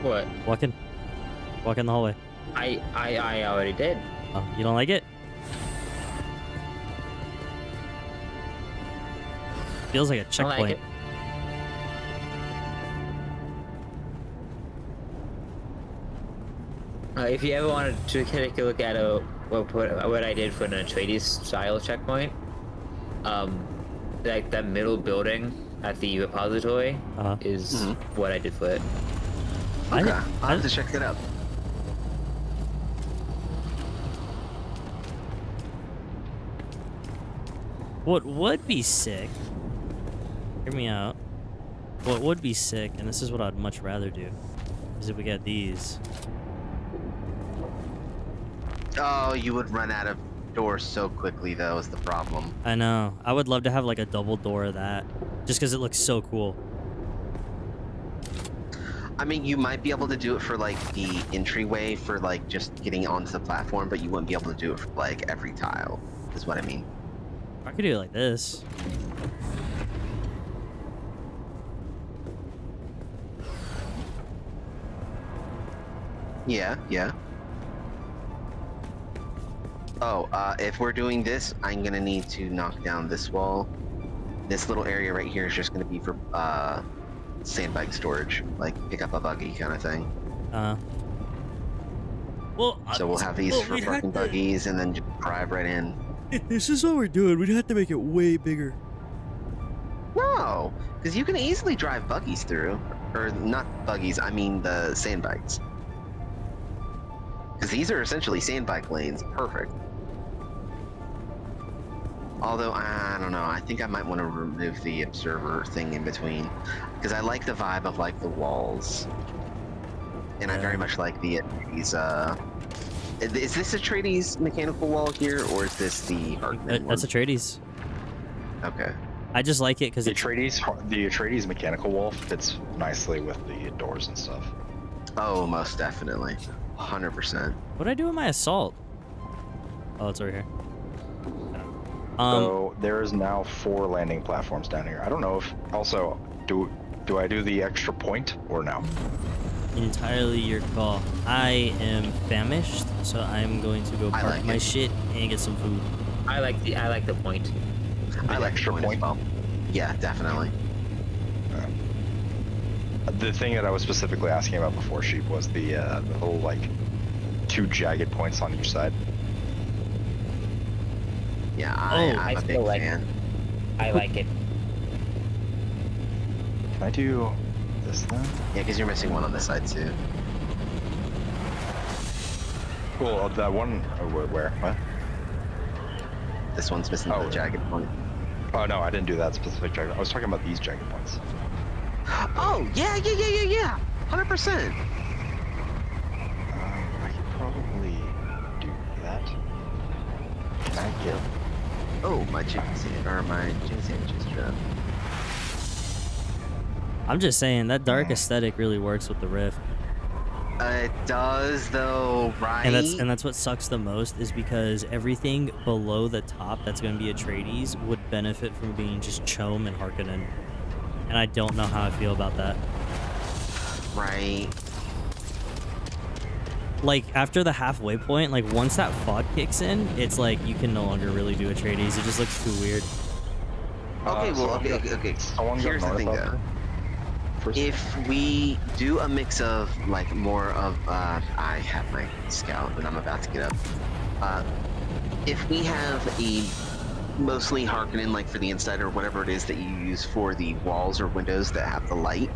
What? Walk in the hallway. I already did. Oh, you don't like it? Feels like a checkpoint. I like it. If you ever wanted to take a look at what I did for an Atreides style checkpoint, like that middle building at the repository is what I did for it. Okay, I'll have to check that out. What would be sick, hear me out, what would be sick, and this is what I'd much rather do, is if we got these. Oh, you would run out of doors so quickly, though, is the problem. I know. I would love to have like a double door of that, just because it looks so cool. I mean, you might be able to do it for like the entryway for like just getting onto the platform, but you wouldn't be able to do it for like every tile, is what I mean. I could do it like this. Yeah. Oh, if we're doing this, I'm gonna need to knock down this wall. This little area right here is just gonna be for sandbag storage, like pick up a buggy kind of thing. Well, so we'll have these for parking buggies and then just drive right in. If this is what we're doing, we'd have to make it way bigger. No, because you can easily drive buggies through, or not buggies. I mean the sandbags. Because these are essentially sandbag lanes. Perfect. Although, I don't know. I think I might want to remove the observer thing in between. Because I like the vibe of, like, the walls. And I very much like the Atreides, is this Atreides mechanical wall here, or is this the Harkonnen That's one? Atreides. Okay. I just like it because the Atreides mechanical wall fits nicely with the doors and stuff. Oh, most definitely. 100%. What did I do with my assault? Oh, it's over here. So there is now 4 landing platforms down here. I don't know if also do I do the extra point or no? Entirely your call. I am famished, so I'm going to go park my shit and get some food. I like the point. I like extra point as well. Yeah, definitely. The thing that I was specifically asking about before, Sheep, was the little like 2 jagged points on each side. Yeah, I'm a big fan. I like it. Can I do this then? Yeah, because you're missing one on this side too. Well, that one. Where? What? This one's missing the jagged point. Oh no, I didn't do that specific jagged. I was talking about these jagged points. Oh yeah. 100%. I could probably do that. Can I get? Oh, my chicken sandwich is dropped. I'm just saying that dark aesthetic really works with the Rift. It does, though, right? And that's what sucks the most, is because everything below the top that's going to be Atreides would benefit from being just Chom and Harkonnen. And I don't know how I feel about that. Right. Like after the halfway point, like once that fog kicks in, it's like you can no longer really do Atreides. It just looks too weird. Okay, well, okay. Here's the thing, though. If we do a mix of like more of, I have my scout and I'm about to get up. If we have a mostly Harkonnen, like for the inside or whatever it is that you use for the walls or windows that have the light,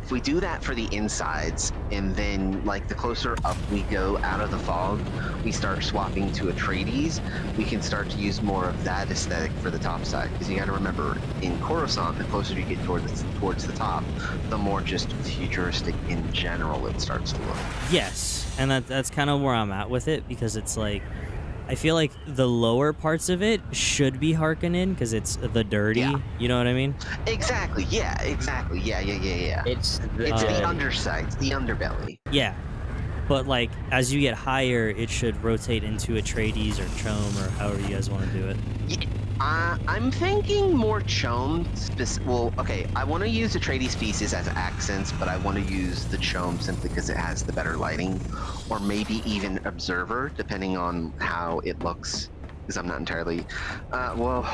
if we do that for the insides, and then like the closer up we go out of the fog, we start swapping to Atreides, we can start to use more of that aesthetic for the top side. Because you got to remember, in Coruscant, the closer you get towards the top, the more just futuristic in general it starts to look. Yes, and that's kind of where I'm at with it, because it's like, I feel like the lower parts of it should be Harkonnen because it's the dirty. Yeah. You know what I mean? Exactly. Yeah. Exactly. Yeah. It's the undersides, the underbelly. Yeah. But like as you get higher, it should rotate into Atreides or Chom or however you guys want to do it. Yeah. I'm thinking more Chom. Well, okay, I want to use Atreides pieces as accents, but I want to use the Chom simply because it has the better lighting, or maybe even Observer, depending on how it looks. Because I'm not entirely. Well,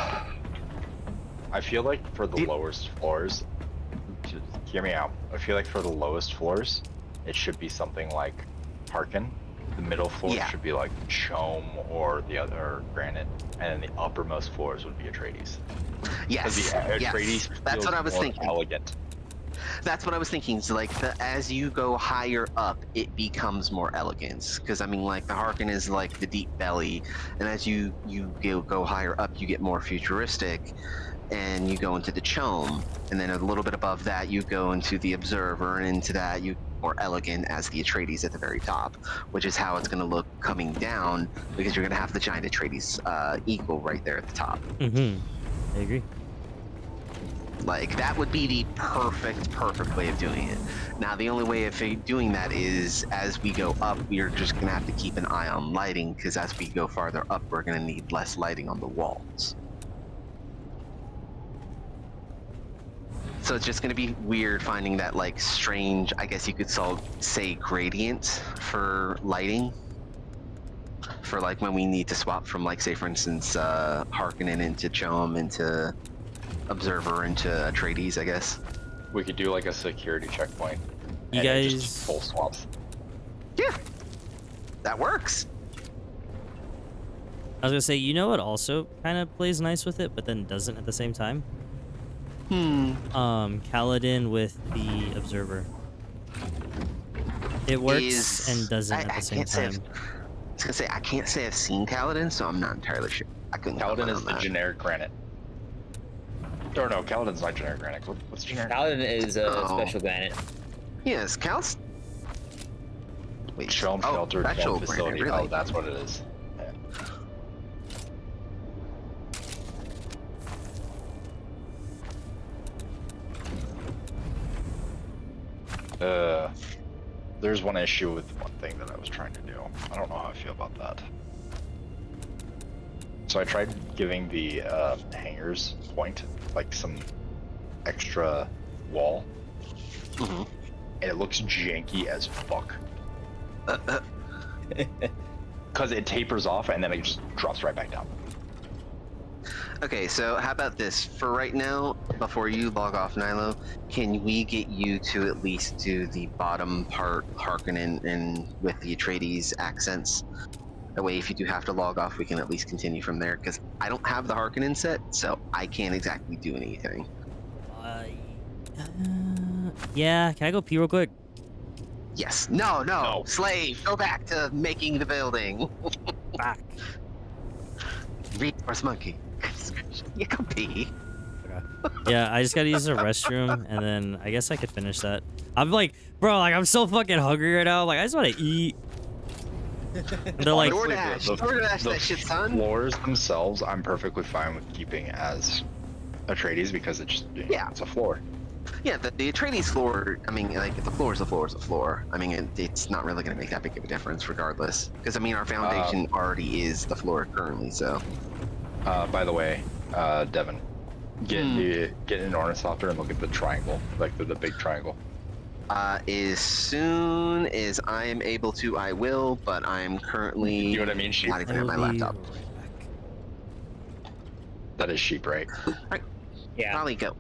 I feel like for the lowest floors, just hear me out. I feel like for the lowest floors, it should be something like Harkin. The middle floors should be like Chom or the other Granite, and then the uppermost floors would be Atreides. Yes, Atreides that's what I was thinking. Elegant. That's what I was thinking. So like, as you go higher up, it becomes more elegant. Because I mean, like the Harkin is like the deep belly, and as you go higher up, you get more futuristic, and you go into the Chom, and then a little bit above that, you go into the Observer, and into that you more elegant as the Atreides at the very top, which is how it's going to look coming down, because you're going to have the giant Atreides eagle right there at the top. Mm-hmm. I agree. Like, that would be the perfect way of doing it. Now, the only way of doing that is, as we go up, we're just going to have to keep an eye on lighting, because as we go farther up, we're going to need less lighting on the walls. So it's just going to be weird finding that, like, strange, I guess you could say gradient for lighting. For, like, when we need to swap from, like, say, for instance, Harkonnen into Chom, into Observer, into Atreides, I guess. We could do, like, a security checkpoint. You and guys... just full swaps. Yeah. That works. I was going to say, you know what also kind of plays nice with it, but then doesn't at the same time? Kaladin with the Observer. It works and doesn't at the same time. I was gonna say, I can't say I've seen Kaladin, so I'm not entirely sure. I couldn't. Kaladin is the generic Granite. Or no, Kaladin's not generic Granite. What's generic? Kaladin is a special Granite. Yes, Cal's. Wait, Chom Shelter, special Chom Facility. Granite, really? Oh, that's what it is. There's one issue with one thing that I was trying to do. I don't know how I feel about that. So I tried giving the hangers point, like some extra wall, and it looks janky as fuck. Because it tapers off and then it just drops right back down. Okay, so how about this? For right now, before you log off, Nilo, can we get you to at least do the bottom part Harkonnen and with the Atreides accents? That way, if you do have to log off, we can at least continue from there, because I don't have the Harkonnen set, so I can't exactly do anything. Yeah, can I go pee real quick? Yes. No. Slave, go back to making the building. Back. Resource monkey. You can pee. Okay. Yeah, I just gotta use the restroom, and then I guess I could finish that. I'm like, bro, like I'm so fucking hungry right now. Like I just want to eat. They're like, DoorDash that shit, son. Floors themselves, I'm perfectly fine with keeping as Atreides because it's just it's a floor. Yeah, the Atreides floor, I mean, like, the floor is a floor is a floor. I mean, it's not really going to make that big of a difference regardless. Because, I mean, our foundation already is the floor currently, so. By the way, Devin, get an ornithopter and look at the triangle, like the big triangle. As soon as I am able to, I will. But I'm currently You know what I mean? Sheep. not even I at will my be laptop. right back. That is sheep, right? Yeah. Probably go.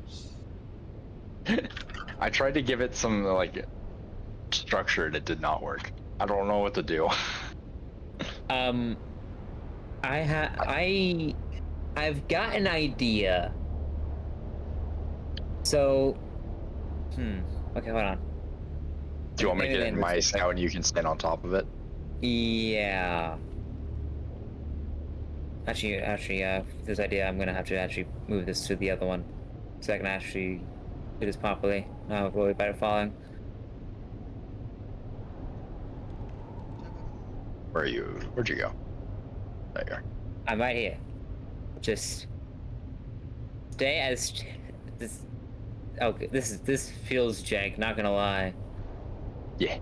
I tried to give it some like structure and it did not work. I don't know what to do. I've got an idea. So, okay, hold on. Do you want me to Maybe get in then my it's like- scout and you can stand on top of it? Yeah. Actually, this idea, I'm gonna have to actually move this to the other one, so I can actually do this properly. Not worry about it falling. Where are you? Where'd you go? There you are. I'm right here. Just stay as this. Okay, this feels jank. Not gonna lie. Yeah.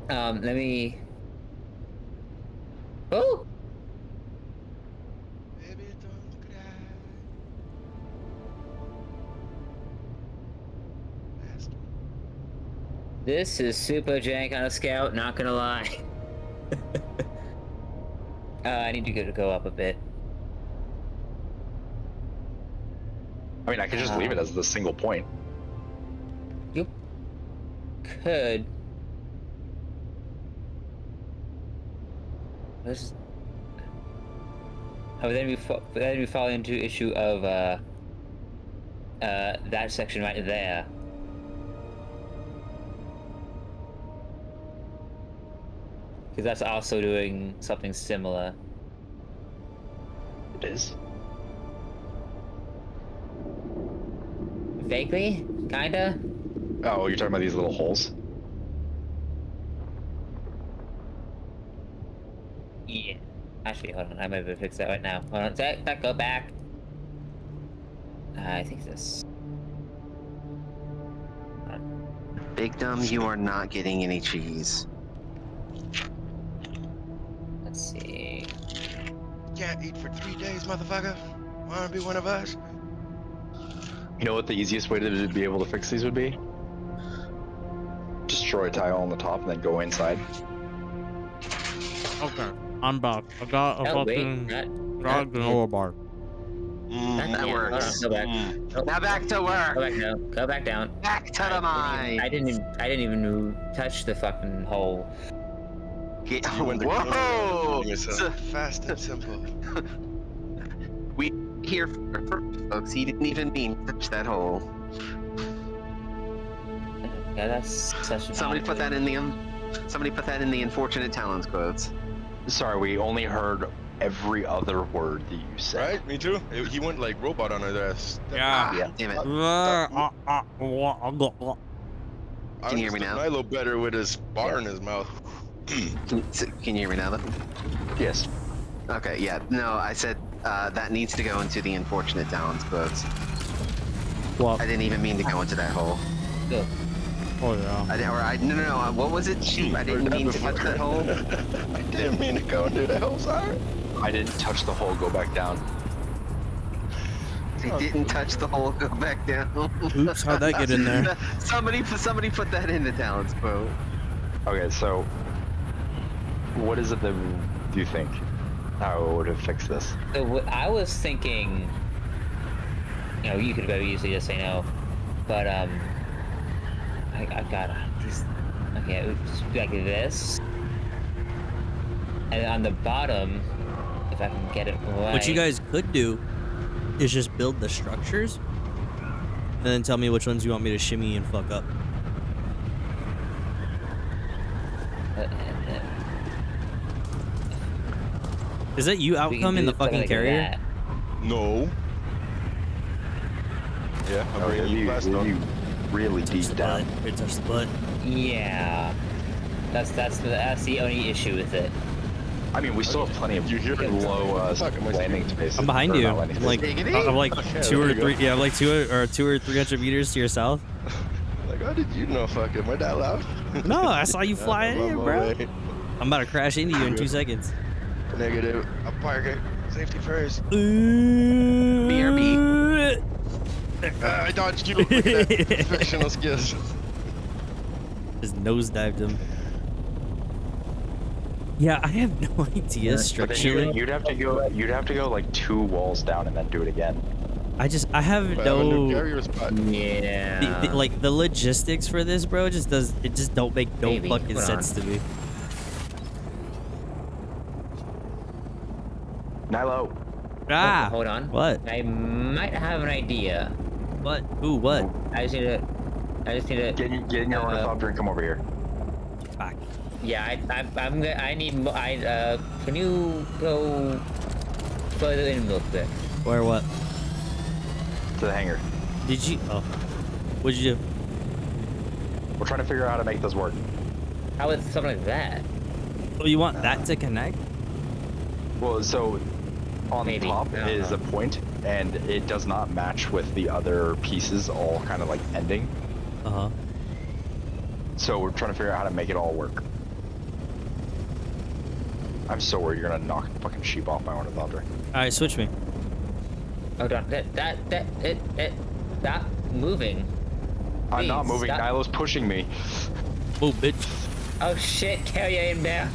Let me. Oh. Baby, don't cry. Last one. This is super jank on a scout. Not gonna lie. I need to go up a bit. I mean, I could just leave it as the single point. You could. This. Oh, then we fall into issue of that section right there. Because that's also doing something similar. It is. Vaguely, kinda. Oh, you're talking about these little holes? Yeah. Actually, hold on. I might be able to fix that right now. Hold on. Back, go back. I think this. Big Dumb, you are not getting any cheese. Let's see. Can't eat for 3 days, motherfucker. Wanna be one of us? You know what the easiest way to be able to fix these would be? Destroy a tile on the top and then go inside. Okay, I'm back. I got a Oh, wait. fucking Not, granola bar. That works. Go back. Now back to work. Go back now. Go back down. Back to the mine. I didn't even touch the fucking hole. Whoa! So- Fast and simple. we here first, folks. He didn't even mean to touch that hole. Yeah, that's such an Somebody odd put that in the somebody put that in the unfortunate talents quotes. Sorry, we only heard every other word that you said. Right? Me too. He went like robot on her ass. Yeah. Ah, damn it. Can you hear me now? Milo better with his bar in his mouth. Can you hear me now, though? Yes. Okay, yeah. No, I said that needs to go into the unfortunate talents quotes. What? I didn't even mean to go into that hole. Good. Oh yeah. No. What was it? Shoot, I didn't mean to touch that hole. I didn't mean to go into the hole, sorry. I didn't touch the hole, go back down. I didn't touch the hole. Go back down. Oops, how'd that get in there? Somebody put that in the talents quote. Okay, so what is it that do you think? How would it fix this? So what I was thinking, you know, you could very easily just say no, but I got these. Okay, just like this, and on the bottom, if I can get it right. What you guys could do is just build the structures, and then tell me which ones you want me to shimmy and fuck up. Is that you we can outcome do in the something fucking like carrier? that. No. Yeah, I'm bringing you blast you on. really Touch deep the down. butt. Here, touch the butt. Yeah, that's the only issue with it. I mean, we still have plenty of You hear it? low Fuck, am I landing spaces. I'm behind or you. not landing I'm like, Diggity? I'm like Okay, two there or you go. three. Yeah, I'm like 2 or 300 meters to your south. Like, how did you know? Fuck, am I that loud? No, I saw you fly in I'm on here, my bro. way. I'm about to crash into you in 2 seconds. Negative. I'll park it. Safety first. BRB. I dodged you. Look at that. Fictional skills. Just nosedived him. Yeah, I have no idea But then structurally. you'd have to go like 2 walls down and then do it again. I have I have a new no carrier spot. Yeah. like the logistics for this, bro. Just don't make no Maybe. fucking Hold sense on. to me. Nilo. Ah, Hold on. what? I might have an idea. What? Ooh, what? I just need to. Get in your ornithopter and come over here. Fuck. Yeah, I need. Can you go further in a little bit? Where what? To the hangar. Did you? Oh, what'd you do? We're trying to figure out how to make this work. How is something like that? Oh, you want that to connect? Well, so on Maybe. the top I don't is know. a point, and it does not match with the other pieces, all kind of like ending. Uh huh. So we're trying to figure out how to make it all work. I'm so worried you're gonna knock the fucking sheep off my ornithopter. All right, switch me. Hold on. Stop moving. I'm not Please, moving. stop. Nilo's pushing me. Move, bitch. Oh shit! Carry in there.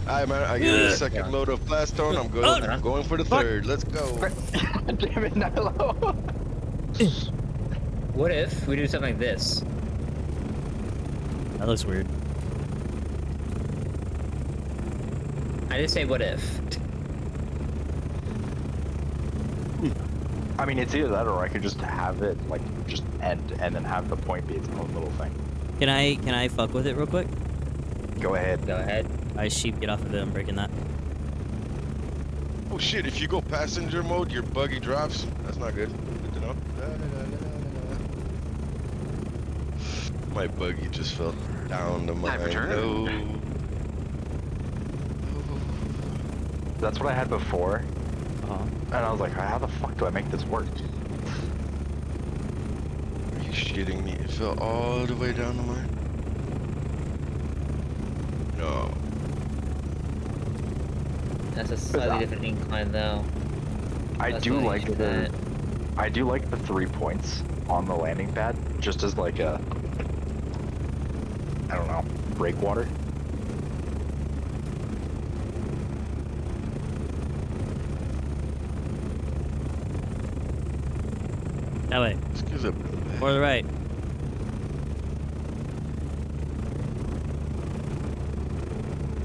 Alright, man. I get a second load of blast stone. I'm good. I'm going for the third. Let's go. Damn it, Nilo. What if we do something like this? That looks weird. I just say what if. I mean, it's either that or I could just have it like just end and then have the point be its own little thing. Can I fuck with it real quick? Go ahead. Go ahead. All right, sheep, get off of it. I'm breaking that. Oh shit, if you go passenger mode, your buggy drops. That's not good. Good to know. My buggy just fell down to my Hyperturn. That's what I had before, Uh huh. and I was like, how the fuck do I make this work? Are you shitting me? It fell all the way down to mine. No. That's a slightly different incline, though. I That's do what like you the should I do like the 3 points on the landing pad, just as like a, I don't know, breakwater. That way. Excuse me. More to the right.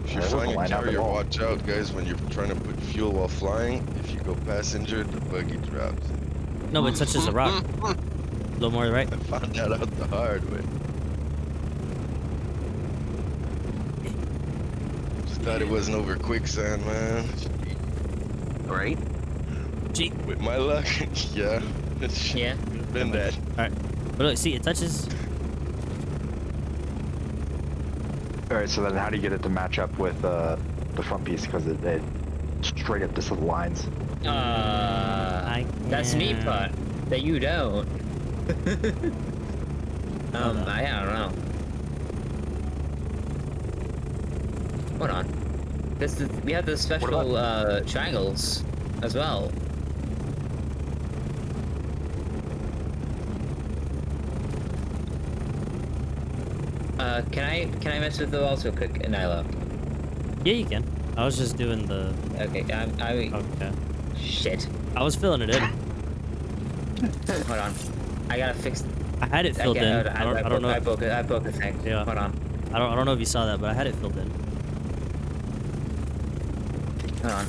If you're That doesn't flying a line up at carrier, all. watch out, guys. When you're trying to put fuel while flying, if you go passenger, the buggy drops. No, it touches the rock. A little more to the right. I found that out the hard way. Just thought it wasn't over quicksand, man. Right? Gee. With my luck, yeah. It's Yeah. been that. All right. But look, see, it touches. All right, so then how do you get it to match up with the front piece? Because it straight up just lines. That's the neat part that you don't. I don't know. Hold on. We have the special triangles as well. Can I mess with the walls real quick, Nilo? Yeah, you can. I was just doing the. Okay, Okay. Shit. I was filling it in. Hold on. I gotta fix. I had it filled in. I don't know. I broke a thing. Yeah. Hold on. I don't know if you saw that, but I had it filled in. Hold on.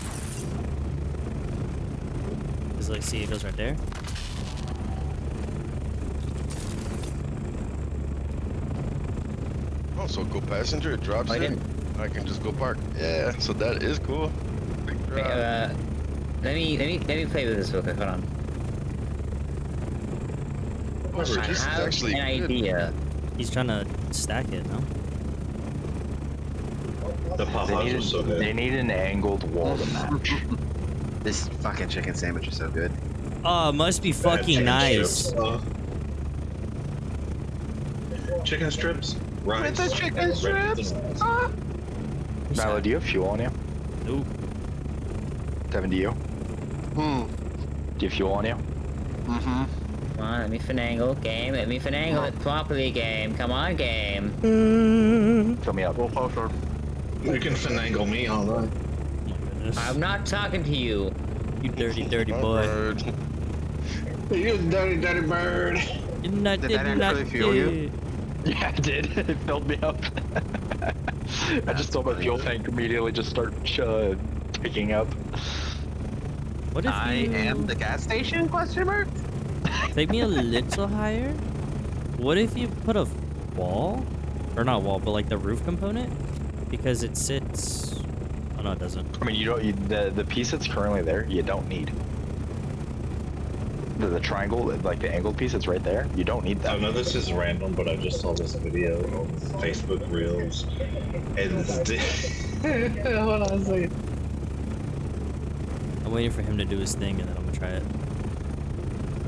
Cause like, see, it goes right there. Oh, so go passenger, it drops I in. didn't. I can just go park. Yeah, so that is cool. Big Wait, drop. let me play with this real quick. Hold on. Oh, so I this is have actually an good. idea. He's trying to stack it, no? The pop-ups are so good. They need an angled wall to match. This fucking chicken sandwich is so good. Oh, must be They had fucking chicken nice. strips, chicken strips, rice, the chicken strips. Nilo, do you have fuel on you? Nope. Devin, do you? Hmm. Do you have fuel on you? Mm-hmm. Come on, let me finagle, game. Let me finagle it properly, game. Come on, game. Fill me up. You can finagle me, all right. Oh my goodness. I'm not talking to you. You dirty, dirty boy. Bird. You dirty, dirty bird. Did not, Did did that not actually fuel you? did. Yeah, it did. It filled me up. I just saw my fuel tank immediately just start picking up. What if I you am the gas station? Question mark. take me a little higher? What if you put a wall? Or not wall, but like the roof component? Because it sits... Oh no, it doesn't. I mean, the piece that's currently there, you don't need. The triangle, like the angled piece, it's right there. You don't need that. I know this is random, but I just saw this video on Facebook Reels, and hold on a second. I'm waiting for him to do his thing and then I'm gonna try it.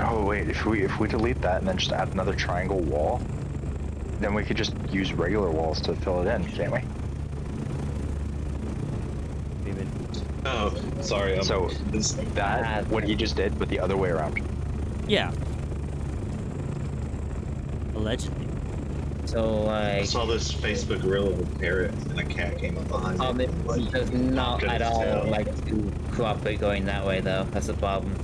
Oh wait, if we delete that and then just add another triangle wall, then we could just use regular walls to fill it in, can't we? Maybe. Oh, sorry. So that what he just did, but the other way around. Yeah. Allegedly. So, I like, saw this Facebook reel of a parrot and a cat came up behind it. it does not couldn't at all tell. like to cooperate going that way, though. That's the problem.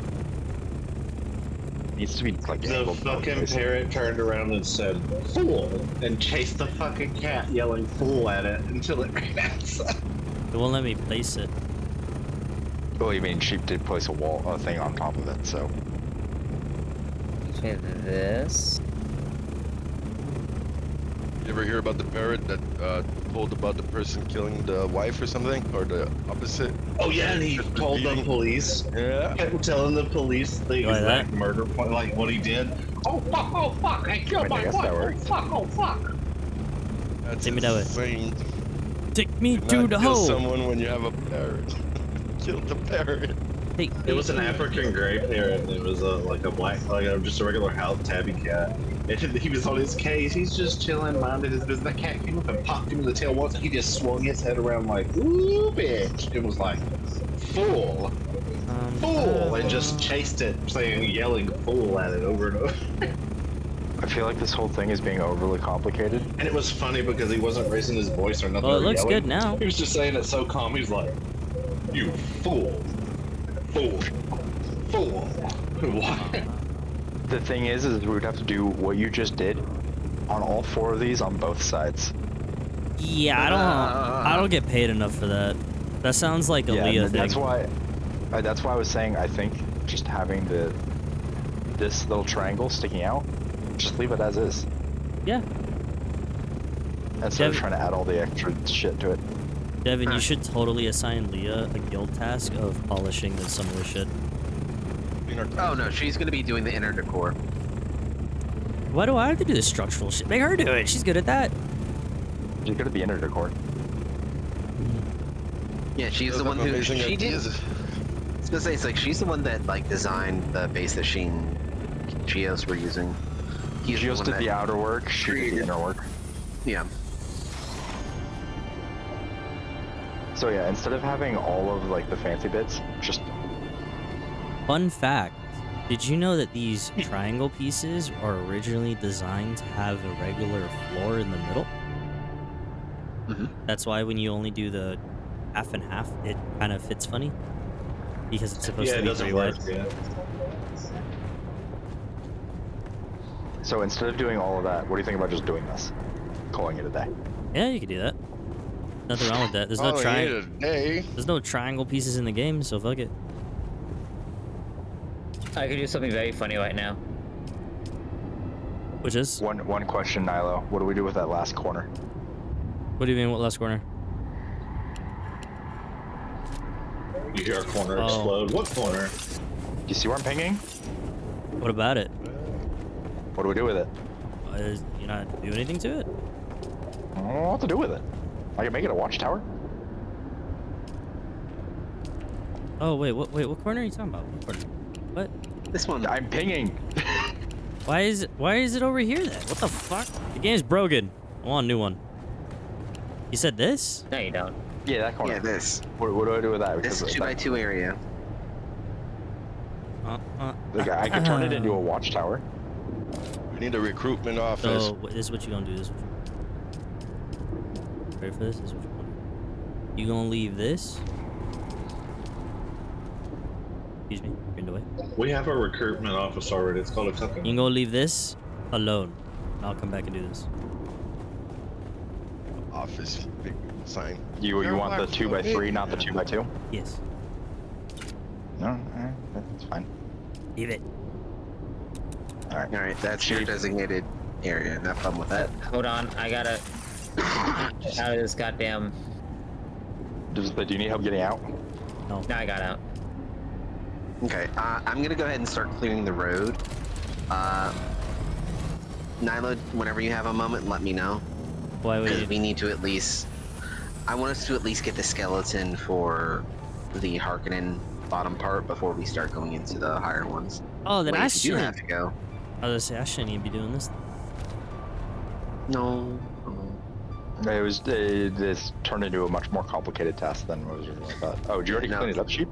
It needs to be like The angled fucking both ways. parrot turned around and said, "Fool!" and chased the fucking cat, yelling "fool" at it until it ran outside. It won't let me place it. Well, you mean she did place a thing on top of it, so. With this. You ever hear about the parrot that told about the person killing the wife or something, or the opposite? Oh yeah, and he told the police. Yeah. Kept telling the police the You like exact that? murder point, like what he did. Oh fuck! I killed I my guess wife. that Oh works. fuck! Oh fuck! That's Take me that way. insane. Take me Do to not the kill hole. someone when you have a parrot. Kill the parrot. Take It was an African gray parrot. And it was like a black, just a regular house tabby cat. And he was on his case. He's just chilling, minding his business. That cat came up and popped him in the tail once. And he just swung his head around like, "Ooh, bitch!" It was like, "Fool, fool," and just chased it, yelling "fool" at it over and over. I feel like this whole thing is being overly complicated. And it was funny because he wasn't raising his voice or nothing. Well, it or looks yelling. good now. He was just saying it so calm. He was like, "You fool, fool, fool." What? The thing is we would have to do what you just did on all four of these on both sides. Yeah, I don't get paid enough for that. That sounds like a Leah thing. That's why I was saying I think just having this little triangle sticking out, just leave it as is. Yeah. Instead of Devin- trying to add all the extra shit to it. Devin, you should totally assign Leah a guild task of polishing some of the shit. Oh no, she's gonna be doing the inner decor. Why do I have to do the structural shit? Make her do it. She's good at that. You're good at the inner decor. Yeah, she's Those the one have who amazing she did. ideas. I was gonna say it's like she's the one that like designed the base that she and Geos were using. He's She just one did that- the outer work, she did the inner work. Yeah. So yeah, instead of having all of like the fancy bits, just Fun fact. Did you know that these triangle pieces are originally designed to have a regular floor in the middle? Mhm. That's why when you only do the half and half, it kind of fits funny. Because it's supposed Yeah, to it be doesn't 3 work. wide. Yeah. so instead of doing all of that, what do you think about just doing this? Calling it a day. Yeah, you could do that. Nothing wrong with that. There's no Oh, triangle. Hey. There's no triangle pieces in the game, so fuck it. I could do something very funny right now. Which is? One question, Nilo. What do we do with that last corner? What do you mean? What last corner? You hear a corner Oh. explode. What corner? Do you see where I'm pinging? What about it? What do we do with it? You not do anything to it? I don't know what to do with it. I can make it a watchtower. Oh wait, what corner are you talking about? What corner? What? This one. I'm pinging. Why is it over here then? What the fuck? The game's broken. I want a new one. You said this? No, you don't. Yeah, that corner. Yeah, this. What do I do with that? This Because 2x2 area. like, I could turn it into a watchtower. We need a recruitment office. So this is what you're gonna do. This is what you ready for this? This is what you're gonna do. You gonna leave this? Excuse me, you're in the way. We have a recruitment office already. It's called a tuck. You gonna leave this alone. I'll come back and do this. Office big sign. You want the 2x3, not the 2x2? Yes. No, that's fine. Leave it. All right, that's your designated area. Have fun with that. Hold on, I gotta get out of this goddamn. Do you need help getting out? No. Now I got out. Okay, I'm gonna go ahead and start clearing the road. Nyla, whenever you have a moment, let me know. Why would Because you? we need to at least... I want us to at least get the skeleton for the Harkonnen bottom part before we start going into the higher ones. Oh, then Wait, I if you do have shouldn't. to go. I was gonna say I shouldn't even be doing this. No. It was this turned into a much more complicated task than what was originally thought. Oh, did you already No. clean it up, sheep?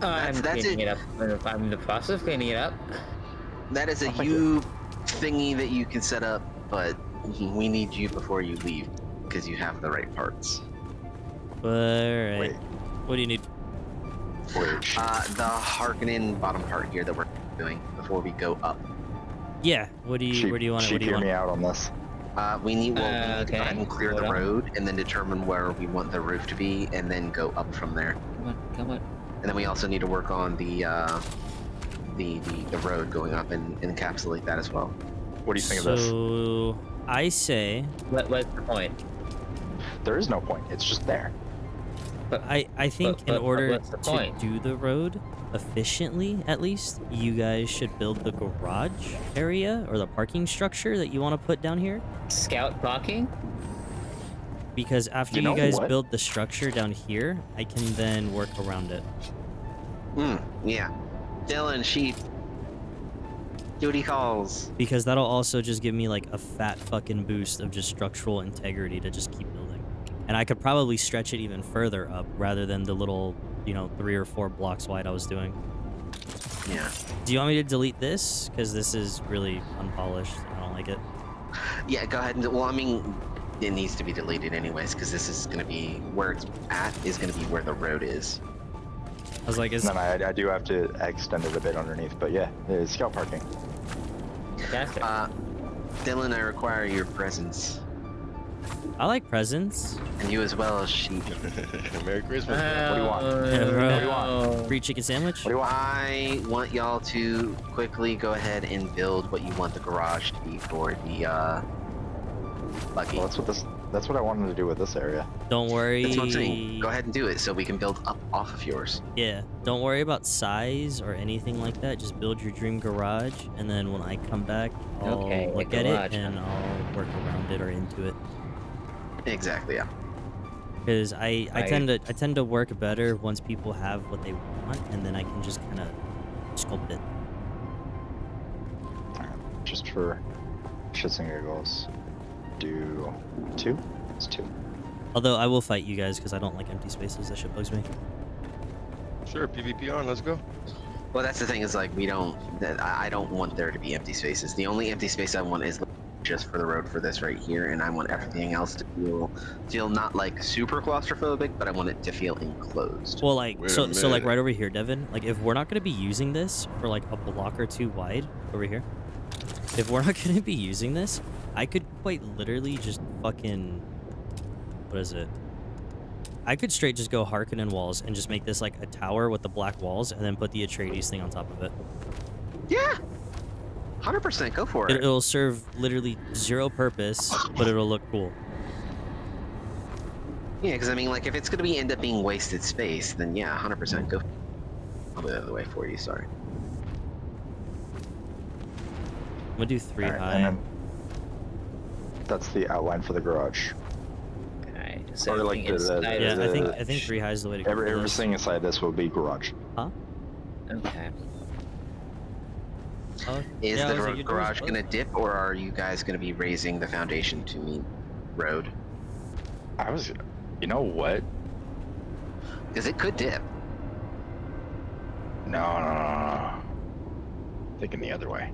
I'm that's cleaning it. it up. I'm in the process of cleaning it up. That is a thank you thingy that you can set up, but we need you before you leave because you have the right parts. Alright. Wait. What do you need? Wait, sheep. The Harkonnen bottom part here that we're doing before we go up. Yeah. What do you? Sheep, Where do you want it? sheep, What do you hear want? me out on this. We need to go Okay, ahead and clear hold the on. road and then determine where we want the roof to be and then go up from there. Come on. And then we also need to work on the road going up and encapsulate that as well. What do you think of this? So I say What's the point? There is no point. It's just there. I think in but order what's the to point? do the road efficiently, at least, you guys should build the garage area or the parking structure that you want to put down here. Scout blocking? Because after You you, know guys what? build the structure down here, I can then work around it. Yeah. Dylan, sheep. Duty calls. Because that'll also just give me like a fat fucking boost of just structural integrity to just keep building. And I could probably stretch it even further up rather than the little, 3 or 4 blocks wide I was doing. Yeah. Do you want me to delete this? Because this is really unpolished. I don't like it. Yeah, go ahead and... Well, I mean, it needs to be deleted anyways because this is going to be... Where it's at is going to be where the road is. I was like, And then I do have to extend it a bit underneath, but yeah, it's scout parking. Fantastic. Dylan, I require your presence. I like presents. And you as well, sheep. Merry Christmas. What do you want? Yeah, bro. What do you want? Free chicken sandwich? What do you want? I want y'all to quickly go ahead and build what you want the garage to be for the buggy. Well, that's what I wanted to do with this area. Don't worry. That's what I'm saying. Go ahead and do it so we can build up off of yours. Yeah, don't worry about size or anything like that. Just build your dream garage, and then when I come back, I'll Okay, look a at garage, it and huh? I'll work around it or into it. Exactly, yeah. Because I Right. tend to work better once people have what they want, and then I can just kind of sculpt it. Just for shits and giggles. Do 2? It's 2. Although I will fight you guys because I don't like empty spaces. That shit bugs me. Sure, PvP on, let's go. Well, that's the thing is like I don't want there to be empty spaces. The only empty space I want is just for the road for this right here, and I want everything else to feel not like super claustrophobic, but I want it to feel enclosed. Well, like Wait a so like minute. right over here, Devin. Like if we're not gonna be using this for like a block or 2 wide over here, if we're not gonna be using this, I could quite literally just fucking what is it? I could straight just go Harkonnen walls and just make this like a tower with the black walls, and then put the Atreides thing on top of it. Yeah, 100%. Go for it. It'll serve literally 0 purpose, but it'll look cool. Yeah, because I mean, like if it's gonna end up being wasted space, then yeah, 100% go. I'll do the other way for you. Sorry. I'm gonna do 3 Alright, high. and then that's the outline for the garage. Okay, so Or like everything inside Yeah, of I think 3 high is the way to go. for this. Everything inside this will be garage. Okay. Oh, Is yeah, I the was like, your door's garage closed. gonna dip, or are you guys gonna be raising the foundation to meet road? You know what? Because it could dip. No. Thinking the other way.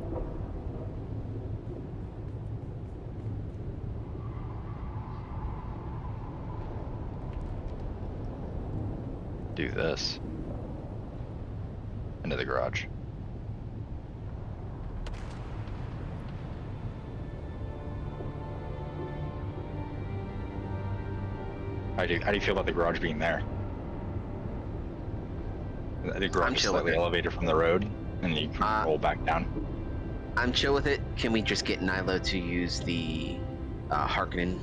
do this into the garage. How do you feel about the garage being there? The garage is slightly elevated from the road, and you can roll back down. I'm chill with it. Can we just get Nyla to use the Harkonnen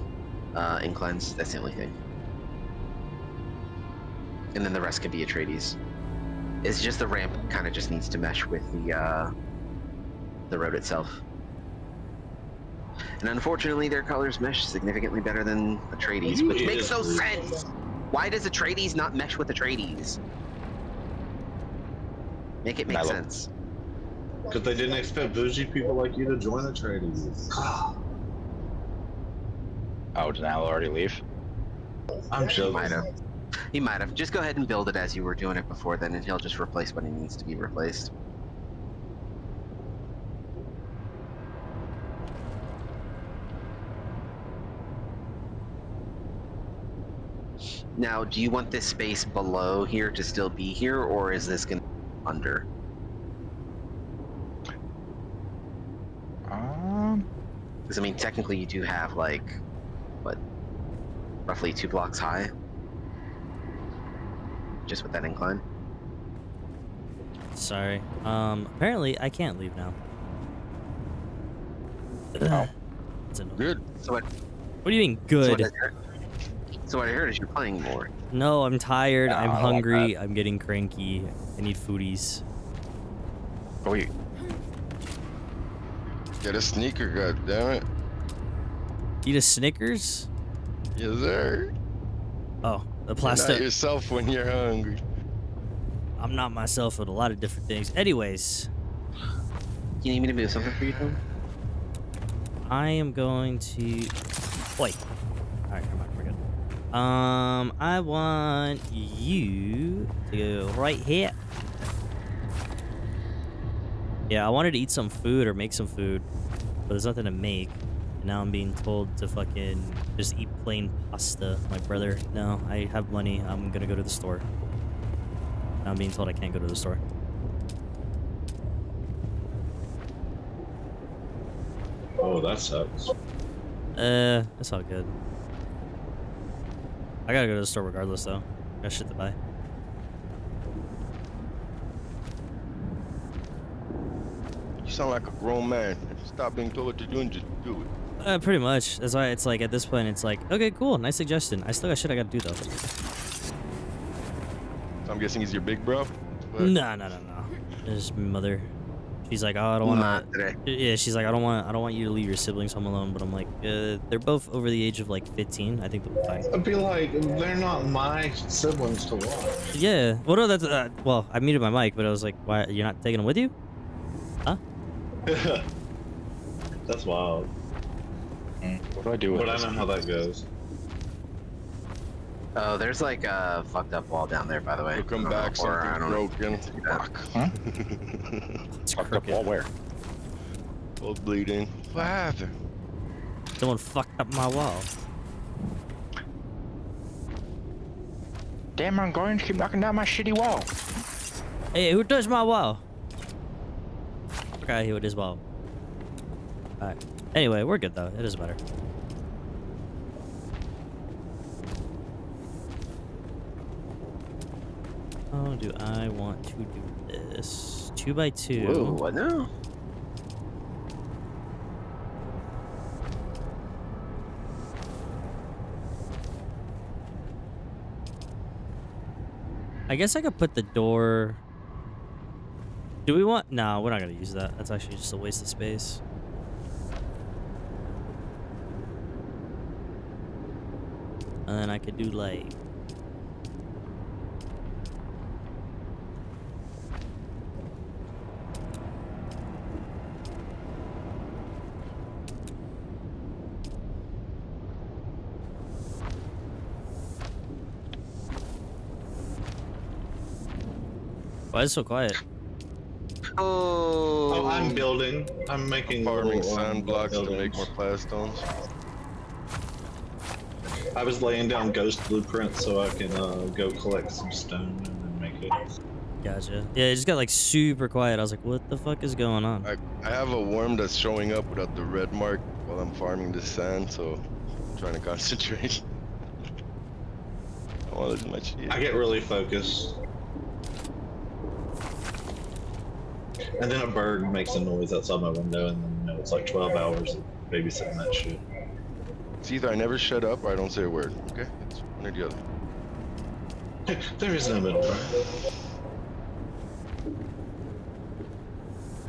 inclines? That's the only thing. And then the rest can be Atreides. It's just the ramp kind of just needs to mesh with the road itself. And unfortunately, their colors mesh significantly better than Atreides, which makes no sense. Why does Atreides not mesh with Atreides? Make it make sense. Because they didn't expect bougie people like you to join Atreides. Oh, did Al already leave? I'm sure he might have. He might have. Just go ahead and build it as you were doing it before then, and he'll just replace what he needs to be replaced. Now, do you want this space below here to still be here, or is this going to be under? Because, I mean, technically you do have, like, what, roughly 2 blocks high? Just with that incline? Sorry. Apparently I can't leave now. Oh. Good. So what? What do you mean, good? So what I heard is you're playing more. No, I'm tired. I'm I don't hungry. want I'm getting cranky. I need foodies. Go eat. Get a sneaker, goddammit. Eat a Snickers? Yes, sir. Oh, the You're not plastic. yourself when you're hungry. I'm not myself with a lot of different things. Anyways, You need me to move something for you, Tom? I am going to. Wait. All right, come on, we're good. I want you to go right here. Yeah, I wanted to eat some food or make some food, but there's nothing to make. And now I'm being told to fucking just eat plain pasta. My brother, no, I have money. I'm gonna go to the store. Now I'm being told I can't go to the store. Oh, that sucks. That's all good. I gotta go to the store regardless, though. I got shit to buy. You sound like a grown man. Stop being told what to do and just do it. Pretty much. That's why it's like, at this point, it's like, okay, cool, nice suggestion. I still got shit I gotta do, though. So I'm guessing he's your big bro? What? No. It's my mother. She's like, oh, I don't want to. Yeah, she's like, I don't want you to leave your siblings home alone. But I'm like, they're both over the age of like 15. I think they'll be fine. I'd be like, they're not my siblings to watch. Yeah. Well, no, that's well, I muted my mic, but I was like, why you're not taking them with you? Huh? That's wild. What do I do with But I this? know how that goes. Oh, there's like a fucked up wall down there, by the way. We'll come back, Or I something don't know. broken. Fuck. Huh? It's Fucked up wall where? All bleeding. What happened? Someone fucked up my wall. Damn, I'm going to keep knocking down my shitty wall. Hey, who touched my wall? Okay, who it is wall. Alright. Anyway, we're good though. It doesn't matter. How do I want to do this? 2x2. Whoa, what now? I guess I could put the door. Do we want? No, we're not gonna use that. That's actually just a waste of space. And then I could do like. Why is it so quiet? Oh, I'm building. I'm making Farming little, sand blocks to buildings. make more plastones. I was laying down ghost blueprints so I can go collect some stone and then make it. Gotcha. Yeah, it just got like super quiet. I was like, what the fuck is going on? I have a worm that's showing up without the red mark while I'm farming the sand, so I'm trying to concentrate. I want as much. I get really focused. And then a bird makes a noise outside my window, and then, you know, it's like 12 hours of babysitting that shit. It's either I never shut up or I don't say a word. Okay, it's one or the other. There is no middle ground.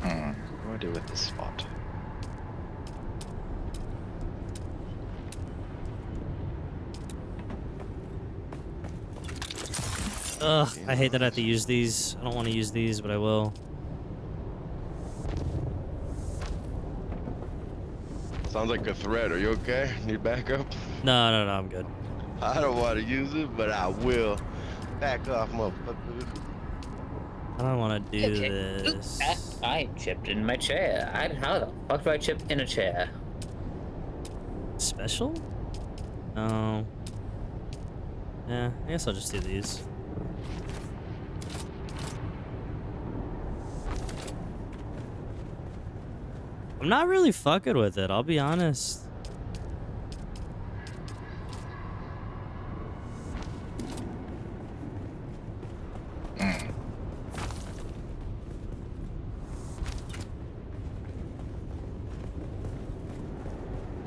What do I do with this spot? Ugh, I hate that I have to use these. I don't want to use these, but I will. Sounds like a threat. Are you okay? Need backup? No, I'm good. I don't want to use it, but I will. Back off, motherfucker. I don't want to do this. I chipped in my chair. How the fuck do I chip in a chair? Special? Oh. Yeah, I guess I'll just do these. I'm not really fucking with it, I'll be honest.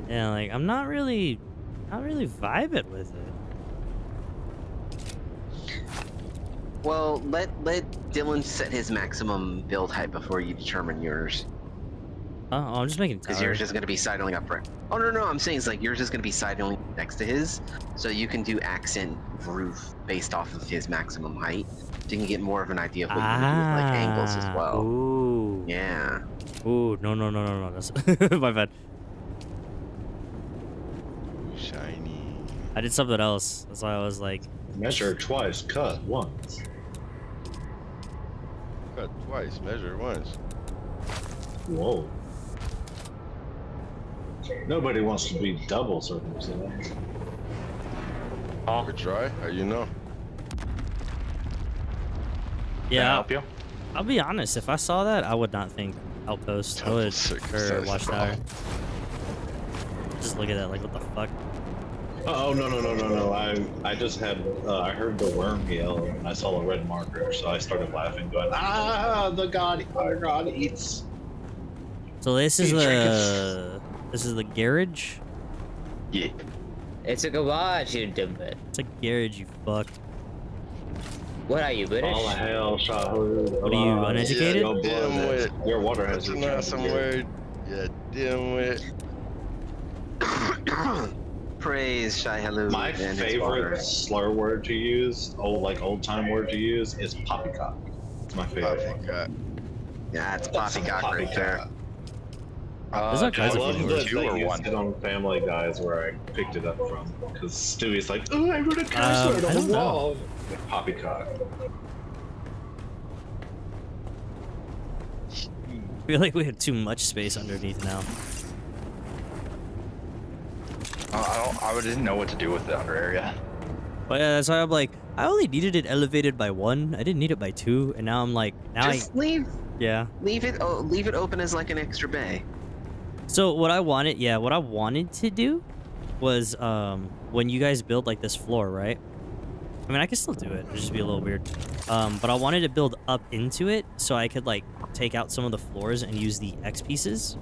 Yeah, like I'm not really vibing with it. Well, let Dylan set his maximum build height before you determine yours. Oh, I'm just making Because yours is going to be sidling up right. Oh no, I'm saying it's like yours is going to be sidling next to his, so you can do accent roof based off of his maximum height. So you can get more of an idea of what you can do with like angles as well. Ooh. Yeah. Ooh, no. That's my bad. Shiny. I did something else. That's why I was like, Measure twice, cut once. Cut twice, measure once. Whoa. Nobody wants to be double circumcised. Good try. How you know? Can I yeah. help you? I'll be honest. If I saw that, I would not think outpost. I would prefer watchtower. Just look at that. Like, what the fuck? Oh no! I just had I heard the worm yell and I saw a red marker, so I started laughing, going, "Ah, our god eats." So this is the garage. Yeah. It's a garage, you dimwit. It's a garage, you fuck. What are you, British? All the hell, Shahud. What are you, uneducated? Your blood has- your water has That's not some word. Yeah, dimwit. Praise Shai Halou. My and his favorite water. slur word to use, old time word to use, is poppycock. It's my favorite. Poppycock. Yeah, it's That's some poppycock right there. There's all I kinds of love funny that words. Two they or used one? it on Family Guys where I picked it up from. Because Stewie's like, oh, I wrote a curse word I on don't the know. wall. Poppycock. I feel like we have too much space underneath now. I didn't know what to do with the under area. But yeah, that's why I'm like, I only needed it elevated by 1. I didn't need it by 2, and now I'm like, Just leave yeah. leave it open as like an extra bay. So what I wanted to do was when you guys build like this floor, right? I mean, I can still do it. It'd just be a little weird. But I wanted to build up into it so I could like take out some of the floors and use the X pieces,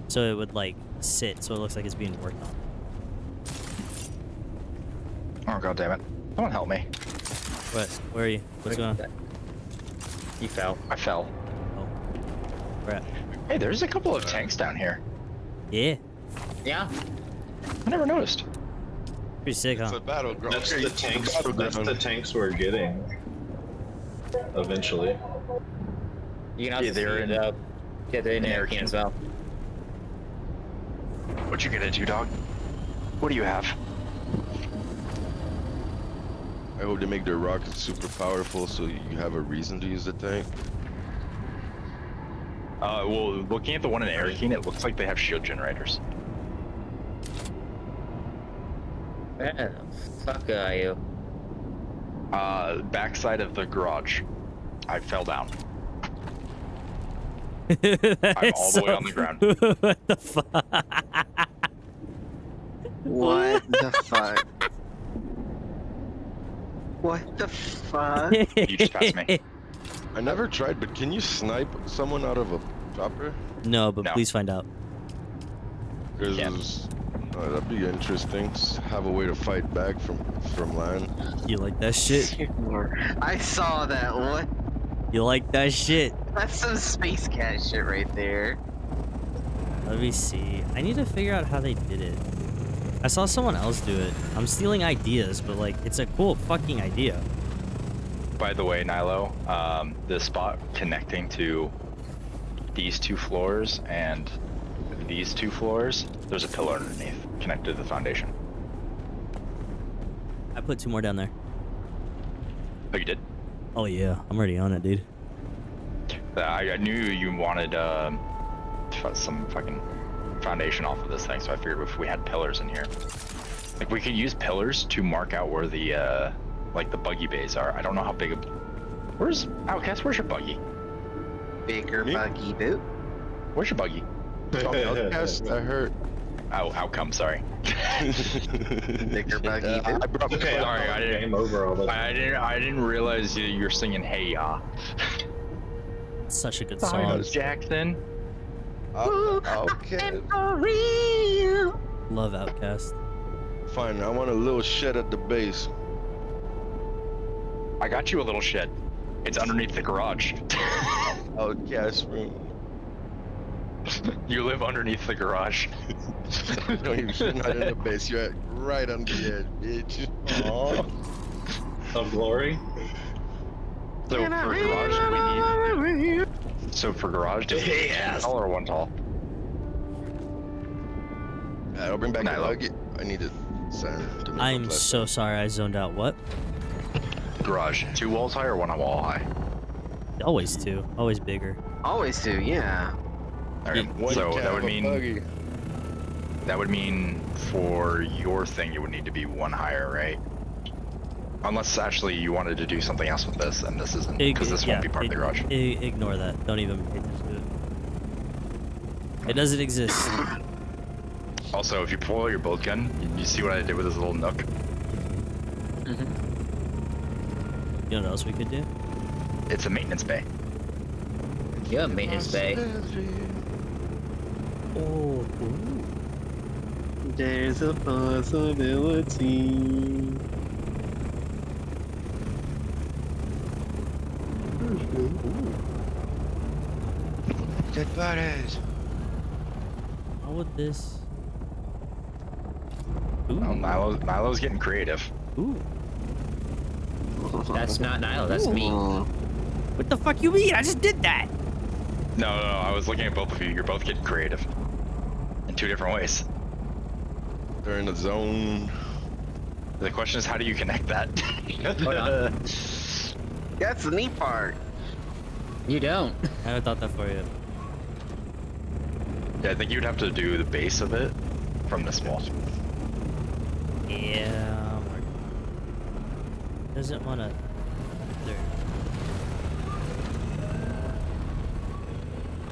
so it would like sit, so it looks like it's being worked on. Oh god damn it! Someone help me! What? Where are you? What's going on? You fell. I fell. Oh, where at? Hey, there's a couple of tanks down here. Yeah, Yeah. I never noticed. pretty sick, It's huh? a battleground. That's Okay, the it's a tanks. That's battleground. the tanks we're getting. Eventually. You can also Yeah, they're speed in- it up. Yeah, they're in in American American. as well. What you get into, dog? What do you have? I hope they make their rockets super powerful so you have a reason to use the tank. Well, looking at the one in Airkeen, it looks like they have shield generators. Where the fuck are you? Backside of the garage. I fell down. I'm all the way on the ground. What the fuck? What the fuck? What the fuck? You just passed me. I never tried, but can you snipe someone out of a chopper? No, but No. please find out. Because that'd be interesting. Have a way to fight back from land. You like that shit? I saw that one. You like that shit? That's some space cat shit right there. Let me see. I need to figure out how they did it. I saw someone else do it. I'm stealing ideas, but like, it's a cool fucking idea. By the way, Nilo, the spot connecting to these 2 floors and these 2 floors, there's a pillar underneath, connected to the foundation. I put 2 more down there. Oh, you did? Oh yeah, I'm already on it, dude. I knew you wanted some fucking foundation off of this thing, so I figured if we had pillars in here, like we could use pillars to mark out where the like the buggy bays are. I don't know how big. Where's Outcast? Where's your buggy? Bigger Me? buggy boot. Where's your buggy? Outcast, I heard. Oh, outcome. Sorry. Bigger buggy Yeah, boot. I brought Okay, Sorry, I didn't- game over all the I didn't realize you're singing "Hey Ya." It's such a good Sorry, song. Jackson. Okay. Love Outcast. Fine, I want a little shed at the base. I got you a little shed. It's underneath the garage. Outcast room. You live underneath the garage. No, you're not in the base. You're right on the edge, bitch. Aw. Of glory. So for garage, we need. So for garage, do we need Yes. 2 tall or 1 tall? I'll bring back the Nilo. buggy. I needed sand to make I'm my so platform. sorry I zoned out. What? Garage, 2 walls high or 1 wall high? Always 2. Always bigger. Always do, yeah. Okay, One so can that of would a mean buggy. for your thing, it would need to be 1 higher, right? Unless actually you wanted to do something else with this, and this isn't, because this won't be part of the garage. Ignore that. Don't even pay attention to it. It doesn't exist. Also, if you pull out your bolt gun, you see what I did with this little nook? You know what else we could do? It's a maintenance bay. You're a maintenance bay. Oh, There's a possibility. Dead bodies. how would this? Ooh. Well, Nilo's getting creative. Ooh. That's not Nile, that's me. What the fuck you mean? I just did that. No, I was looking at both of you. You're both getting creative. In 2 different ways. They're in the zone. The question is, how do you connect that? Hold on. That's the neat part. You don't. I haven't thought that for you. Yeah, I think you'd have to do the base of it from this wall. Yeah. Doesn't want to. There.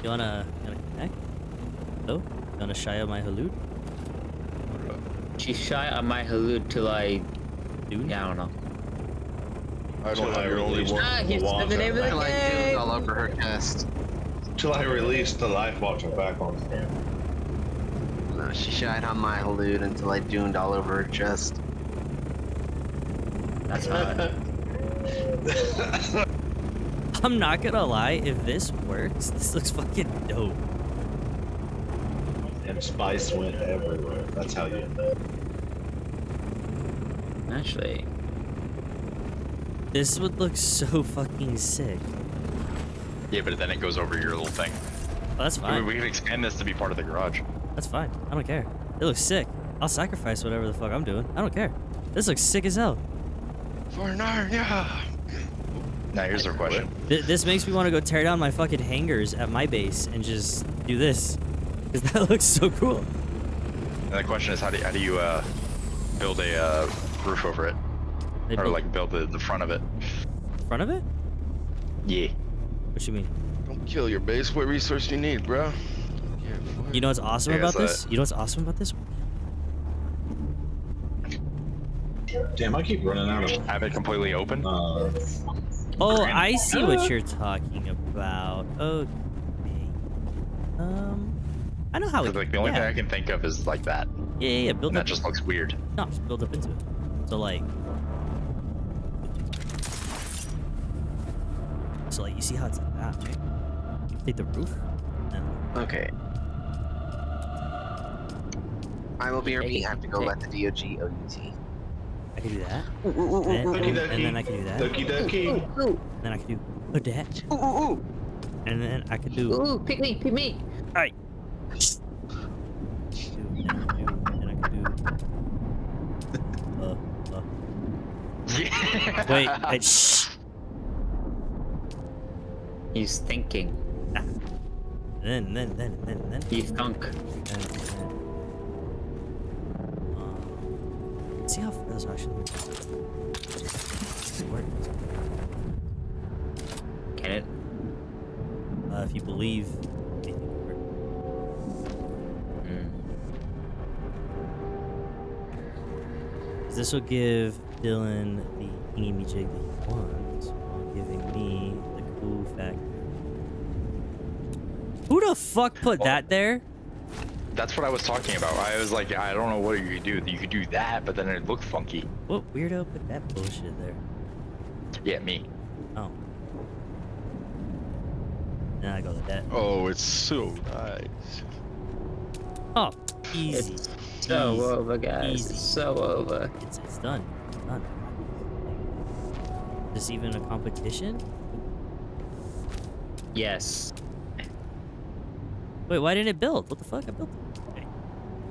You wanna connect? Oh, you wanna shy of my halud? She's shy on my halud till I Dude. Yeah, I don't know. I don't have your only one. Ah, he's Walker the name of the I like game. dunes all over her chest. Till I release the life watcher back on screen. No, she shied on my halud until I duned all over her chest. That's hot. I'm not gonna lie, if this works, this looks fucking dope. And spice went everywhere. That's how you know. Actually, This would look so fucking sick. Yeah, but then it goes over your little thing. Oh, that's fine. We can expand this to be part of the garage. That's fine. I don't care. It looks sick. I'll sacrifice whatever the fuck I'm doing. I don't care. This looks sick as hell. For Narnia. Now here's the question. This makes me want to go tear down my fucking hangars at my base and just do this. Because that looks so cool. And the question is, how do you build a roof over it, They or built like build the front of it. in front of it? Yeah. What you mean? Don't kill your base. What resource you need, bro? Yeah, You know what's awesome Yeah, about so- this? You know what's awesome about this? Damn, I keep running out of. Have it completely open. Oh, I see what you're talking about. Okay. I know how. 'Cause, like the only thing I can think of is like that, Yeah, build and that up. just looks weird. No, just build up into it. So like, you see how it's like that, right? Take the roof. And Okay. I will be RP. I have to go let the DOG OUT. I can do that. Ooh, ooh, ooh, And, ooh, and, Okie dokie. and then I can do that. Okie dokie. ooh, ooh, And then I can do that. ooh, ooh, ooh. And then I could do. Ooh, pick me, pick me. Alright. Then I could do. Wait, shh. He's thinking. Then. He thunk. See how far this actually works. Can it? If you believe anything will work. Mm. 'Cause this will give Dylan the thingy jig that he wants, while giving me the cool factor. Who the fuck put that there? That's what I was talking about. I was like, I don't know what you could do. You could do that, but then it looked funky. What weirdo put that bullshit there? Yeah, me. Oh. Now I go like that. Oh, it's so nice. Oh, easy. It's so Easy. over, guys. Easy. It's so over. It's done. It's done. Is this even a competition? Yes. Wait, why didn't it build? What the fuck? I built it. Okay.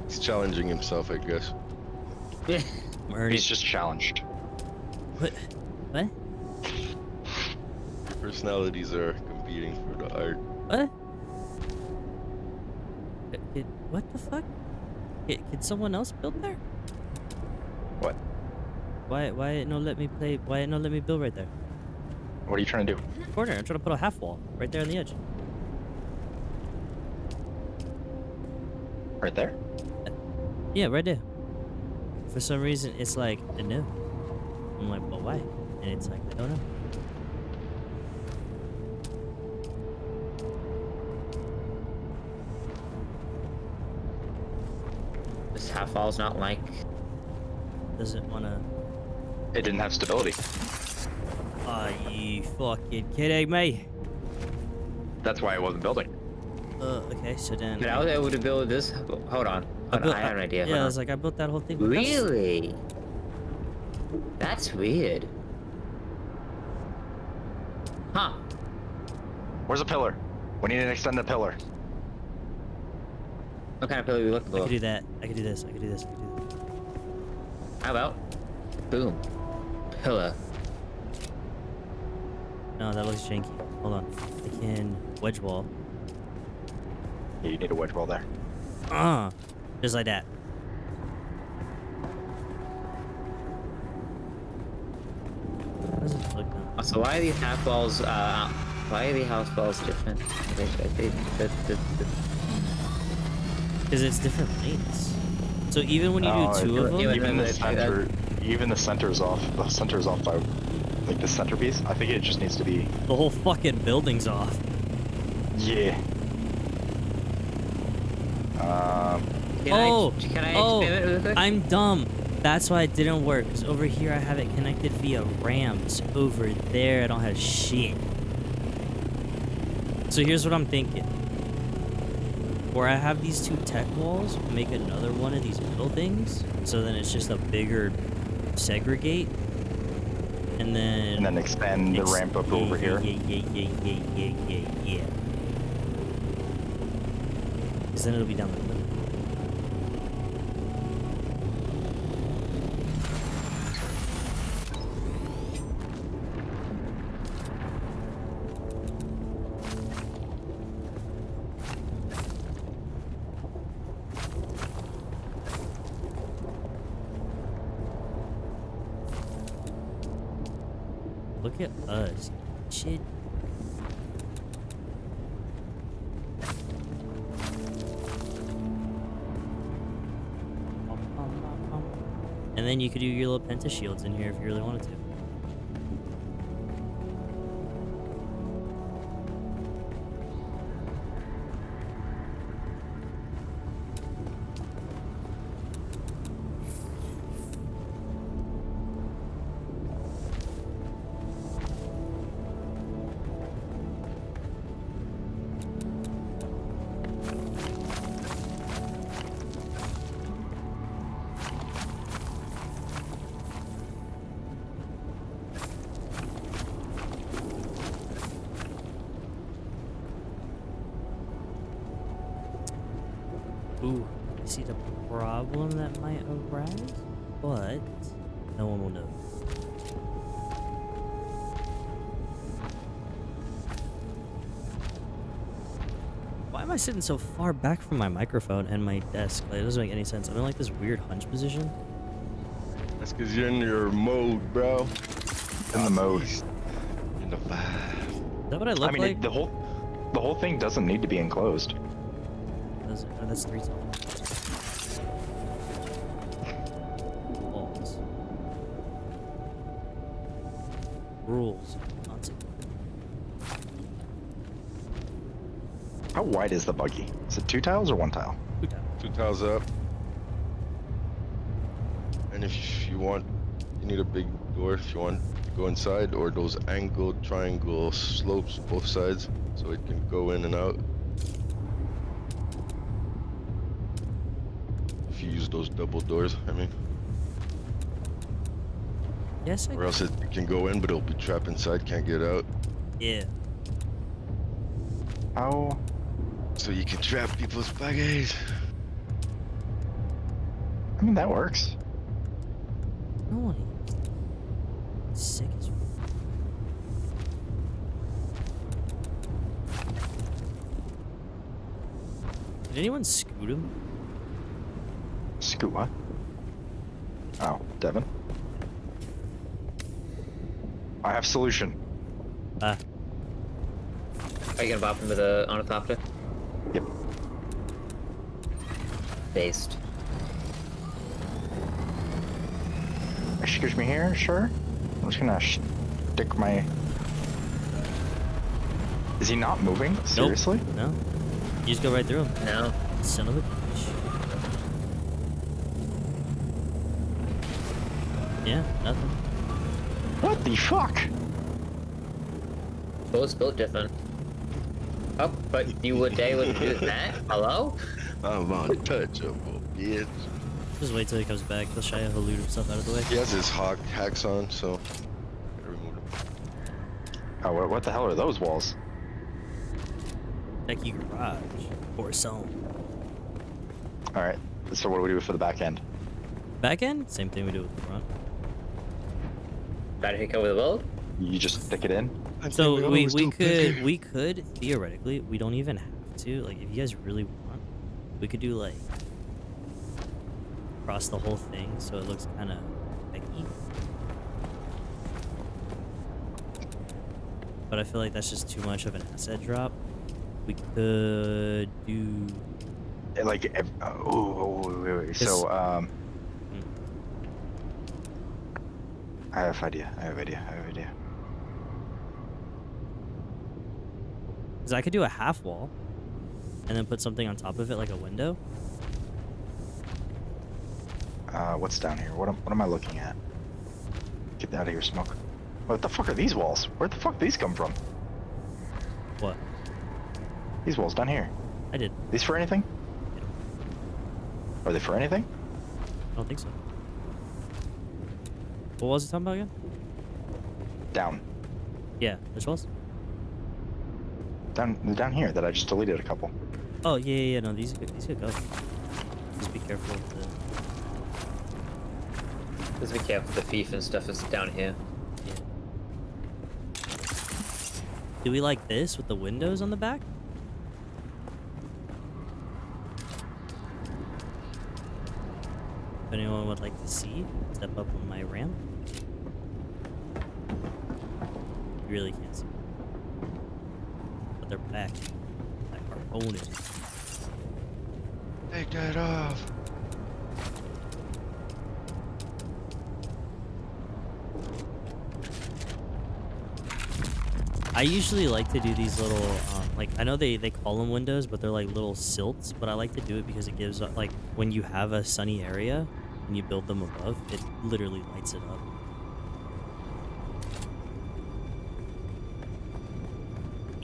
He's challenging himself, I guess. I'm earning. He's just challenged. What? What? Personalities are competing for the art. What? What the fuck? Can someone else build there? What? Why it no let me play? Why it no let me build right there? What are you trying to do? Corner. I'm trying to put a half wall right there on the edge. Right there? Yeah, right there. For some reason, it's like a no. I'm like, well, why? And it's like, I don't know. This half wall's not like. Doesn't wanna. It didn't have stability. Are you fucking kidding me? That's why I wasn't building. Okay, so then. But I was able to build this. Hold on. Hold on. I have an idea. Yeah, Hold I on. was like, I built that whole thing. with us. Really? That's weird. Huh. Where's a pillar? We need an extended pillar. What kind of pillar are we looking I for? could do that. I could do this. I could do this. I could do this. How about? Boom. Pillar. No, that looks janky. Hold on. I can wedge wall. Yeah, you need a wedge wall there. Just like that. How does it look now? So why are these half walls? Why are the house walls different? Because it's different lanes. So even when you do two of them, Yeah, Even the but- center, even the center's off. The center's off by, like the centerpiece. I think it just needs to be. the whole fucking building's off. Yeah. Can Oh, I experiment oh, real quick? I'm dumb. That's why it didn't work. Because over here I have it connected via ramps. Over there I don't have shit. So here's what I'm thinking. Where I have these two tech walls, make another one of these buildings. So then it's just a bigger segregate. And then expand the ramp up over here. Yeah. Because then it'll be down the middle. Look at us. Shit. And then you could do your little penta shields in here if you really wanted to. Ooh, I see the problem that might arise, but no one will know. Why am I sitting so far back from my microphone and my desk? Like, it doesn't make any sense. I'm in like this weird hunch position. That's because you're in your mode, bro. In the mode. In the vibe. Is that what I look I mean, like? the whole thing doesn't need to be enclosed. Does it? Oh, that's 3 times. Walls. Rules. Consequences. How wide is the buggy? Is it 2 tiles or 1 tile? 2 times. 2 tiles up. And if you want, you need a big door if you want to go inside, or those angled triangle slopes both sides, so it can go in and out. If you use those double doors, I mean. Yes, I Or else it can go in, but it'll be trapped inside, can't get out. Yeah. How? So you can trap people's baggage. I mean, that works. No one is sick as fuck. Did anyone scoot him? Scoot what? Oh, Devin. I have solution. Ah. Are you gonna bop him with a ornithopter? Yep. Based. Excuse me here, sure. I'm just gonna stick my... Is he not moving? Seriously? Nope. No. You just go right through him. No. Son of a bitch. Yeah, nothing. What the fuck? Both built different. Oh, but you would they would do that? Hello? I'm untouchable, bitch. Just wait till he comes back. He'll shy he'll loot himself out of the way. He has his hacks on, so I removed him. Oh, what the hell are those walls? Becky garage. Or some. Alright, so what do we do for the back end? Back end? Same thing we do with the front. Better hit over the world? You just stick it in? So we could theoretically, we don't even have to, like, if you guys really want, we could do like across the whole thing so it looks kind of Becky. But I feel like that's just too much of an asset drop. We could do Like, wait. So, I have idea. because I could do a half wall and then put something on top of it like a window. What's down here? What am I looking at? Get out of here, smoke. What the fuck are these walls? Where'd the fuck these come from? What? These walls down here. I did. These for anything? Yeah. Are they for anything? I don't think so. What was he talking about again? Down. Yeah, which was? Down here that I just deleted a couple. Oh yeah. No, these could go. Just be careful with the. Just be careful, the thief and stuff is down here. Yeah. Do we like this with the windows on the back? If anyone would like to see, step up on my ramp. You really can't see them. But they're back. Like our opponent. Take that off. I usually like to do these little, like, I know they call them windows, but they're like little silts, but I like to do it because it gives, like, when you have a sunny area and you build them above, it literally lights it up.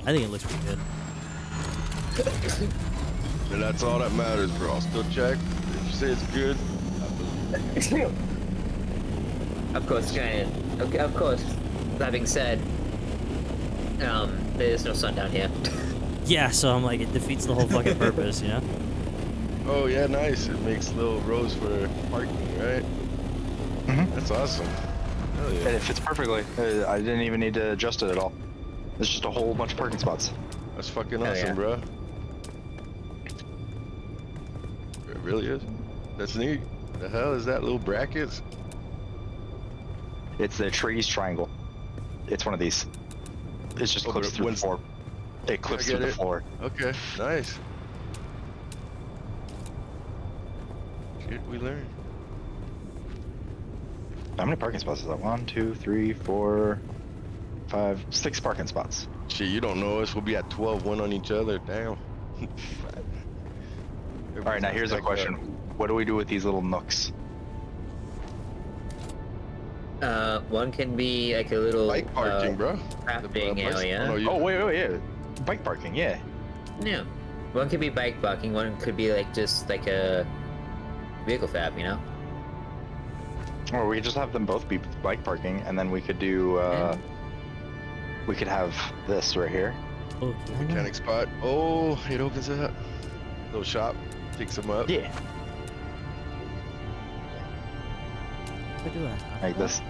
I think it looks pretty good. And that's all that matters, bro. I'll still check. If you say it's good, I believe. Of course, Giant. Okay, of course. That being said, there's no sun down here. Yeah, so I'm like, it defeats the whole fucking purpose, you know? Oh yeah, nice. It makes little rows for parking, right? Mhm. That's awesome. Hell And yeah. it fits perfectly. I didn't even need to adjust it at all. It's just a whole bunch of parking spots. That's fucking Hell awesome, yeah. bro. It really is. That's neat. The hell is that? Little brackets? It's the Atreides triangle. It's one of these. It just Oh, clips but through the when's- floor. It clips I through get the it. floor. Okay, nice. Shit, we learned. How many parking spots is that? 1, 2, 3, 4, 5, 6 parking spots. Shit, you don't know us. We'll be at 12, one on each other. Damn. All right, now here's a question. What do we do with these little nooks? One can be like a little Bike parking, bro. crafting place- area. Oh, no, you, Oh, wait, yeah. Bike parking, yeah. Yeah. One could be bike parking, one could be like just like a vehicle fab, you know? Or we could just have them both be bike parking, and then we could do, Yeah. we could have this right here. Oh, can I not? mechanic spot. Oh, it opens up. Little shop. Picks them up. Yeah. What do I have? Like this.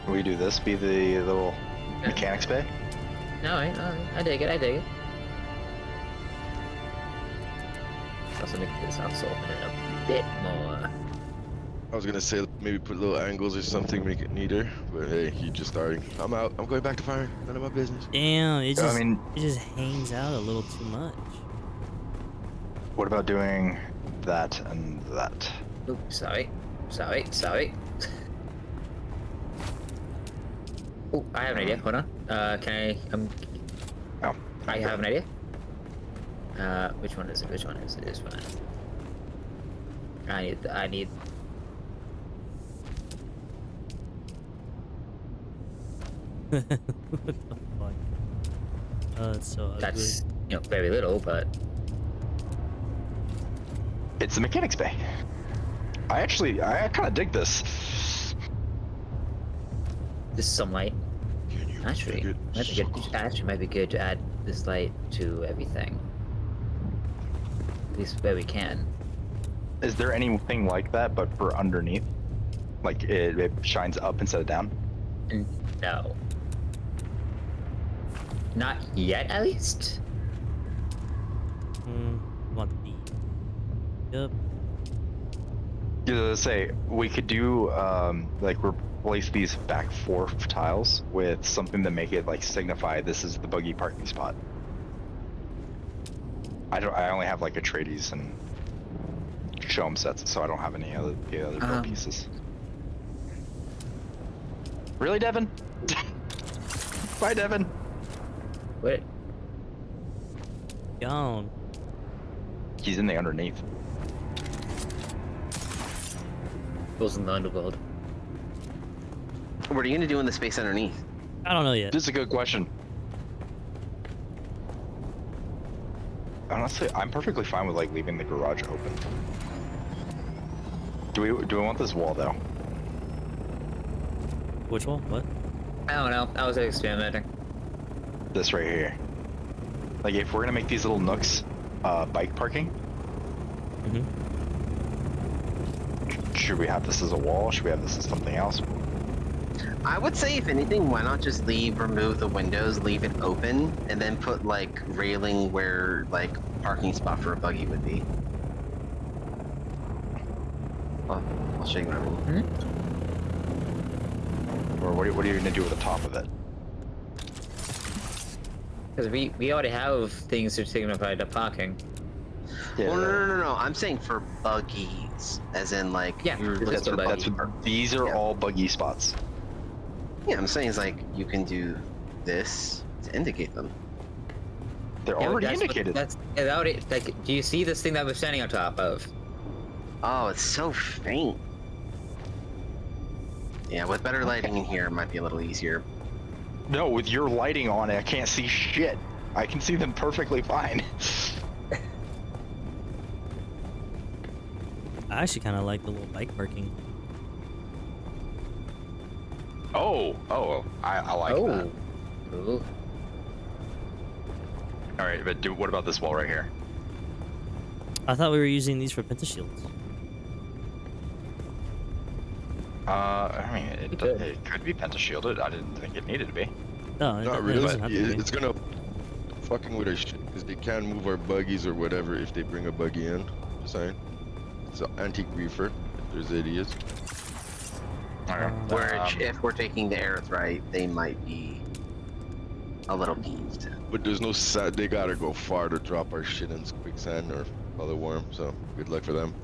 We do this, be the little Yeah. mechanics bay. Alright, I dig it, I dig it. Also make this also open it a bit more. I was gonna say maybe put little angles or something, make it neater. But hey, you just starting. I'm out. I'm going back to firing. None of my business. Damn, it just, I mean, it just hangs out a little too much. what about doing that and that? Oops, sorry. Oh, I have an idea. Hold on. Can I? Oh, I have an idea. Which one is it? Which one is it? This one. I need. What the fuck? Oh, that's so ugly. That's very little, but it's the mechanics bay. I kind of dig this. just some light. Can you Actually, make it might be so good. close? Actually, might be good to add this light to everything. At least where we can. Is there anything like that, but for underneath? Like it shines up instead of down? No. Not yet, at least. Want the beat. Yep. Say we could do like replace these back 4 tiles with something to make it like signify this is the buggy parking spot. I only have like Atreides and show 'em sets, so I don't have any other build pieces. Really, Devin? Bye, Devin. Wait. Gone. He's in the underneath. Goes in the underworld. What are you gonna do in the space underneath? I don't know yet. This is a good question. Honestly, I'm perfectly fine with like leaving the garage open. Do we want this wall though? Which one? What? I don't know. I was experimenting. This right here. Like if we're gonna make these little nooks bike parking, Mm-hmm. should we have this as a wall? Should we have this as something else? I would say, if anything, why not just remove the windows, leave it open, and then put like railing where like parking spot for a buggy would be. I'll show you what I mean. Or what are you gonna do with the top of it? Because we already have things to signify the parking. Yeah, Well, no. I'm saying for buggies, as in like Yeah, you're it's looking just a for buggy. that's buggy. what, these are Yeah. all buggy spots. Yeah, I'm saying is like you can do this to indicate them. They're Yeah, but already that's what- indicated. That's without it. Like, do you see this thing that we're standing on top of? Oh, it's so faint. Yeah, with better lighting in here, it might be a little easier. No, with your lighting on it, I can't see shit. I can see them perfectly fine. I actually kind of like the little bike parking. Oh, I like that. Ooh. All right, but what about this wall right here? I thought we were using these for pentashields. I mean, It could. it could be pentashielded. I didn't think it needed to be. No, Not it really. doesn't have to be. It's gonna fucking with our shit because they can't move our buggies or whatever if they bring a buggy in. Just saying. It's an anti-griefer. If there's idiots. All right. Which, if we're taking the Aerith right, they might be a little peeved. But there's no they gotta go far to drop our shit in quicksand or other worm. So good luck for them.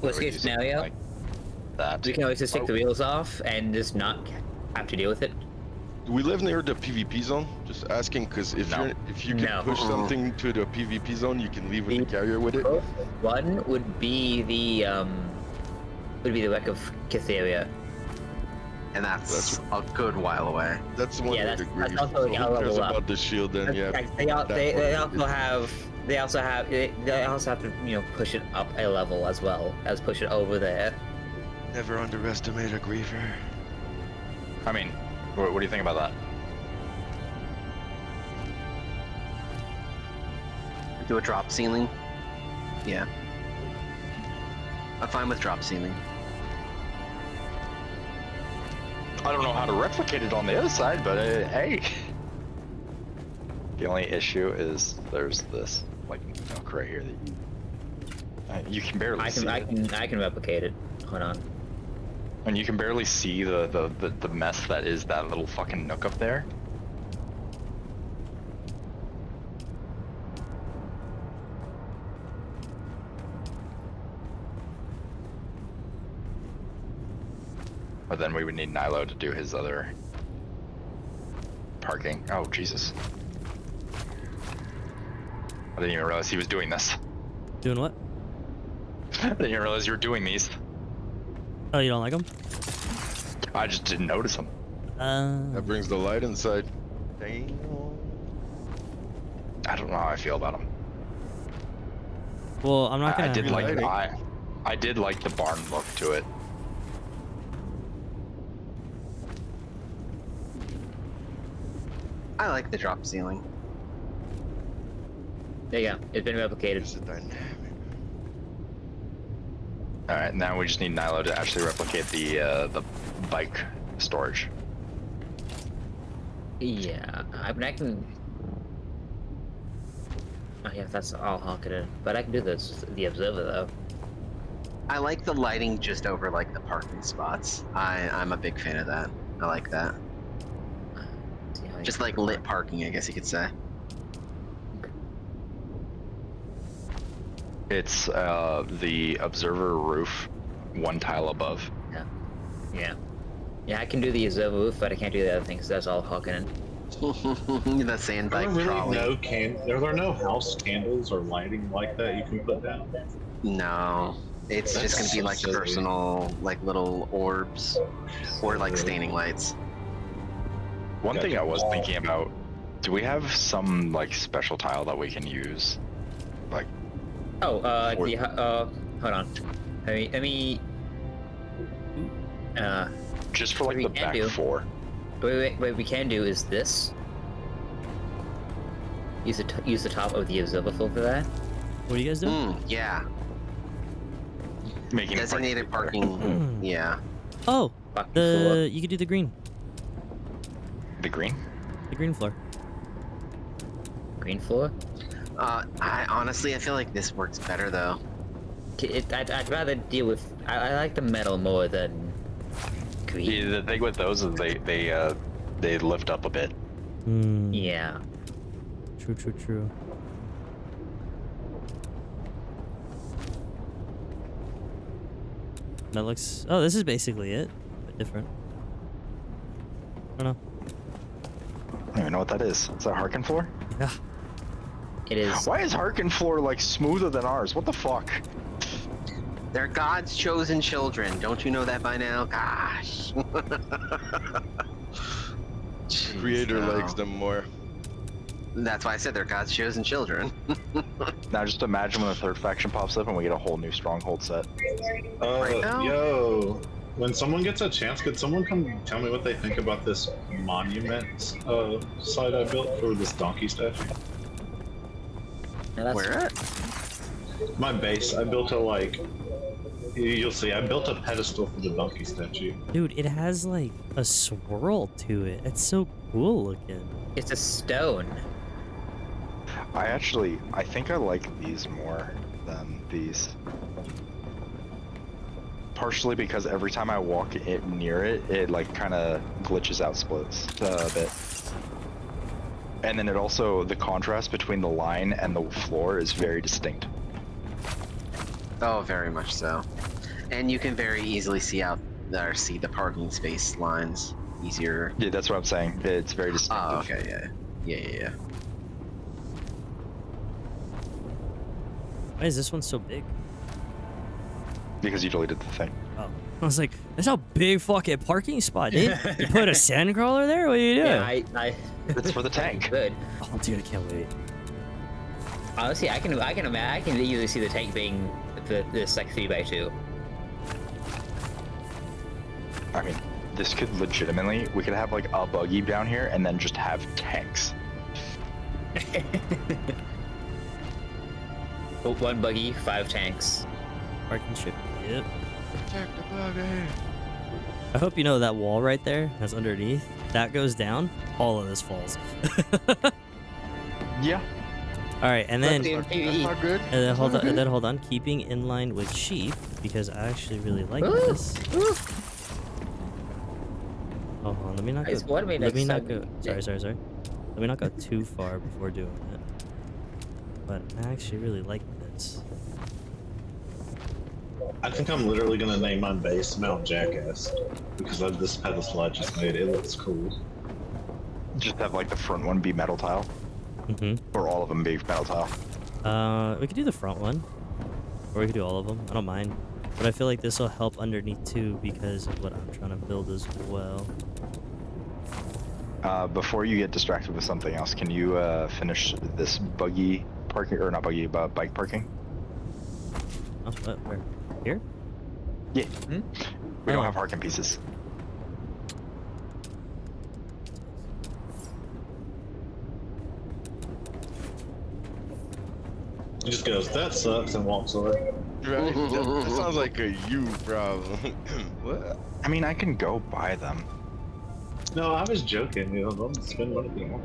Worst Would case you say scenario, like that. we can always just take the wheels off and just not have to deal with it. Do we live near the PvP zone? Just asking, because if No. if you can No. push something to the PvP zone, you can leave with the carrier with it. One would be the wreck of Cytheria. And that's a good while away. That's the one Yeah, with the that's griefer. also So like who a cares level up. about the shield then? Yeah. They that one. also have to push it up a level as well as push it over there. Never underestimate a griefer. I mean, what do you think about that? Do a drop ceiling? Yeah. I'm fine with drop ceiling. I don't know how to replicate it on the other side, but hey. The only issue is there's this like nook right here that you can barely see. I can replicate it. Hold on. And you can barely see the mess that is that little fucking nook up there. But then we would need Nilo to do his other parking. Oh, Jesus. I didn't even realize he was doing this. Doing what? I didn't even realize you were doing these. Oh, you don't like them? I just didn't notice them. That brings the light inside. Damn. I don't know how I feel about them. Well, I'm not gonna. I did like Lighting. I did like the barn look to it. I like the drop ceiling. There you go. It's been replicated. It's a dynamic. All right, now we just need Nilo to actually replicate the bike storage. Yeah, I mean I can. Oh yeah, that's all hocketed. But I can do this. The observer though. I like the lighting just over like the parking spots. I'm a big fan of that. I like that. See how I Just can- like lit parking, I guess you could say. It's the observer roof, one tile above. Yeah. Yeah, I can do the observer roof, but I can't do the other thing because that's all hocketed. The sand There bike are really trolley. there are no house candles or lighting like that you can put down. No, it's That's just gonna be so like silly. personal, like little orbs, or like staining lights. One thing Gotcha. I was thinking about, do we have some like special tile that we can use? Like, Oh, Or- hold on. Let me. just for like We the can back do. four. What we can do is this. Use the top of the observer floor for that. What are you guys doing? Yeah, Making designated parking. Yeah, Fucking Oh, floor. you could do the green the green. floor. Green floor. I honestly feel like this works better though. I'd rather deal with. I like the metal more than agree. Yeah, the thing with those is they lift up a bit. Yeah. True. That looks... Oh, this is basically it, but different. I don't know. I don't even know what that is. Is that Harken floor? Yeah. It is. Why is Harken floor like smoother than ours? What the fuck? They're God's chosen children. Don't you know that by now? Gosh. Jeez, Creator no. likes them more. That's why I said they're God's chosen children. Now just imagine when the third faction pops up and we get a whole new stronghold set. Right now? Yo, when someone gets a chance, could someone come tell me what they think about this monument site I built for this donkey statue? Now that's- Where at? My base, I built a you'll see, I built a pedestal for the donkey statue. Dude, it has like a swirl to it. It's so cool looking. It's a stone. I think I like these more than these. Partially because every time I walk near it, it like kind of glitches out, splits a bit. And then it also, the contrast between the line and the floor is very distinct. Oh, very much so. And you can very easily see the parking space lines easier. Yeah, that's what I'm saying. It's very distinctive. Oh, okay, yeah. Why is this one so big? Because you deleted the thing. Oh. I was like, that's a big fucking parking spot, dude. You put a sand crawler there? What are you doing? Yeah, I It's for the tank. Good. Oh, dude, I can't wait. Honestly, I can easily see the tank being this like 3x2. I mean, this could legitimately, we could have like a buggy down here and then just have tanks. One buggy, 5 tanks. Parking ship. Yep. Protect the buggy. I hope you know that wall right there that's underneath. That goes down. All of this falls. Yeah. All right, and then That's That's not good. hold on. Keeping in line with sheep because I actually really like Ooh, this. ooh. Hold on, let me not go. Guys, what made Let us me not so- go. Sorry. Let me not go too far before doing it. But I actually really like this. I think I'm literally gonna name my base Mount Jackass because of this pedestal I just made. It looks cool. Just have like the front one be metal tile, or all of them be metal tile. We could do the front one, or we could do all of them. I don't mind. But I feel like this will help underneath too because of what I'm trying to build as well. Before you get distracted with something else, can you finish this buggy parking, or not buggy, but bike parking? Oh, what? Where? Here? Yeah. We don't Oh. have Harken pieces. He just goes, that sucks, and walks away. Right? That sounds like a you problem. What? I mean, I can go buy them. No, I was joking. You know, don't spend money being on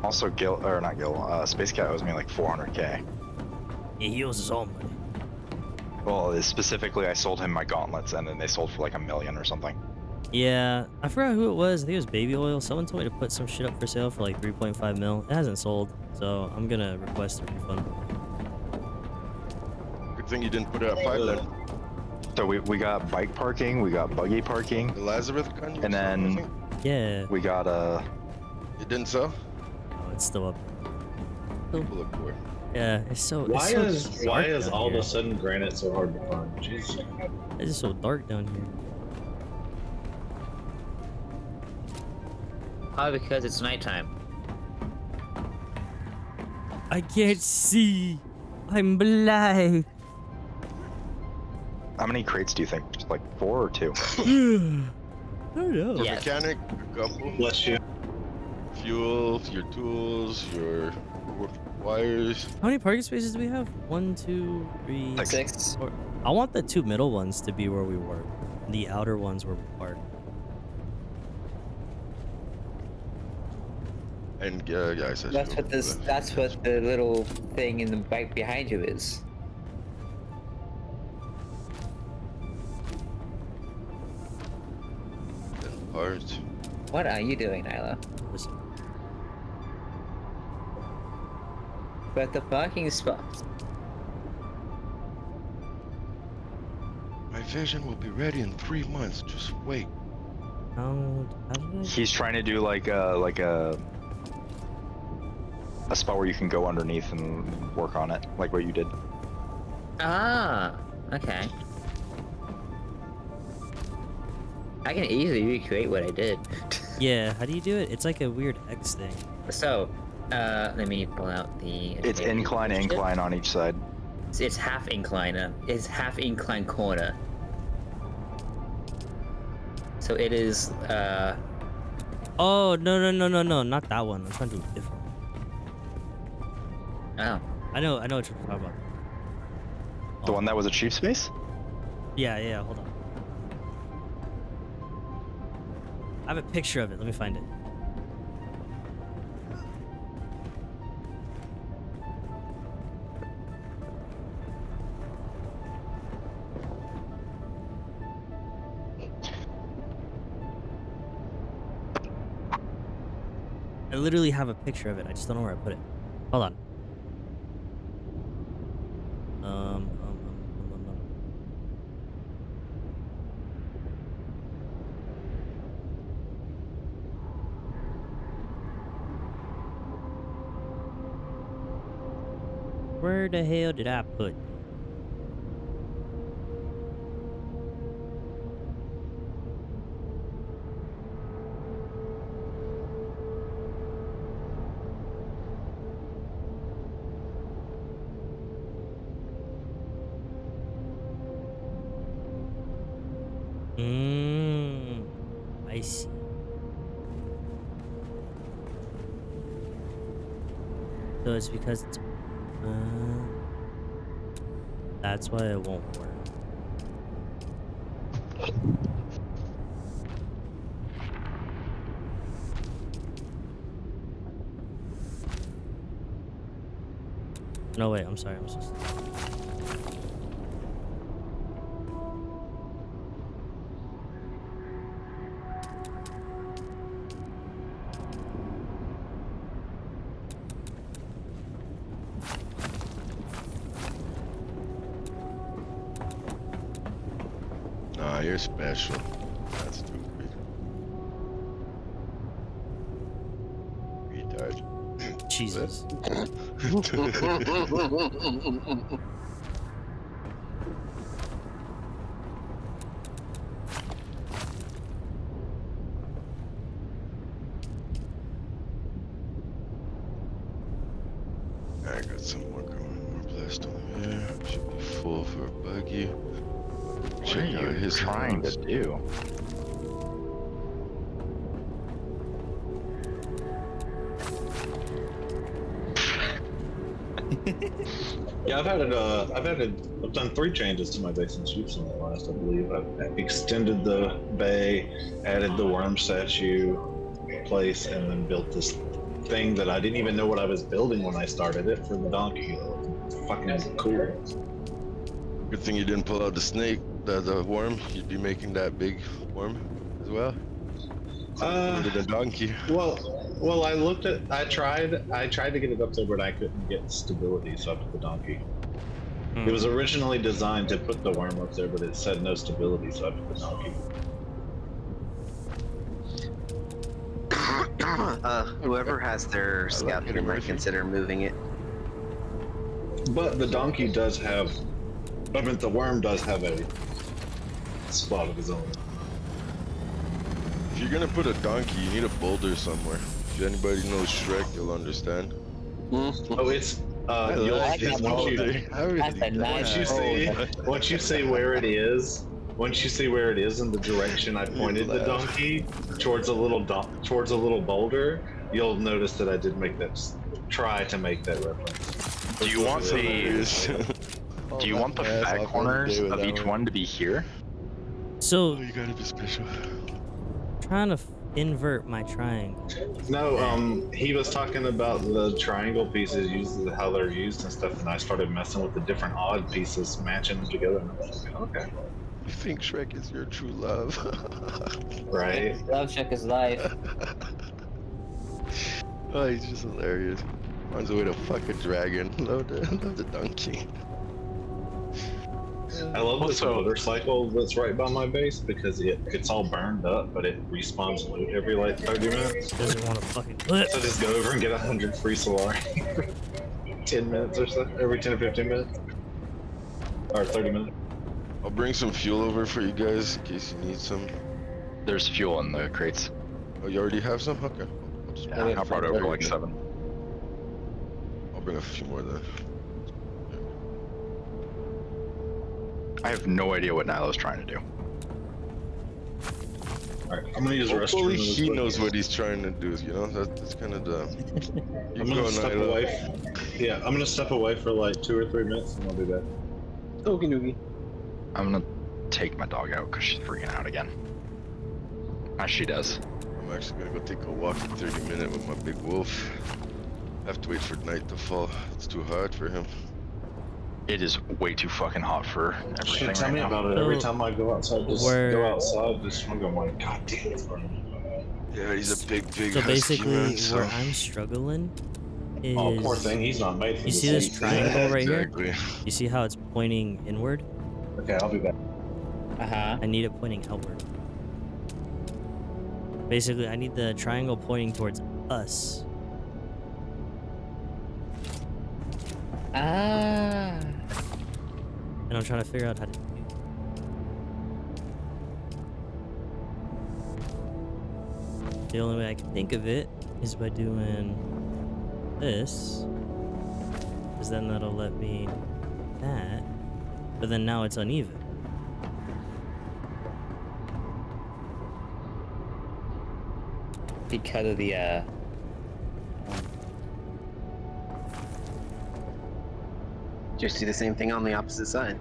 Also, Space Cat owes me like 400k. Yeah, he owes his own money. Well, specifically, I sold him my gauntlets, and then they sold for like $1 million or something. Yeah, I forgot who it was. I think it was Baby Oil. Someone told me to put some shit up for sale for like 3.5 mil. It hasn't sold, so I'm gonna request a refund. Good thing you didn't put it at 5 then. So we got bike parking, we got buggy parking, The Lazarus gun. and then Yeah. we got It didn't sell. Oh, it's still up. People look for it. Yeah, it's so. Why it's so why dark is down all here. of a sudden granite so hard to find? Jesus. It's just so dark down here. Probably because it's nighttime. I can't see. I'm blind. how many crates do you think? Just like 4 or 2? I don't know. For Yes. mechanic, a couple. Bless you. Fuel, your tools, your wires. How many parking spaces do we have? 1, 2, 3, 6. 4. I want the 2 middle ones to be where we work. The outer ones where we park. And yeah, I said That's what the little thing in the bike behind you is. parts. What are you doing, Nyla? Listen, But the parking spots. My vision will be ready in 3 months. Just wait. how did I? He's trying to do like a spot where you can go underneath and work on it, like what you did. Ah, okay. I can easily recreate what I did. Yeah, how do you do it? It's like a weird X thing. So, let me pull out the. It's incline on each side. It's half incline. It's half incline corner. So it is. Oh no, not that one. I'm trying to do a different. Oh. I know what you're talking about. The one that was a cheap space? Yeah, hold on. I have a picture of it. Let me find it. I literally have a picture of it. I just don't know where I put it. Hold on. Where the hell did I put? I see. So it's because it's that's why it won't work. No, wait, I'm sorry, I'm so sorry. Nah, you're special. That's stupid. Retard. Jesus. I got some more going. More blast on there. Should be full for a buggy. What are you trying to do? Yeah, I've done 3 changes to my base and shoots in the last, I believe. I've extended the bay, added the worm statue place, and then built this thing that I didn't even know what I was building when I started it for the donkey. It's fucking cool. Good thing you didn't pull out the snake, the worm. You'd be making that big worm as well. Under the donkey. Well, I tried to get it up there, but I couldn't get stability, so I put the donkey. It was originally designed to put the worm up there, but it said no stability, so I put the donkey. Whoever has their scout like it, here might Murphy. consider moving it. But the donkey does have, the worm does have a spot of his own. If you're gonna put a donkey, you need a boulder somewhere. If anybody knows Shrek, you'll understand. Oh, it's I you'll like see this once boulder. That's a nice once you see where it is. Once you see where it is in the direction I pointed the donkey towards a little boulder, you'll notice that I did make that try to make that reference. Do you want Do you want the fat corners of each one to be here? So, Oh, you gotta be special. trying to invert my triangle. No, he was talking about the triangle pieces, how they're used and stuff, and I started messing with the different odd pieces, matching them together. And I was like, okay. You think Shrek is your true love? Right. Love check is life. Oh, he's just hilarious. Finds a way to fuck a dragon. Love the donkey. I love this Also- motorcycle that's right by my base because it's all burned up, but it respawns loot every like 30 minutes. Doesn't want to fucking clip. So just go over and get 100 free Solari. 10 minutes or so, every 10 or 15 minutes. Or 30 minutes. I'll bring some fuel over for you guys in case you need some. There's fuel in the crates. Oh, you already have some? Okay. I'll just Yeah, bring it I brought from over there. like 7. I'll bring a few more then. I have no idea what Nilo's trying to do. Alright, I'm gonna use the restroom. Hopefully really he quick. knows what he's trying to do, you know? That's kind of the... You I'm go, gonna step Nyla. away. Yeah, I'm gonna step away for like 2 or 3 minutes and I'll be back. Okie dokie. I'm gonna take my dog out because she's freaking out again. As she does. I'm actually gonna go take a walk in 30 minutes with my big wolf. I have to wait for night to fall. It's too hard for him. It is way too fucking hot for everything Shit, tell right me now. about it. Every time I go outside, just Where- go outside, just I'm like, God damn, it's burning. Yeah, he's a big So husky, basically, man, so... where I'm struggling is. Oh, poor thing, he's not made for You this see this heat. triangle right here? Exactly. You see how it's pointing inward? Okay, I'll be back. Uh-huh. I need it pointing outward. Basically, I need the triangle pointing towards us. Ah. And I'm trying to figure out how to do it. The only way I can think of it is by doing this. Because then that'll let me that. But then now it's uneven. Because of the Just do the same thing on the opposite side.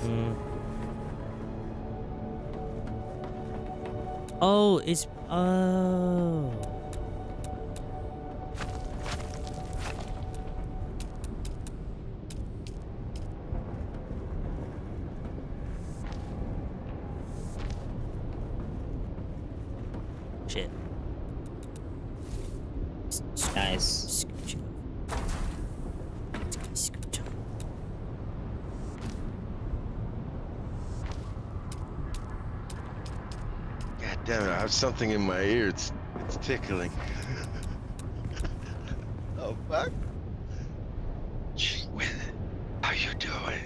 Hmm. Oh, it's oh. Shit. nice. Scooch it. Scooch it. God damn it, I have something in my ear. It's tickling. Oh, fuck? Gee, with it. How you doing?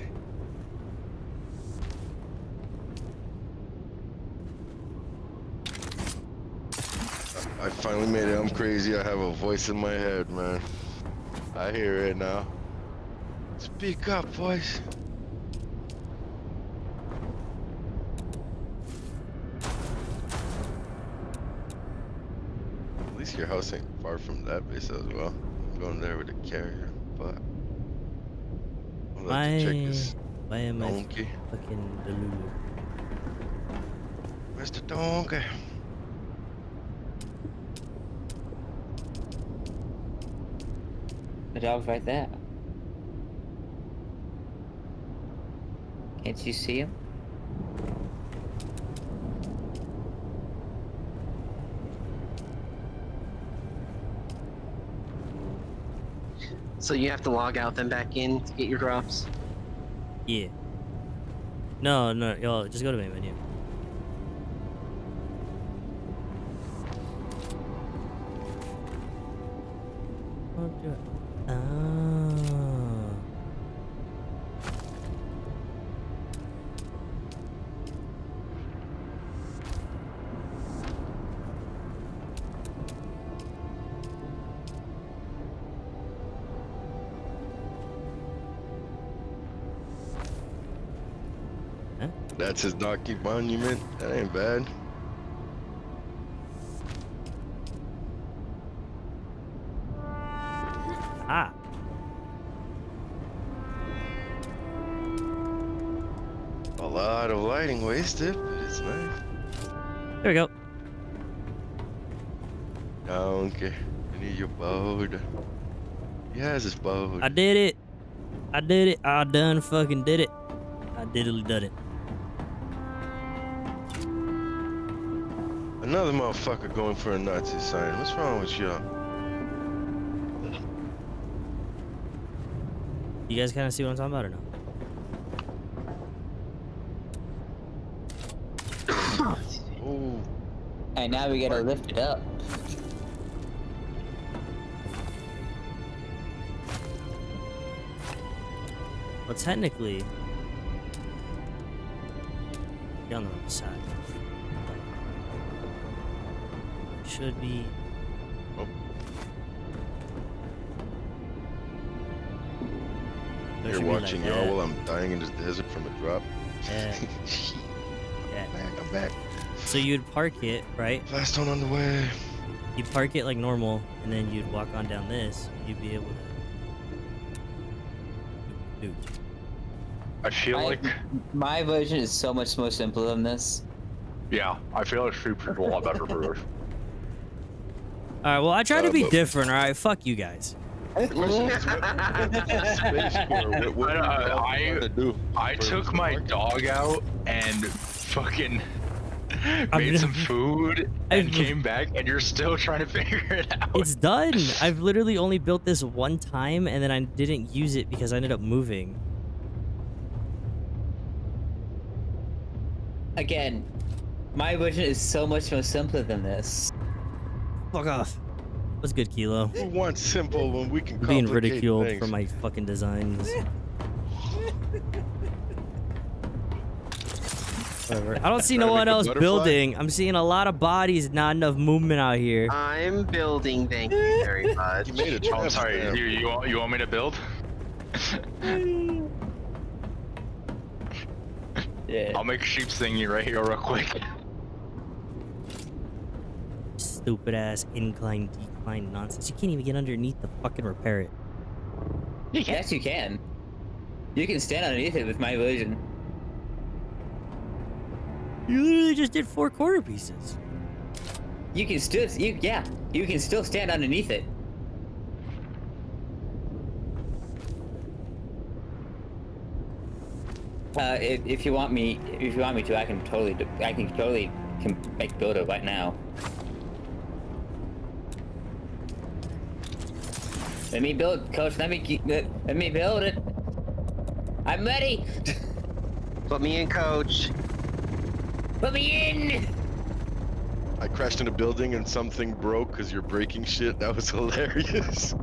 I finally made it. I'm crazy. I have a voice in my head, man. I hear it now. Speak up, voice. At least your house ain't far from that base as well. I'm going there with a carrier, but I'll have to check this Why am I donkey. fucking delulu? Where's the donkey? The dog's right there. Can't you see him? So you have to log out then back in to get your drops? Yeah. No, y'all just go to main menu. Oh, do it. Oh. That's his donkey monument. That ain't bad. lot of lighting wasted, but it's nice. There we go. Donkey, I need your boat. Yes, it's boat. I did it. I did it. I done fucking did it. I diddly did it. Another motherfucker going for a Nazi sign. What's wrong with y'all? You guys kind of see what I'm talking about or no? Oh, And now we gotta lift it up. Well, technically, you're on the other side. Should be. Oh. There you're should be like watching that. y'all while I'm dying in this desert from a drop. Yeah. Yeah. I'm back. So you'd park it, right? Last one on the way. You'd park it like normal, and then you'd walk on down this. You'd be able to. I feel like, My version is so much more simpler than this. yeah, I feel like Super is a lot better for this. All right. Well, I try to be but- different. All right. Fuck you guys. Space for what I took my dog out and fucking made some food and came back, and you're still trying to figure it out. It's done. I've literally only built this one time, and then I didn't use it because I ended up moving. Again, my version is so much more simpler than this. Fuck off. What's good, Kilo? We want simple when we can Being complicate ridiculed things. for my fucking designs. Whatever. I don't see no Trying to one make a else butterfly? building. I'm seeing a lot of bodies, not enough movement out here. I'm building, thank you very much. You made a Oh, I'm trap sorry. stamp. You want me to build? Yeah. I'll make a sheep's thingy right here real quick. Stupid ass incline decline nonsense. You can't even get underneath to fucking repair it. Yes, you can. You can stand underneath it with my version. You literally just did 4 quarter pieces. You can still, you can still stand underneath it. If you want me to, I can totally build it right now. Let me build, Coach. Let me build it. I'm ready. Put me in, Coach. Put me in. I crashed in a building and something broke because you're breaking shit. That was hilarious.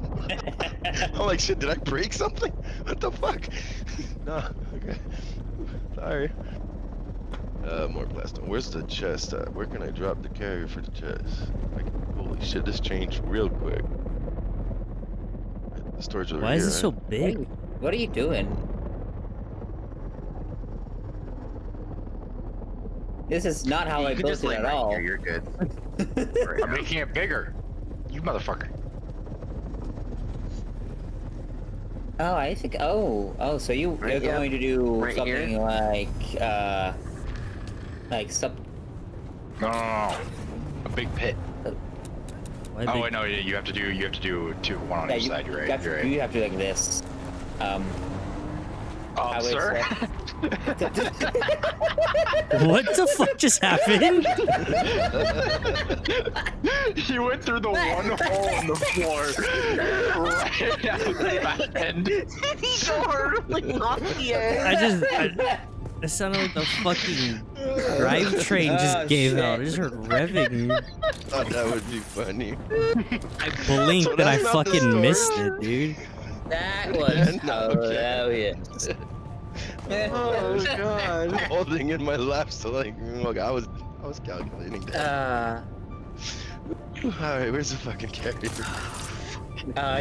I'm like, shit, did I break something? What the fuck? No, okay. Sorry. More blastone. Where's the chest at? Where can I drop the carrier for the chest? Like, holy shit, this changed real quick. The storage over Why here, is this so right? big? What are you doing? This is not how You I can built just it lay at right all. here, you're good. I'm making it bigger. You motherfucker. Oh, I think. Oh, so you're Right here? going to do Right something here? like some. No. A big pit. Why Oh big? wait, no, you have to do two, one on Yeah, each side. You're right. You're right. You have to do like this. I would Sir. say- What the fuck just happened? You went through the one hole in the floor. Right out the back end. He's so hurtling off the edge. It sounded like the fucking drivetrain just Oh, gave shit. out. I just heard revving. Thought that would be funny. I blinked So and I that's not the fucking story? missed it, dude. That was No, okay. hilarious. Oh god. Holding in my lap, so like, look, I was calculating that. Alright, where's the fucking carrier?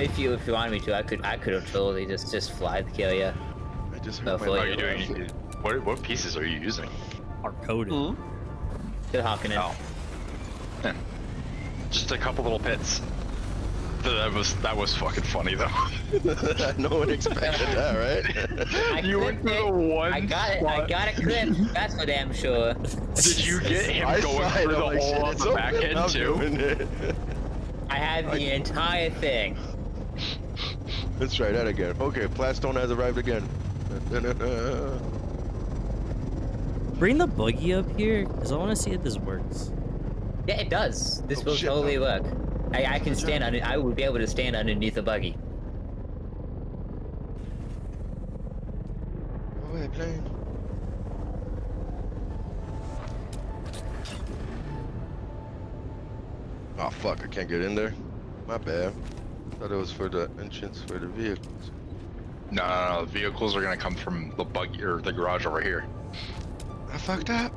If you wanted me to, I could have totally just fly the carrier. I just No, heard my fully. What are you doing? What pieces are you using? Are coded. Good hawking it. Oh. Yeah. Just a couple little pits. That was fucking funny though. No one expected that, right? You went clipped through the it. one I got it. I spot. got it clipped. That's for damn sure. Did you get him I going saw it, through I'm the like, shit, hole on it's the open, back end I'm too? doing it. I had the entire thing. Let's try that again. Okay, Flatstone has arrived again. Bring the buggy up here, because I want to see if this works. Yeah, it does. This Oh, will shit, totally no. work. I can stand on it. I would be able to stand underneath the buggy. Go ahead, plane. Oh fuck, I can't get in there. My bad. Thought it was for the entrance for the vehicles. No. The vehicles are gonna come from the buggy or the garage over here. I fucked up.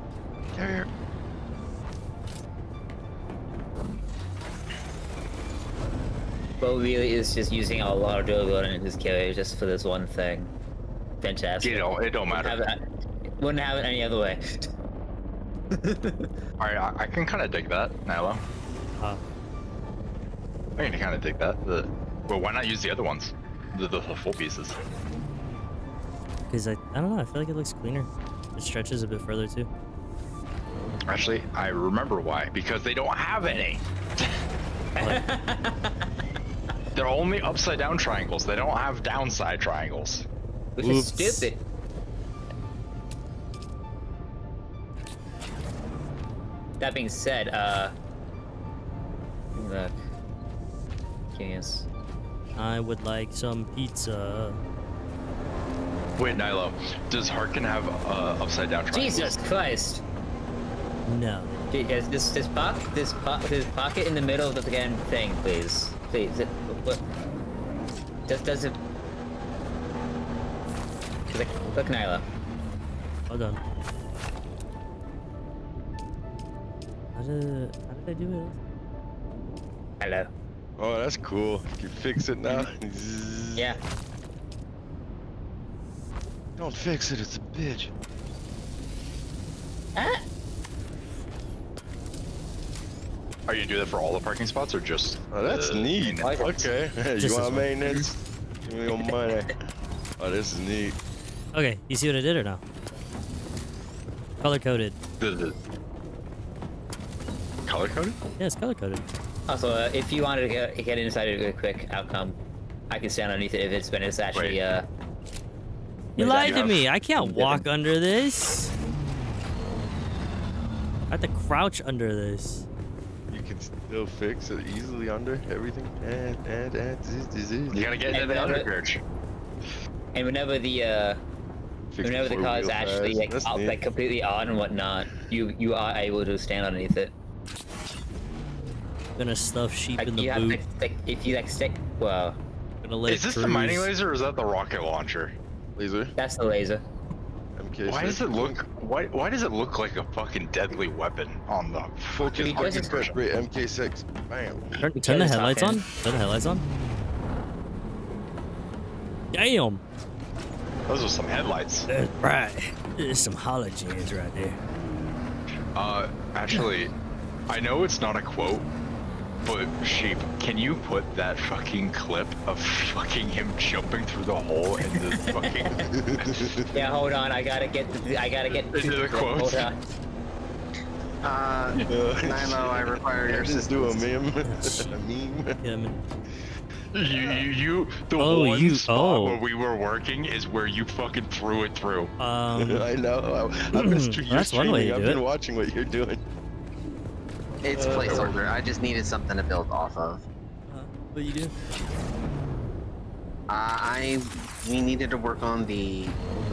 Carrier. Bo really is just using a lot of durability in his carrier just for this one thing. Fantastic. You know, it don't matter. Wouldn't have it any other way. Alright, I can kind of dig that, Nyla. I can kind of dig that. Well, why not use the other ones? The full pieces. Because I don't know, I feel like it looks cleaner. It stretches a bit further too. Actually, I remember why. Because they don't have any. They're only upside down triangles. They don't have downside triangles. Which Oops. is stupid. That being said, look. Genius. I would like some pizza. Wait, Nilo, does Harkin have upside down triangles? Jesus Christ! No. Yes, this pocket in the middle of the damn thing, please. Please. What? Does it? Look, Nyla. Hold on. How did I do it? Hello. Oh, that's cool. You can fix it now. Yeah. Don't fix it, it's a bitch. Ah. Are you doing that for all the parking spots or just? Oh, that's neat. maintenance? Okay. You Just want this one. maintenance? Give me your money. Oh, this is neat. Okay, you see what I did or no? Color coded. The color coded? Yeah, it's color coded. Also, if you wanted to get inside a quick outcome, I can stand underneath it if it's been. It's actually You What lied is to that? me. I can't walk under this. I have to crouch under this. You can still fix it easily under everything. You gotta get into the undercarriage. And whenever the car is actually like completely on and whatnot, you are able to stand underneath it. Gonna stuff sheep Like in the you have boot. like if you like stick. Well, Gonna let Is it this the cruise. mining laser or is that the rocket launcher? Laser. that's the laser. MK. Why does it look? Why does it look like a fucking deadly weapon on the Focus, Because focus, it's- press, great. MK6. Bam. Turn the it's headlights talking. on. Turn the headlights on. Damn. Those are some headlights. That's right. There's some halogens right there. Actually, I know it's not a quote, but Sheep, can you put that fucking clip of fucking him jumping through the hole in the fucking Yeah, hold on. I gotta get into the Hold quotes? on. Nilo, I require your Just do a assistance. meme. A meme. Yeah, man. The Oh, one spot oh. where we were working is where you fucking threw it through. I know. I've been That's one way to I've do been it. watching what you're doing. It's placeholder. I just needed something to build off of. What you do? We needed to work on the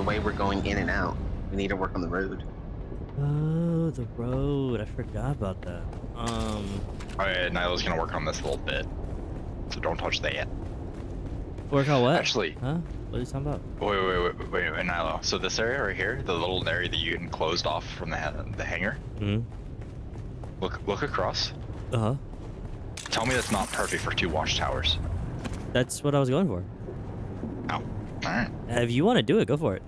way we're going in and out. We need to work on the road. Oh, the road. I forgot about that. Alright, Nilo's gonna work on this a little bit, so don't touch that yet. Work on what? Actually, Huh? What are you talking about? wait, Nilo. So this area right here, the little area that you closed off from the hangar, Hmm. look across. Uh-huh. Tell me that's not perfect for 2 watchtowers. That's what I was going for. Oh, alright. If you want to do it, go for it.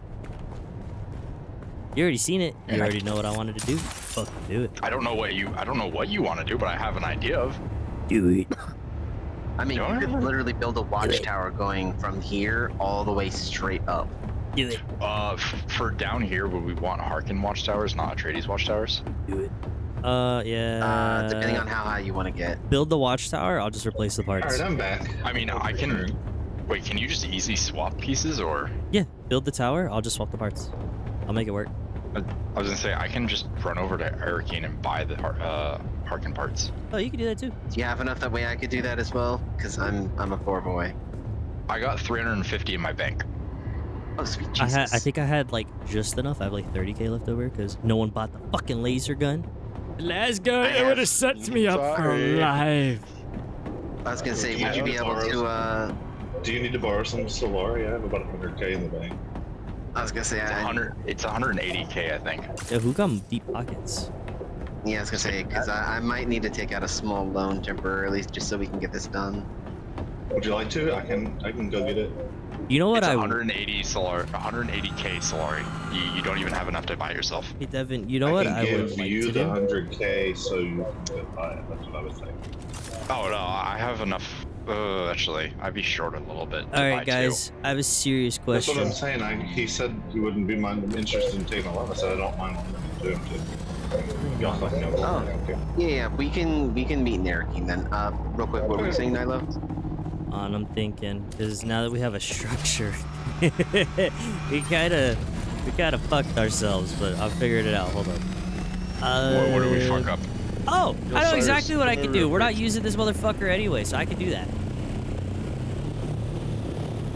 You already seen it. You Yeah. already know what I wanted to do. Fucking do it. I don't know what you want to do, but I have an idea of. Do it. I mean, No, you could no, no. literally build a watchtower going from here all the way straight up. Do it. For down here, would we want Harkin watchtowers, not Atreides watchtowers? Do it. Yeah. Depending on how high you want to get. Build the watchtower. I'll just replace the All parts. right, I'm back. I mean, I can. Wait, can you just easily swap pieces, or? Yeah. Build the tower. I'll just swap the parts. I'll make it work. I was gonna say I can just run over to Arakeen and buy the Harkin parts. Oh, you can do that too. Do you have enough that way I could do that as well? Because I'm a poor boy. I got 350 in my bank. Oh, sweet Jesus. I think I had like just enough. I have like 30k left over because no one bought the fucking laser gun. Let's go. I It would have have- set me up for Sorry. life. I was gonna say, would you Yeah, be able to? Do you need to borrow some Solari? I have about 100k in the bank. I was gonna say, It's 100. It's 180k, I think. Yeah, who got deep pockets? yeah, I was gonna say, because I might need to take out a small loan temporarily just so we can get this done. Would you like to? I can go get it. You know what It's I 180 180k Solari. You don't even have enough to buy yourself. Hey Devin, you know what I I can would give like you to the do? 100k so you can go buy it. That's what I was saying. Oh no, I have enough. Actually, I'd be short a little bit. To All buy right, guys, I have a serious That's what question. I'm saying. He said he wouldn't be interested in taking a loan. I said I don't mind doing it. Y'all fucking know. Oh. Yeah, we can meet in Arakeen then. Real quick, what were you saying, Nilo? And I'm thinking, because now that we have a structure, we kind of fucked ourselves, but I figured it out. Hold up. What do we fuck up? Oh, Yo, I know Cyrus, exactly what I come can here do. real We're not quick. using this motherfucker anyway, so I can do that.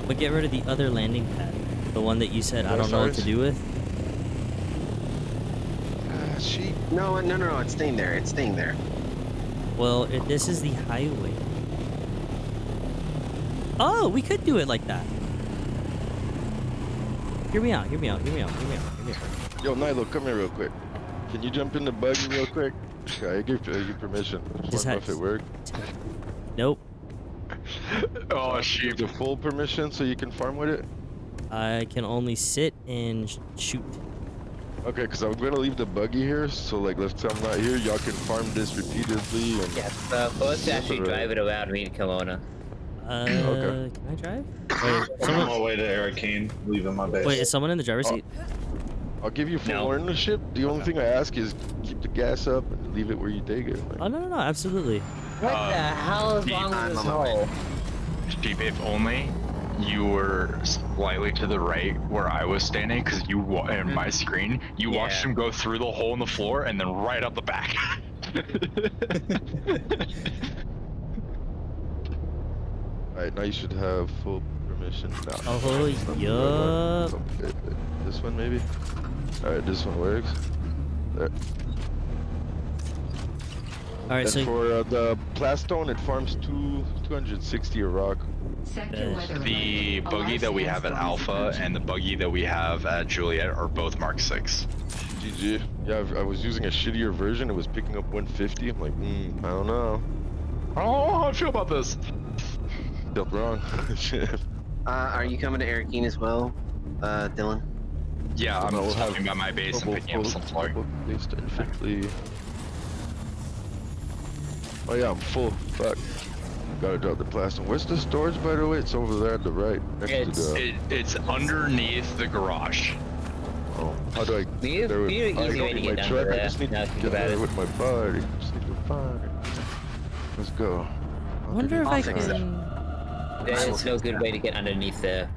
But get rid of the other landing pad, the one that you said I Yo, don't know what to Cyrus. do with. Sheep. No, it's staying there. It's staying there. Well, this is the highway. Oh, we could do it like that. Hear me out. Hear me out. Hear me out. Hear me out. Hear me out. Yo, Nilo, come here real quick. Can you jump in the buggy real quick? Yeah, I give you permission. Just Just want to know had- if it worked. Nope. Oh, Give sheep. the full permission so you can farm with it. I can only sit and shoot. Okay, because I'm gonna leave the buggy here, so like let's say I'm not here, y'all can farm this repeatedly and Yes, supposed to actually drive it around me to Kelowna. Okay. Can I drive? Wait, I'm on someone, my way to Arakeen, leaving my base. wait, is someone in the driver's seat? I'll give you full No. ownership. The only thing I ask is keep the gas up and leave it where you take it. Oh, no, absolutely. What the hell is wrong I'm with this on my way. hole? Sheep, if only you were slightly to the right where I was standing, because you in my screen, you watched Yeah. him go through the hole in the floor and then right up the back. Alright, now you should have full permission now. Oh, yup. Okay, this one maybe? Alright, this one works. There. All right, And so for the plastone, it farms 260 a rock. The buggy that we have at Alpha and the buggy that we have at Juliet are both Mark 6. GG. Yeah, I was using a shittier version. It was picking up 150. I'm like, I don't know. Oh, how do I feel about this? Felt wrong. Shit. Are you coming to Arakeen as well, Dylan? Yeah, I'm We'll stopping have by my base and Double picking up full- some floor. double placed infantry. Oh yeah, I'm full. Fuck. Gotta drop the plastone. Where's the storage, by the way? It's over there at the right, next It's- to the. It's underneath the garage. Oh, how do I? We have- there with- we have I easy don't way to need get my down truck. to I there, just need now to that you get think about there it. with my body. Just need to find it. Let's go. I wonder if I'll I fix it. can. There's no good way to get underneath there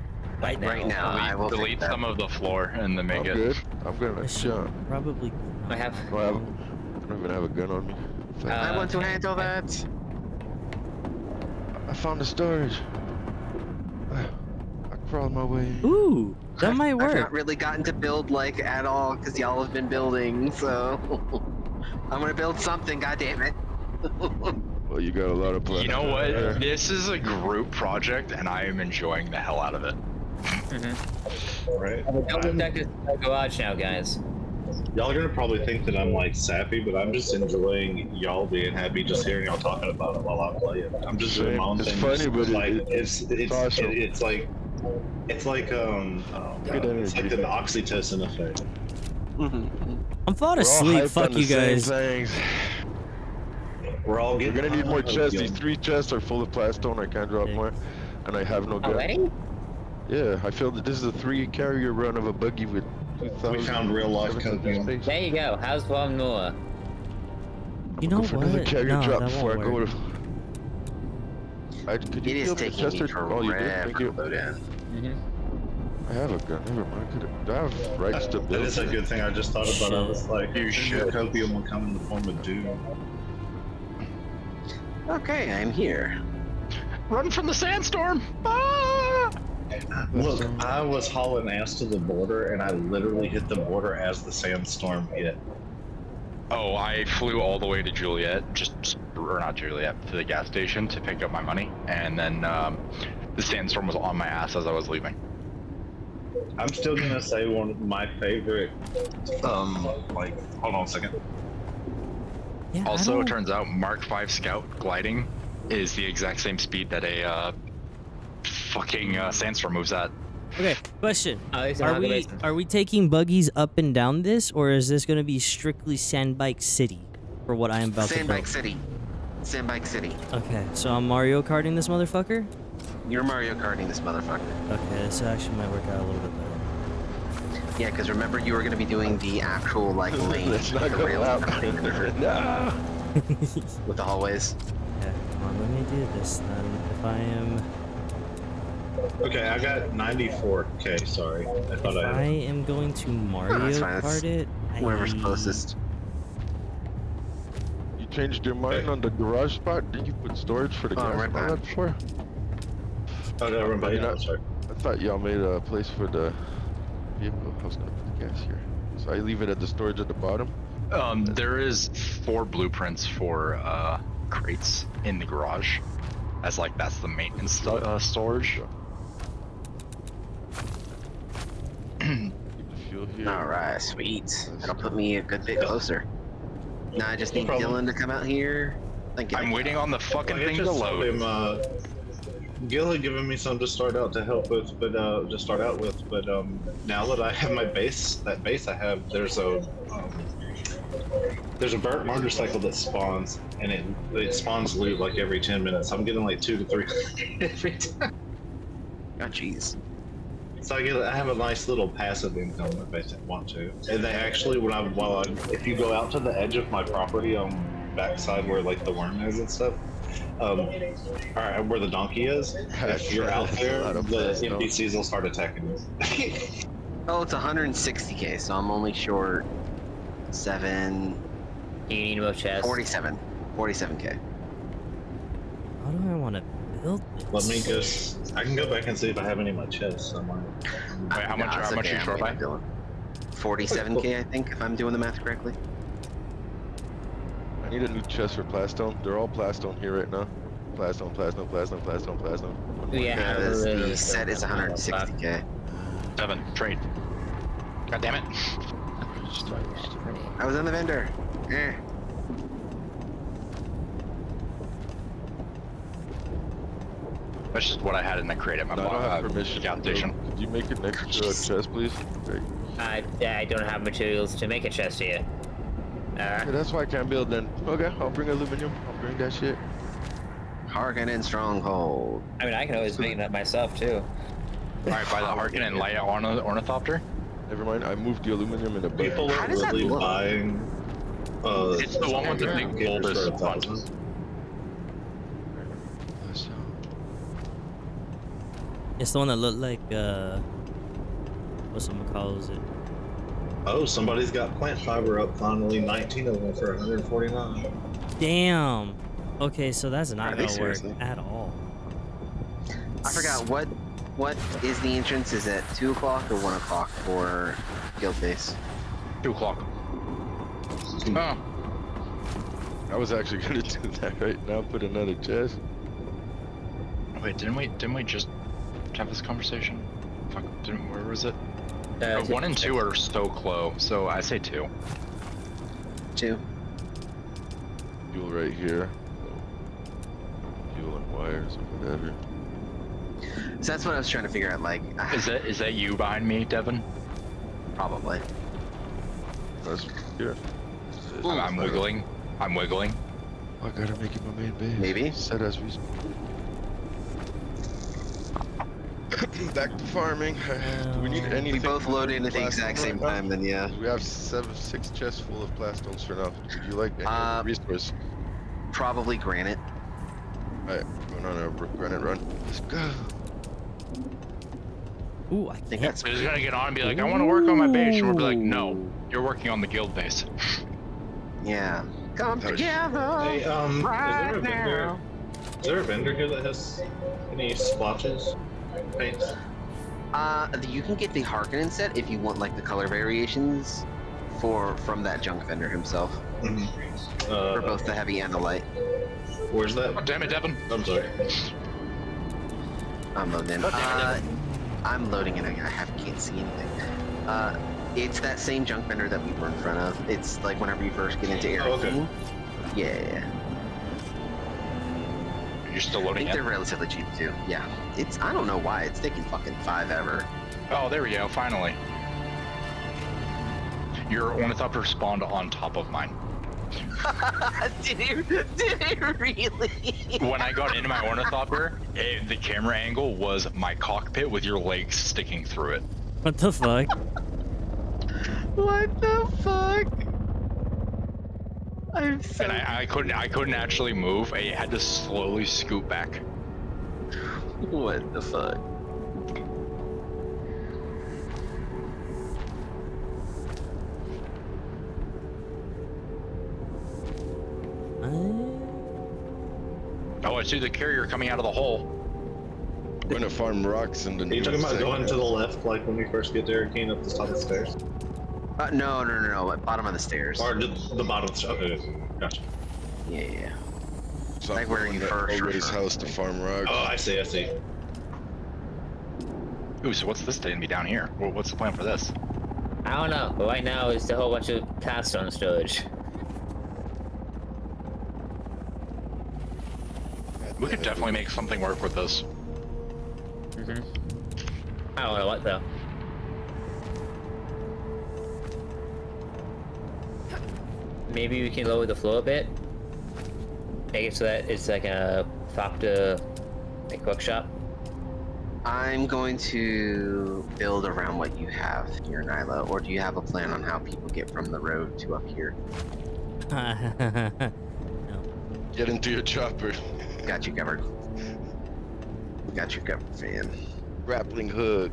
right now. Right now, I will Delete fix that. some of the floor and then make I'm it. good. I'm gonna I should jump. probably. I have. No, I don't even have a gun on me. I want to handle that. I found the storage. I crawled my way. Ooh, that might I've not work. really gotten to build like at all because y'all have been building, so I'm gonna build something. God damn it! Well, you got a lot of plans. You know what? there. This is a group project and I am enjoying the hell out of it. Right? Don't protect this garage now, guys. Y'all are gonna probably think that I'm like sappy, but I'm just enjoying y'all being happy, just hearing y'all talking about it while I'm playing. I'm just doing my own It's thing. funny, just, but like it's awesome. it's like it's like Good it's like energy. an oxytocin effect. I'm falling We're all asleep. hyped Fuck on the you same guys. things. We're all We're getting. gonna need more high. chests. These 3 chests are full of plastone. I can't drop Okay. more, and I have no gun. Already? Yeah, I feel that this is a 3 carrier run of a buggy with 2,000. We found real life 700 copium. space. There you go. How's one more? You I'ma know go for another what? carrier No, drop that before I won't go work. to. Could It you is give me a taking chest me or oh, you did? forever Thank to you. load in. Mm-hmm. I have a gun. Never mind. Do I have rights to That build? is a good thing. I just thought about. I was like, You maybe should. copium will come in the form of Dune. Okay, I'm here. Run from the sandstorm! Ah! Look, I was hauling ass to the border, and I literally hit the border as the sandstorm hit. Oh, I flew all the way to Juliet, or not Juliet, to the gas station to pick up my money, and then the sandstorm was on my ass as I was leaving. I'm still gonna say one of my favorite. Like, hold on a second. Yeah, Also, it turns out Mark 5 Scout gliding is the exact same speed that a fucking sandstorm moves at. Okay, question. At least I'm not Are we taking buggies up and down this, or is this going to be strictly Sandbike City for what I am about to Sandbike build? City. Sandbike City. Okay, so I'm Mario Karting this motherfucker? You're Mario Karting this motherfucker. Okay, this actually might work out a little bit better. Yeah, because remember you were going to be doing the actual like lane Let's not with the go rails out. and everything Nah. with the hallways. Okay, come on, let me do this then. If I am... Okay, I got 94k. Sorry, I thought If I I had. am going to Mario that's fine, that's Kart it, Whoever's closest. You changed your mind on the garage spot? Did you put storage for the gas right and all back. that before? Oh, no, everybody. You're No, not- sorry. I thought y'all made a place for the vehicle. I was gonna put the gas here. So I leave it at the storage at the bottom. There is 4 blueprints for crates in the garage, as like that's the maintenance storage. Keep the fuel here. Alright, sweet. That'll put me a good bit closer. Now I just need No problem. Dylan to come out here. Thank you. I'm waiting on the fucking Like, I thing to just told load. him, Gil had given me some to start out to help with, but now that I have my base, that base I have, there's a burnt motorcycle that spawns, and it spawns loot like every 10 minutes. I'm getting like 2 to 3 every time. Oh, jeez. So I have a nice little passive income if I want to. And they actually, if you go out to the edge of my property on backside where like the worm is and stuff, or where the donkey is, if you're out there, A lot of the Plastone. NPCs will start attacking you. Oh, it's 160k, so I'm only short 7, You need more chests. 47k. How do I want to build this? Let me I can go back and see if I have any of my chests somewhere. Wait, how much? Nah, it's How much okay, you I'm short by? waiting, Dylan. 47k, I think, if I'm doing the math correctly. I need a new chest for Plastone. They're all Plastone here right now. Plastone, Plastone, Plastone, Plastone, Plastone. One more. Yeah, The set is 160k. 7. Trade. God damn it. I was on the vendor. Eh. That's just what I had in the crate at my No, I don't have permission. gas station. Could you make an extra chest, please? Okay. I don't have materials to make a chest here. Yeah, that's why I can't build then. Okay, I'll bring aluminum. I'll bring that shit. Harkonnen Stronghold. I mean, I can always make it up myself too. Alright, by the Harkonnen Light Ornithopter. Never mind, I moved the aluminum in a bag. People How are does that really look? buying. It's the one with the big gamers bulbous for front. 1,000. It's the one that looked like, what's it calls it? Oh, somebody's got plant fiber up finally. 19 of them for 149. Damn. Okay, so that's not Are they gonna work seriously? at all. I forgot what is the entrance? Is it 2 o'clock or 1 o'clock for guild base? 2 o'clock. Oh. I was actually gonna do that right now. Put another chest. Wait, didn't we just have this conversation? Fuck, where was it? 1 and 2 are so close, so I say 2. 2. Fuel right here. Fuel and wires or whatever. So that's what I was trying to figure out. Like, Is that you behind me, Devin? probably. That's here. I'm wiggling. I'm wiggling. I gotta make it my main base. Maybe. Set as we. Back to farming. Do we need anything? We both from load in at the Plastone exact same right now? time, then yeah. We have 6 chests full of plastones for now. Would you like any other resource? Probably granite. Alright, going on a granite run. Let's go. Ooh, I I think can't. that's They're just gonna get on and be like, I want to work on my base. And we'll be like, no, you're working on the guild base. yeah. Come That was- together. Hey, right now. is there a vendor here that has any splotches? Paints? You can get the Harkonnen set if you want like the color variations from that junk vendor himself for both the heavy and the light. Where's that? Oh, damn it, Devin. I'm sorry. I'm loading in. I'm loading in. I can't see anything. It's that same junk vendor that we were in front of. It's like whenever you first get into Area Oh, okay. King. Yeah. You're still I loading think they're in? relatively cheap too. Yeah. I don't know why it's taking fucking 5 ever. Oh, there we go, finally. Your ornithopter spawned on top of mine. Did it really? When I got into my ornithopter, the camera angle was my cockpit with your legs sticking through it. What the fuck? What the fuck? I'm so... And I couldn't actually move. I had to slowly scoot back. What the fuck? Oh, I see the carrier coming out of the hole. I'm gonna farm rocks in the Are you talking about sector. going to the left, like when we first get to Hurricane up the top of the stairs? No. Bottom of the stairs. Or the bottom of the stairs? Okay, gotcha. Yeah. So Like I'm where going you to first O'Reilly's referred. house to farm rocks. Oh, I see. Ooh, so what's this going to be down here? What's the plan for this? I don't know, but right now it's a whole bunch of Plastone storage. We could definitely make something work with this. I don't know what though. Maybe we can lower the floor a bit. Make it so that it's like a factor, like workshop. I'm going to build around what you have here, Nyla. Or do you have a plan on how people get from the road to up here? Get into your chopper. Got you covered. Got you covered, fan. Grappling hook.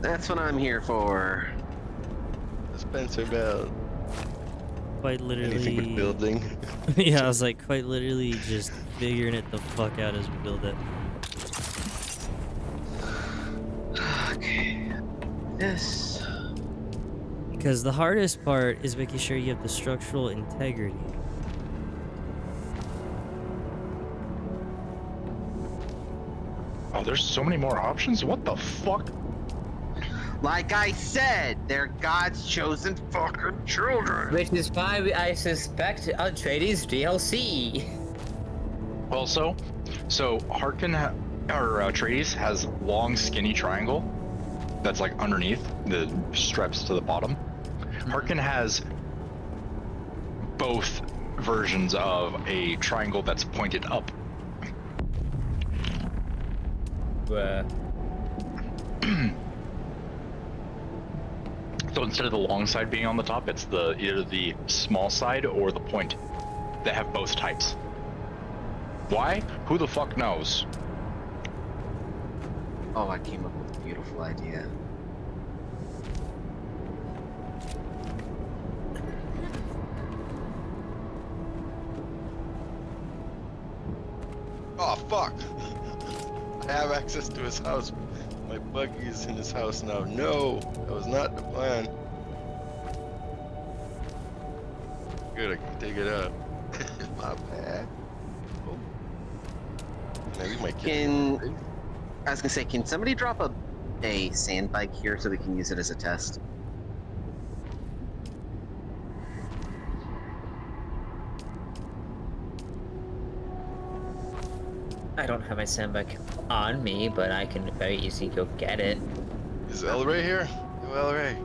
That's what I'm here for. Dispenser belt. Quite Anything with literally. building. Yeah, I was like, quite literally just figuring it the fuck out as we build it. Okay. This. Because the hardest part is making sure you have the structural integrity. Oh, there's so many more options? What the fuck? Like I said, they're God's chosen fucking children. Which is why I suspect Atreides DLC. Also, so Atreides has long, skinny triangle that's like underneath the straps to the bottom. Harkin has both versions of a triangle that's pointed up. So instead of the long side being on the top, it's either the small side or the point. They have both types. Why? Who the fuck knows? Oh, I came up with a beautiful idea. Oh fuck! I have access to his house. My buggy is in his house now. No, that was not the plan. Good, I can take it out. My bad. Oh. Can I leave my kid? I was gonna say, can somebody drop a sand bike here so we can use it as a test? I don't have my sandbag on me, but I can very easily go get it. Is El Rey here? Yo, El Rey.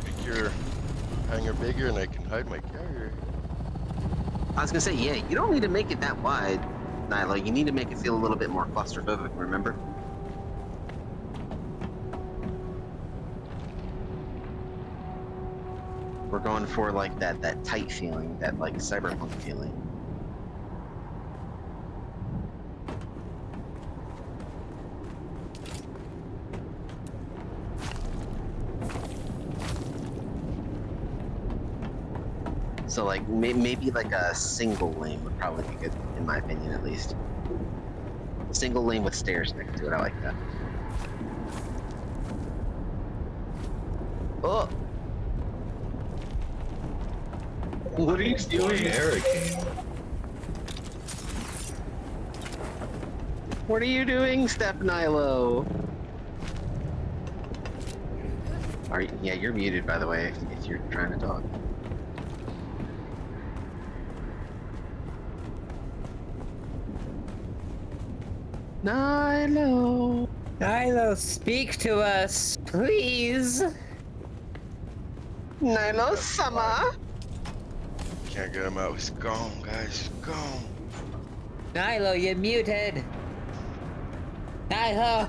Make your hangar bigger and I can hide my carrier. I was gonna say, yeah, you don't need to make it that wide, Nyla. You need to make it feel a little bit more claustrophobic, remember? We're going for like that tight feeling, that like cyberpunk feeling. So like maybe like a single lane would probably be good, in my opinion, at least. Single lane with stairs next to it. I like that. Oh. What are you doing, Eric? What are you doing, Step Nilo? Are you, yeah, you're muted, by the way, if you're trying to talk. Nilo! Nilo, speak to us, please. Nilo-sama! Can't get him out. He's gone, guys. He's gone. Nilo, you're muted. Nilo.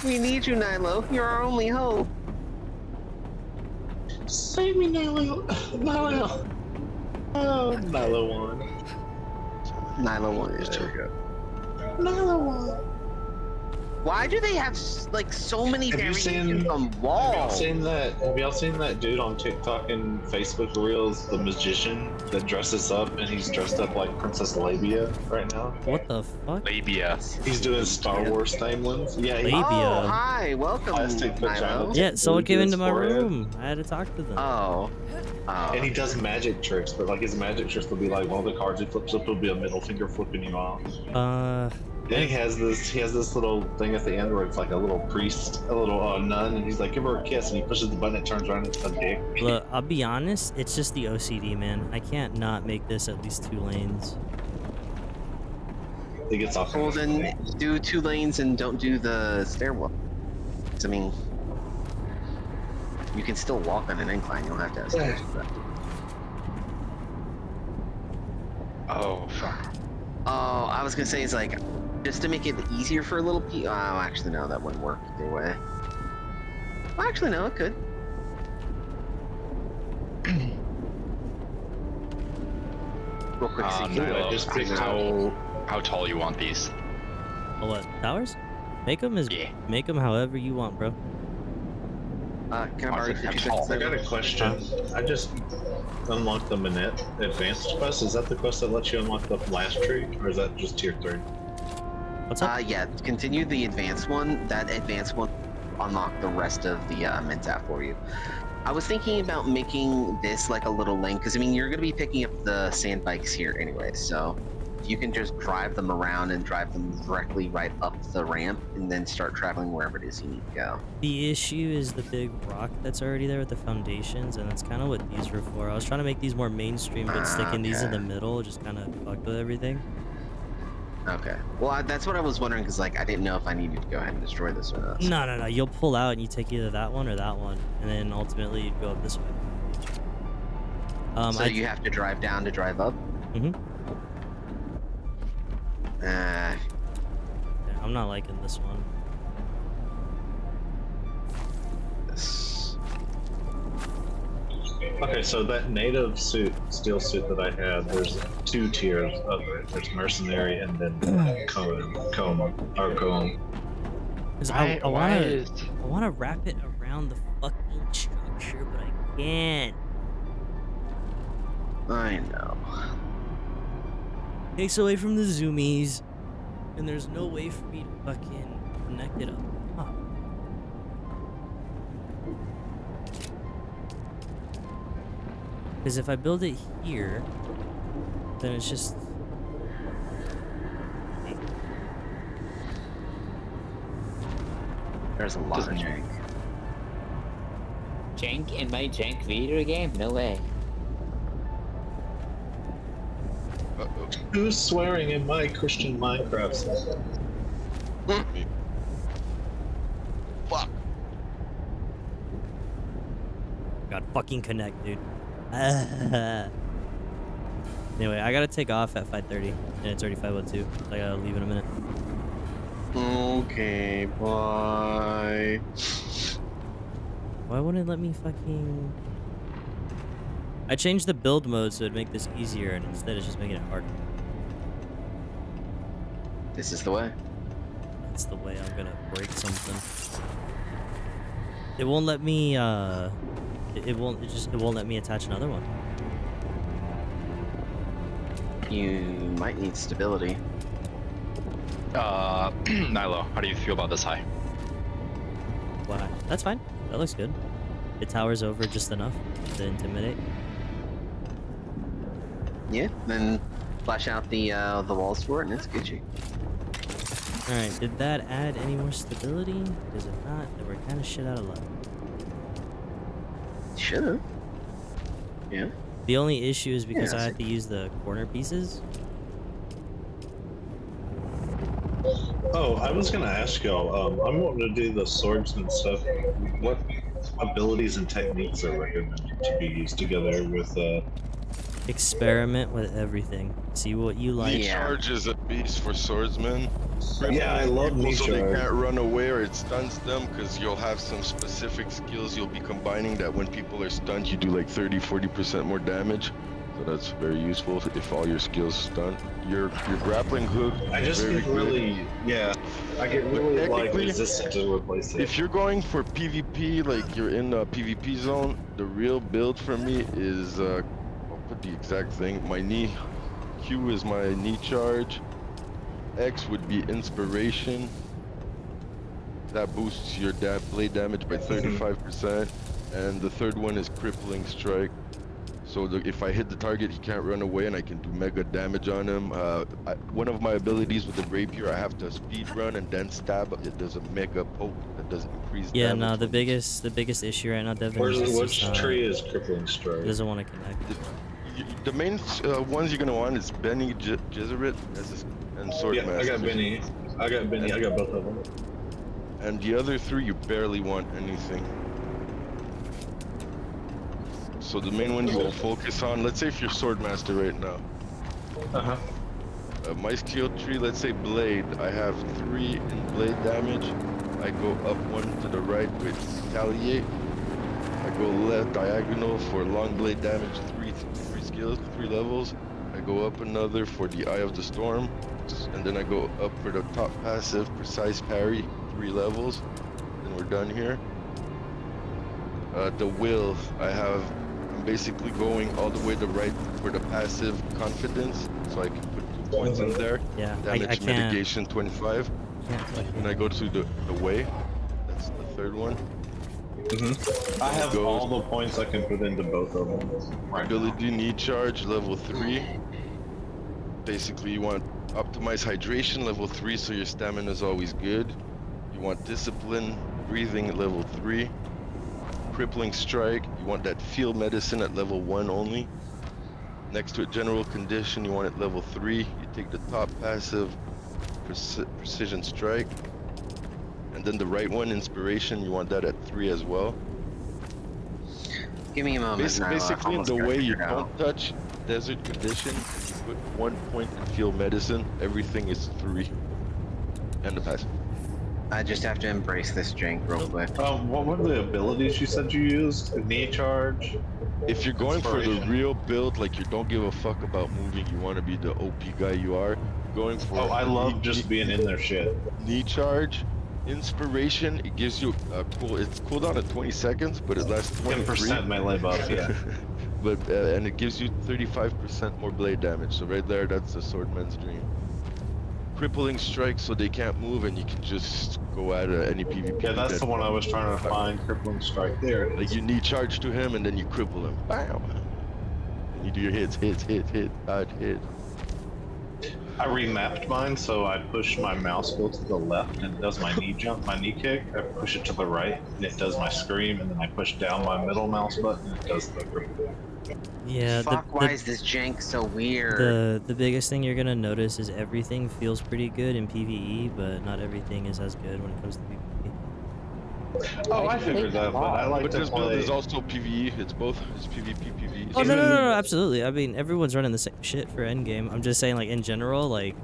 We need you, Nilo. You're our only hope. Save me, Nilo. Nilo. Oh, Nilo won. Nilo won. There we go. Nilo won. Why do they have like so many Have you variations seen- on Have walls? y'all seen that dude on TikTok and Facebook Reels, the magician that dresses up, and he's dressed up like Princess Labia right now? What the fuck? Labia. He's doing Star Wars themed ones. Yeah, he, Labia. Oh, hi, welcome, Plastic vagina. Nilo. Yeah, someone came into my Forehead. room. I had to talk to them. Oh. and he does magic tricks, but like his magic tricks will be like one of the cards he flips up will be a middle finger flipping you off. Then he has this little thing at the end where it's like a little priest, a little nun, and he's like, give her a kiss, and he pushes the button, it turns around, and it's a dick. Look, I'll be honest, it's just the OCD, man. I can't not make this at least 2 lanes. He gets off. Well, then do 2 lanes and don't do the stairwell. 'Cause, I mean, you can still walk on an incline. You don't have to have stairs. But... Oh, fuck. Oh, I was gonna say, it's like, just to make it easier for a little Oh, actually, no, that wouldn't work either way. Well, actually, no, it could. Real quick, so you can- Nilo, just pick how tall you want these? Oh, what? Towers? Make them Yeah. however you want, bro. can I borrow you for 2 seconds? I got a question. I just unlocked the Mentat advanced quest. Is that the quest that lets you unlock the last tree, or is that just tier 3? What's up? Yeah, continue the advanced one. That advanced one unlock the rest of the Mentat for you. I was thinking about making this like a little lane, because I mean, you're going to be picking up the sand bikes here anyway, so you can just drive them around and drive them directly right up the ramp and then start traveling wherever it is you need to go. The issue is the big rock that's already there with the foundations, and that's kind of what these were for. I was trying to make these more mainstream, but sticking these in the middle just kind of fucked with everything. Okay. Well, that's what I was wondering, because like I didn't know if I needed to go ahead and destroy this or not. No. You'll pull out and you take either that one or that one, and then ultimately you'd go up this way. So you have to drive down to drive up? Mhm. Uh, Yeah, I'm not liking this one. this. Okay, so that native steel suit that I had, there's 2 tiers of it. There's mercenary and then comb. Cause I wanna wrap it around the fucking structure, but I can't. I know. Takes away from the zoomies, and there's no way for me to fucking connect it up. Because if I build it here, then it's just... There's a lot of jank. Jank in my jank video game? No way. Uh-oh. Who's swearing in my Christian Minecraft server? Fuck. God, fucking connect, dude. Anyway, I gotta take off at 5:30, and it's already 5:02. I gotta leave in a minute. Okay, bye. Why wouldn't it let me fucking... I changed the build mode so it'd make this easier, and instead it's just making it harder. This is the way. That's the way I'm gonna break something. It won't let me, it won't let me attach another one. You might need stability. Nilo, how do you feel about this high? Why? That's fine. That looks good. It towers over just enough to intimidate. Yeah, then flash out the walls for it, and it's Gucci. Alright, did that add any more stability? Because if not, then we're kind of shit out of luck. Should've. Yeah. The only issue is because Yeah, I have to use the corner pieces. Oh, I was gonna ask y'all. I'm wanting to do the swordsman stuff. What abilities and techniques are recommended to be used together with? Experiment with everything. See what you like. Yeah. Charge is a beast for swordsmen. Yeah, I love people knee so they charge. can't run away or it stuns them because you'll have some specific skills you'll be combining that when people are stunned you do like 30-40% more damage. So that's very useful if all your skills stun. Your grappling hook I is just very get really, good. I get really like technically, resistant to replace it. If you're going for PvP, like you're in a PvP zone, the real build for me is I'll put the exact thing. My knee Q is my knee charge. X would be inspiration. That boosts your blade damage by 35%. And the third one is crippling strike. So if I hit the target, he can't run away and I can do mega damage on him. One of my abilities with the rapier, I have to speed run and then stab. It does a mega poke that does increase Yeah, damage. no, the biggest issue right now, Devin, is Which just, tree is crippling strike? it doesn't want to connect. The main ones you're gonna want is Bene Gesserit and Swordmaster. Yeah, I got Benny. I got both of them. And the other three, you barely want anything. So the main one you will focus on, let's say if you're Swordmaster right now. Uh-huh. My skill tree, let's say blade, I have 3 in blade damage. I go up 1 to the right with retaliate. I go left diagonal for long blade damage, 3 skills, 3 levels. I go up another for the Eye of the Storm. And then I go up for the top passive, precise parry, 3 levels. Then we're done here. The will, I'm basically going all the way to right for the passive confidence. So I can put 2 points in there. Yeah, Damage I can't. mitigation 25. And I go to the way. That's the third one. I have all the points I can put into both of them. Right now. Ability knee charge level 3. Basically you want optimize hydration level 3 so your stamina is always good. You want discipline breathing at level 3. Crippling strike, you want that field medicine at level 1 only. Next to a general condition you want it level 3. You take the top passive precision strike. And then the right one, inspiration, you want that at 3 as well. Give me a moment. Basically, the way you don't touch desert condition, you put 1 point in field medicine, everything is 3. And the passive. I just have to embrace this jank real quick. What were the abilities you said you used? Knee charge? If you're going for the Inspiration. real build, like you don't give a fuck about moving, you want to be the OP guy you are, going for Oh, I love just being in their shit. knee charge. Inspiration, it gives you it's cooldown at 20 seconds, but it lasts 23. 10% melee buff, yeah. But and it gives you 35% more blade damage. So right there, that's the swordman's dream. Crippling strike, so they can't move, and you can just go at any PvP. Yeah, that's the one I was trying to find. Crippling strike. There it Like is. you knee charge to him, and then you cripple him. Bam! And you do your hit, dodge, hit. I remapped mine, so I push my mouse wheel to the left and it does my knee jump, my knee kick. I push it to the right and it does my scream, and then I push down my middle mouse button and it does the critical. Yeah, Fuck, why is this jank so weird? the biggest thing you're gonna notice is everything feels pretty good in PvE, but not everything is as good when it comes to PvP. Oh, I figured that, but I like But to this build play. is also PvE. It's both. It's PvP, PvE. Oh no, absolutely. I mean, everyone's running the same shit for endgame. I'm just saying, like in general, like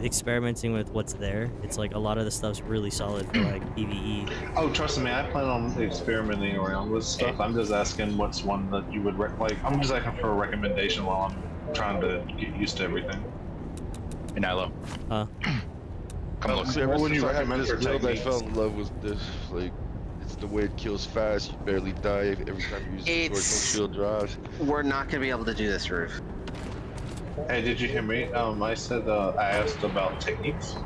experimenting with what's there. It's like a lot of the stuff's really solid for like PvE. Oh, trust me, I plan on experimenting around with stuff. I'm just asking what's one that you would like. I'm just asking for a recommendation while I'm trying to get used to everything. Hey, Nilo. Come look. Ever What would since you I had recommend this for build, I techniques? fell in love with this. Like, it's the way it kills fast. You barely die every time you use the sword. No shield draws. We're not gonna be able to do this, Roof. Hey, did you hear me? I said I asked about techniques.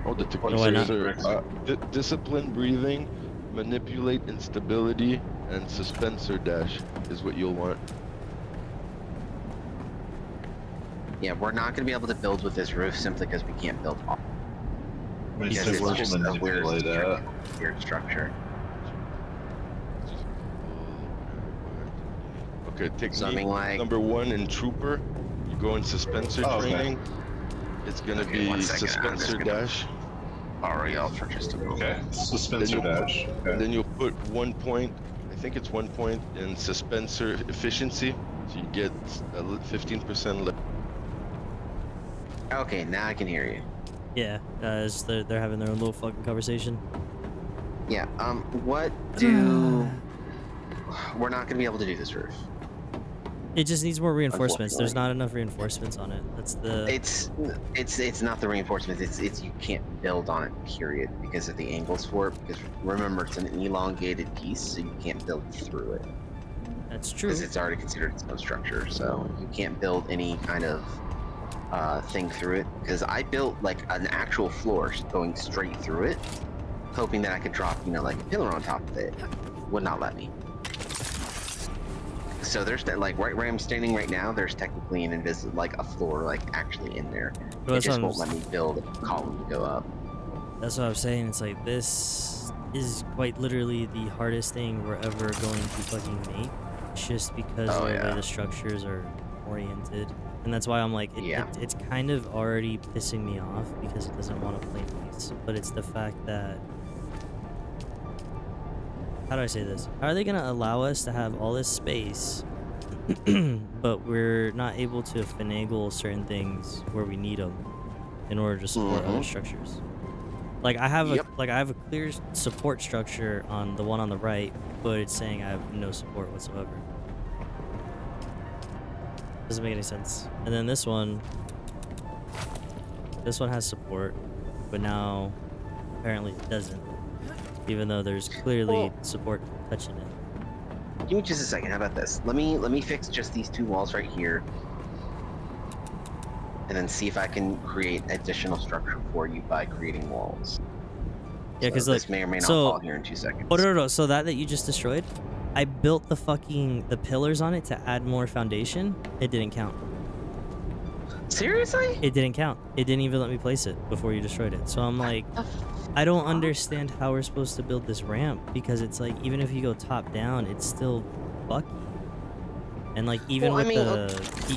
Oh, the techniques why not? are discipline breathing, manipulate instability, and suspensor dash is what you'll want. Yeah, we're not gonna be able to build with this roof simply because we can't build off. When you Because said it's we're just a weird, manipulate that. weird structure. Okay, technique Something like number 1 in Trooper. You go in suspensor okay. training. It's gonna Okay, be 1 second, I'm just suspensor gonna- dash. Alright, y'all for just a moment. Okay, suspensor dash. And Okay. then you'll put 1 point, I think it's 1 point in suspensor efficiency, so you get 15% less. Okay, now I can hear you. Yeah, they're having their own little fucking conversation. Yeah, what do... We're not gonna be able to do this roof. It just needs more reinforcements. There's Unfortunately. not enough reinforcements on it. That's the. It's not the reinforcements, it's you can't build on it, period, because of the angles for it, because remember, it's an elongated piece, so you can't build through it. That's true. Because it's already considered its own structure, so you can't build any kind of thing through it. Because I built like an actual floor going straight through it, hoping that I could drop, like a pillar on top of it. Would not let me. So there's like right where I'm standing right now, there's technically an invisible, like a floor, like actually in there. Well, It that's just what won't let me build a column to go up. That's what I'm saying. It's like this is quite literally the hardest thing we're ever going to fucking make. Just because of the way the structures are oriented, and that's why I'm like, it's kind of already pissing me off because it doesn't want to play nice. But it's the fact that, how do I say this? How are they gonna allow us to have all this space, but we're not able to finagle certain things where we need them in order to support other structures? Like I have a clear support structure on the one on the right, but it's saying I have no support whatsoever. Doesn't make any sense. And then this one has support, but now apparently it doesn't, even though there's clearly support touching it. Give me just a second. How about this? Let me fix just these 2 walls right here, and then see if I can create additional structure for you by creating walls. Yeah, because this may or may not fall here in 2 seconds. Oh no. So that you just destroyed, I built the pillars on it to add more foundation. It didn't count. Seriously? It didn't count. It didn't even let me place it before you destroyed it. So I'm like, I don't understand how we're supposed to build this ramp, because it's like, even if you go top down, it's still bucky. And like even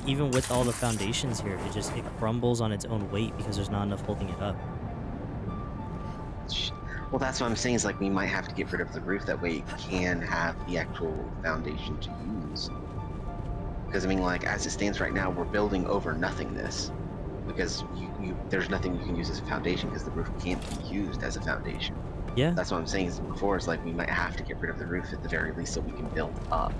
even with all the foundations here, it crumbles on its own weight because there's not enough holding it up. Well, that's what I'm saying, is like we might have to get rid of the roof, that way you can have the actual foundation to use. Because I mean, like, as it stands right now, we're building over nothingness, because there's nothing you can use as a foundation, because the roof can't be used as a foundation. Yeah. That's what I'm saying before, is like we might have to get rid of the roof at the very least so we can build up.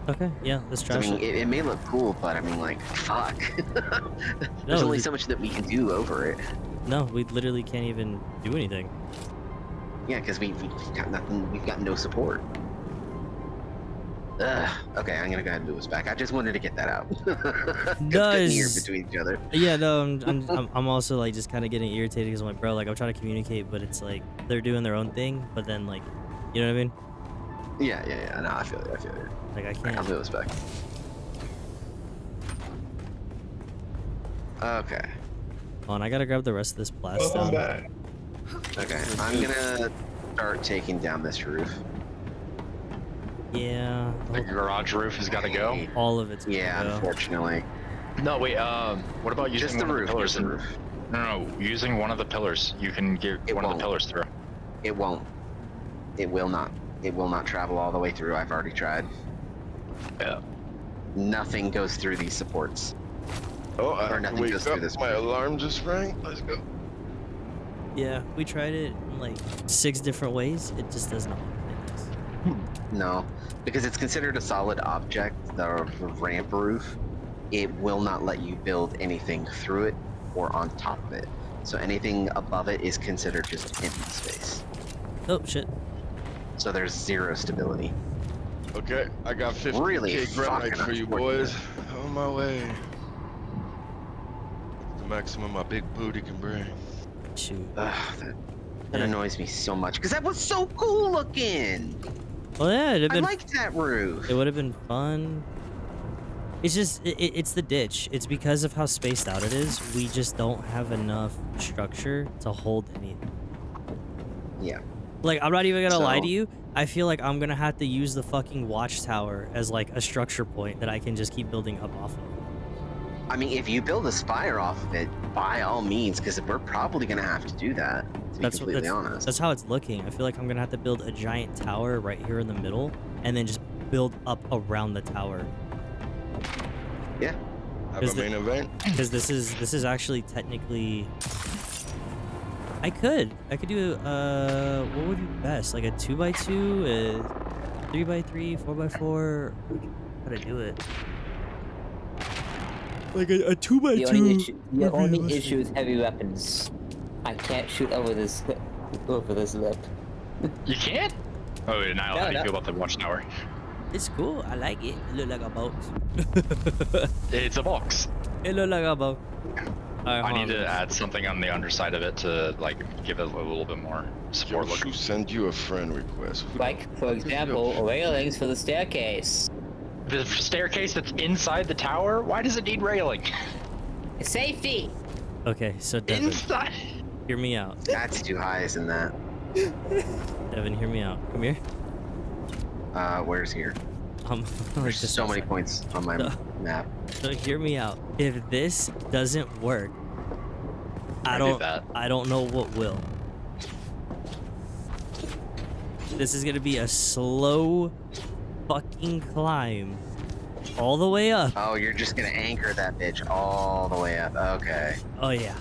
Okay, yeah, let's try. I mean, it may look cool, but I mean, like, fuck. There's only so much that we can do over it. No, we literally can't even do anything. Yeah, because we've got nothing. We've got no support. Ugh. Okay, I'm gonna go ahead and do this back. I just wanted to get that out. Couldn't hear between each other. Yeah, no, I'm also like just kind of getting irritated because I'm like, bro, like I'm trying to communicate, but it's like they're doing their own thing, but then like, you know what I mean? Yeah. No, I feel it. Like I can't. Right, I'll do this back. Okay. Hold on, I gotta grab the rest of this blast down. Okay, I'm gonna start taking down this roof. Yeah. The garage roof has got to go. All of it's Yeah, gotta go. unfortunately. No, wait. What about using Just the one of roof. the pillars? Just the roof. No, using one of the pillars. You can get one of the pillars through. It won't. It will not. It will not travel all the way through. I've already tried. Yeah. nothing goes through these supports. Oh, Or nothing wake goes up. through this My way. alarm just rang. Let's go. Yeah, we tried it in like 6 different ways. It just does not work. No, because it's considered a solid object, the ramp roof. It will not let you build anything through it or on top of it. So anything above it is considered just empty space. Oh shit. So there's 0 stability. Okay, I got 50K Really granite fucking for you boys. On my way. The maximum my big booty can bring. Shoot. Ugh, that Yeah. annoys me so much because that was so cool looking. Well, yeah, it'd have I been. liked that roof. It would have been fun. It's just, it's the ditch. It's because of how spaced out it is. We just don't have enough structure to hold anything. Yeah. Like, I'm not even gonna lie to So- you. I feel like I'm gonna have to use the fucking watchtower as like a structure point that I can just keep building up off of. I mean, if you build a spire off of it, by all means, because we're probably gonna have to do that. To be That's completely honest. That's how it's looking. I feel like I'm gonna have to build a giant tower right here in the middle, and then just build up around the tower. Yeah. Have Is a the- main event. Because this is actually technically. I could do what would be best, like a 2x2, a 3x3, 4x4. How to do it? Like a 2x2. The only issue is heavy weapons. I can't shoot over this lip. You can't? Oh, Niall, how do you feel about the watchtower? It's cool. I like it. It look like a box. It's a box. It look like a box. I need to add something on the underside of it to like give it a little bit more support. Who send you a friend request? Like, for example, railings for the staircase. The staircase that's inside the tower? Why does it need railing? Safety! Okay, so Devin, Inside. hear me out. That's too high, isn't that? Devin, hear me out. Come here. Where's here? Like There's just so many outside. points on my No. map. So hear me out. If this doesn't work, I do don't that. I don't know what will. This is gonna be a slow fucking climb all the way up. Oh, you're just gonna anchor that bitch all the way up. Okay. Oh yeah.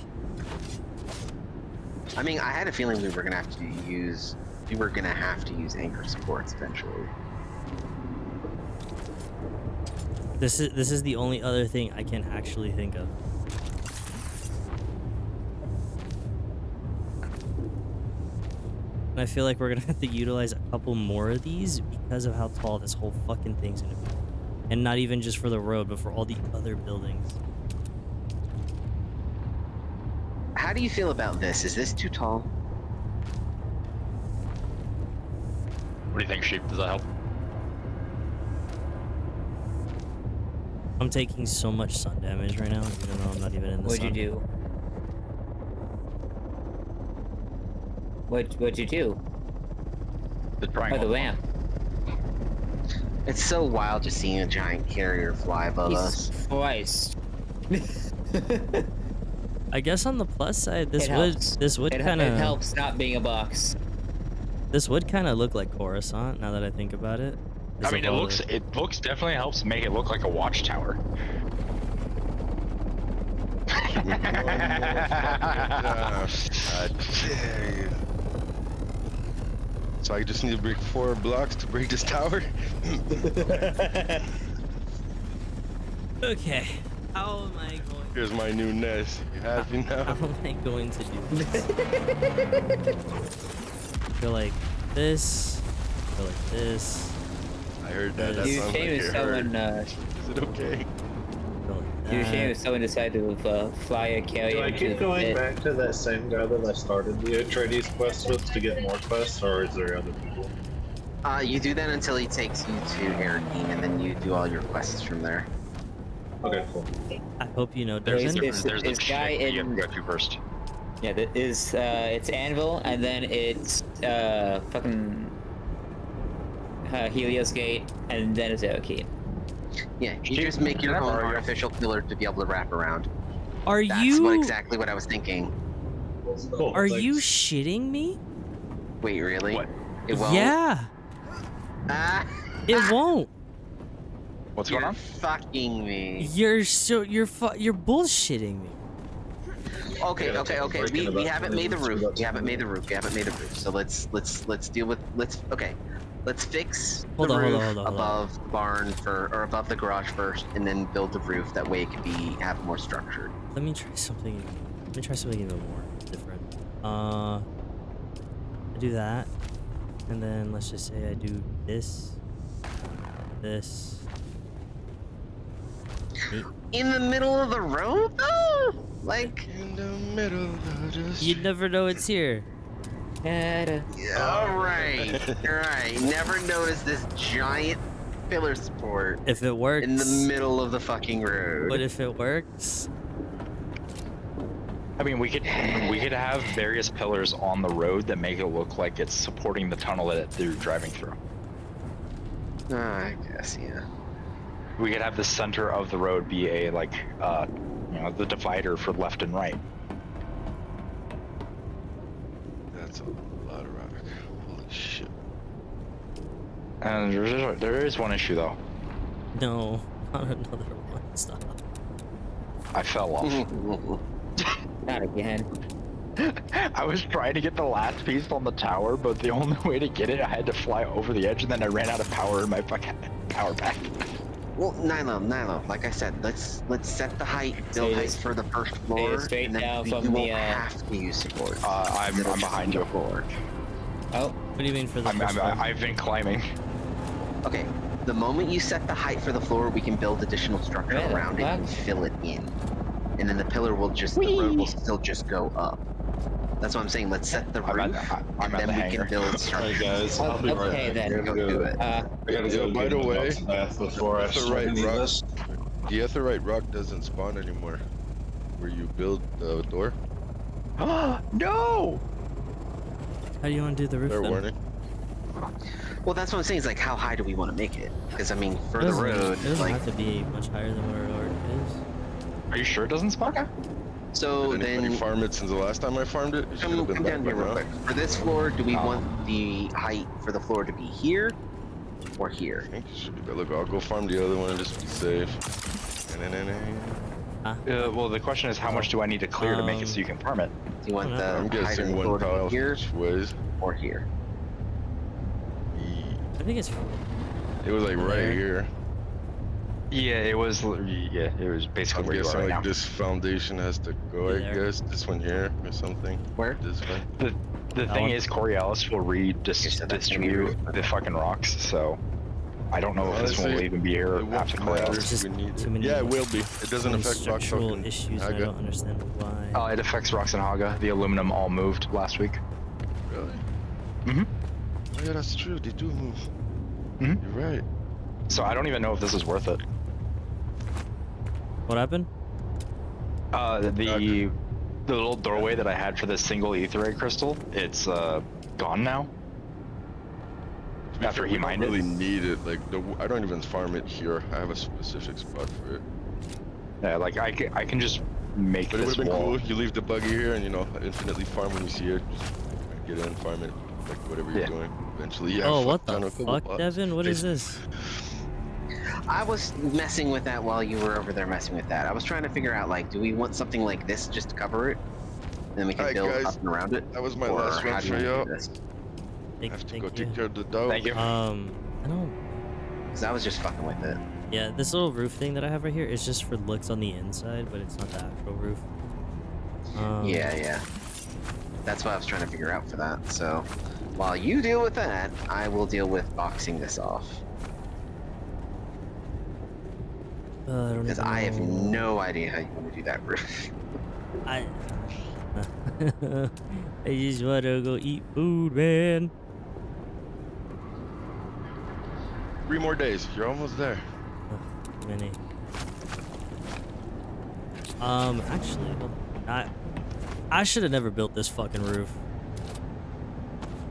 I mean, I had a feeling we were gonna have to use anchor supports eventually. This is the only other thing I can actually think of. And I feel like we're gonna have to utilize a couple more of these because of how tall this whole fucking thing's gonna be. And not even just for the road, but for all the other buildings. How do you feel about this? Is this too tall? What do you think, Sheep? Does that help? I'm taking so much sun damage right now, even though I'm not even in the What'd sun. you do? What'd you do? The Oh, triangle. the ramp. It's so wild just seeing a giant carrier fly above us. Jesus Christ. I guess on the plus side, this It would helps. this would It kind of helps not being a box. this would kind of look like Coruscant now that I think about it. I mean, it looks definitely helps make it look like a watchtower. I dare you. So I just need to break 4 blocks to break this tower? Okay, how am I going? Here's my new nest. You happy now? How am I going to do this? Go like this. Go like this. I heard that. That You sounds like shame if it hurt. someone, Is it okay? Go like you shame that. if someone decided to fly a carrier Do I into keep the going pit. back to that same guy that I started the Atreides quest with to get more quests, or is there other people? You do that until he takes you to Arakeen, and then you do all your quests from there. Okay, cool. I hope you know, There's Devin. This- the this guy ship you have in- to go to first. Yeah, that is it's Anvil, and then it's fucking Helios Gate, and then it's Arakeen. Yeah, you just make your own artificial pillar to be able to wrap around. Are That's you exactly what I was thinking. Cool. are thanks. you shitting me? Wait, really? What? It won't? Yeah, Ah! it won't. What's You're going on? fucking me. You're bullshitting me. Okay. breaking We about haven't made the 20 roof. minutes. We haven't made the roof. So let's deal with let's fix Hold the on, hold on, roof hold on, hold on. above the barn or above the garage first, and then build the roof. That way it can have more structure. Let me try something. Let me try something even more different. I do that, and then let's just say I do this. Neat. In the middle of the road, though. Like, In the middle of the You'd never know it's here. all right. Never noticed this giant pillar support If it works. in the middle of the fucking road. But if it works, I mean, we could have various pillars on the road that make it look like it's supporting the tunnel that they're driving through. I guess, yeah. We could have the center of the road be a the divider for left and right. That's a lot of rock. Holy shit. And there is one issue though. no, not another one. Stop. I fell off. Not again. I was trying to get the last piece on the tower, but the only way to get it, I had to fly over the edge, and then I ran out of power in my fucking power pack. Well, Nilo, like I said, let's set the height, build height for the first floor, straight and then down we from won't the, have to use support. I'm It'll just behind be you. the floor. Oh, What do you mean for the first one? I've been climbing. Okay, the moment you set the height for the floor, we can build additional structure Yeah, around it and what? fill it in. And then the pillar will the road will still just go up. That's what I'm saying, let's set the I'm at roof, the- I'm and at then the we can hangar. build Alright, structure. guys, I'll be right okay back. then. I gotta Go do go. it. I gotta So, go by get the in way, the bath before I that's the start right any rock. of this. The Etherite rock doesn't spawn anymore. Where you build the door. No! How do you want to do the roof Fair then? warning. Well, that's what I'm saying, is like, how high do we want to make it? Because, I mean, for It the doesn't- road, it doesn't like, have to be much higher than where it already is. Are you sure it doesn't spawn? so Did anybody then farm it since the last time I farmed it? It should have come been down back here by real now. quick. For this floor, do we Oh. want the height for the floor to be here or here? I think it should be better. Look, I'll go farm the other one and just be safe. Well, the question is, how much do I need to clear to make it so you can farm it? Do you want I'm the I'm height of guessing the one floor to tile be here each ways. or here? I think it's It was like right There. here. Yeah, it was basically I'm where you are guessing right like now. this foundation has to go, I There. guess. This one here or something. Where? This one. The That thing one? is, Coriolis will Okay, so that's gonna be redistribute the fucking rocks, so I don't know if this one will Honestly, even be here It after won't matter. Coriolis. Just We need too it. many Yeah, it will be. It doesn't Many affect rock structural fucking issues, and I Haga. don't understand why. It affects rocks and Haga. The aluminum all moved last week. Really? Mhm. Oh yeah, that's true. They do move. Mhm. You're right. So I don't even know if this is worth it. What happened? The little doorway that I had for this single aetherite crystal, it's gone now. To be After fair, he we don't mined it? really need it. Like I don't even farm it here. I have a specific spot for it. Yeah, like I can just make But it would this have been wall. cool. You leave the buggy here, and infinitely farm when you see it. Just get in, farm it, like whatever you're Yeah. doing. Eventually, yeah. Oh, fuck what down the a couple fuck, blocks. Devin? What is this? I was messing with that while you were over there messing with that. I was trying to figure out, like, do we want something like this just to cover it? Then we can Alright, build guys. up and around it? That was my Or last how run do you for wanna y'all. do this? I have to Thank go you. take care of the dog. Thank you. I don't. Because I was just fucking with it. Yeah, this little roof thing that I have right here is just for looks on the inside, but it's not the actual roof. Yeah. That's what I was trying to figure out for that. So, while you deal with that, I will deal with boxing this off. Because I have no idea how you want to do that roof. I just want to go eat food, man. 3 more days. You're almost there. Ugh, many. Actually, hold on. I should have never built this fucking roof.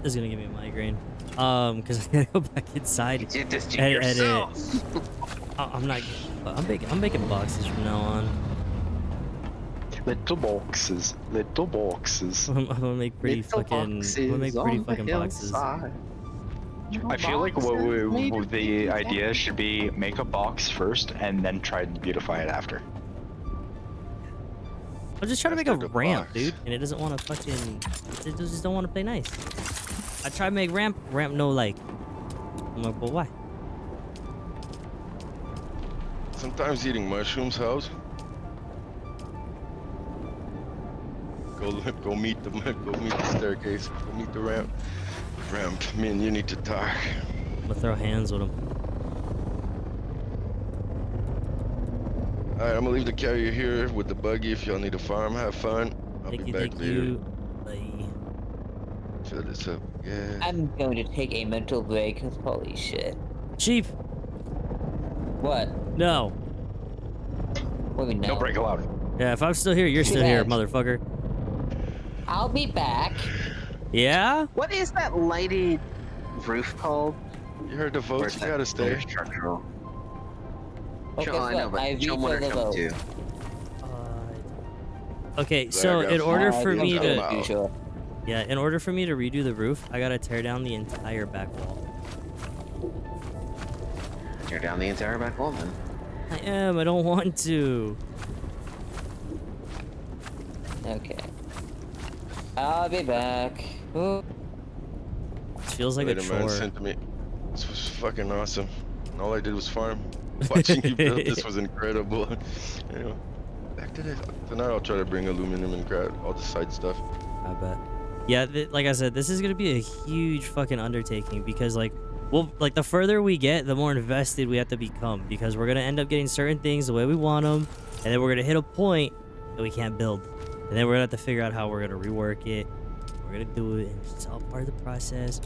This is gonna give me a migraine. Because I gotta go back inside. You did this to and yourself! I'm not. I'm making boxes from now on. Little boxes, little boxes. I'm gonna make pretty Little fucking. I'm gonna make boxes pretty on the fucking boxes. hillside. I feel like what the idea should be make a box first and then try and beautify it after. I'm just trying to make a After the ramp, box. dude, and it doesn't want to fucking. It just don't want to play nice. I try to make ramp no like. I'm like, but why? Sometimes eating mushrooms helps. Go meet the staircase. Go meet the ramp. Me and you need to talk. I'm gonna throw hands with him. Alright, I'm gonna leave the carrier here with the buggy. If y'all need a farm, have fun. I'll Thank be you, back thank later. you. Bye. Fill this up. Yeah. I'm going to take a mental break. Holy shit. Sheep. What? No. What do we know? No break allowed. Yeah, if I'm still here, you're still here, motherfucker. I'll be back. Yeah? What is that lighted roof called? You heard the Or votes. is You that gotta stay. structural? Oh, Sure, guess I know, what? but I Joe veto wanted the to come vote. too. Okay, There, so I got in order food. for me I'm to out. Sure. yeah, in order for me to redo the roof, I gotta tear down the entire back wall. Tear down the entire back wall then. I am. I don't want to. Okay. I'll be back. Ooh. It feels like a Later, man. chore. Sent to me. This was fucking awesome. And all I did was farm. Watching you build this was incredible. You know, back to this. Tonight I'll try to bring aluminum and crap, all the side stuff. I bet. Yeah, like I said, this is gonna be a huge fucking undertaking because like, like the further we get, the more invested we have to become because we're gonna end up getting certain things the way we want them, and then we're gonna hit a point that we can't build, and then we're gonna have to figure out how we're gonna rework it. We're gonna do it, and it's all part of the process.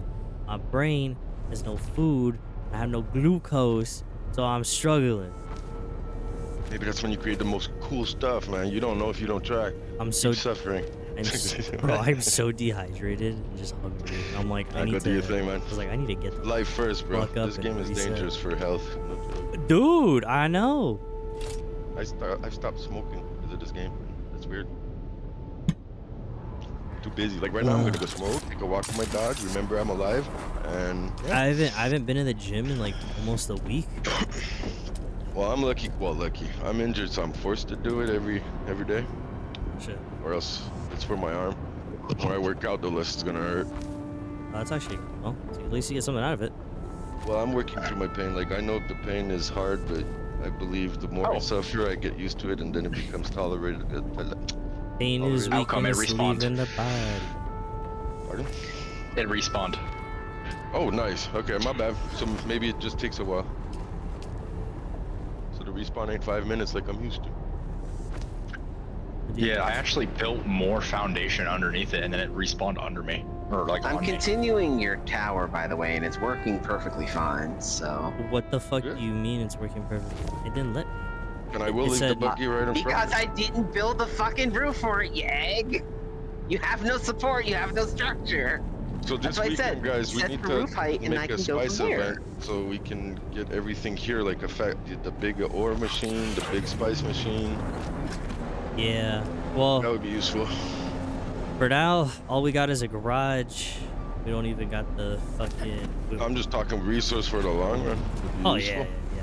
My brain has no food. I have no glucose, so I'm struggling. Maybe that's when you create the most cool stuff, man. You don't know if you don't try. I'm so Keep suffering. I'm so dehydrated and just hungry. I'm like, I Go need do your to. thing, man. I was like, I need to get the Life first, bro. Fuck up This and game is reset. dangerous for health. dude. I know. I've stopped smoking because of this game. That's weird. Too busy. Like right now, I'm gonna go smoke, take a walk with my dog. Remember, I'm alive, and yeah. I haven't been in the gym in like almost a week. Well, I'm lucky. Well, lucky. I'm injured, so I'm forced to do it every day, Shit. or else it's for my arm. The more I work out, the less it's gonna hurt. That's actually well. At least you get something out of it. Well, I'm working through my pain. Like I know the pain is hard, but I believe the more I suffer, I get used to it, and then it becomes tolerated. Pain is Outcome, it weakness respawns. leaving the body. Pardon? It respawned. Oh, nice. Okay, my bad. So maybe it just takes a while. So the respawn ain't 5 minutes like I'm used to. Yeah, I actually built more foundation underneath it, and then it respawned under me, or like I'm on me. continuing your tower, by the way, and it's working perfectly fine. So What the fuck Yeah. do you mean it's working perfectly? It didn't let me. And I will It leave the said- buggy right in front. because I didn't build the fucking roof for it, you egg. You have no support. You have no structure. So this That's what I weekend, said. guys, we Set need the to roof height and I make a can go from spice there. event so we can get everything here, like the big ore machine, the big spice machine. Yeah. Well, That would be useful. for now, all we got is a garage. We don't even got the fucking. I'm just talking resource for the long run. Would be Oh useful. yeah, yeah.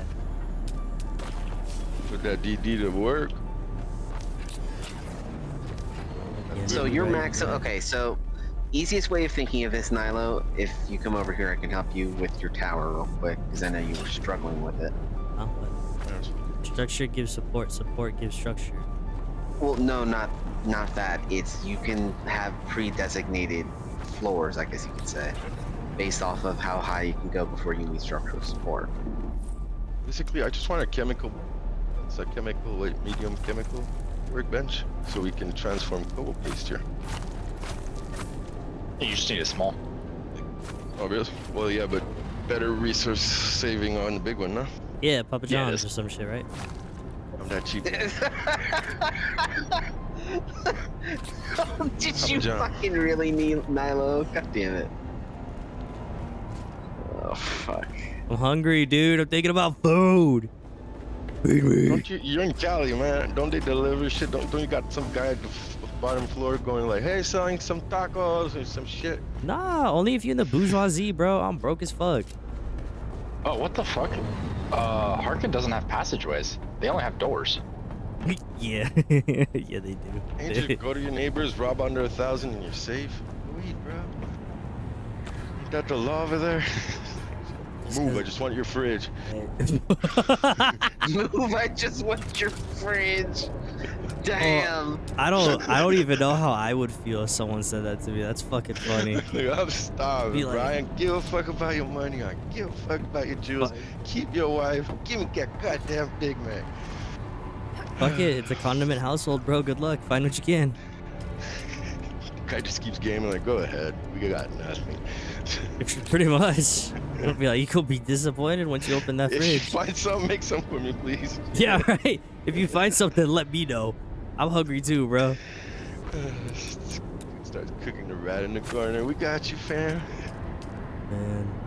Put that DD to work. Yeah, So you're you're right, max. you're right. Okay, so easiest way of thinking of this, Nilo, if you come over here, I can help you with your tower real quick because I know you were struggling with it. Oh, but structure gives support. Support gives structure. Well, no, not that. It's you can have pre-designated floors, I guess you could say, based off of how high you can go before you need structural support. Basically, I just want a chemical. It's a chemical, like medium chemical workbench, so we can transform cobalt paste here. You just need a small. Oh, really? Well, yeah, but better resource saving on the big one, no? Yeah, Papa Yeah, it John's is. or some shit, right? I'm that cheap. Did you John. fucking really need Nilo? God damn it. Oh, fuck. I'm hungry, dude. I'm thinking about food. Feed me. Don't you? You're in Cali, man. Don't they deliver shit? Don't you got some guy bottom floor going like, hey, selling some tacos or some shit. Nah, only if you're in the bourgeoisie, bro. I'm broke as fuck. Oh, what the fuck? Harkin doesn't have passageways. They only have doors. Yeah, yeah, they do. Ain't just go to your neighbors, rob under 1,000, and you're safe. Weed, bro. Ain't that the law over there? Move, I just want your fridge. Move, I just want your fridge. Damn. I don't even know how I would feel if someone said that to me. That's fucking funny. Look, I'm starving, Be like- bro. I don't give a fuck about your money. I don't give a fuck about your jewels. Keep your wife. Give me that goddamn Big Mac. Fuck it, it's a condiment household, bro. Good luck. Find what you can. Guy just keeps gaming like, go ahead. We got nothing. Pretty much. It'll be like, you could be disappointed once you open that If you fridge. find some, make some for me, please. Yeah, right. If you find something, let me know. I'm hungry too, bro. Starts cooking the rat in the corner. We got you, fam. Man.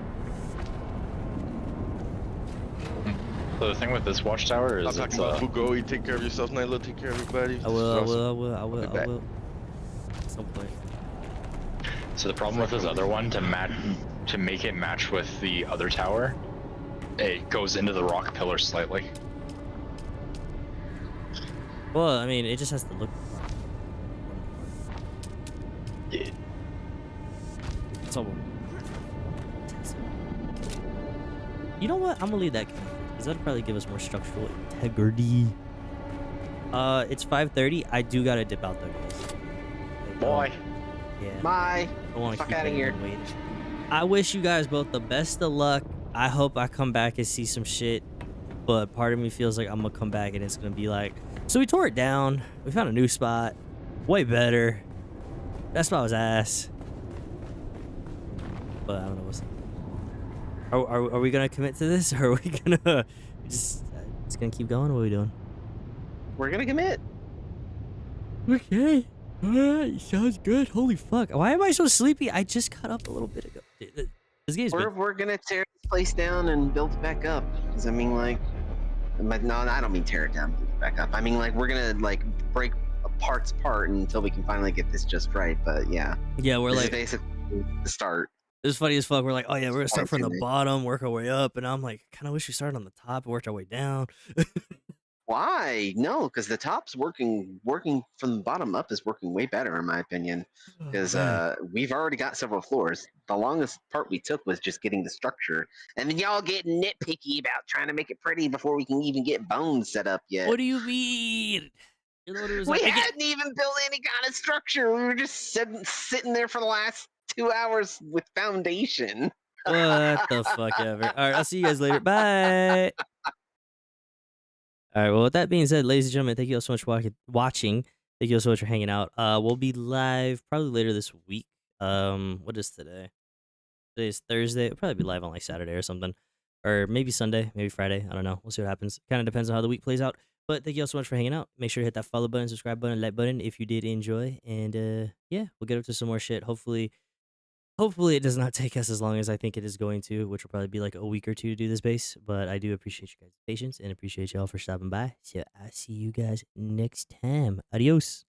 So the thing with this watchtower I'm is talking it's, about Fugoi. Take care of yourself, Nyla. Take care of everybody. I will. I'll be I back. will. At some point. so the problem with this other one to make it match with the other tower, it goes into the rock pillar slightly. Well, I mean, it just has to look. Yeah. So, you know what? I'm gonna leave that because that'll probably give us more structural integrity. It's 5:30. I do gotta dip out though, guys. Boy. Yeah. Bye. I don't want to Fuck keep outta here. anyone waiting. I wish you guys both the best of luck. I hope I come back and see some shit, but part of me feels like I'm gonna come back and it's gonna be like, so we tore it down. We found a new spot, way better. That spot was ass. But I don't know what's. Are we gonna commit to this, or are we gonna just gonna keep going? What are we doing? We're gonna commit. Okay. Alright, sounds good. Holy fuck. Why am I so sleepy? I just got up a little bit ago. Dude, this game's been... We're gonna tear this place down and build it back up. 'Cause I mean, like, no, I don't mean tear it down, build it back up. I mean, like, we're gonna like break parts apart until we can finally get this just right. But yeah, Yeah, we're this is like, basically the start. it was funny as fuck. We're like, oh yeah, we're gonna start from the Fine-tuning. bottom, work our way up, and I'm like, kind of wish we started on the top and worked our way down. Why? No, because the top's working from the bottom up is working way better in my opinion. Because we've already got several floors. The longest part we took was just getting the structure, and then y'all get nitpicky about trying to make it pretty before we can even get bones set up yet. What do you mean? You're the one who was We like, hadn't even built any kind of structure. We were just sitting there for the last 2 hours with foundation. what the fuck ever. All right, I'll see you guys later. Bye. All right, well, with that being said, ladies and gentlemen, thank you all so much for watching. Thank you all so much for hanging out. We'll be live probably later this week. What is today? Today is Thursday. It'll probably be live on like Saturday or something. Or maybe Sunday, maybe Friday. I don't know. We'll see what happens. Kind of depends on how the week plays out. But thank you all so much for hanging out. Make sure to hit that follow button, subscribe button, like button if you did enjoy. And yeah, we'll get up to some more shit. Hopefully it does not take us as long as I think it is going to, which will probably be like a week or two to do this base. But I do appreciate you guys' patience and appreciate y'all for stopping by. So I'll see you guys next time. Adios.